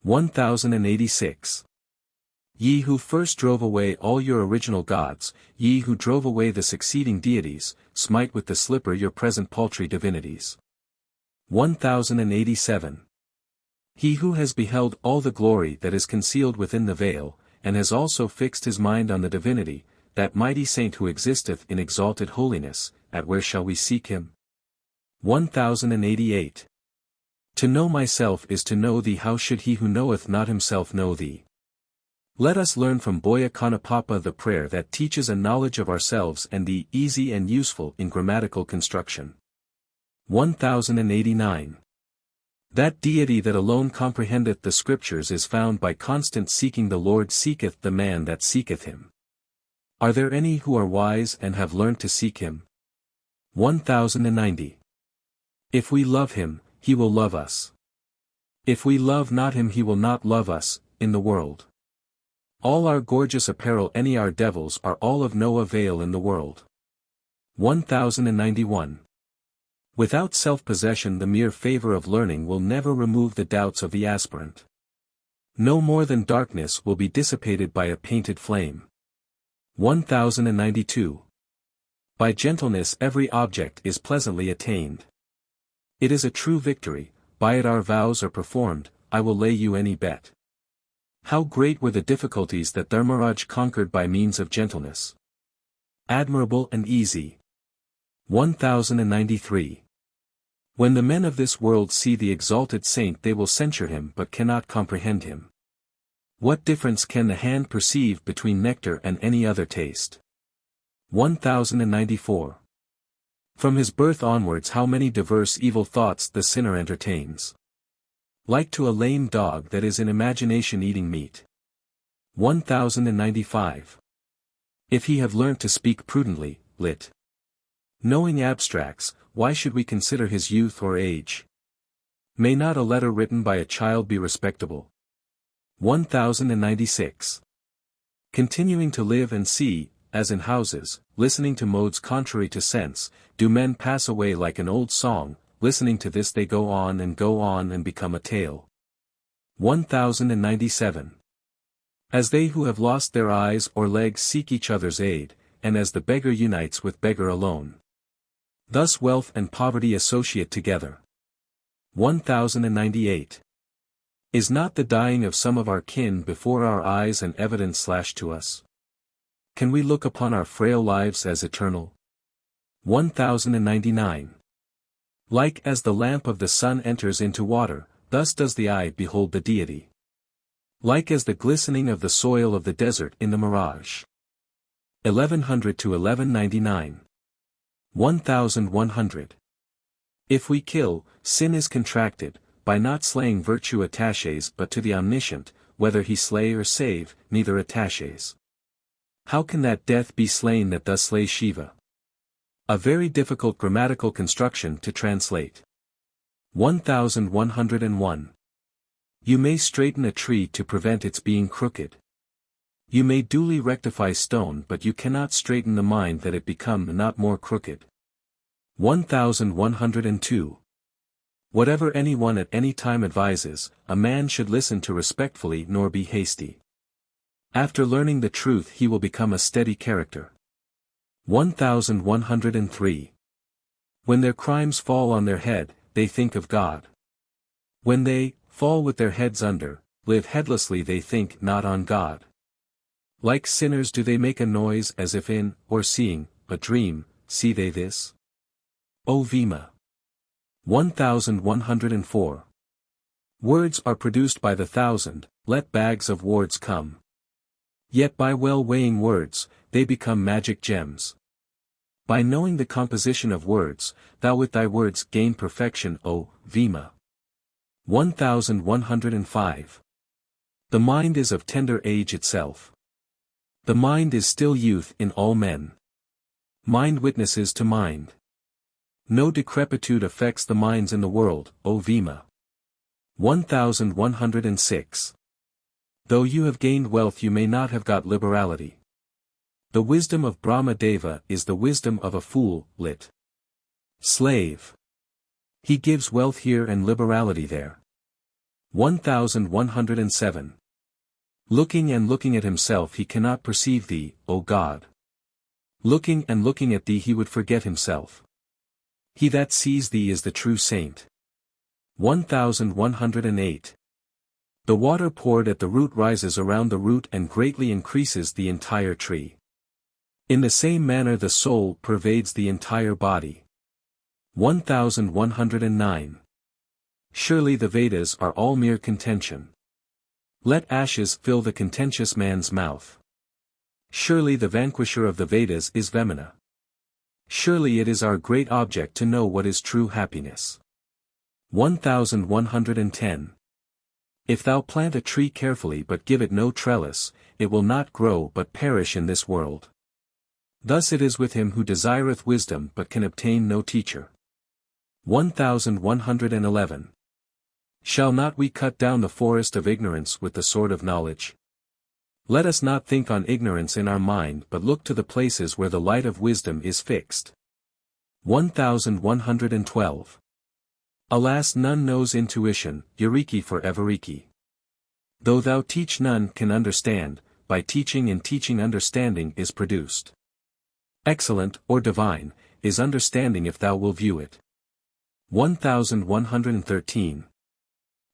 1086. Ye who first drove away all your original gods, ye who drove away the succeeding deities, smite with the slipper your present paltry divinities. 1087. He who has beheld all the glory that is concealed within the veil, and has also fixed his mind on the divinity, that mighty saint who existeth in exalted holiness, at where shall we seek him? 1088. To know myself is to know thee. How should he who knoweth not himself know thee? Let us learn from Boya Kanapapa the prayer that teaches a knowledge of ourselves and thee, easy and useful in grammatical construction. 1089. That deity that alone comprehendeth the scriptures is found by constant seeking. The Lord seeketh the man that seeketh him. Are there any who are wise and have learnt to seek him? 1090. If we love him, he will love us. If we love not him, he will not love us, in the world. All our gorgeous apparel, any our devils, are all of no avail in the world. 1091. Without self-possession the mere favor of learning will never remove the doubts of the aspirant. No more than darkness will be dissipated by a painted flame. 1092. By gentleness every object is pleasantly attained. It is a true victory, by it our vows are performed, I will lay you any bet. How great were the difficulties that Dharmaraj conquered by means of gentleness. Admirable and easy. 1093. When the men of this world see the exalted saint they will censure him but cannot comprehend him. What difference can the hand perceive between nectar and any other taste? 1094. From his birth onwards how many diverse evil thoughts the sinner entertains. Like to a lame dog that is in imagination eating meat. 1095. If he have learnt to speak prudently, lit. Knowing abstracts, why should we consider his youth or age? May not a letter written by a child be respectable? 1096. Continuing to live and see, as in houses, listening to modes contrary to sense, do men pass away like an old song, listening to this they go on and become a tale. 1097. As they who have lost their eyes or legs seek each other's aid, and as the beggar unites with beggar alone. Thus wealth and poverty associate together. 1098. Is not the dying of some of our kin before our eyes an evidence to us? Can we look upon our frail lives as eternal? 1099. Like as the lamp of the sun enters into water, thus does the eye behold the deity. Like as the glistening of the soil of the desert in the mirage. 1100 to 1199. 1100. If we kill, sin is contracted, by not slaying virtue attaches but to the omniscient, whether he slay or save, neither attaches. How can that death be slain that thus slays Shiva? A very difficult grammatical construction to translate. 1101. You may straighten a tree to prevent its being crooked. You may duly rectify stone but you cannot straighten the mind that it become not more crooked. 1102. Whatever anyone at any time advises, a man should listen to respectfully nor be hasty. After learning the truth he will become a steady character. 1103. When their crimes fall on their head, they think of God. When they fall with their heads under, live headlessly they think not on God. Like sinners do they make a noise as if in, or seeing, a dream, see they this? O Vema. 1104. Words are produced by the thousand, let bags of words come. Yet by well weighing words, they become magic gems. By knowing the composition of words, thou with thy words gain perfection, O Vema. 1105. The mind is of tender age itself. The mind is still youth in all men. Mind witnesses to mind. No decrepitude affects the minds in the world, O Vema. 1106. Though you have gained wealth you may not have got liberality. The wisdom of Brahma Deva is the wisdom of a fool, lit. Slave. He gives wealth here and liberality there. 1107. Looking and looking at himself he cannot perceive thee, O God. Looking and looking at thee he would forget himself. He that sees thee is the true saint. 1108. The water poured at the root rises around the root and greatly increases the entire tree. In the same manner the soul pervades the entire body. 1109. Surely the Vedas are all mere contention. Let ashes fill the contentious man's mouth. Surely the vanquisher of the Vedas is Vemana. Surely it is our great object to know what is true happiness. 1110. If thou plant a tree carefully but give it no trellis, it will not grow but perish in this world. Thus it is with him who desireth wisdom but can obtain no teacher. 1111. Shall not we cut down the forest of ignorance with the sword of knowledge? Let us not think on ignorance in our mind but look to the places where the light of wisdom is fixed. 1112. Alas, none knows intuition, Eureki for Evereki. Though thou teach none can understand, by teaching and teaching understanding is produced. Excellent, or divine, is understanding if thou will view it. 1113.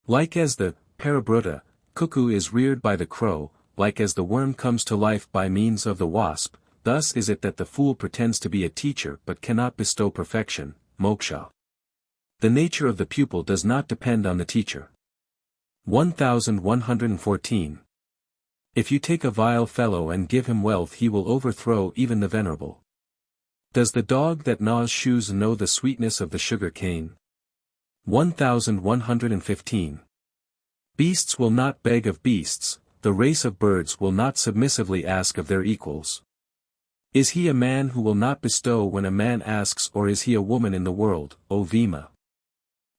Like as the Parabruta cuckoo is reared by the crow, like as the worm comes to life by means of the wasp, thus is it that the fool pretends to be a teacher but cannot bestow perfection, moksha. The nature of the pupil does not depend on the teacher. 1114. If you take a vile fellow and give him wealth, he will overthrow even the venerable. Does the dog that gnaws shoes know the sweetness of the sugar cane? 1115. Beasts will not beg of beasts, the race of birds will not submissively ask of their equals. Is he a man who will not bestow when a man asks, or is he a woman in the world, O Vema?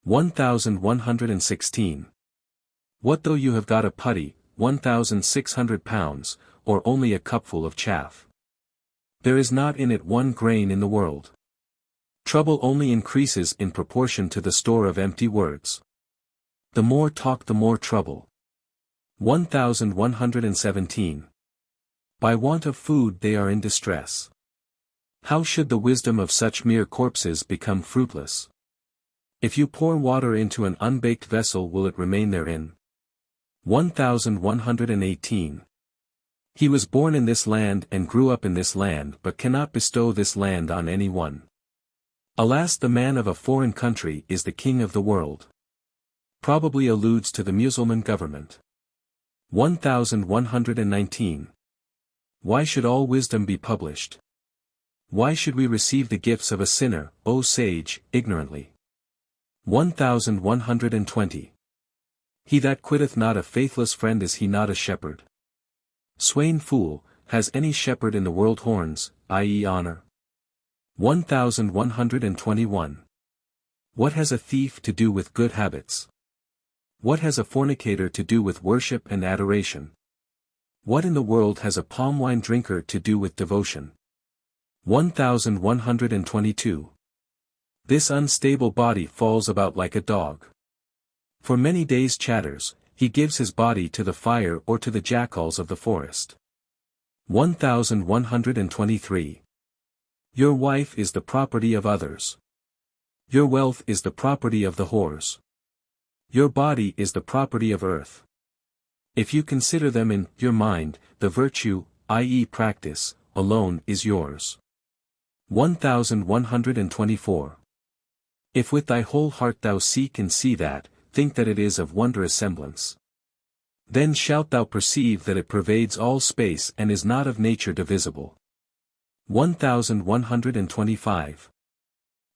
1116. What though you have got a putty, 1,600 pounds, or only a cupful of chaff? There is not in it 1 grain in the world. Trouble only increases in proportion to the store of empty words. The more talk the more trouble. 1117. By want of food they are in distress. How should the wisdom of such mere corpses become fruitless? If you pour water into an unbaked vessel, will it remain therein? 1118. He was born in this land and grew up in this land but cannot bestow this land on any one. Alas, the man of a foreign country is the king of the world. Probably alludes to the Mussulman government. 1119. Why should all wisdom be published? Why should we receive the gifts of a sinner, O sage, ignorantly? 1120. He that quitteth not a faithless friend, is he not a shepherd? Swain fool, has any shepherd in the world horns, i.e. honor? 1121. What has a thief to do with good habits? What has a fornicator to do with worship and adoration? What in the world has a palm wine drinker to do with devotion? 1122. This unstable body falls about like a dog. For many days chatters, he gives his body to the fire or to the jackals of the forest. 1123. Your wife is the property of others. Your wealth is the property of the whores. Your body is the property of earth. If you consider them in your mind, the virtue, i.e. practice, alone is yours. 1124. If with thy whole heart thou seek and see that, think that it is of wondrous semblance. Then shalt thou perceive that it pervades all space and is not of nature divisible. 1125.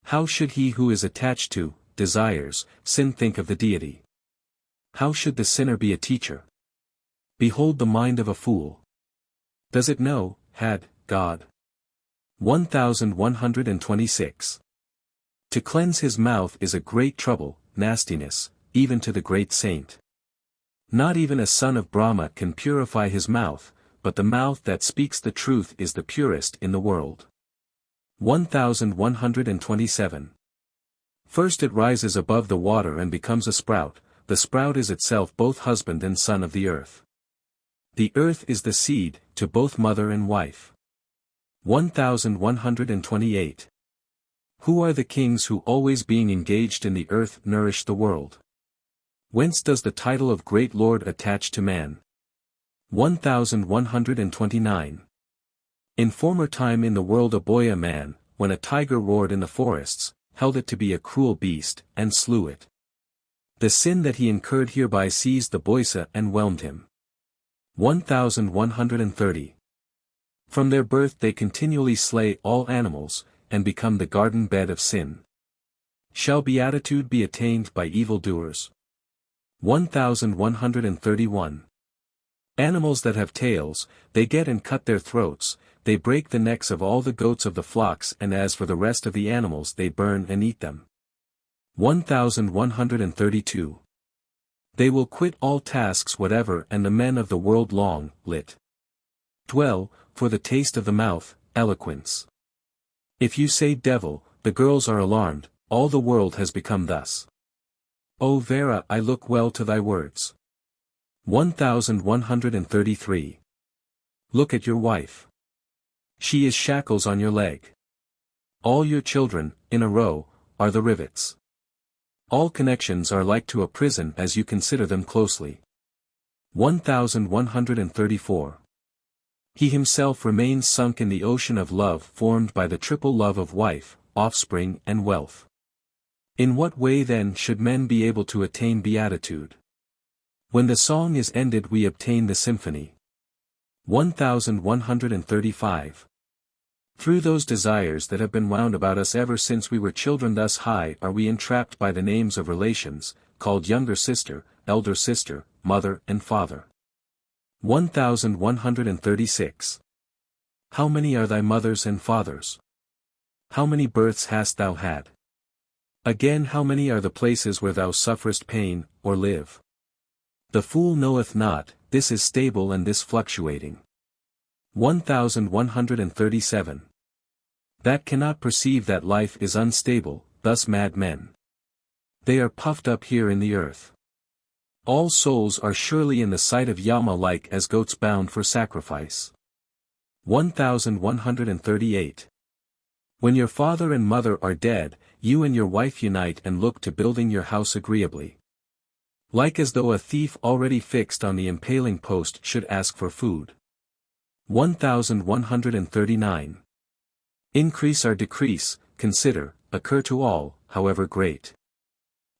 How should he who is attached to desires sin think of the deity? How should the sinner be a teacher? Behold the mind of a fool. Does it know, had, God? 1126. To cleanse his mouth is a great trouble, nastiness, even to the great saint. Not even a son of Brahma can purify his mouth, but the mouth that speaks the truth is the purest in the world. 1127. First it rises above the water and becomes a sprout, the sprout is itself both husband and son of the earth. The earth is the seed, to both mother and wife. 1128. Who are the kings who always being engaged in the earth nourish the world? Whence does the title of great lord attach to man? 1129. In former time in the world a boya man, when a tiger roared in the forests, held it to be a cruel beast, and slew it. The sin that he incurred hereby seized the boisa and whelmed him. 1130. From their birth they continually slay all animals, and become the garden bed of sin. Shall beatitude be attained by evildoers? 1131. Animals that have tails, they get and cut their throats, they break the necks of all the goats of the flocks, and as for the rest of the animals they burn and eat them. 1132. They will quit all tasks whatever, and the men of the world long, lit. Dwell, for the taste of the mouth, eloquence. If you say devil, the girls are alarmed, all the world has become thus. O Vera, I look well to thy words. 1133. Look at your wife. She is shackles on your leg. All your children, in a row, are the rivets. All connections are like to a prison as you consider them closely. 1134. He himself remains sunk in the ocean of love formed by the triple love of wife, offspring and wealth. In what way then should men be able to attain beatitude? When the song is ended we obtain the symphony. 1135. Through those desires that have been wound about us ever since we were children, thus high are we entrapped by the names of relations, called younger sister, elder sister, mother and father. 1136. How many are thy mothers and fathers? How many births hast thou had? Again, how many are the places where thou sufferest pain, or live? The fool knoweth not, this is stable and this fluctuating. 1137. That cannot perceive that life is unstable, thus mad men. They are puffed up here in the earth. All souls are surely in the sight of Yama like as goats bound for sacrifice. 1138. When your father and mother are dead, you and your wife unite and look to building your house agreeably. Like as though a thief already fixed on the impaling post should ask for food. 1139. Increase or decrease, consider, occur to all, however great.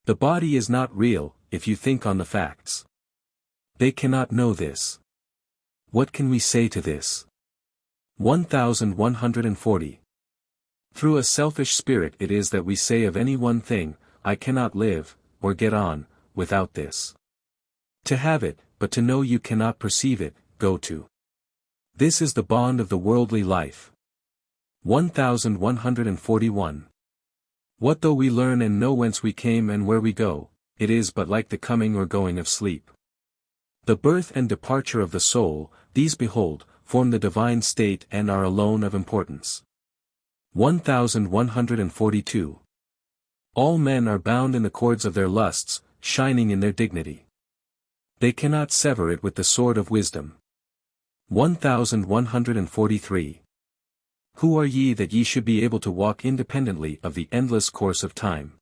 The body is not real, if you think on the facts. They cannot know this. What can we say to this? 1140. Through a selfish spirit it is that we say of any one thing, I cannot live, or get on, without this. To have it, but to know you cannot perceive it, go to. This is the bond of the worldly life. 1141. What though we learn and know whence we came and where we go, it is but like the coming or going of sleep. The birth and departure of the soul, these behold, form the divine state and are alone of importance. 1142. All men are bound in the cords of their lusts, shining in their dignity. They cannot sever it with the sword of wisdom. 1143. Who are ye that ye should be able to walk independently of the endless course of time?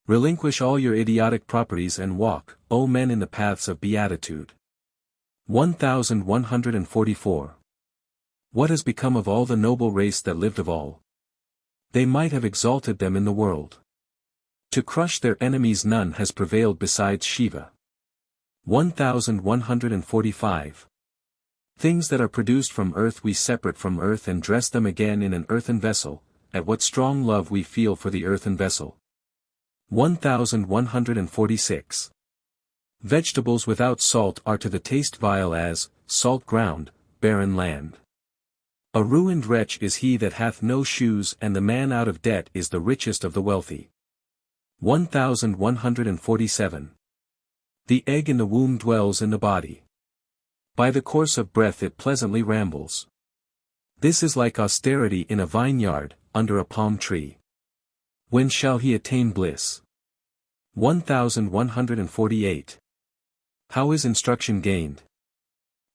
Relinquish all your idiotic properties and walk, O men, in the paths of beatitude. 1144. What has become of all the noble race that lived of all? They might have exalted them in the world. To crush their enemies none has prevailed besides Shiva. 1145. Things that are produced from earth we separate from earth and dress them again in an earthen vessel, at what strong love we feel for the earthen vessel. 1146. Vegetables without salt are to the taste vile as, salt ground, barren land. A ruined wretch is he that hath no shoes, and the man out of debt is the richest of the wealthy. 1147. The egg in the womb dwells in the body. By the course of breath it pleasantly rambles. This is like austerity in a vineyard, under a palm tree. When shall he attain bliss? 1148. How is instruction gained?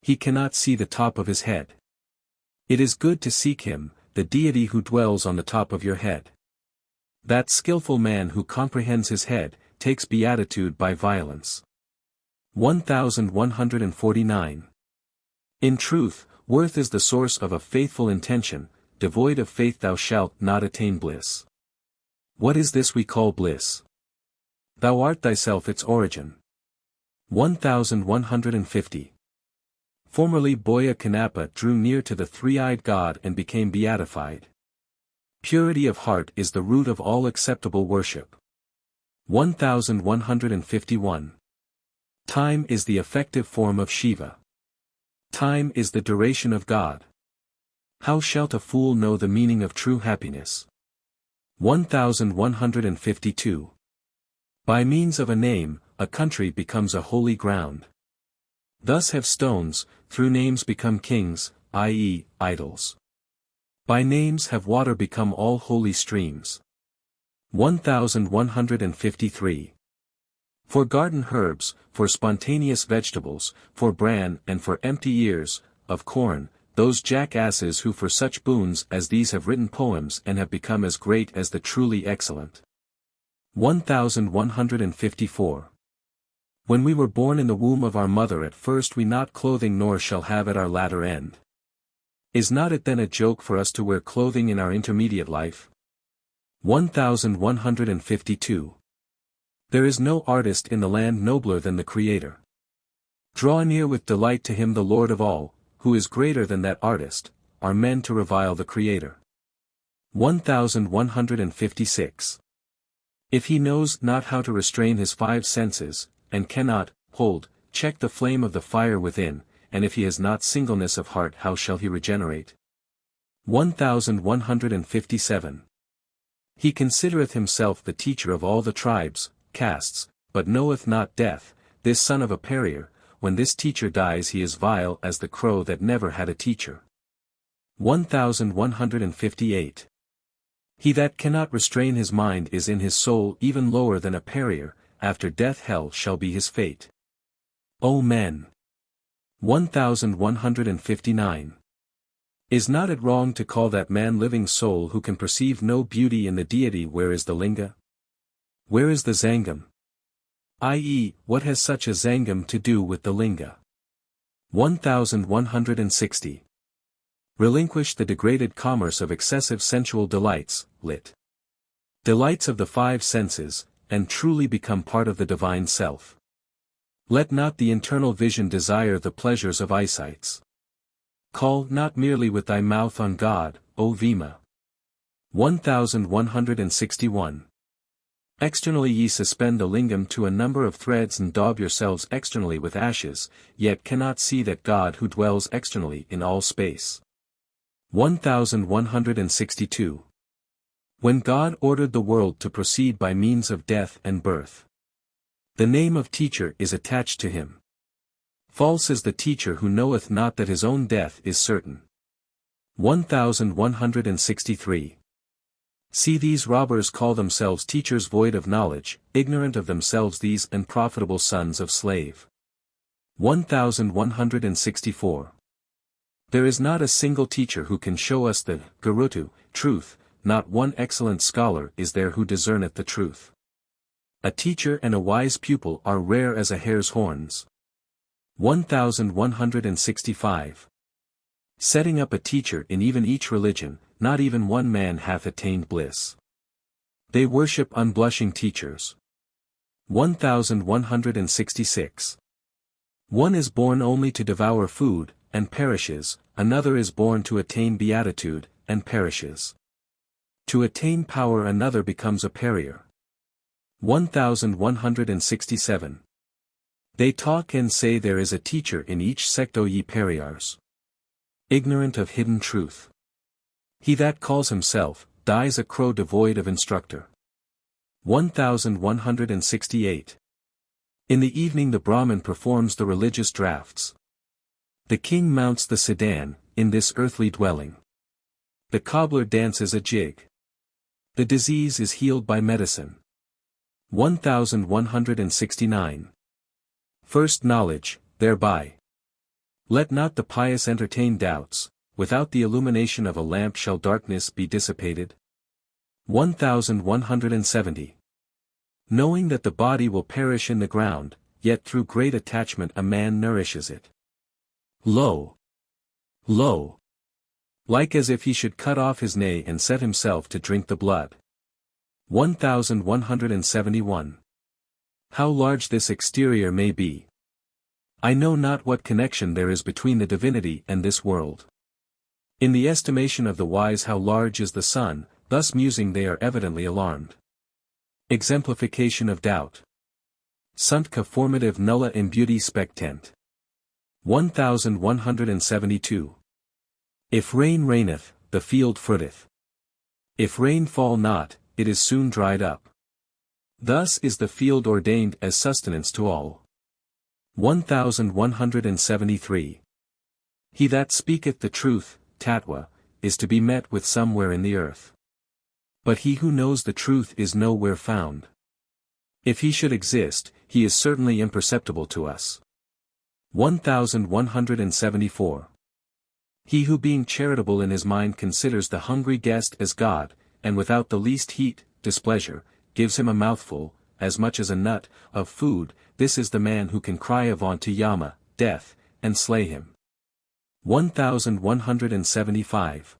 He cannot see the top of his head. It is good to seek him, the deity who dwells on the top of your head. That skillful man who comprehends his head, takes beatitude by violence. 1149. In truth, worth is the source of a faithful intention, devoid of faith thou shalt not attain bliss. What is this we call bliss? Thou art thyself its origin. 1150. Formerly Boya Cuddapah drew near to the three-eyed God and became beatified. Purity of heart is the root of all acceptable worship. 1151. Time is the effective form of Shiva. Time is the duration of God. How shalt a fool know the meaning of true happiness? 1152. By means of a name, a country becomes a holy ground. Thus have stones, through names become kings, i.e., idols. By names have water become all holy streams. 1153. For garden herbs, for spontaneous vegetables, for bran and for empty ears, of corn, those jackasses who for such boons as these have written poems and have become as great as the truly excellent. 1154. When we were born in the womb of our mother at first we not clothing nor shall have at our latter end. Is not it then a joke for us to wear clothing in our intermediate life? 1152. There is no artist in the land nobler than the Creator. Draw near with delight to him the Lord of all, who is greater than that artist, are men to revile the Creator. 1156. If he knows not how to restrain his five senses, and cannot, check the flame of the fire within, and if he has not singleness of heart how shall he regenerate? 1157. He considereth himself the teacher of all the tribes, castes, but knoweth not death, this son of a parier, when this teacher dies he is vile as the crow that never had a teacher. 1158. He that cannot restrain his mind is in his soul even lower than a parier, after death hell shall be his fate. O men! 1159. Is not it wrong to call that man living soul who can perceive no beauty in the deity? Where is the linga? Where is the zangam? I.e., what has such a zangam to do with the linga? 1160. Relinquish the degraded commerce of excessive sensual delights, lit. Delights of the five senses, and truly become part of the divine self. Let not the internal vision desire the pleasures of eyesights. Call not merely with thy mouth on God, O Vema. 1161. Externally ye suspend the lingam to a number of threads and daub yourselves externally with ashes, yet cannot see that God who dwells externally in all space. 1162. When God ordered the world to proceed by means of death and birth, the name of teacher is attached to him. False is the teacher who knoweth not that his own death is certain. 1163. See these robbers call themselves teachers void of knowledge, ignorant of themselves these unprofitable sons of slave. 1164. There is not a single teacher who can show us the Garutu, truth, not one excellent scholar is there who discerneth the truth. A teacher and a wise pupil are rare as a hare's horns. 1165. Setting up a teacher in even each religion, not even one man hath attained bliss. They worship unblushing teachers. 1166. One is born only to devour food, and perishes, another is born to attain beatitude, and perishes. To attain power another becomes a parier. 1167. They talk and say there is a teacher in each sect, O ye pariars. Ignorant of hidden truth. He that calls himself, dies a crow devoid of instructor. 1168. In the evening the Brahmin performs the religious drafts. The king mounts the sedan, in this earthly dwelling. The cobbler dances a jig. The disease is healed by medicine. 1169. First knowledge, thereby. Let not the pious entertain doubts, without the illumination of a lamp shall darkness be dissipated. 1170. Knowing that the body will perish in the ground, yet through great attachment a man nourishes it. Lo! Lo! Like as if he should cut off his nay and set himself to drink the blood. 1171. How large this exterior may be. I know not what connection there is between the divinity and this world. In the estimation of the wise how large is the sun, thus musing they are evidently alarmed. Exemplification of doubt. Sunt ca formative nulla in beauty spectent. 1172. If rain reigneth, the field fruiteth. If rain fall not, it is soon dried up. Thus is the field ordained as sustenance to all. 1173. He that speaketh the truth, Tatwa, is to be met with somewhere in the earth. But he who knows the truth is nowhere found. If he should exist, he is certainly imperceptible to us. 1174. He who being charitable in his mind considers the hungry guest as God, and without the least heat, displeasure, gives him a mouthful, as much as a nut, of food, this is the man who can cry avaunt to Yama, death, and slay him. 1175.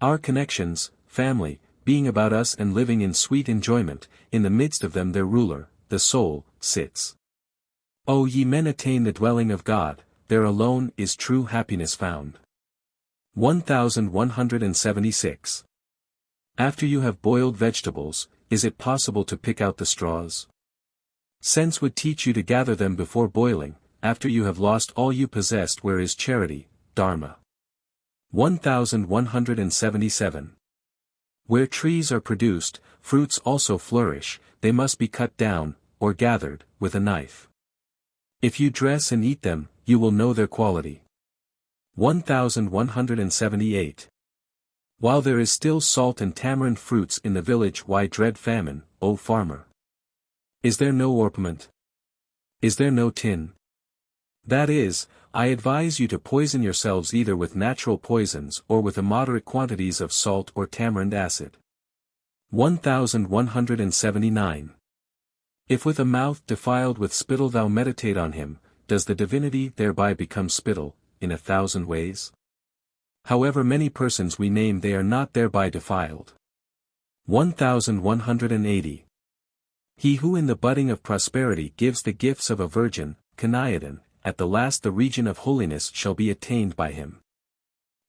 Our connections, family, being about us and living in sweet enjoyment, in the midst of them their ruler, the soul, sits. O ye men, attain the dwelling of God, there alone is true happiness found. 1176. After you have boiled vegetables, is it possible to pick out the straws? Sense would teach you to gather them before boiling, after you have lost all you possessed. Where is charity, Dharma? 1177. Where trees are produced, fruits also flourish, they must be cut down, or gathered, with a knife. If you dress and eat them, you will know their quality. 1178. While there is still salt and tamarind fruits in the village, why dread famine, O farmer? Is there no orpiment? Is there no tin? That is, I advise you to poison yourselves either with natural poisons or with immoderate quantities of salt or tamarind acid. 1179. If with a mouth defiled with spittle thou meditate on him, does the divinity thereby become spittle, in 1,000 ways? However many persons we name, they are not thereby defiled. 1180. He who in the budding of prosperity gives the gifts of a virgin, Kanayadin, at the last the region of holiness shall be attained by him.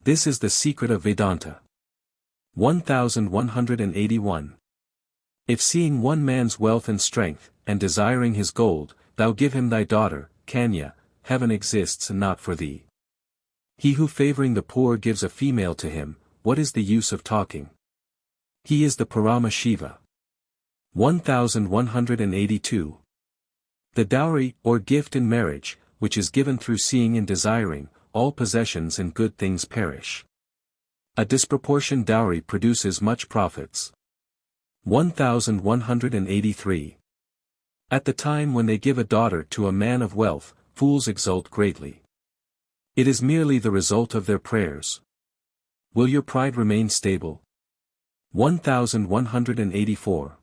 This is the secret of Vedanta. 1181. If seeing one man's wealth and strength, and desiring his gold, thou give him thy daughter, Kanya, heaven exists not for thee. He who favoring the poor gives a female to him, what is the use of talking? He is the Parama Shiva. 1182. The dowry, or gift in marriage, which is given through seeing and desiring, all possessions and good things perish. A disproportioned dowry produces much profits. 1183. At the time when they give a daughter to a man of wealth, fools exult greatly. It is merely the result of their prayers. Will your pride remain stable? 1184.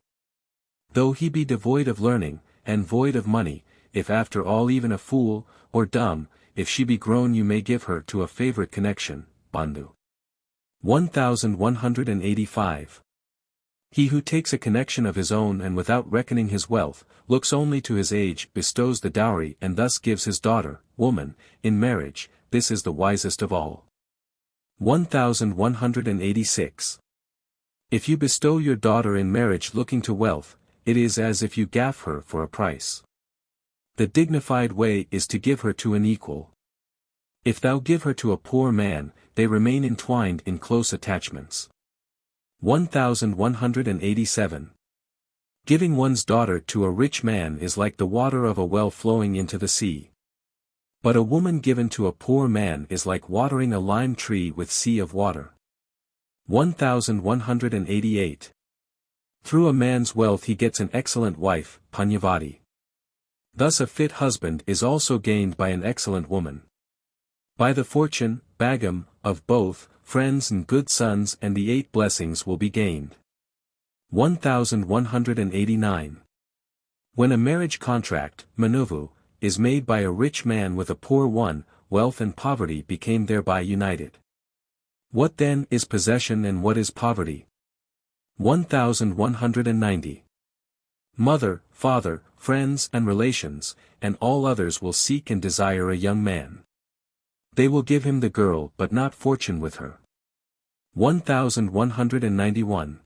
Though he be devoid of learning, and void of money, if after all even a fool, or dumb, if she be grown you may give her to a favorite connection, Bandhu. 1185. He who takes a connection of his own and without reckoning his wealth, looks only to his age, bestows the dowry and thus gives his daughter, woman, in marriage, this is the wisest of all. 1186. If you bestow your daughter in marriage looking to wealth, it is as if you gaff her for a price. The dignified way is to give her to an equal. If thou give her to a poor man, they remain entwined in close attachments. 1187. Giving one's daughter to a rich man is like the water of a well flowing into the sea. But a woman given to a poor man is like watering a lime tree with sea of water. 1188. Through a man's wealth he gets an excellent wife, Panyavati. Thus a fit husband is also gained by an excellent woman. By the fortune, Bhagam, of both, friends and good sons and the 8 blessings will be gained. 1189. When a marriage contract, Manuvu, is made by a rich man with a poor one, wealth and poverty became thereby united. What then is possession and what is poverty? 1190. Mother, father, friends and relations, and all others will seek and desire a young man. They will give him the girl but not fortune with her. 1191.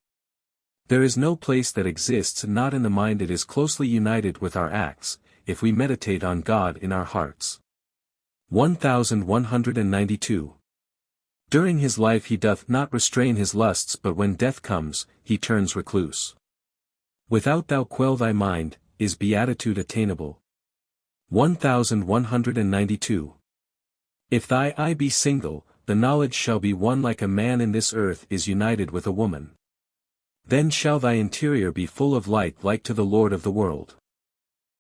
There is no place that exists not in the mind, it is closely united with our acts, if we meditate on God in our hearts. 1192. During his life he doth not restrain his lusts, but when death comes, he turns recluse. Without thou quell thy mind, is beatitude attainable. 1192. If thy eye be single, the knowledge shall be one, like a man in this earth is united with a woman. Then shall thy interior be full of light like to the Lord of the world.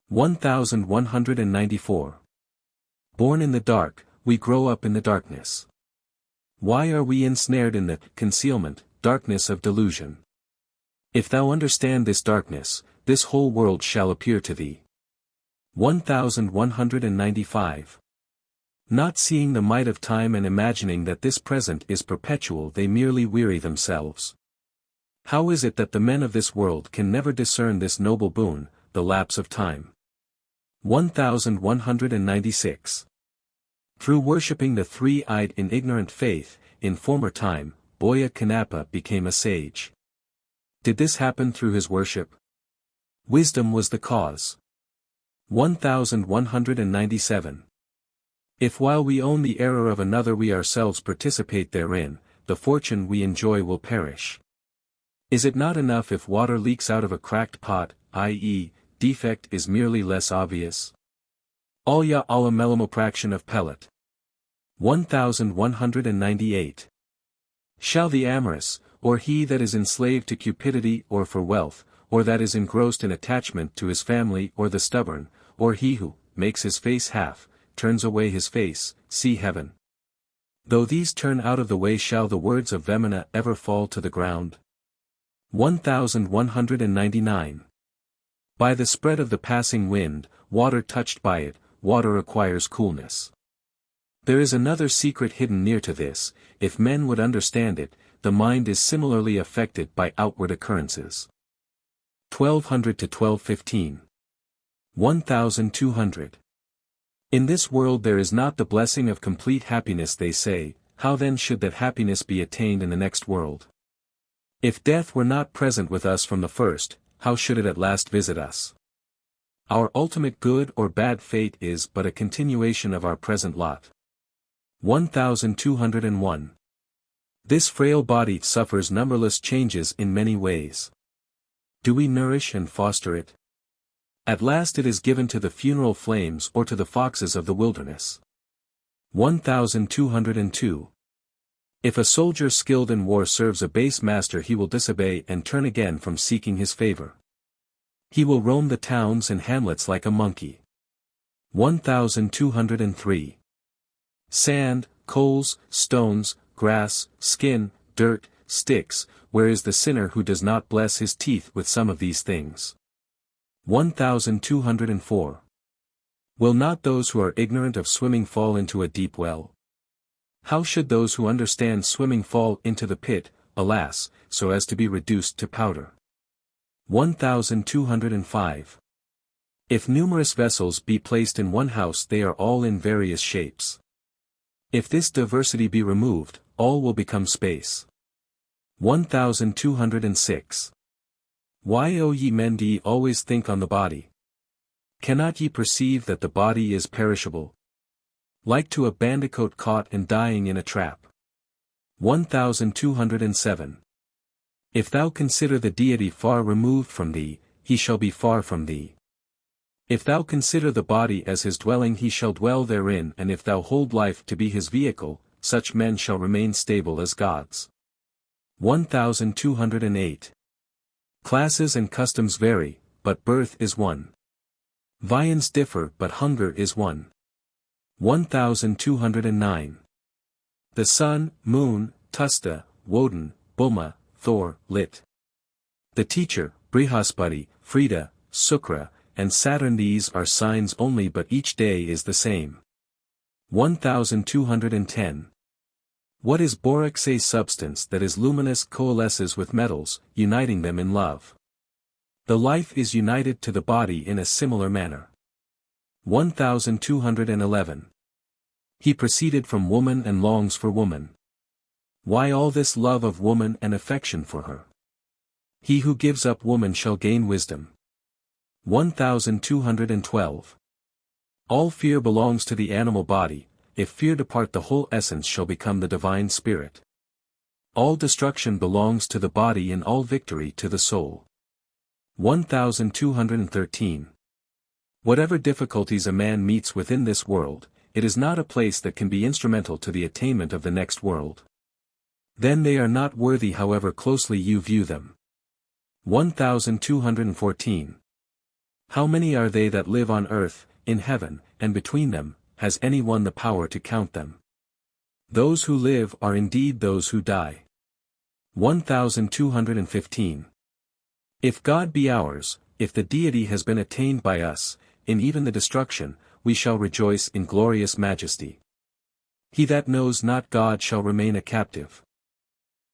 1194. Born in the dark, we grow up in the darkness. Why are we ensnared in the concealment, darkness of delusion? If thou understand this darkness, this whole world shall appear to thee. 1195. Not seeing the might of time and imagining that this present is perpetual, they merely weary themselves. How is it that the men of this world can never discern this noble boon, the lapse of time? 1196. Through worshipping the three-eyed in ignorant faith, in former time, Boya Cuddapah became a sage. Did this happen through his worship? Wisdom was the cause. 1197. If while we own the error of another we ourselves participate therein, the fortune we enjoy will perish. Is it not enough if water leaks out of a cracked pot, i.e., defect is merely less obvious? Alya ala melamopraktion of pellet. 1198. Shall the amorous, or he that is enslaved to cupidity or for wealth, or that is engrossed in attachment to his family or the stubborn, or he who makes his face half, turns away his face, see heaven? Though these turn out of the way, shall the words of Vemana ever fall to the ground? 1199. By the spread of the passing wind, water touched by it, water acquires coolness. There is another secret hidden near to this. If men would understand it, the mind is similarly affected by outward occurrences. 1200 to 1215. 1200. In this world there is not the blessing of complete happiness, they say. How then should that happiness be attained in the next world? If death were not present with us from the first, how should it at last visit us? Our ultimate good or bad fate is but a continuation of our present lot. 1201. This frail body suffers numberless changes in many ways. Do we nourish and foster it? At last it is given to the funeral flames or to the foxes of the wilderness. 1202. If a soldier skilled in war serves a base master, he will disobey and turn again from seeking his favor. He will roam the towns and hamlets like a monkey. 1203. Sand, coals, stones, grass, skin, dirt, sticks, where is the sinner who does not bless his teeth with some of these things? 1204. Will not those who are ignorant of swimming fall into a deep well? How should those who understand swimming fall into the pit, alas, so as to be reduced to powder? 1205. If numerous vessels be placed in one house, they are all in various shapes. If this diversity be removed, all will become space. 1206. Why, O ye men, do ye always think on the body? Cannot ye perceive that the body is perishable? Like to a bandicoot caught and dying in a trap. 1207. If thou consider the deity far removed from thee, he shall be far from thee. If thou consider the body as his dwelling, he shall dwell therein, and if thou hold life to be his vehicle, such men shall remain stable as gods. 1208. Classes and customs vary, but birth is one. Viands differ, but hunger is one. 1209. The sun, moon, Tusta, Woden, Boma, Thor, Lit. The teacher, Brihaspati, Frida, Sukra, and Saturn, these are signs only, but each day is the same. 1210. What is borax? A substance that is luminous coalesces with metals, uniting them in love. The life is united to the body in a similar manner. 1211. He proceeded from woman and longs for woman. Why all this love of woman and affection for her? He who gives up woman shall gain wisdom. 1212. All fear belongs to the animal body. If fear depart, the whole essence shall become the divine spirit. All destruction belongs to the body and all victory to the soul. 1213. Whatever difficulties a man meets within this world, it is not a place that can be instrumental to the attainment of the next world. Then they are not worthy, however closely you view them. 1214. How many are they that live on earth, in heaven, and between them, has any one the power to count them? Those who live are indeed those who die. 1215. If God be ours, if the deity has been attained by us, in even the destruction, we shall rejoice in glorious majesty. He that knows not God shall remain a captive.